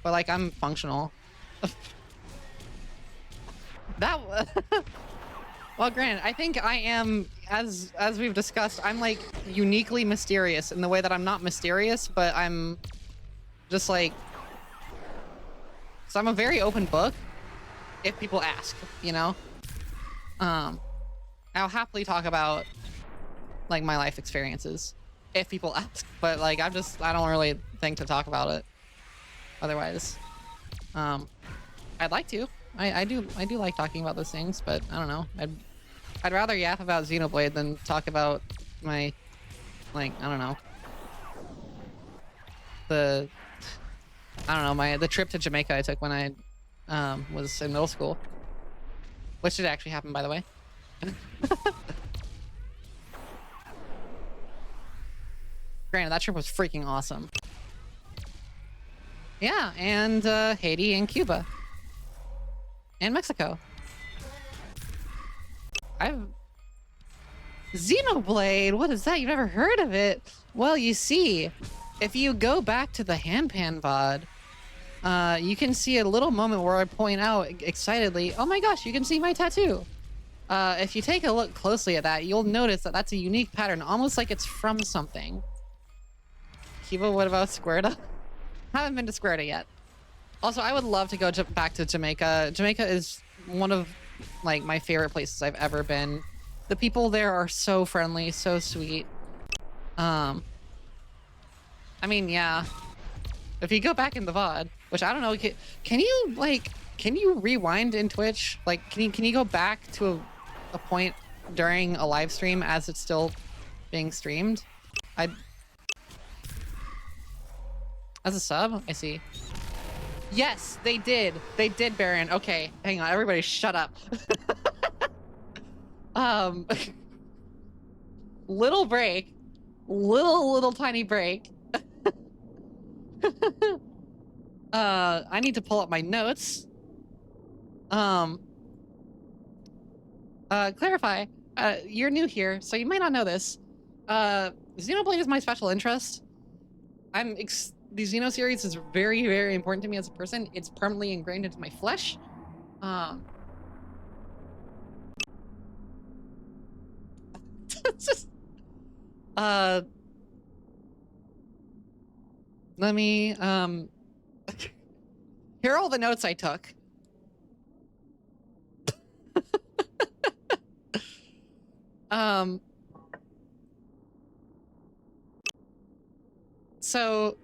like I'm functional. That well, granted, I think I am, as we've discussed, I'm like uniquely mysterious in the way that I'm not mysterious, but I'm just like, so I'm a very open book if people ask, you know. I'll happily talk about like my life experiences if people ask, but like I don't really think to talk about it otherwise. I'd like to. I do like talking about those things, but I don't know. I'd rather yap about Xenoblade than talk about my, like, I don't know, the trip to Jamaica I took when I was in middle school, which did actually happen, by the way. Granted, that trip was freaking awesome. Yeah, and Haiti and Cuba. And Mexico. Xenoblade, what is that? You've never heard of it? Well, you see, if you go back to the hanpan VOD, you can see a little moment where I point out excitedly, oh my gosh, you can see my tattoo. If you take a look closely at that, you'll notice that that's a unique pattern, almost like it's from something. Kiba, what about Squirta? Haven't been to Squirta yet. Also, I would love to go back to Jamaica. Jamaica is one of like my favorite places I've ever been. The people there are so friendly, so sweet. I mean, yeah. If you go back in the VOD, which I don't know, can you rewind in Twitch? Like, can you go back to a point during a live stream as it's still being streamed? As a sub? I see. Yes, they did. They did, Baron. Okay, hang on. Everybody shut up. Little break. Little tiny break. I need to pull up my notes. Clarify. You're new here, so you might not know this. Xenoblade is my special interest. The Xeno series is very, very important to me as a person. It's permanently ingrained into my flesh. Just, let me, here are all the notes I took. So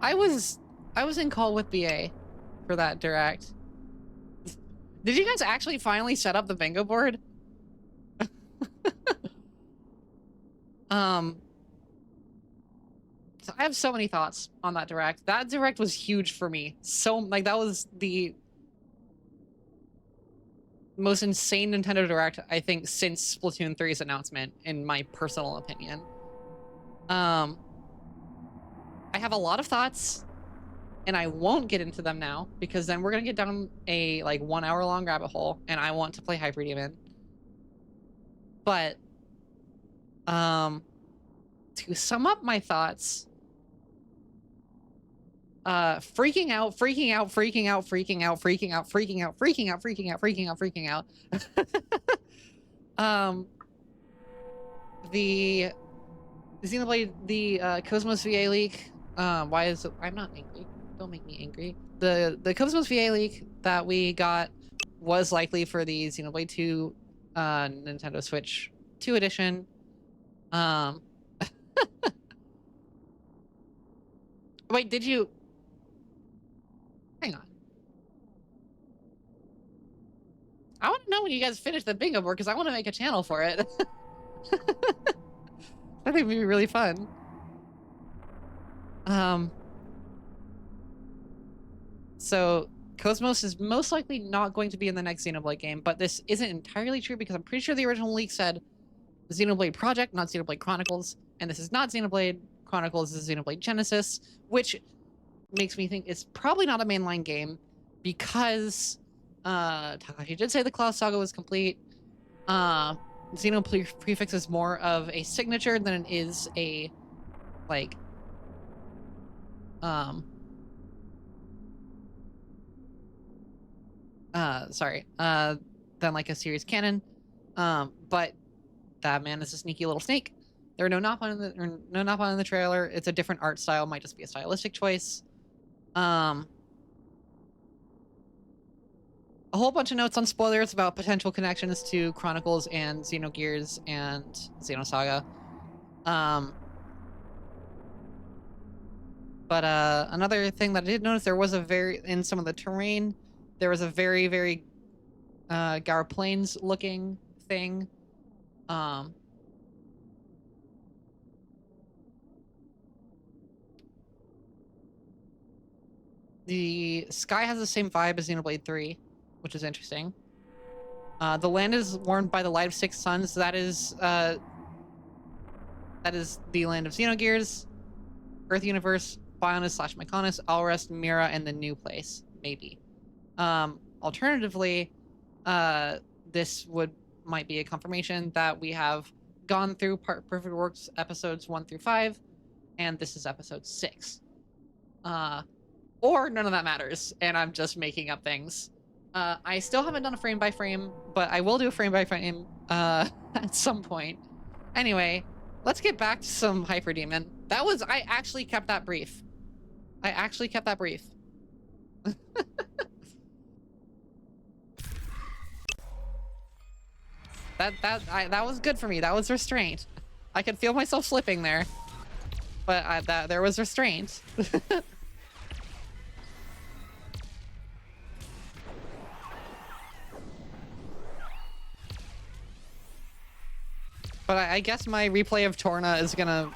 I was in call with BA for that direct. Did you guys actually finally set up the bingo board? So I have so many thoughts on that direct. That direct was huge for me. So like that was the most insane Nintendo Direct, I think, since Splatoon 3's announcement, in my personal opinion. I have a lot of thoughts, and I won't get into them now, because then we're gonna get down a, like, 1 hour long rabbit hole, and I want to play Hyperdemon. But, to sum up my thoughts, freaking out. The Xenoblade, the Cosmos VA leak. Why is it? I'm not angry. Don't make me angry. The Cosmos VA leak that we got was likely for the Xenoblade 2 Nintendo Switch 2 edition. Wait, did you? Hang on. I want to know when you guys finish the bingo board, because I want to make a channel for it. I think it'd be really fun. So Cosmos is most likely not going to be in the next Xenoblade game, but this isn't entirely true because I'm pretty sure the original leak said Xenoblade Project, not Xenoblade Chronicles, and this is not Xenoblade Chronicles, this is Xenoblade Genesis, which makes me think it's probably not a mainline game because Takashi did say the Cloud Saga was complete. Xeno prefix is more of a signature than it is a like than like a series canon. But that man is a sneaky little snake. There are no Napon in the trailer. It's a different art style, might just be a stylistic choice. A whole bunch of notes on spoilers about potential connections to Chronicles and Xenogears and Xenosaga. But another thing that I did notice, there was in some of the terrain, there was a very, very Gaur Plains looking thing. The sky has the same vibe as Xenoblade 3, which is interesting. The land is warmed by the light of 6 suns. That is the land of Xenogears, Earth Universe, Bionis / Mykonos, Alrest, Mira, and the new place, maybe. Alternatively, this might be a confirmation that we have gone through Perfect Works episodes 1 through 5, and this is episode 6. Or none of that matters, and I'm just making up things. I still haven't done a frame by frame, but I will do a frame by frame at some point. Anyway, let's get back to some Hyperdemon. I actually kept that brief. That was good for me. That was restraint. I could feel myself slipping there, but there was restraint. But I guess my replay of Torna is gonna,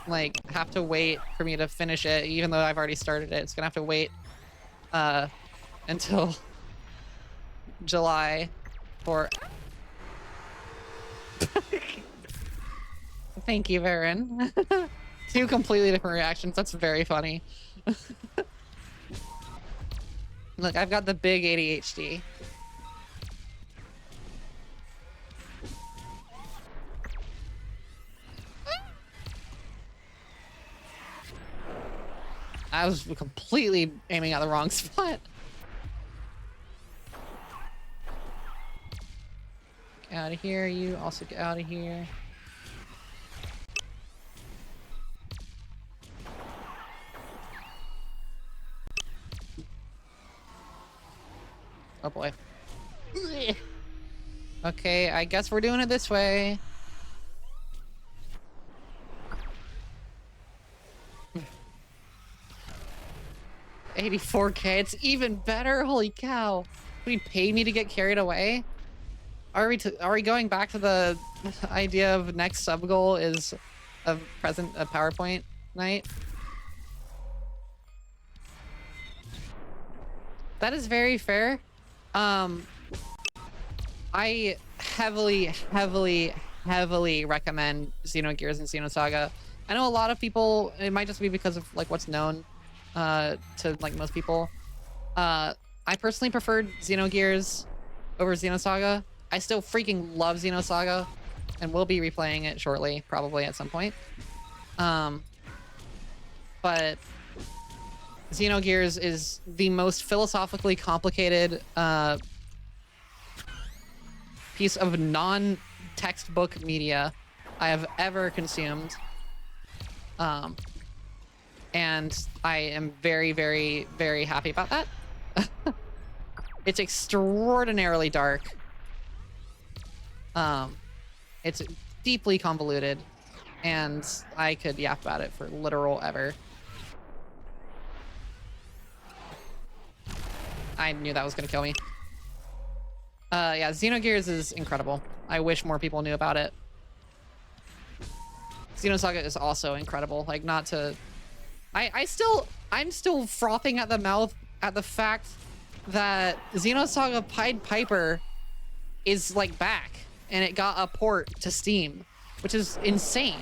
like, have to wait for me to finish it, even though I've already started it. It's gonna have to wait, until July for... Thank you, Varen. 2 completely different reactions. That's very funny. Look, I've got the big ADHD. I was completely aiming at the wrong spot. Get out of here, you also get out of here. Oh boy. Okay, I guess we're doing it this way. 84K, it's even better. Holy cow. Would he pay me to get carried away? Are we going back to the idea of next sub goal is a PowerPoint night? That is very fair. I heavily recommend Xenogears and Xenosaga. I know a lot of people, it might just be because of like what's known to like most people. I personally preferred Xenogears over Xenosaga. I still freaking love Xenosaga and will be replaying it shortly, probably at some point. But Xenogears is the most philosophically complicated piece of non-textbook media I have ever consumed. And I am very, very, very happy about that. It's extraordinarily dark. It's deeply convoluted, and I could yap about it for literal ever. I knew that was gonna kill me. Yeah, Xenogears is incredible. I wish more people knew about it. Xenosaga is also incredible. Like, not to... I'm still frothing at the mouth at the fact that Xenosaga Pied Piper is, like, back. And it got a port to Steam, which is insane.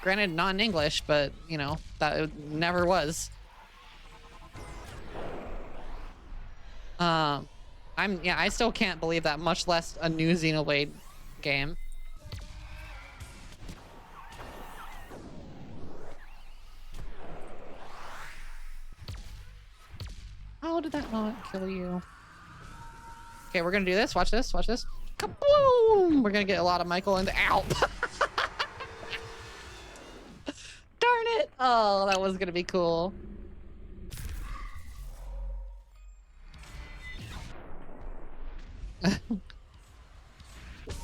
Granted, not in English, but, you know, that it never was. I still can't believe that, much less a new Xenoblade game. How did that not kill you? Okay, we're gonna do this. Watch this. Watch this. Kaboom! We're gonna get a lot of Michael and ow! Darn it! Oh, that was gonna be cool.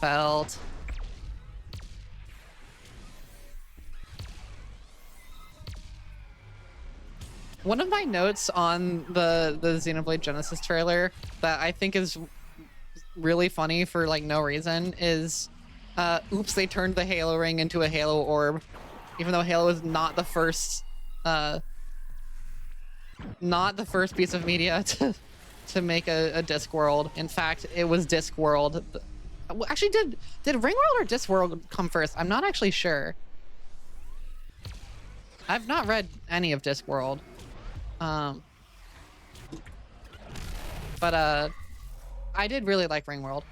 Felt. One of my notes on the Xenoblade Genesis trailer that I think is really funny for like no reason is, oops, they turned the Halo ring into a Halo orb, even though Halo is not the first piece of media to make a Discworld. In fact, it was Discworld. Actually, did Ringworld or Discworld come first? I'm not actually sure. I've not read any of Discworld. But I did really like Ringworld.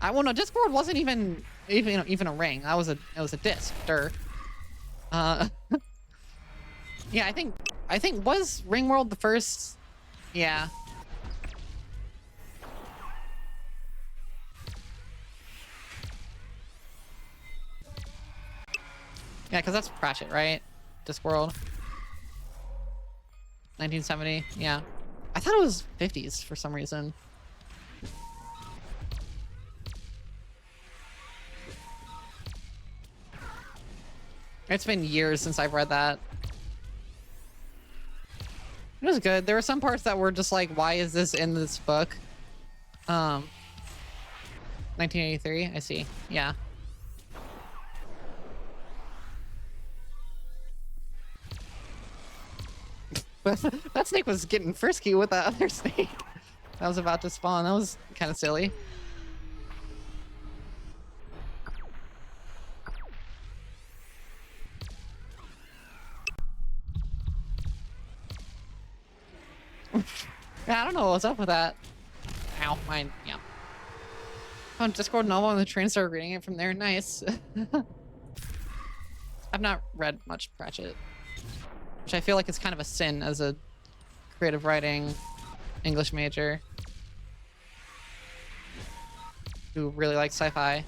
Well, no, Discworld wasn't even a ring. It was a disc. Yeah, I think was Ringworld the first? Yeah. Yeah, because that's Pratchett, right? Discworld. 1970. Yeah. I thought it was 50s for some reason. It's been years since I've read that. It was good. There were some parts that were just like, why is this in this book? 1983, I see. Yeah. That snake was getting frisky with that other snake that was about to spawn. That was kind of silly. Yeah, I don't know what's up with that. Ow, mine, yeah. Found Discord novel on the train, started reading it from there. Nice. I've not read much Pratchett, which I feel like is kind of a sin as a creative writing English major who really likes sci-fi.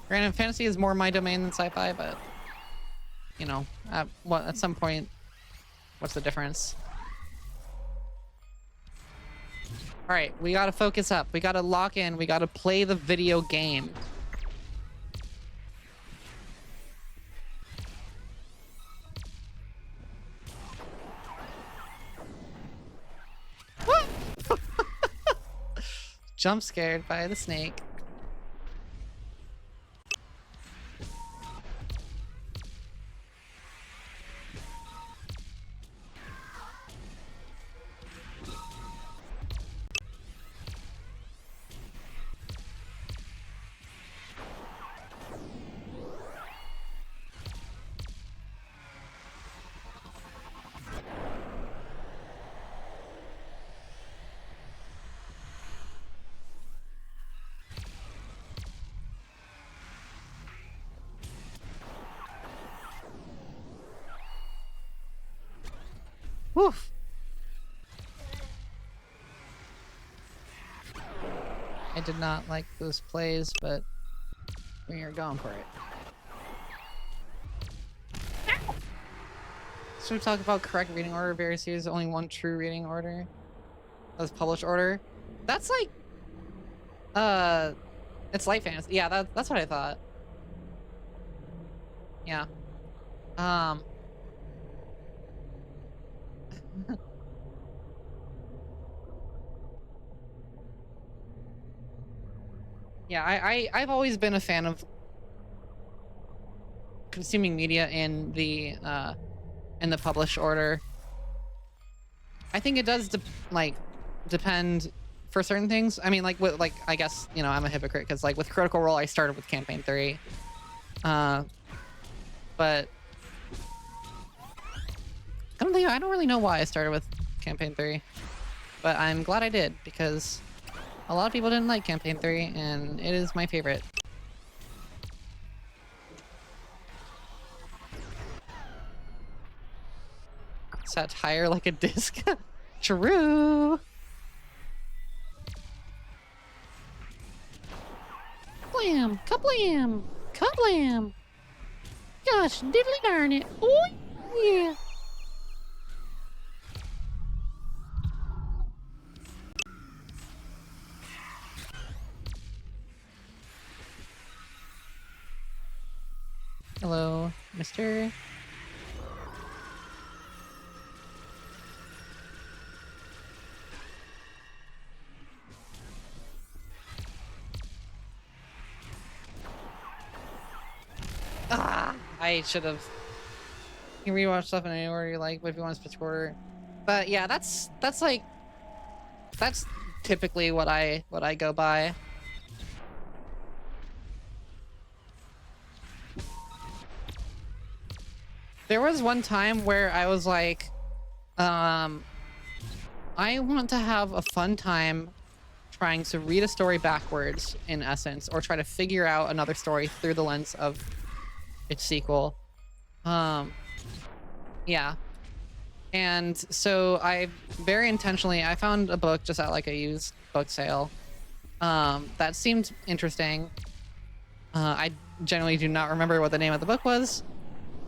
Granted, fantasy is more my domain than sci-fi, but you know, at some point, what's the difference? All right, we gotta focus up. We gotta lock in. We gotta play the video game. Jump scared by the snake. Woof. I did not like those plays, but we are going for it. Ow! So we talk about correct reading order. Various series, only one true reading order. That's published order. That's like, it's light fantasy. Yeah, that's what I thought. Yeah. Yeah, I've always been a fan of consuming media in the published order. I think it does depend for certain things. I mean, like with I guess, you know, I'm a hypocrite because like with Critical Role I started with Campaign 3. But I don't really know why I started with Campaign 3. But I'm glad I did, because a lot of people didn't like Campaign 3 and it is my favorite. Satire like a disc. True. Kablam! Kablam! Kablam! Gosh, diddly darn it. Oh, yeah. Hello, mister. Ah, I should have. You can rewatch stuff in any order you like, but if you want a specific order. But yeah, that's typically what I go by. There was one time where I was like, I want to have a fun time trying to read a story backwards, in essence, or try to figure out another story through the lens of its sequel. Yeah. And so I very intentionally, I found a book just at like a used book sale. That seemed interesting. I generally do not remember what the name of the book was.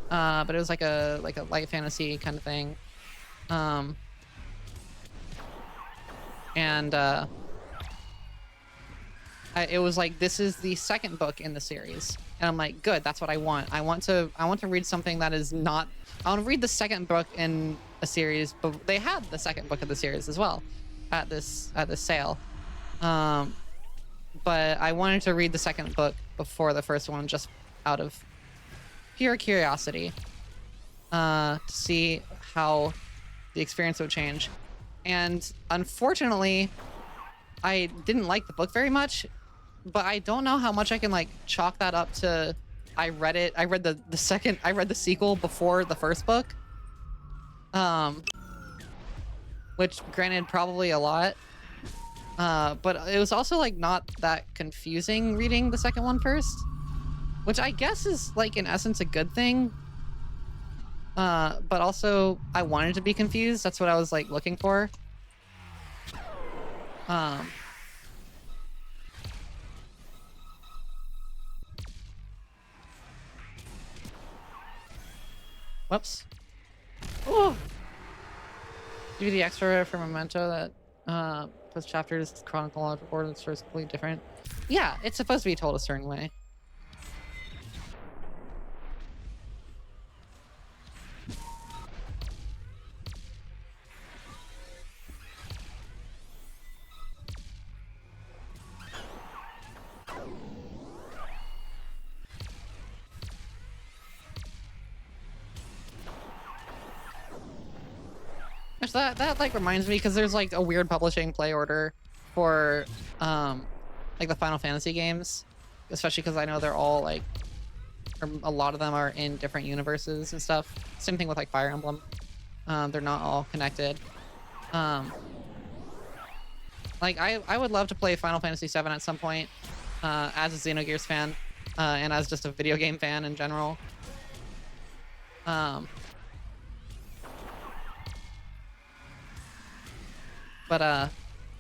But it was like a light fantasy kind of thing. It was like, this is the second book in the series, and I'm like, good, that's what I want. I want to read something that is not. I want to read the second book in a series, but they had the second book of the series as well at this sale. But I wanted to read the second book before the first one, just out of pure curiosity, to see how the experience would change. And unfortunately, I didn't like the book very much, but I don't know how much I can like chalk that up to I read the sequel before the first book. Which granted, probably a lot. But it was also like not that confusing reading the second one first, which I guess is like in essence a good thing. But also I wanted to be confused. That's what I was like looking for. Whoops. Oh! Give you the extra for Memento that post chapters chronological order that's first completely different. Yeah, it's supposed to be told a certain way. That like reminds me, because there's like a weird publishing play order for like the Final Fantasy games, especially because I know they're all like, or a lot of them are in different universes and stuff. Same thing with like Fire Emblem. They're not all connected. Like I would love to play Final Fantasy VII at some point, as a Xenogears fan, and as just a video game fan in general. But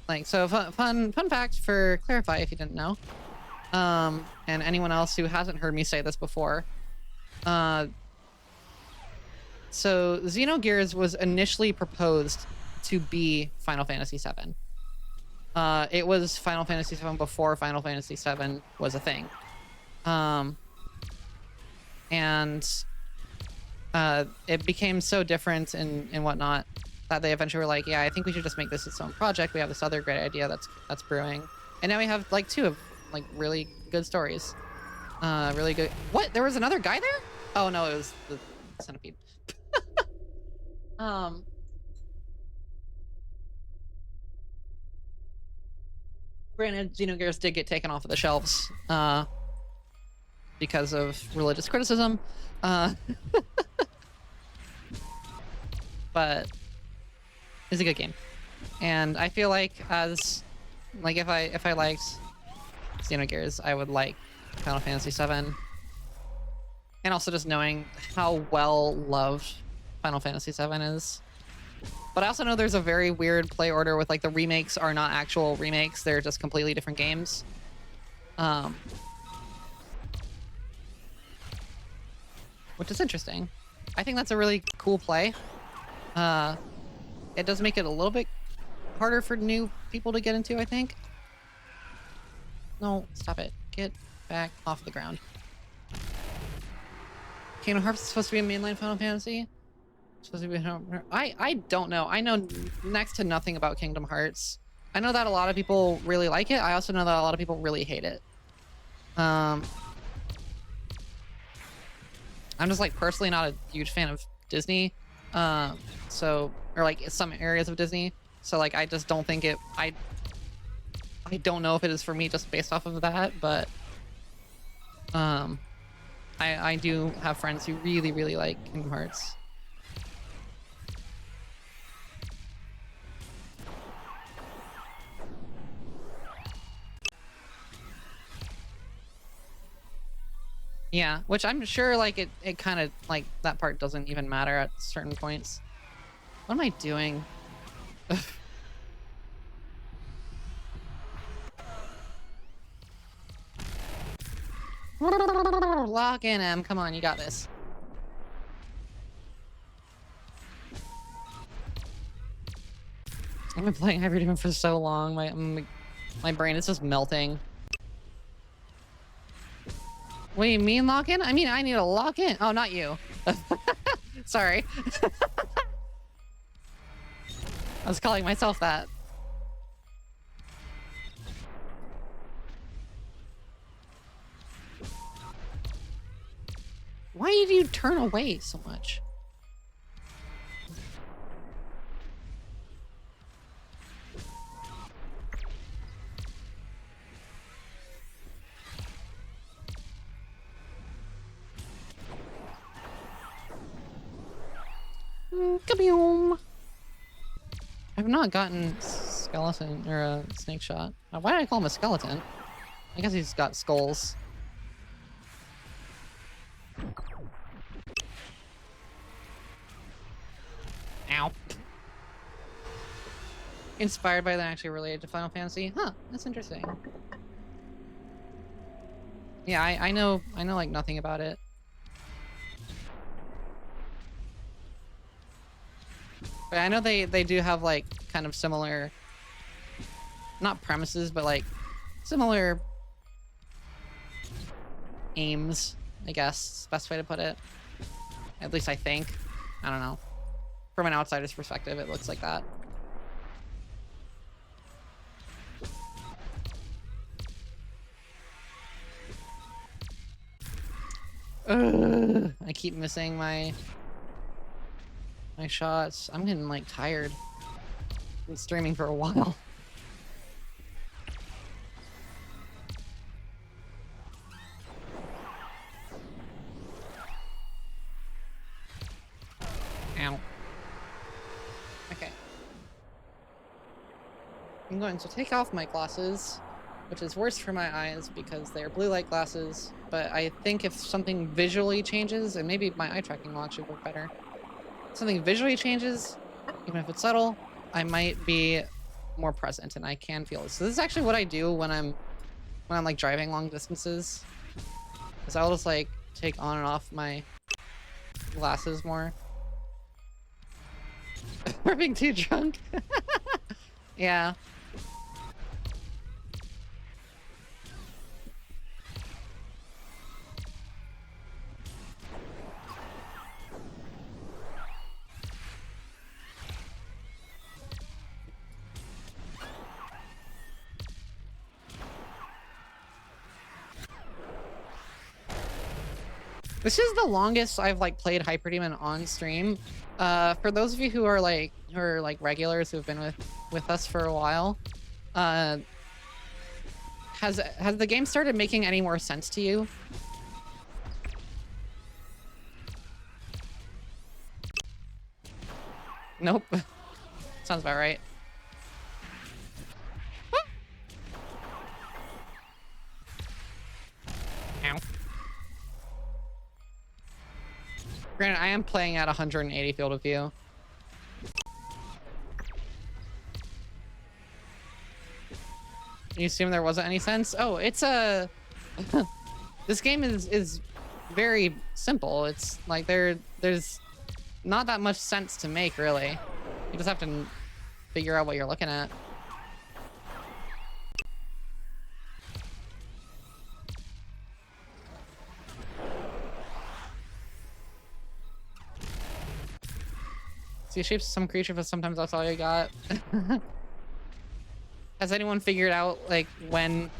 like, so fun fact for Clarify, if you didn't know, and anyone else who hasn't heard me say this before. So Xenogears was initially proposed to be Final Fantasy VII. It was Final Fantasy VII before Final Fantasy VII was a thing. It became so different and whatnot that they eventually were like, yeah, I think we should just make this its own project. We have this other great idea that's brewing. And now we have like two like really good stories. Really good. What? There was another guy there? Oh no, it was the centipede. Granted, Xenogears did get taken off of the shelves because of religious criticism, but it's a good game, and I feel like if I liked Xenogears, I would like Final Fantasy VII, and also just knowing how well loved Final Fantasy VII is. But I also know there's a very weird play order with like the remakes are not actual remakes; they're just completely different games. Which is interesting. I think that's a really cool play. It does make it a little bit harder for new people to get into, I think. No, stop it. Get back off the ground. Kingdom Hearts is supposed to be a mainline Final Fantasy? Supposed to be I don't know. I know next to nothing about Kingdom Hearts. I know that a lot of people really like it. I also know that a lot of people really hate it. I'm just like personally not a huge fan of Disney. Or like some areas of Disney. So like I just don't think it I don't know if it is for me just based off of that, but I do have friends who really, really like Kingdom Hearts. Yeah, which I'm sure like it kind of like that part doesn't even matter at certain points. What am I doing? Lock in, Em. Come on, you got this. I've been playing Hyper for so long. My brain is just melting. What do you mean lock in? I mean I need to lock in. Oh, not you. Sorry. I was calling myself that. Why did you turn away so much? Kaboom! I've not gotten skeleton or a snake shot. Why did I call him a skeleton? I guess he's got skulls. Ow. Inspired by that, actually related to Final Fantasy. Huh, that's interesting. Yeah, I know like nothing about it. But I know they do have like kind of similar, not premises, but like similar aims, I guess, best way to put it. At least I think. I don't know. From an outsider's perspective, it looks like that. I keep missing my shots. I'm getting like tired. I've been streaming for a while. Ow. Okay. I'm going to take off my glasses, which is worse for my eyes because they're blue light glasses, but I think if something visually changes, and maybe my eye tracking will actually work better. If something visually changes, even if it's subtle, I might be more present and I can feel it. So this is actually what I do when I'm like driving long distances. Is I'll just like take on and off my glasses more. We're being too drunk. Yeah. This is the longest I've like played Hyperdemon on stream. For those of you who are like regulars who've been with us for a while, has the game started making any more sense to you? Nope. Sounds about right. Ow. Granted, I am playing at 180 field of view. You assume there wasn't any sense? Oh, it's a... This game is very simple. It's like there's not that much sense to make, really. You just have to figure out what you're looking at. See shapes of some creature, but sometimes that's all you got. Has anyone figured out like when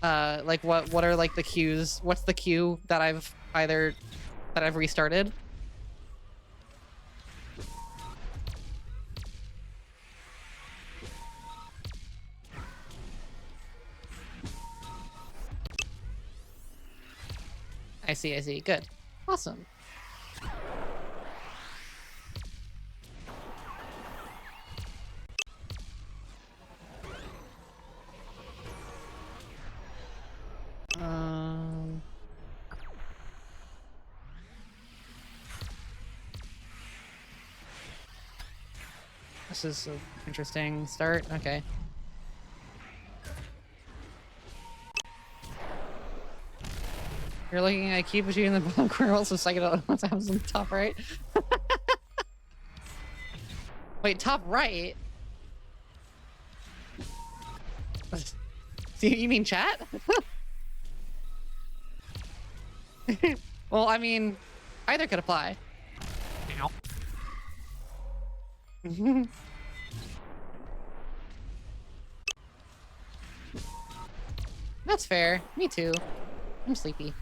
like what are like the cues? What's the cue that I've restarted? I see. Good. Awesome. This is an interesting start. Okay. You're looking at key between the bottom corner, also psychedelic ones happens on the top right. Wait, top right? You mean chat? Well, I mean, either could apply. Ow. That's fair. Me too. I'm sleepy.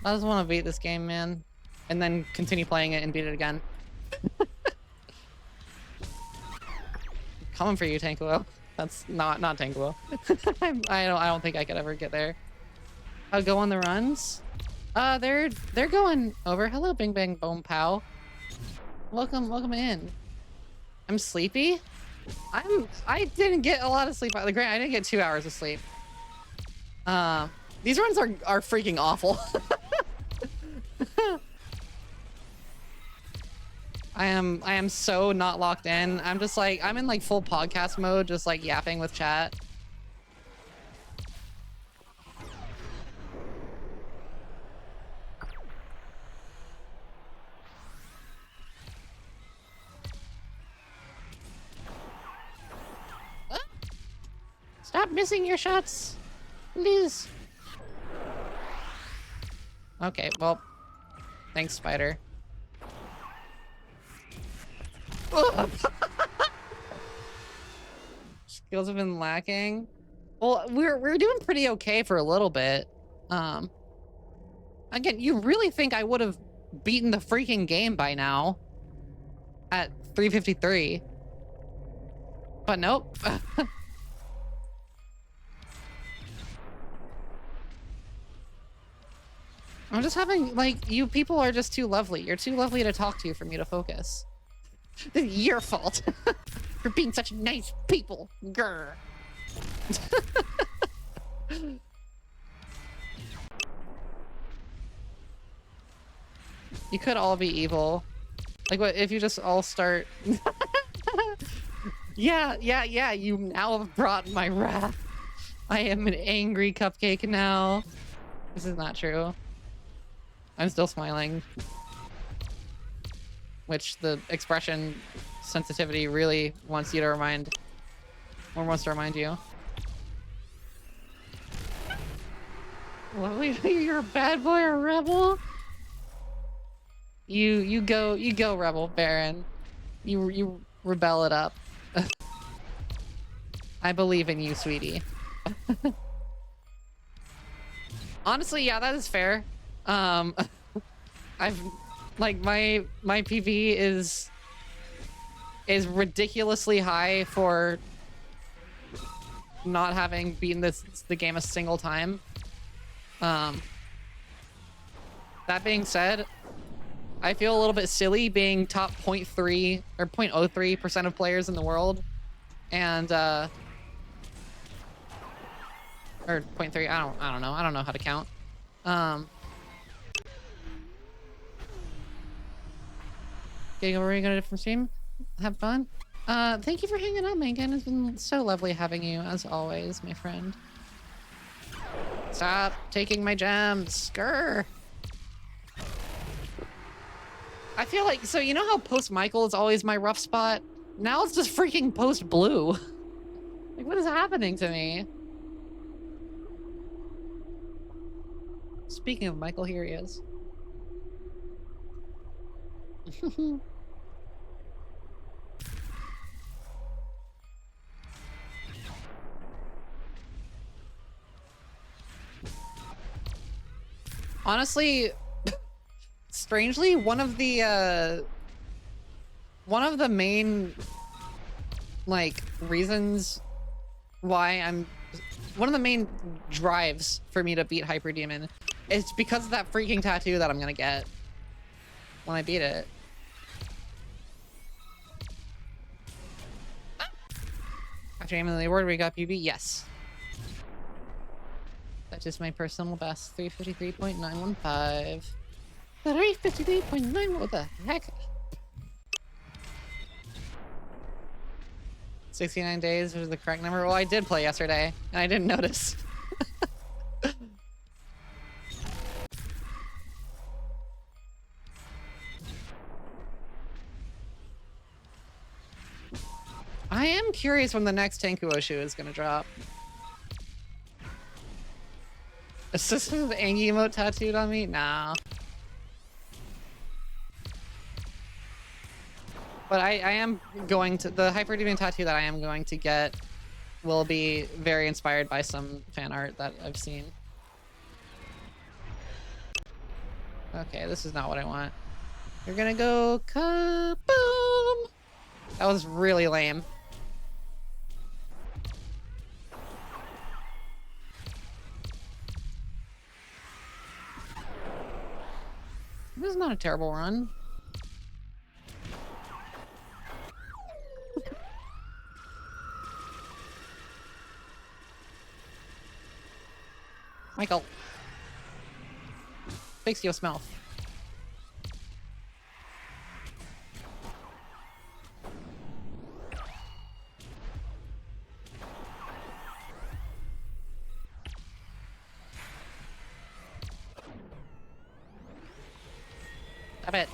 I just want to beat this game, man. And then continue playing it and beat it again. Coming for you, Tankuo. That's not Tankuo. I don't think I could ever get there. I'll go on the runs. They're going over. Hello, Bing Bang Boom Pow. Welcome in. I'm sleepy. I didn't get a lot of sleep. Granted, I didn't get 2 hours of sleep. These runs are freaking awful. I am so not locked in. I'm just like, I'm in like full podcast mode, just like yapping with chat. Stop missing your shots, please. Okay, well, thanks, Spider. Skills have been lacking. Well, we're doing pretty okay for a little bit. Again, you really think I would have beaten the freaking game by now at 353? But nope. I'm just having, like, you people are just too lovely. You're too lovely to talk to for me to focus. This is your fault for being such nice people. Grr. You could all be evil. Like, what if you just all start... Yeah, you now have brought my wrath. I am an angry cupcake now. This is not true. I'm still smiling. Which the expression sensitivity really wants you to remind, or wants to remind you. Lovely, you're a bad boy or a rebel? You go Rebel Baron. You rebel it up. I believe in you, sweetie. Honestly, yeah, that is fair. I've like my PV is ridiculously high for not having beaten the game a single time. That being said, I feel a little bit silly being top 0.3 or 0.03% of players in the world, and or 0.3. I don't know. I don't know how to count. Okay, where are you gonna do from stream? Have fun. Thank you for hanging out, Megan. It's been so lovely having you, as always, my friend. Stop taking my gems. Grr. I feel like, so you know how post Michael is always my rough spot? Now it's just freaking post Blue. Like, what is happening to me? Speaking of Michael, here he is. Honestly, strangely, one of the main, like, reasons why one of the main drives for me to beat Hyper Demon is because of that freaking tattoo that I'm gonna get when I beat it. After aiming the award, we got PB? Yes. That's just my personal best. 353.915. 353.9, what the heck? 69 days was the correct number. Well, I did play yesterday, and I didn't notice. I am curious when the next Tenkuo shoe is gonna drop. Assistant with Angie emote tattooed on me? Nah. But I am going to, the Hyper Demon tattoo that I am going to get will be very inspired by some fan art that I've seen. Okay, this is not what I want. You're gonna go kaboom! That was really lame. This is not a terrible run. Michael. Fix your mouth. Stop it.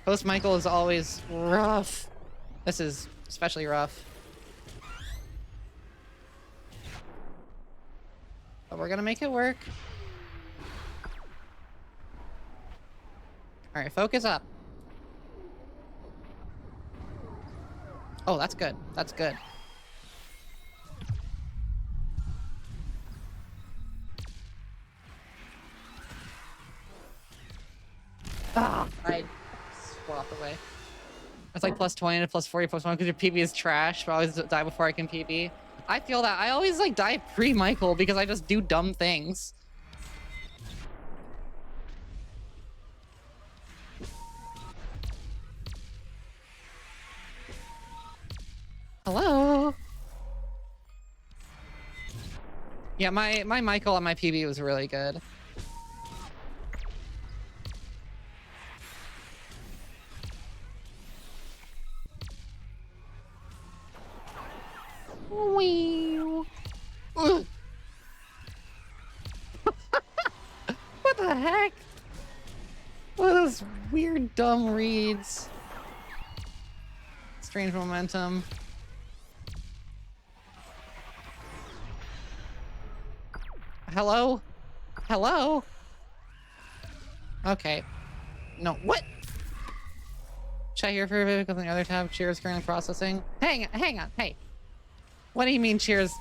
Post Michael is always rough. This is especially rough. But we're gonna make it work. Alright, focus up. Oh, that's good. That's good. Ah, I swap away. It's like plus 20 to plus 40 plus 1 because your PB is trash, but I always die before I can PB. I feel that. I always like die pre-Michael because I just do dumb things. Hello? Yeah, my Michael on my PB was really good. What the heck? What are those weird dumb reads? Strange momentum. Hello? Hello? Okay. No, what? Chat here for a bit because on the other tab, cheers currently processing. Hang on, hey. What do you mean, cheers?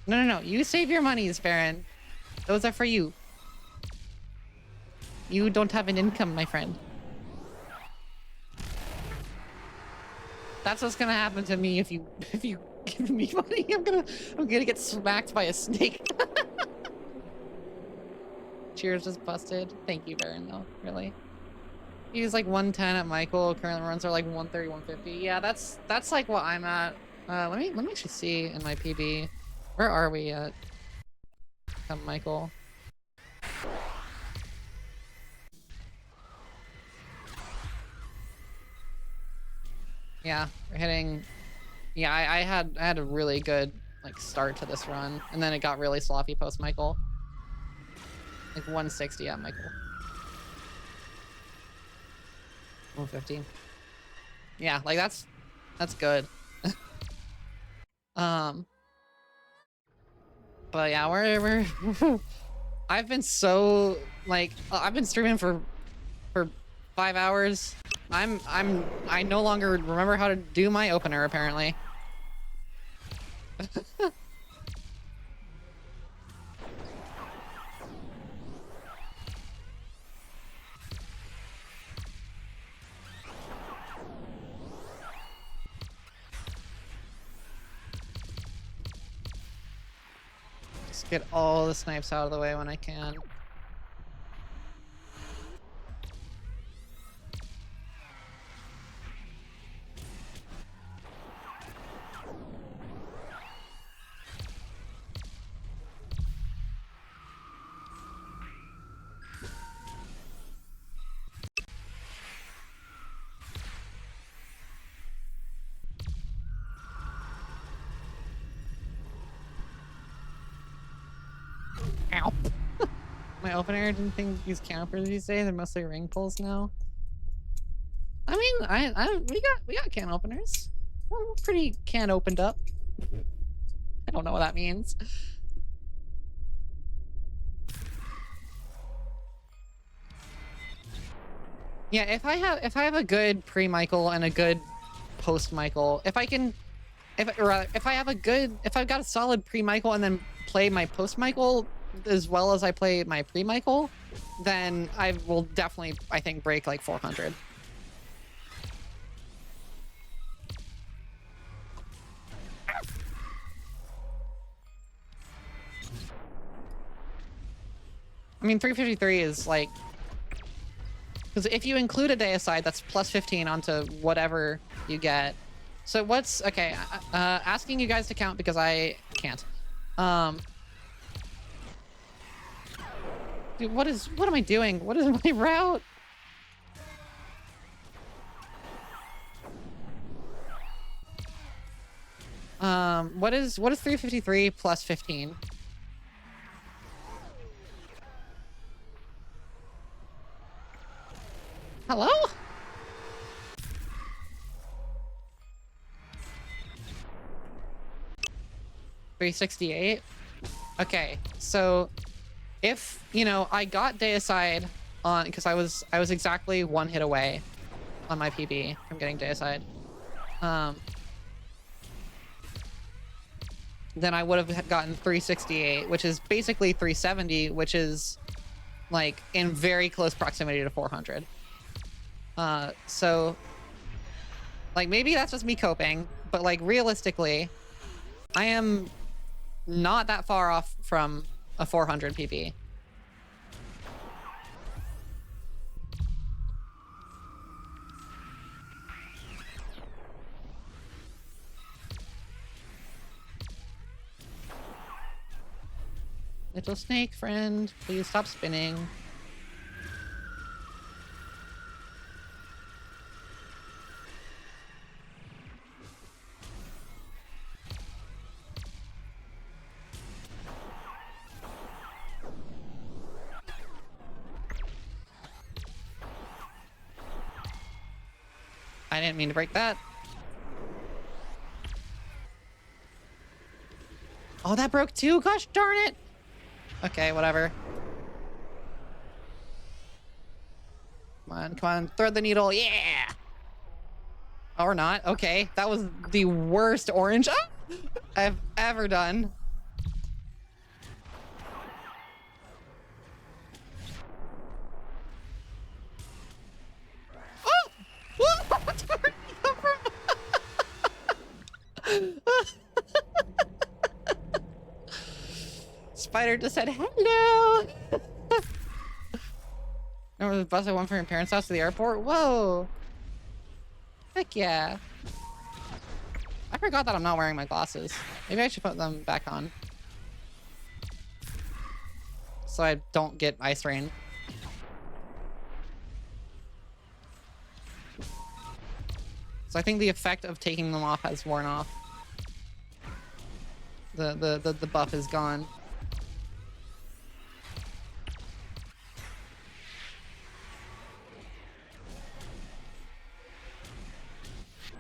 No, no, no. You save your monies, Baron. Those are for you. You don't have an income, my friend. That's what's gonna happen to me if you give me money. I'm gonna get smacked by a snake. Cheers just busted. Thank you, Baron, though. Really. He's like 110 at Michael. Current runs are like 130, 150. Yeah, that's like what I'm at. Let me actually see in my PB. Where are we at? Michael. Yeah, we're hitting. Yeah, I had a really good like start to this run, and then it got really sloppy post Michael. Like 160 at Michael. 150. Yeah, like that's good. But yeah, we're I've been so like I've been streaming for 5 hours. I no longer remember how to do my opener apparently. Just get all the snipes out of the way when I can. Ow. My opener didn't think use campers these days. They're mostly ring pulls now. I mean, we got can openers. We're pretty can opened up. I don't know what that means. Yeah, if I have a good pre-Michael and a good post-Michael, if I've got a solid pre-Michael and then play my post-Michael as well as I play my pre-Michael, then I will definitely, I think, break like 400. I mean, 353 is like, because if you include a day aside, that's plus 15 onto whatever you get. So what's, okay, asking you guys to count because I can't. Dude, what am I doing? What is my route? What is 353 plus 15? Hello? $368? Okay, so if, you know, I got day aside on, because I was exactly 1 hit away on my PB from getting day aside. Then I would have gotten 368, which is basically 370, which is like in very close proximity to 400. So like maybe that's just me coping, but like realistically, I am not that far off from a 400 PB. Little snake friend, please stop spinning. I didn't mean to break that. Oh, that broke too? Gosh darn it! Okay, whatever. Come on, thread the needle, yeah! Or not. Okay, that was the worst orange I've ever done. Oh! Where did he come from? Spider just said hello. Remember the bus I went from your parents' house to the airport? Whoa. Heck yeah. I forgot that I'm not wearing my glasses. Maybe I should put them back on. So I don't get ice rain. So I think the effect of taking them off has worn off. The buff is gone.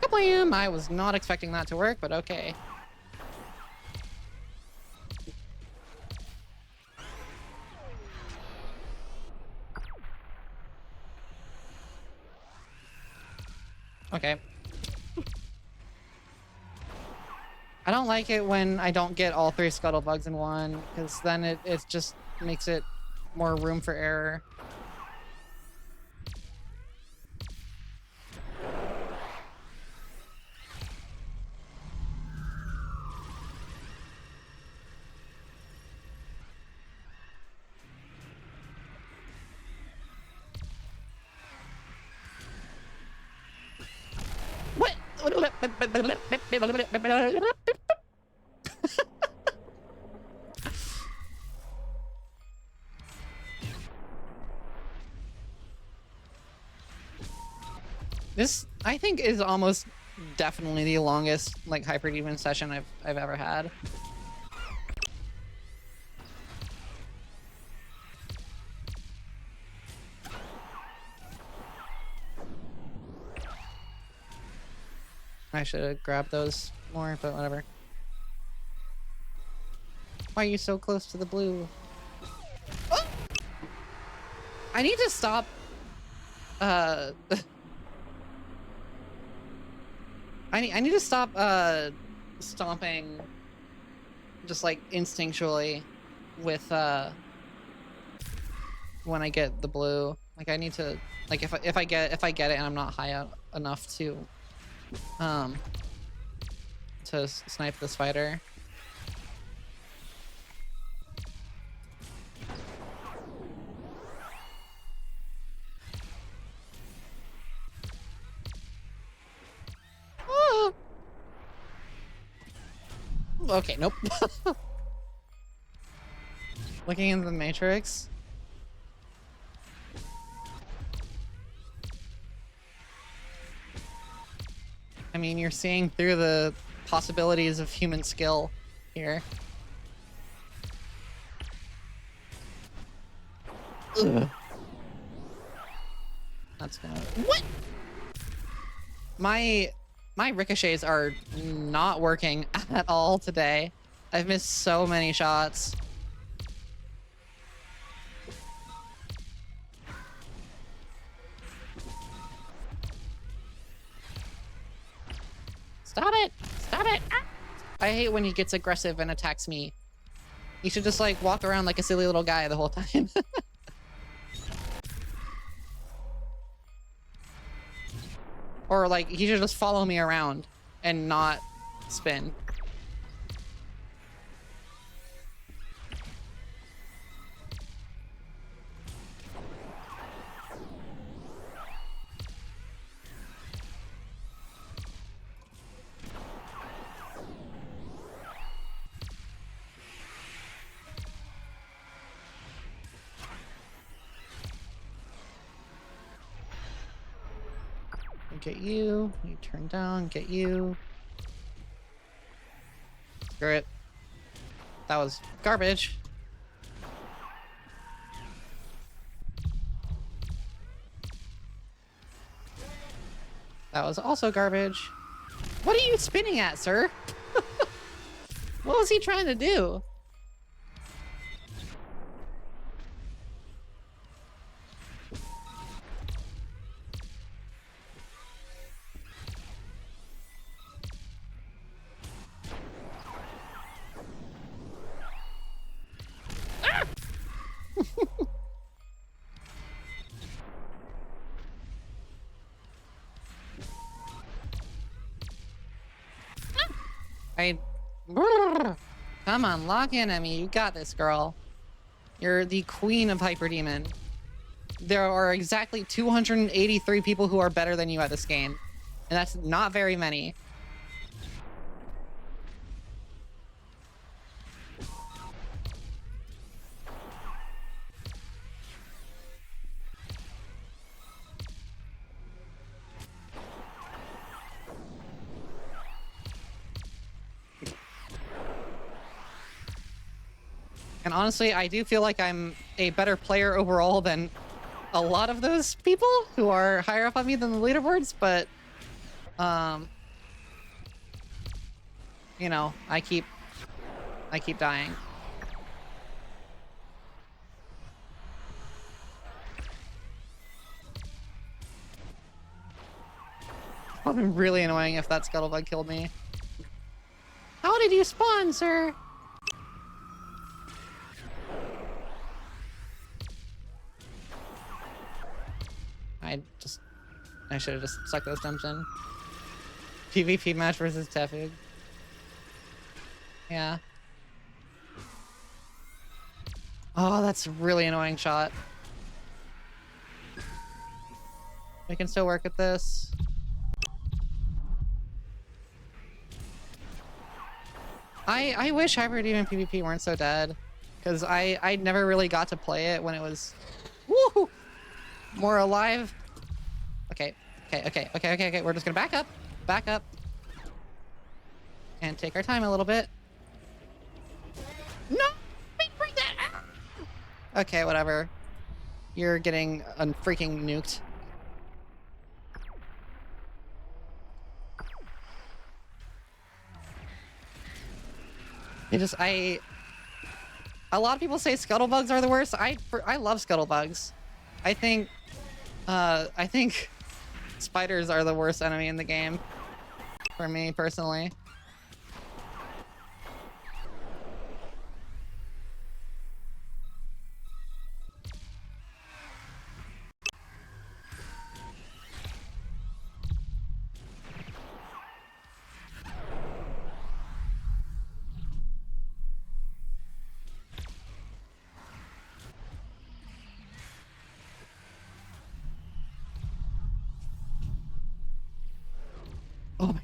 Kablam! I was not expecting that to work, but okay. Okay. I don't like it when I don't get all 3 scuttlebugs in one, because then it just makes it more room for error. What? This, I think, is almost definitely the longest like hyper demon session I've ever had. I should have grabbed those more, but whatever. Why are you so close to the blue? Oh! I need to stop. I need to stop stomping just like instinctually with when I get the blue. Like I need to, like if I get it and I'm not high out enough to snipe the spider. Oh. Okay, nope. Looking into the Matrix. I mean, you're seeing through the possibilities of human skill here. Ugh. That's gonna... What? My ricochets are not working at all today. I've missed so many shots. Stop it! Stop it! Ah! I hate when he gets aggressive and attacks me. He should just like walk around like a silly little guy the whole time. Or like he should just follow me around and not spin. Get you. You turn down. Get you. Screw it. That was garbage. That was also garbage. What are you spinning at, sir? What was he trying to do? Come on, lock in at me. You got this, girl. You're the queen of Hyper Demon. There are exactly 283 people who are better than you at this game. And that's not very many. And honestly, I do feel like I'm a better player overall than a lot of those people who are higher up on me than the leaderboards, but you know, I keep dying. It would be really annoying if that scuttlebug killed me. How did you spawn, sir? I should have just sucked those jumps in. PvP match versus Tefug. Yeah. Oh, that's a really annoying shot. We can still work with this. I wish Hyper Demon PvP weren't so dead. Because I never really got to play it when it was woo, more alive. Okay. We're just gonna back up. And take our time a little bit. No! Bring that out! Okay, whatever. You're getting freaking nuked. A lot of people say scuttlebugs are the worst. I love scuttlebugs. I think spiders are the worst enemy in the game. For me, personally. Oh my god.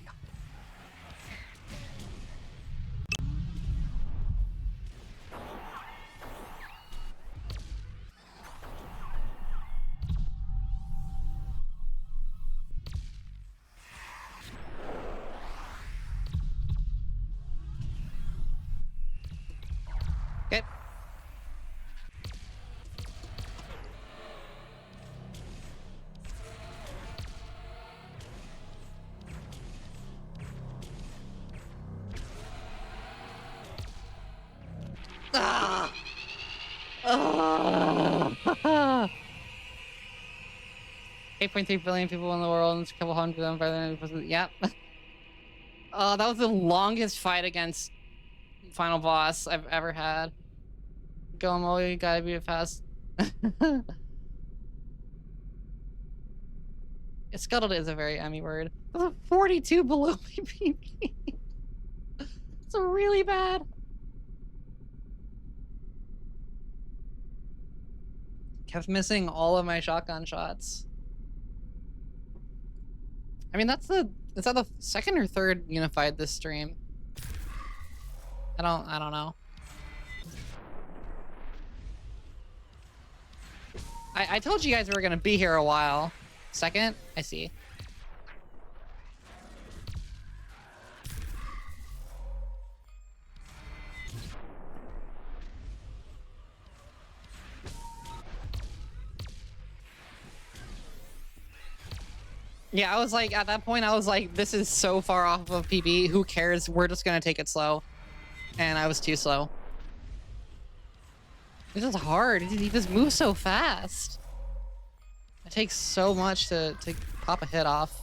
Okay. Ah! Ah! 8.3 billion people in the world and a couple hundred of them better than yep. Oh, that was the longest fight against final boss I've ever had. Go Mo, you gotta be fast. Scuttled is a very Emmy word. That's a 42 below my PP. It's really bad. Kept missing all of my shotgun shots. I mean, is that the second or third unified this stream? I don't know. I told you guys we were gonna be here a while. Second? I see. Yeah, I was like, at that point, I was like, this is so far off of PB. Who cares? We're just gonna take it slow. And I was too slow. This is hard. He just moves so fast. It takes so much to pop a hit off.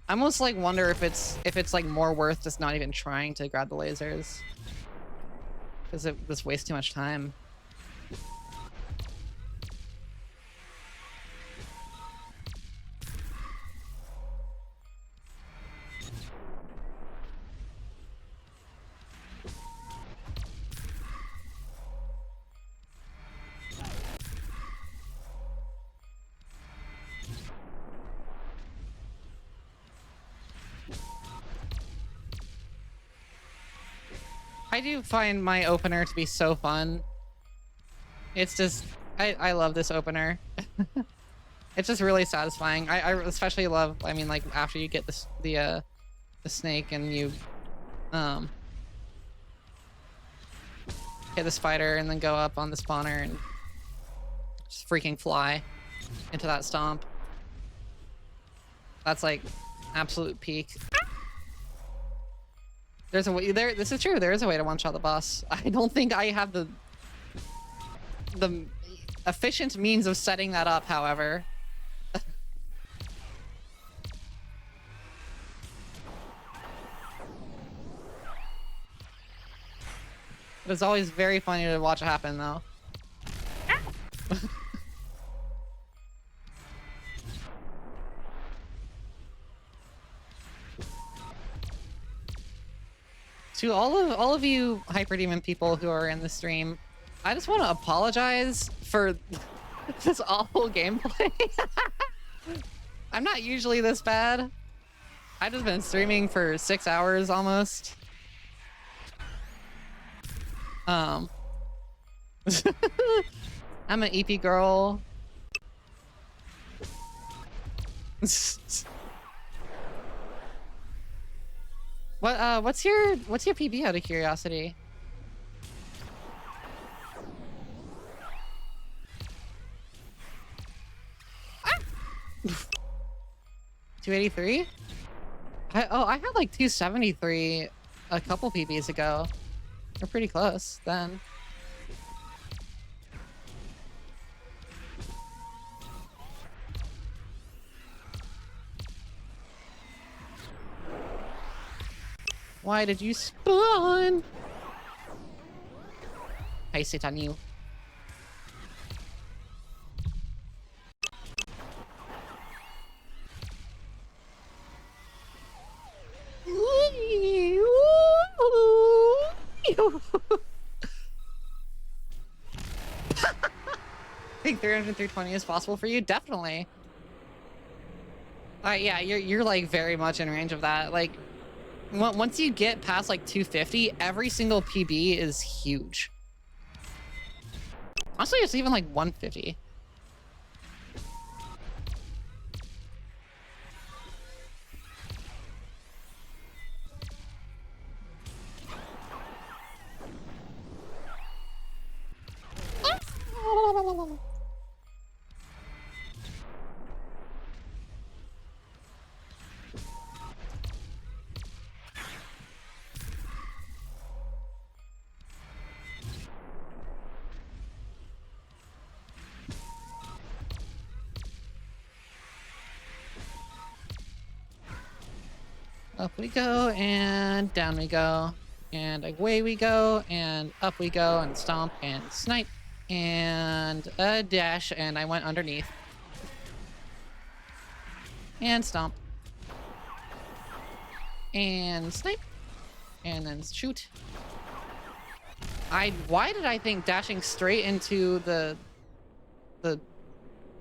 I almost like wonder if it's like more worth just not even trying to grab the lasers. Because it just wastes too much time. I do find my opener to be so fun. It's just, I love this opener. It's just really satisfying. I especially love, I mean, like after you get the snake and you hit the spider and then go up on the spawner and just freaking fly into that stomp. That's like absolute peak. There's a way there. This is true. There is a way to one-shot the boss. I don't think I have the efficient means of setting that up, however. It's always very funny to watch it happen, though. To all of you Hyperdemon people who are in the stream, I just want to apologize for this awful gameplay. I'm not usually this bad. I've just been streaming for 6 hours almost. I'm an EP girl. What's your PB out of curiosity? Ah! 283? I had like 273 a couple PBs ago. We're pretty close then. Why did you spawn? I sit on you. Think 300 and 320 is possible for you? Definitely. Yeah, you're like very much in range of that. Like, once you get past like 250, every single PB is huge. Honestly, it's even like 150. Up we go, and down we go, and away we go, and up we go, and stomp, and snipe, and a dash, and I went underneath. And stomp. And snipe. And then shoot. Why did I think dashing straight into the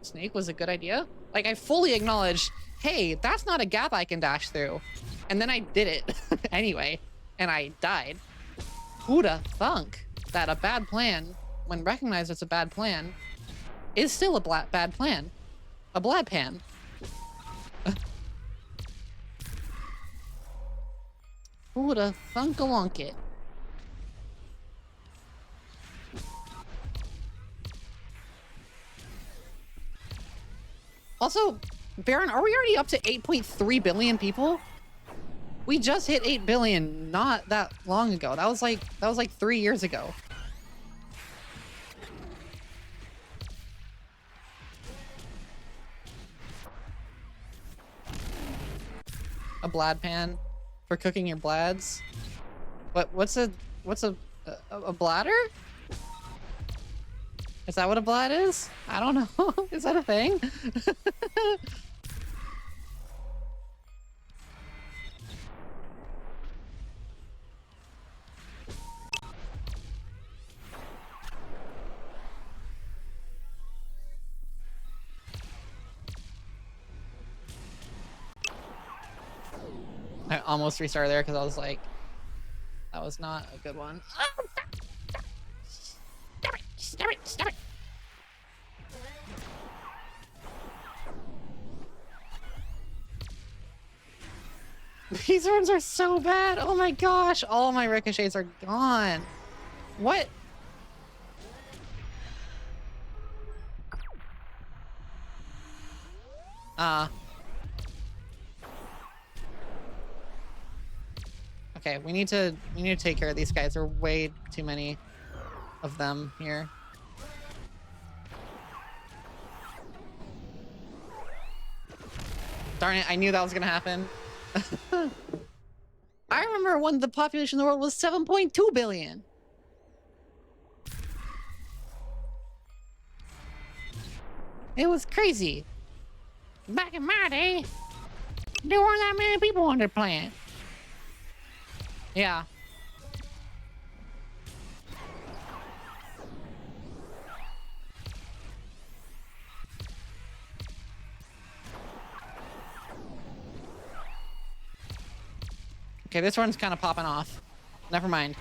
snake was a good idea? Like, I fully acknowledged, hey, that's not a gap I can dash through. And then I did it anyway, and I died. Who'da thunk that a bad plan, when recognized as a bad plan, is still a bad plan. A blad pan. Who'da thunk-a-lunk it? Also, Baron, are we already up to 8.3 billion people? We just hit 8 billion not that long ago. That was like 3 years ago. A blad pan for cooking your blads? What's a bladder? Is that what a blad is? I don't know. Is that a thing? I almost restarted there because I was like, That was not a good one. Stop it! Stop it! Stop it! These runs are so bad. Oh my gosh. All my ricochets are gone. What? Okay, we need to take care of these guys. There are way too many of them here. Darn it, I knew that was gonna happen. I remember when the population of the world was 7.2 billion. It was crazy. Back in my day, there weren't that many people on the planet. Yeah. Okay, this one's kind of popping off. Never mind.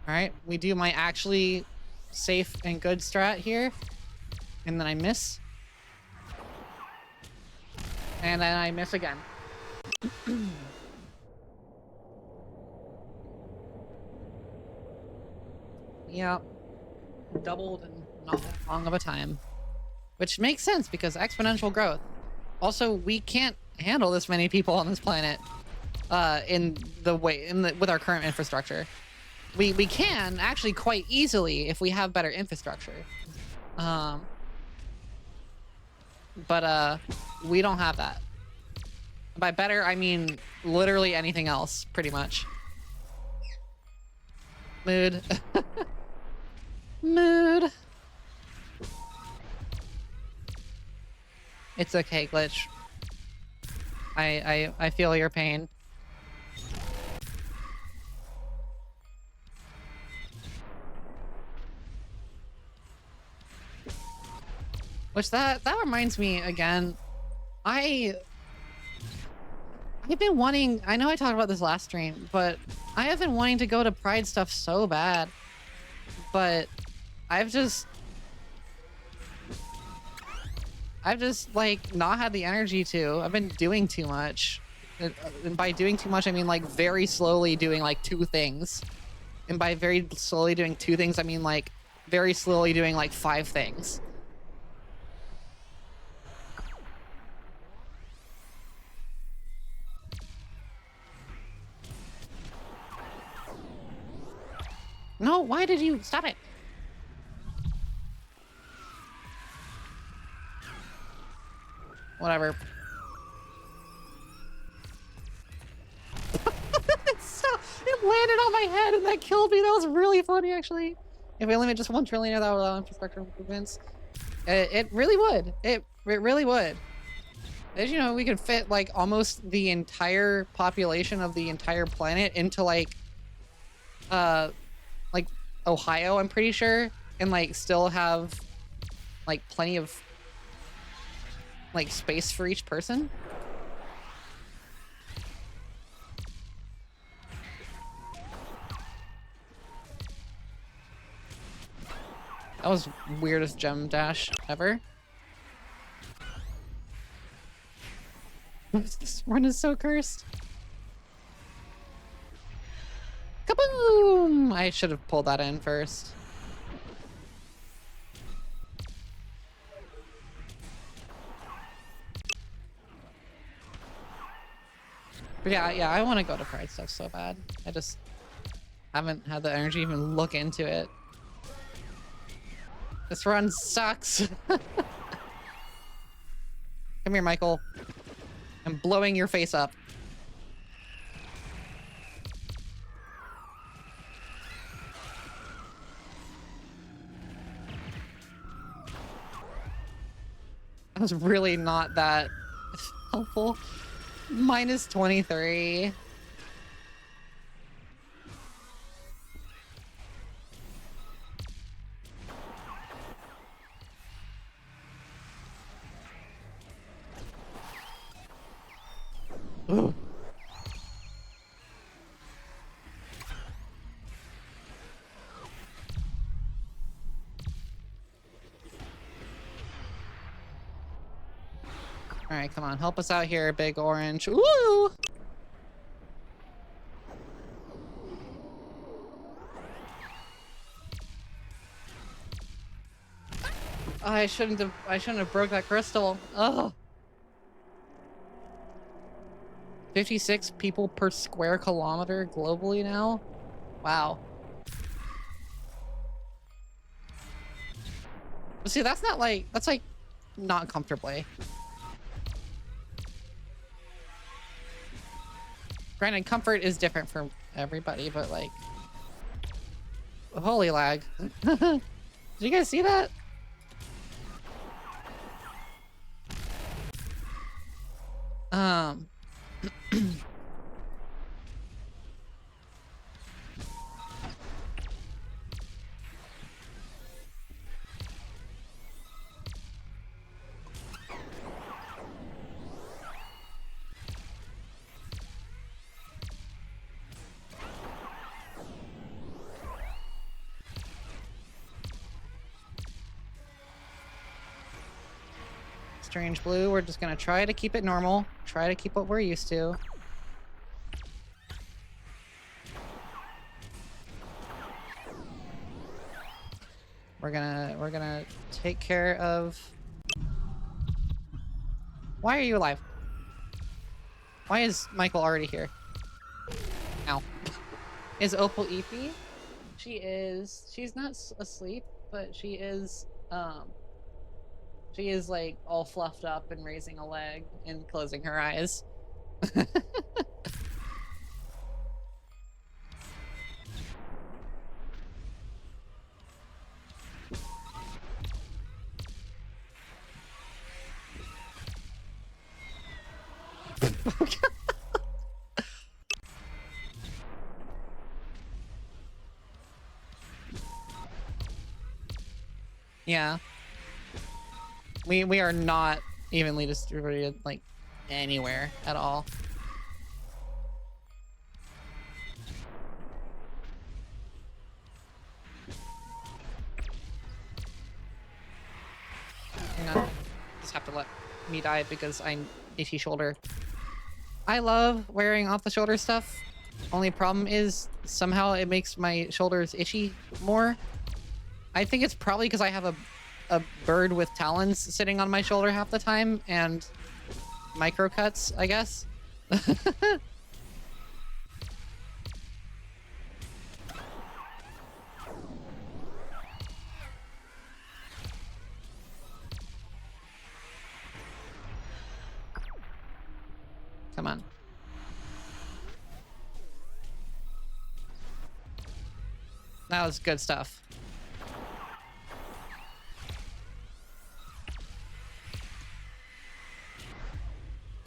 Alright, we do my actually safe and good strat here. And then I miss. And then I miss again. Yep. Doubled in not that long of a time. Which makes sense because exponential growth. Also, we can't handle this many people on this planet with our current infrastructure. We can actually quite easily if we have better infrastructure. But we don't have that. By better, I mean literally anything else, pretty much. Mood. Mood. It's okay, Glitch. I feel your pain. Which that reminds me again. I've been wanting, I know I talked about this last stream, but I have been wanting to go to Pride stuff so bad. But I've just like not had the energy to. I've been doing too much. And by doing too much, I mean like very slowly doing like 2 things. And by very slowly doing 2 things, I mean like very slowly doing like 5 things. No, why did you stop it? Whatever. It landed on my head and that killed me. That was really funny, actually. If we limit just 1 trillion, that would allow infrastructure improvements. It really would. It really would. As you know, we could fit like almost the entire population of the entire planet into like Ohio, I'm pretty sure, and like still have like plenty of like space for each person. That was weirdest gem dash ever. This run is so cursed. Kaboom! I should have pulled that in first. But yeah, I want to go to Pride stuff so bad. I just haven't had the energy to even look into it. This run sucks. Come here, Michael. I'm blowing your face up. That was really not that helpful. Minus 23. Ooh. Alright, come on. Help us out here, big orange. Woo! Oh, I shouldn't have broke that crystal. Ugh. 56 people per square kilometer globally now? Wow. But see, that's not like, that's like not comfortably. Granted, comfort is different for everybody, but like, holy lag. Did you guys see that? Strange blue, we're just gonna try to keep it normal. Try to keep what we're used to. We're gonna take care of... Why are you alive? Why is Michael already here? Ow. Is Opal Eepy? She is... She's not asleep, but she is like all fluffed up and raising a leg and closing her eyes. Yeah. We are not evenly distributed, like, anywhere at all. Hang on. Just have to let me die because I'm itchy shoulder. I love wearing off-the-shoulder stuff. Only problem is somehow it makes my shoulders itchy more. I think it's probably because I have a bird with talons sitting on my shoulder half the time and micro cuts, I guess. Come on. That was good stuff.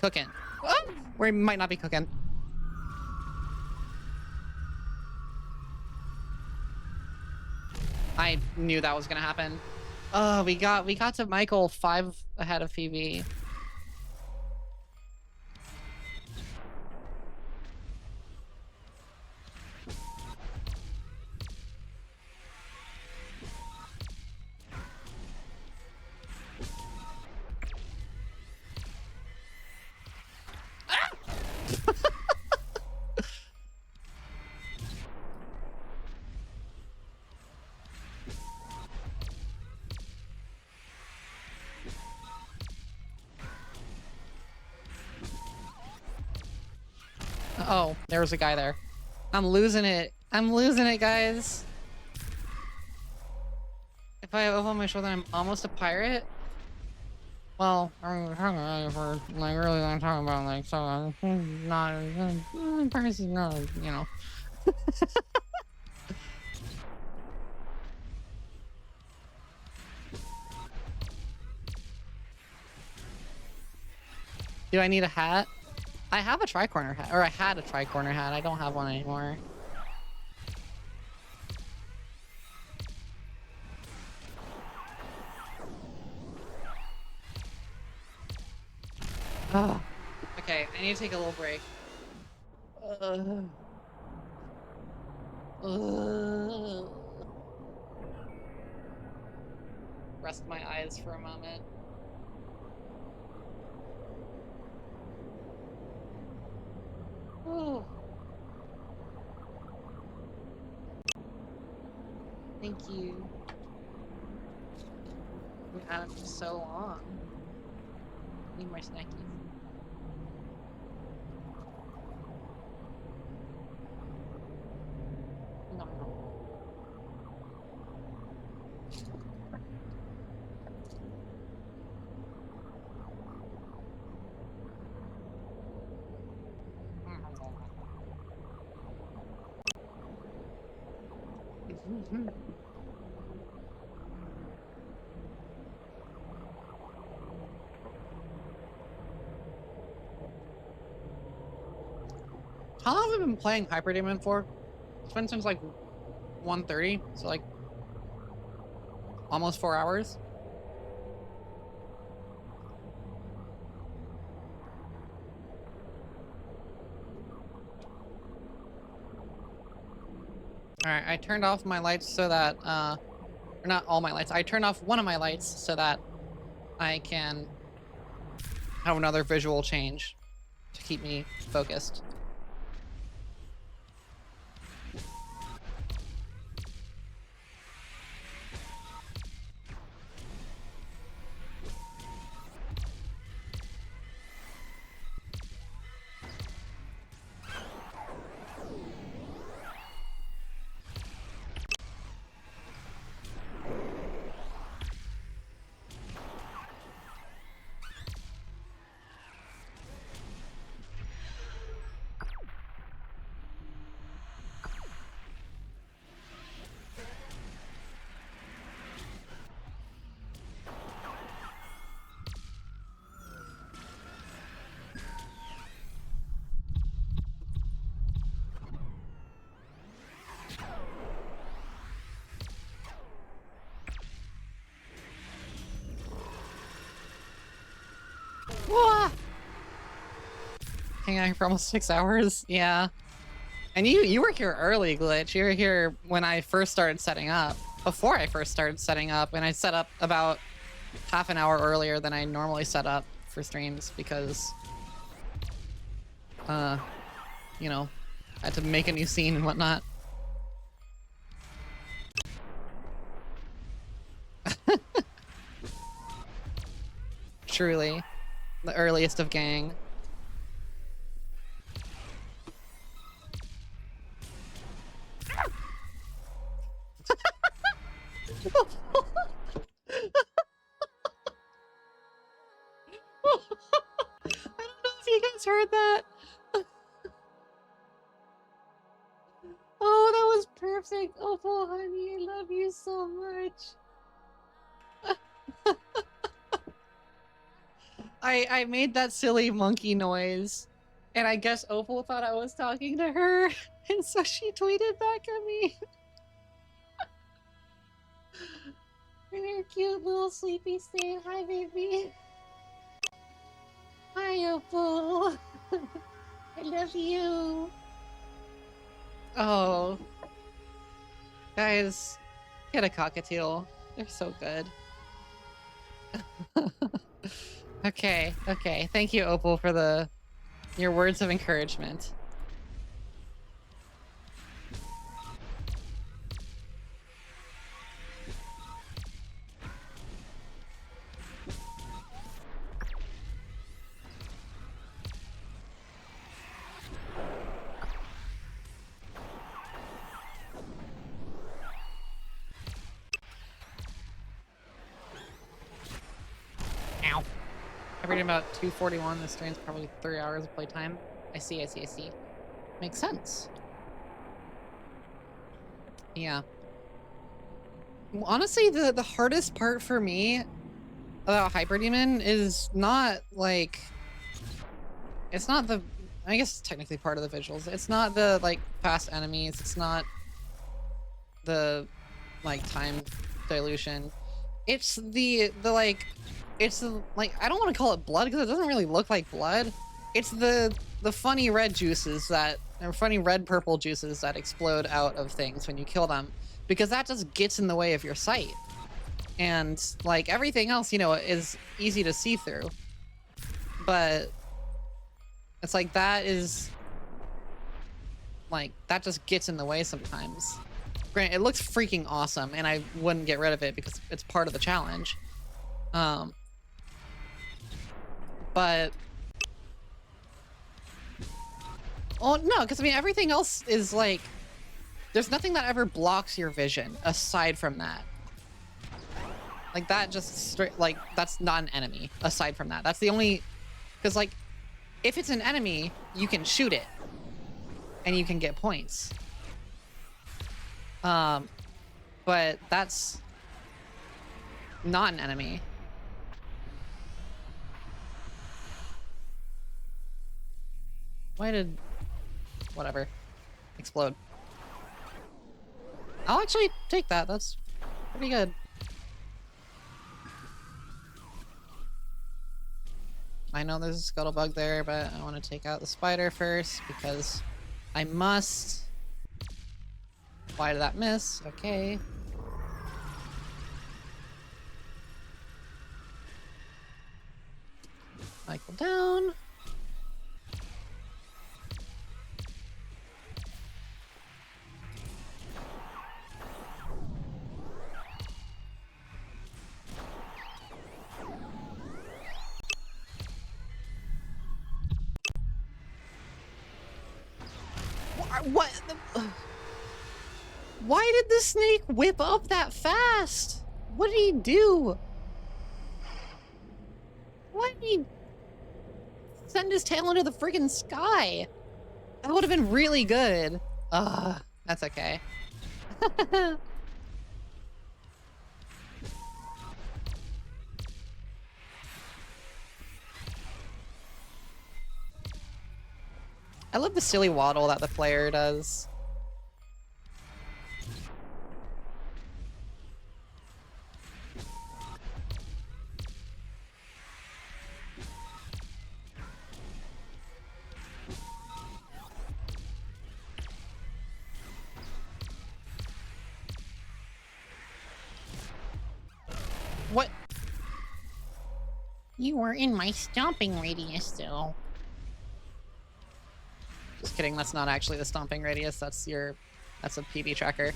Cooking. Oh, we might not be cooking. I knew that was gonna happen. Oh, we got to Michael 5 ahead of Phoebe. Oh, there was a guy there. I'm losing it. I'm losing it, guys. If I have over my shoulder, I'm almost a pirate. Well, I'm talking about it for like really long time about like so not piracy, no, you know. Do I need a hat? I have a tricorner hat, or I had a tricorner hat. I don't have one anymore. Oh. Okay, I need to take a little break. Rest my eyes for a moment. Oh. Thank you. We've had it for so long. Need more snackies. Nom nom. How long have we been playing Hyperdemon for? It's been since like 1:30, so like almost 4 hours. Alright, I turned off my lights so that, or not all my lights, I turned off one of my lights so that I can have another visual change to keep me focused. Whoa! Hang on for almost 6 hours. Yeah. And you were here early, Glitch. You were here when I first started setting up. Before I first started setting up, and I set up about half an hour earlier than I normally set up for streams because, you know, I had to make a new scene and whatnot. Truly. The earliest of gang. I don't know if you guys heard that. Oh, that was perfect. Oh, honey, I love you so much. I made that silly monkey noise, and I guess Opal thought I was talking to her, and so she tweeted back at me. Your cute little sleepy state. Hi, baby. Hi, Opal. I love you. Oh. Guys, get a cockatiel. They're so good. Okay. Thank you, Opal, for your words of encouragement. Ow. I'm reading about 2:41. This stream's probably 3 hours of playtime. I see. Makes sense. Yeah. Well, honestly, the hardest part for me about Hyperdemon is not like, it's not the, I guess it's technically part of the visuals. It's not the like fast enemies. It's not the like time dilution. It's the like, it's the, like, I don't want to call it blood because it doesn't really look like blood. It's the funny red juices that, or funny red purple juices that explode out of things when you kill them, because that just gets in the way of your sight. And like everything else, you know, is easy to see through. But it's like that is like, that just gets in the way sometimes. Granted, it looks freaking awesome, and I wouldn't get rid of it because it's part of the challenge. But... Oh, no, because, I mean, everything else is, like... There's nothing that ever blocks your vision, aside from that. Like, that just straight... Like, that's not an enemy, aside from that. That's the only... Because, like, if it's an enemy, you can shoot it. And you can get points. But that's... not an enemy. Why did... Whatever. Explode. I'll actually take that. That's pretty good. I know there's a scuttlebug there, but I want to take out the spider first because I must. Why did that miss? Okay. Michael down. What? Why did the snake whip up that fast? What did he do? Why did he send his tail into the friggin' sky? That would have been really good. Ugh, that's okay. I love the silly waddle that the player does. What? You were in my stomping radius, though. Just kidding, that's not actually the stomping radius, that's a PB tracker.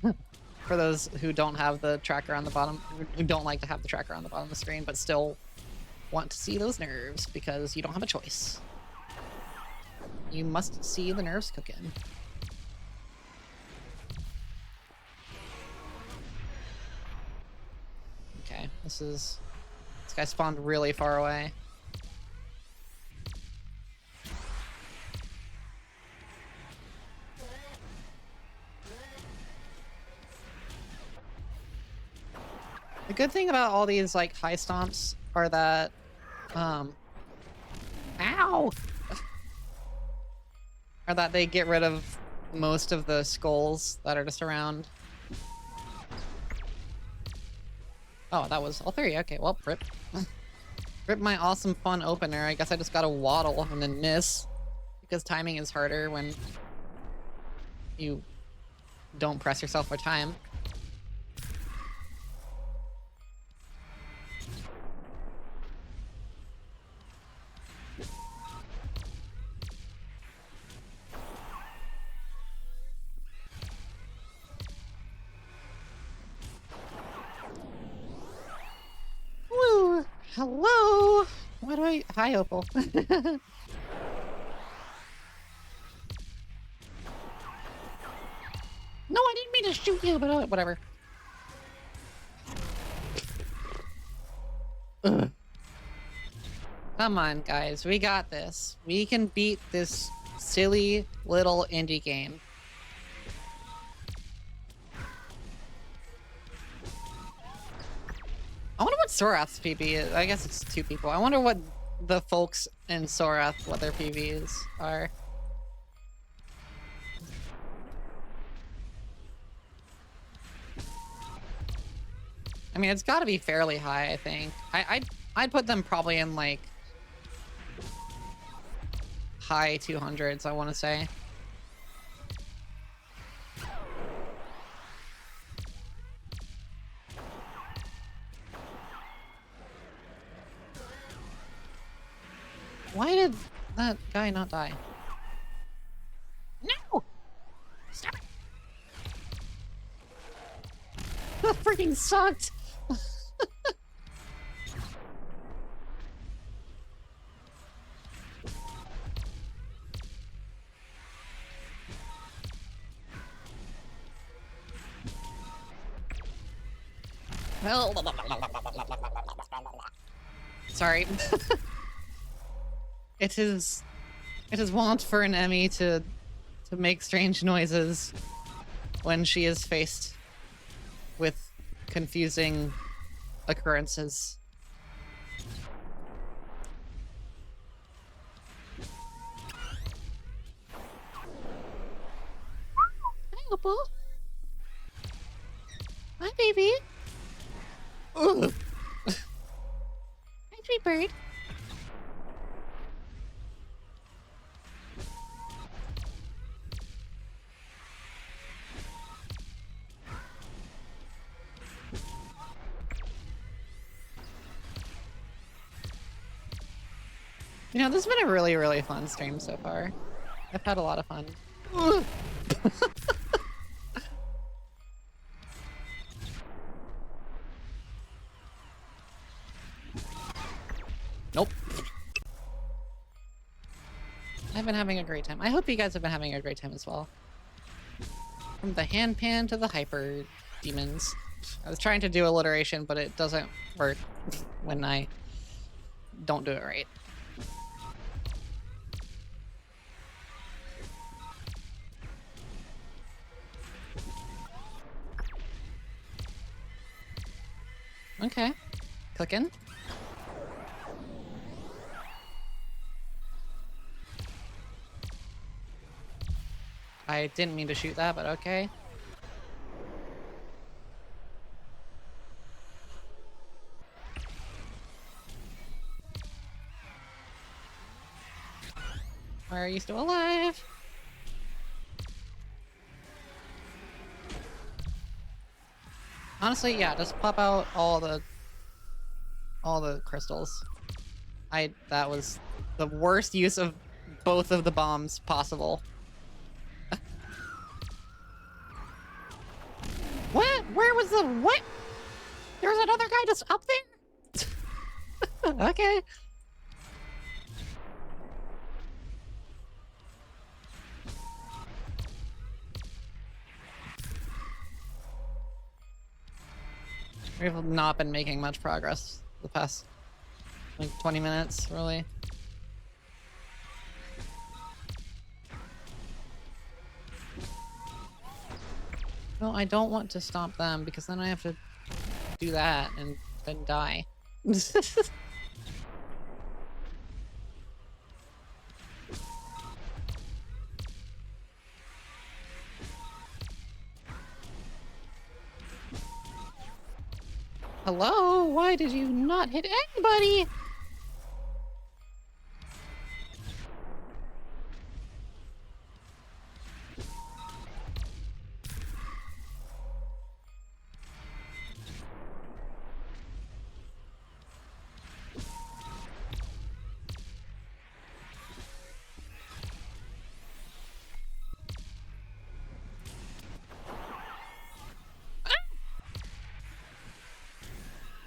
For those who don't have the tracker on the bottom, who don't like to have the tracker on the bottom of the screen, but still want to see those nerves because you don't have a choice. You must see the nerves cooking. Okay, this guy spawned really far away. The good thing about all these, like, high stomps are that, ow! Are that they get rid of most of the skulls that are just around. Oh, that was all three. Okay, well, rip. Rip my awesome fun opener. I guess I just gotta waddle and then miss. Because timing is harder when you don't press yourself for time. Woo! Hello! Why do I... Hi, Opal. No, I didn't mean to shoot you, but Whatever. Ugh. Come on, guys. We got this. We can beat this silly little indie game. I wonder what Sorath's PB is. I guess it's two people. I wonder what the folks in Sorath, what their PBs are. I mean, it's got to be fairly high, I think. I'd put them probably in, like, high 200s, I want to say. Why did that guy not die? no, freaking sucked. Sorry. It is wont for an Emmy to make strange noises when she is faced with confusing occurrences. Hi, Opal. Hi, baby. Ugh. Hi, sweet bird. You know, this has been a really, really fun stream so far. I've had a lot of fun. Ugh. Nope. I've been having a great time. I hope you guys have been having a great time as well. From the hanpan to the hyper demons. I was trying to do alliteration, but it doesn't work when I don't do it right. Okay. Clicking. I didn't mean to shoot that, but okay. Why are you still alive? Honestly, yeah, just pop out all the crystals. That was the worst use of both of the bombs possible. What? Where was the what? There's another guy just up there? Okay. We've not been making much progress the past, like, 20 minutes, really. No, I don't want to stop them, because then I have to do that and then die. Hello? Why did you not hit anybody?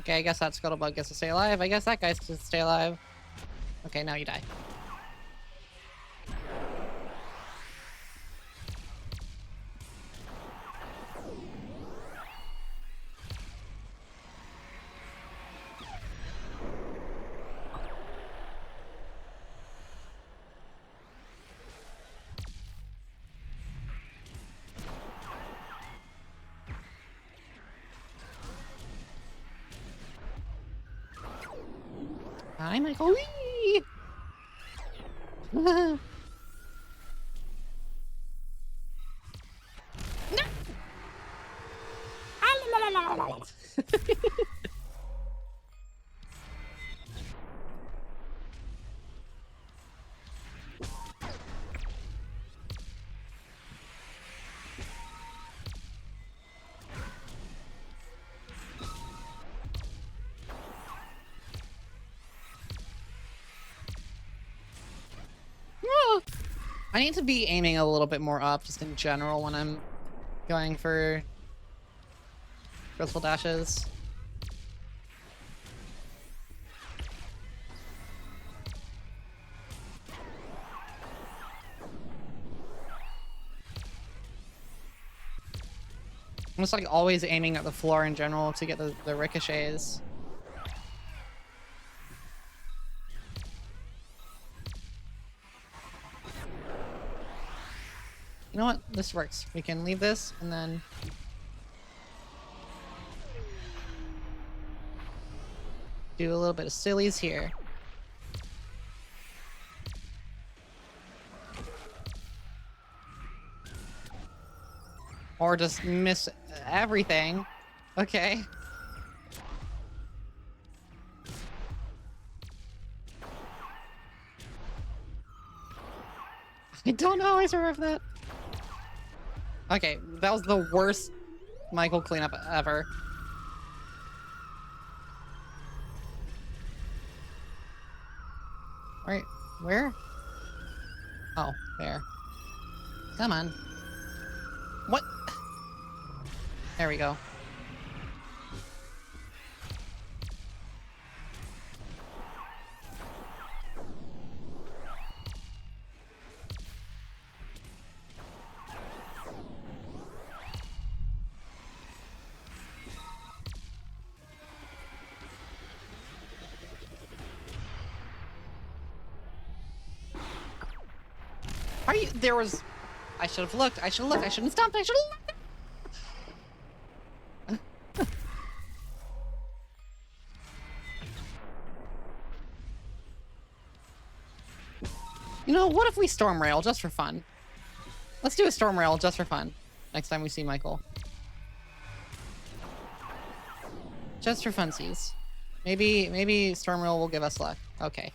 Okay, I guess that Scuttlebug gets to stay alive. I guess that guy's to stay alive. Okay, now you die. Hi, Michael. Whee! No! I need to be aiming a little bit more up, just in general, when I'm going for Crystal dashes. I'm just like always aiming at the floor in general to get the ricochets. You know what? This works. We can leave this and then... do a little bit of sillies here. Or just miss everything. Okay. I don't know how I survived that. Okay, that was the worst Michael cleanup ever. Alright, where? Oh, there. Come on. What? There we go. Are you? There was... I should have looked. I should have looked. I shouldn't have stopped. I should have looked. You know, what if we storm rail just for fun? Let's do a storm rail just for fun. Next time we see Michael. Just for funsies. Maybe storm rail will give us luck. Okay.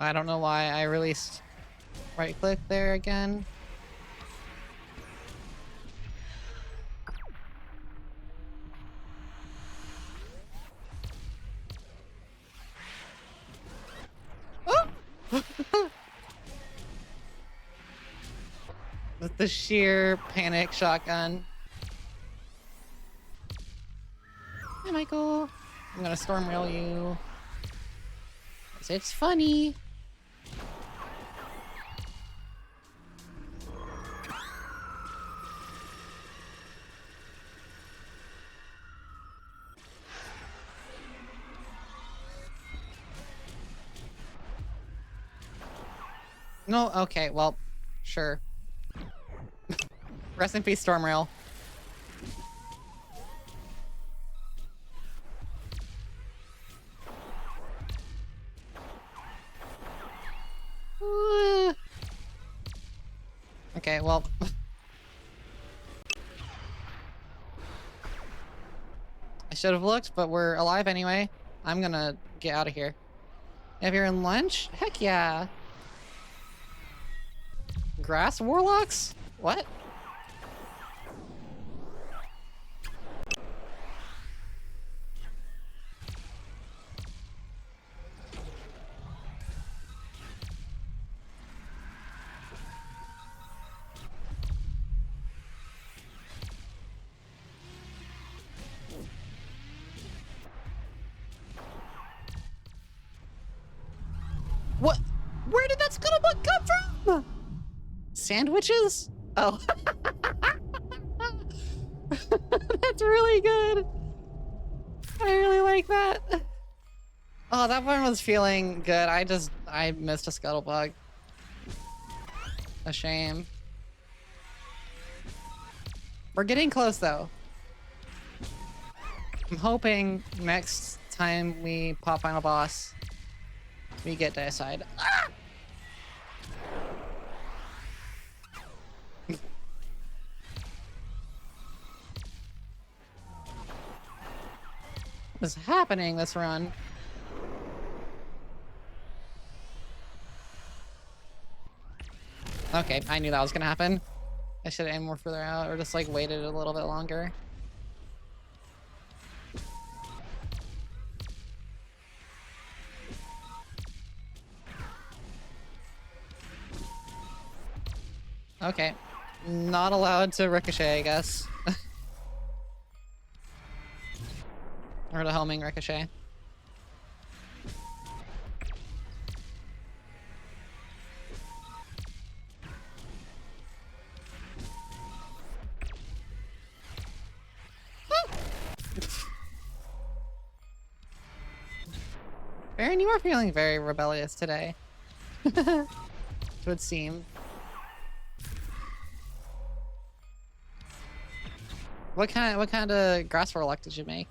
I don't know why I released right click there again. Oh! With the sheer panic shotgun. Hi, Michael. I'm gonna storm rail you. 'Cause it's funny. No, okay, well, sure. Rest in peace, storm rail. Okay, well. I should have looked, but we're alive anyway. I'm gonna get out of here. Have your lunch? Heck yeah. Grass warlocks? What? What? Where did that scuttlebutt come from? Sandwiches? Oh. That's really good. I really like that. Oh, that one was feeling good. I missed a scuttlebug. A shame. We're getting close though. I'm hoping next time we pop final boss, we get to decide. Ah! is happening this run? Okay, I knew that was gonna happen. I should have aimed more further out or just like waited a little bit longer. Okay. Not allowed to ricochet, I guess. Or the homing ricochet. Baron, you are feeling very rebellious today. It would seem. What kind of grass warlock did you make?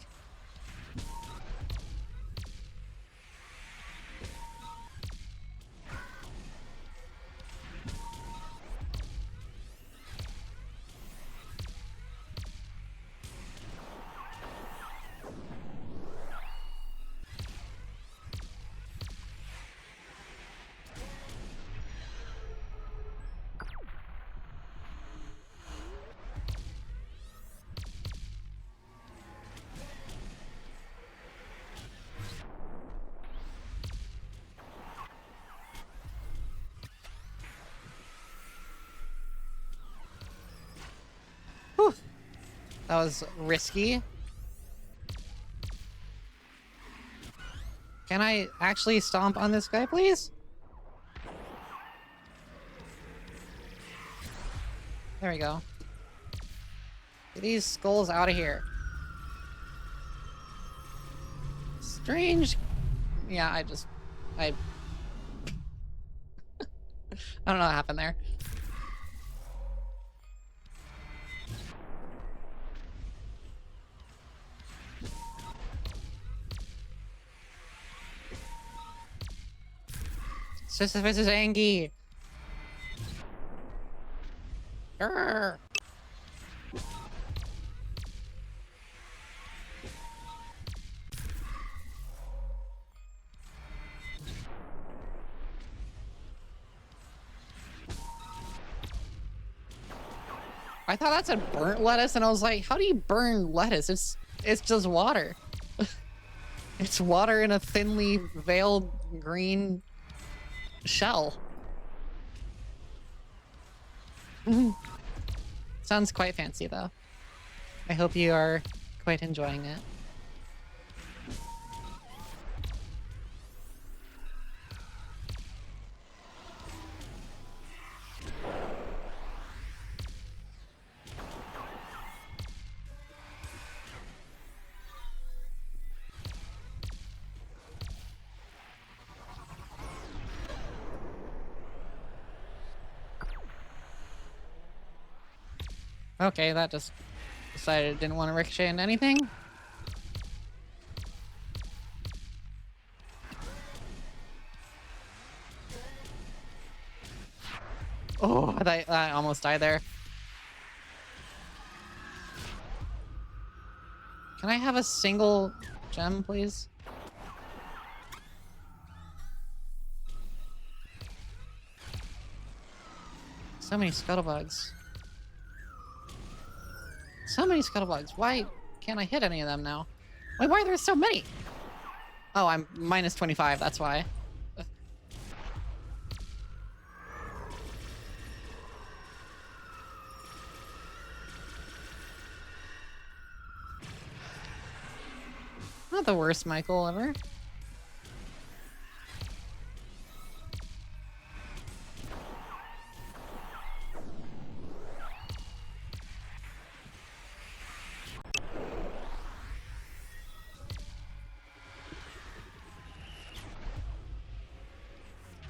Whew. That was risky. Can I actually stomp on this guy, please? There we go. Get these skulls out of here. Strange. Yeah, I I don't know what happened there. Sisyphus is angry. Grr. I thought that said burnt lettuce, and I was like, how do you burn lettuce? It's just water. It's water in a thinly veiled green shell. Sounds quite fancy, though. I hope you are quite enjoying it. Okay, that just decided it didn't want to ricochet into anything. Oh, I almost died there. Can I have a single gem, please? So many scuttlebugs. So many scuttlebugs. Why can't I hit any of them now? Wait, why are there so many? Oh, I'm minus 25, that's why. Not the worst Michael ever.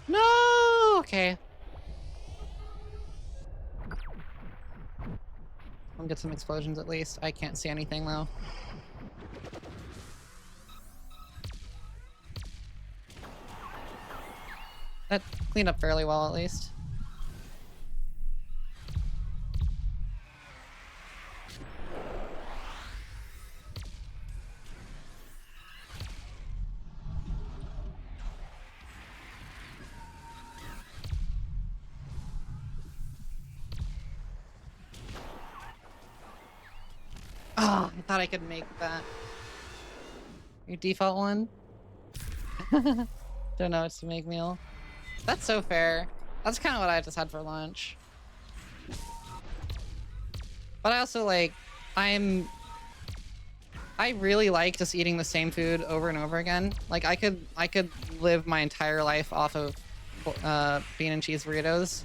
No! Okay. I'll get some explosions at least. I can't see anything though. That cleaned up fairly well at least. thought I could make that. Your default one? Don't know what to make meal. That's so fair. That's kind of what I just had for lunch. But I also like, I really like just eating the same food over and over again. Like I could live my entire life off of bean and cheese burritos.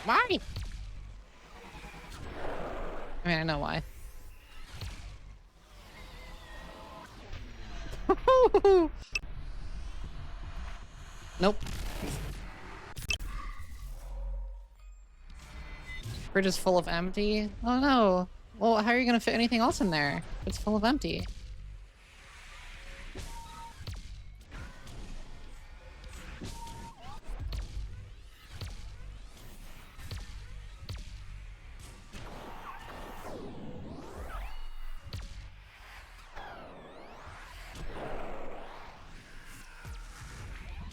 Why? I mean, I know why. Nope. Fridge is full of empty? Oh no. Well, how are you gonna fit anything else in there? It's full of empty.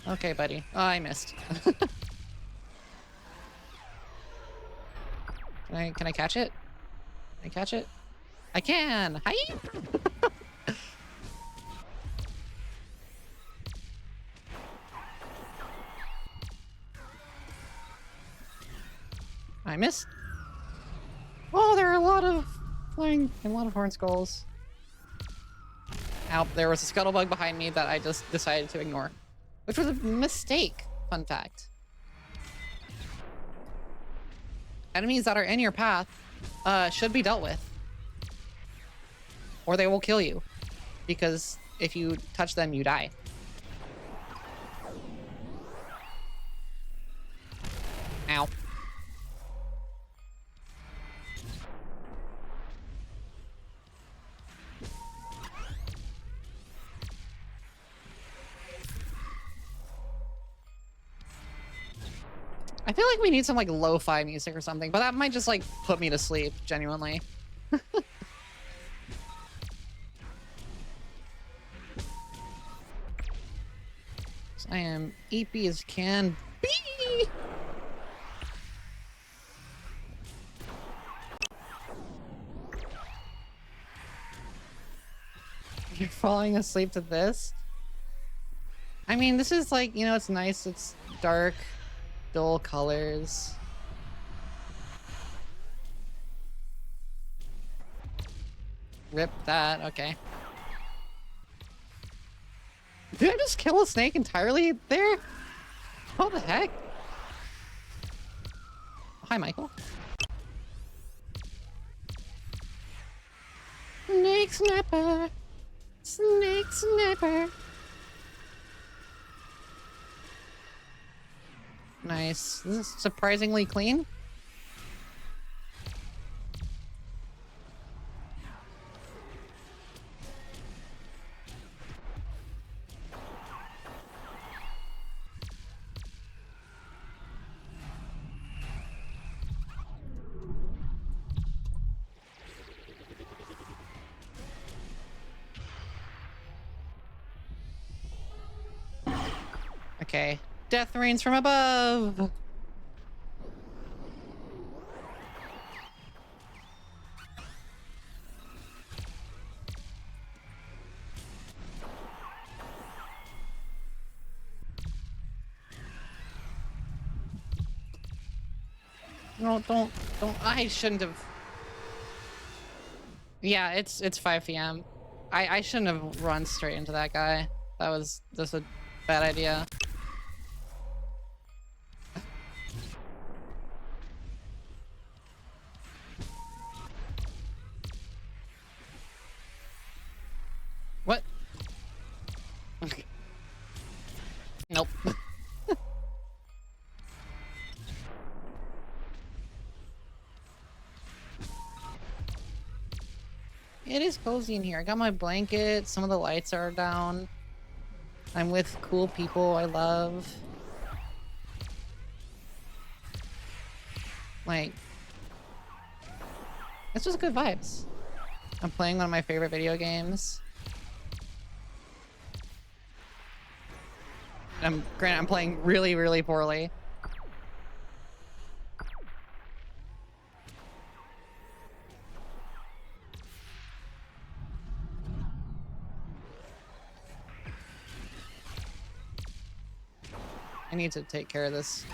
Okay, buddy. Oh, I missed. Can I catch it? Can I catch it? I can! Hi! I missed. Oh, there are a lot of flying, a lot of horn skulls. Ow, there was a scuttlebug behind me that I just decided to ignore. Which was a mistake, fun fact. Enemies that are in your path should be dealt with. Or they will kill you. Because if you touch them, you die. Ow. I feel like we need some like lo-fi music or something, but that might just like put me to sleep, genuinely. I am EP as can be. You're falling asleep to this? I mean, this is like, you know, it's nice, it's dark. Dull colors. Rip that, okay. Did I just kill a snake entirely there? What the heck? Hi, Michael. Snake snapper. Snake snapper. Nice. This is surprisingly clean. Okay. Death rains from above! No, don't. I shouldn't have. Yeah, it's 5 p.m. I shouldn't have run straight into that guy. That was just a bad idea. What? Okay. Nope. It is cozy in here. I got my blanket. Some of the lights are down. I'm with cool people I love. Like, it's just good vibes. I'm playing one of my favorite video games. Granted, I'm playing really, really poorly. I need to take care of this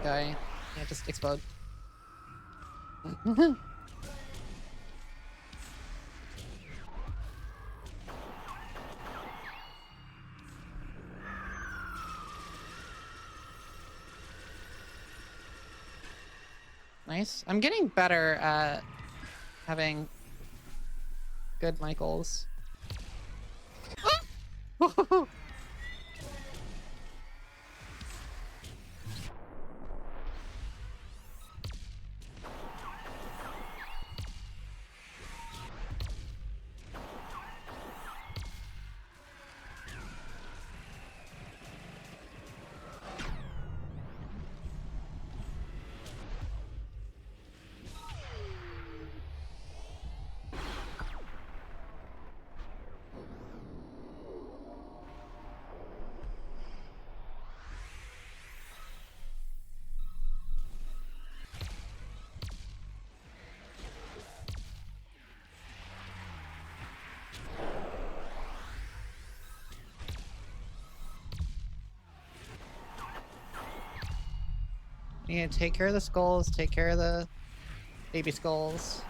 guy. Yeah, just explode. Nice. I'm getting better at having good Michaels. You need to take care of the skulls, take care of the baby skulls.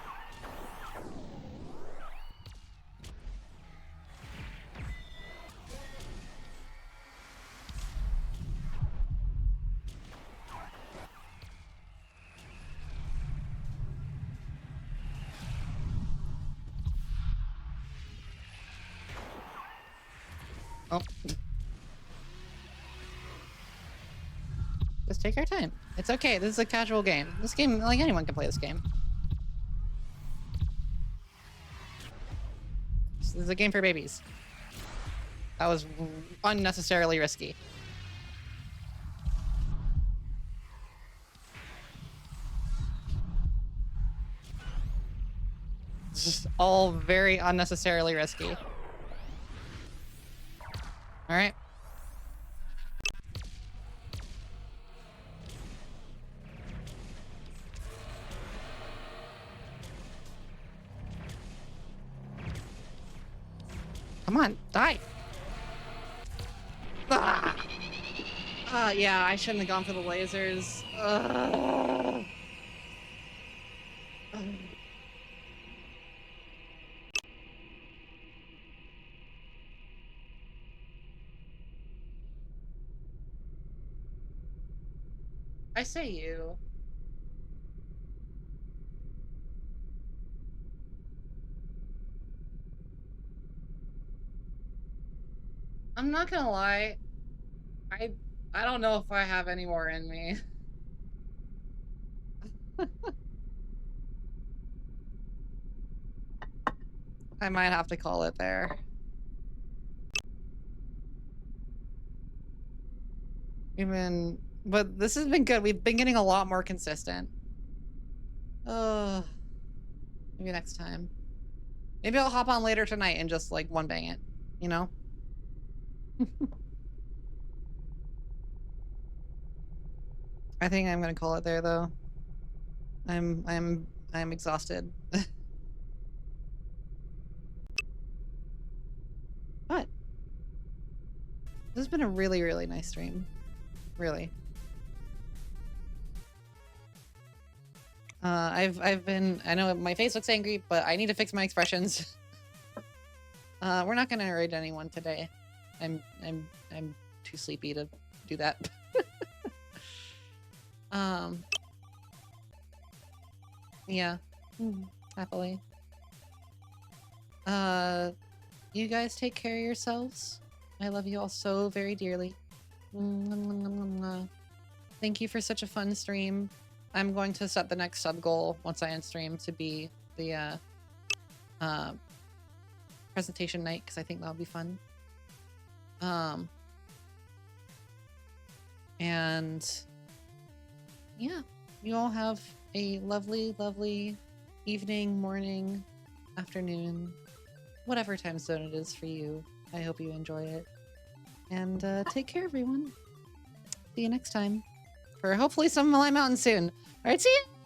Oh. Just take our time. It's okay. This is a casual game. This game, like, anyone can play this game. This is a game for babies. That was unnecessarily risky. It's just all very unnecessarily risky. All right. Come on, die. Ah! Yeah, I shouldn't have gone for the lasers. I say you. I'm not gonna lie. I don't know if I have any more in me. I might have to call it there. But this has been good. We've been getting a lot more consistent. Maybe next time. Maybe I'll hop on later tonight and just like one bang it, you know? I think I'm gonna call it there though. I'm exhausted. But this has been a really, really nice stream. Really. I've been, I know my face looks angry, but I need to fix my expressions. We're not gonna raid anyone today. I'm too sleepy to do that. Yeah. Happily. You guys take care of yourselves. I love you all so very dearly. Thank you for such a fun stream. I'm going to set the next sub goal once I end stream to be the presentation night, because I think that'll be fun. And yeah, you all have a lovely, lovely evening, morning, afternoon, whatever time zone it is for you. I hope you enjoy it. And take care, everyone. See you next time for hopefully some Malay Mountain soon. All right, see you.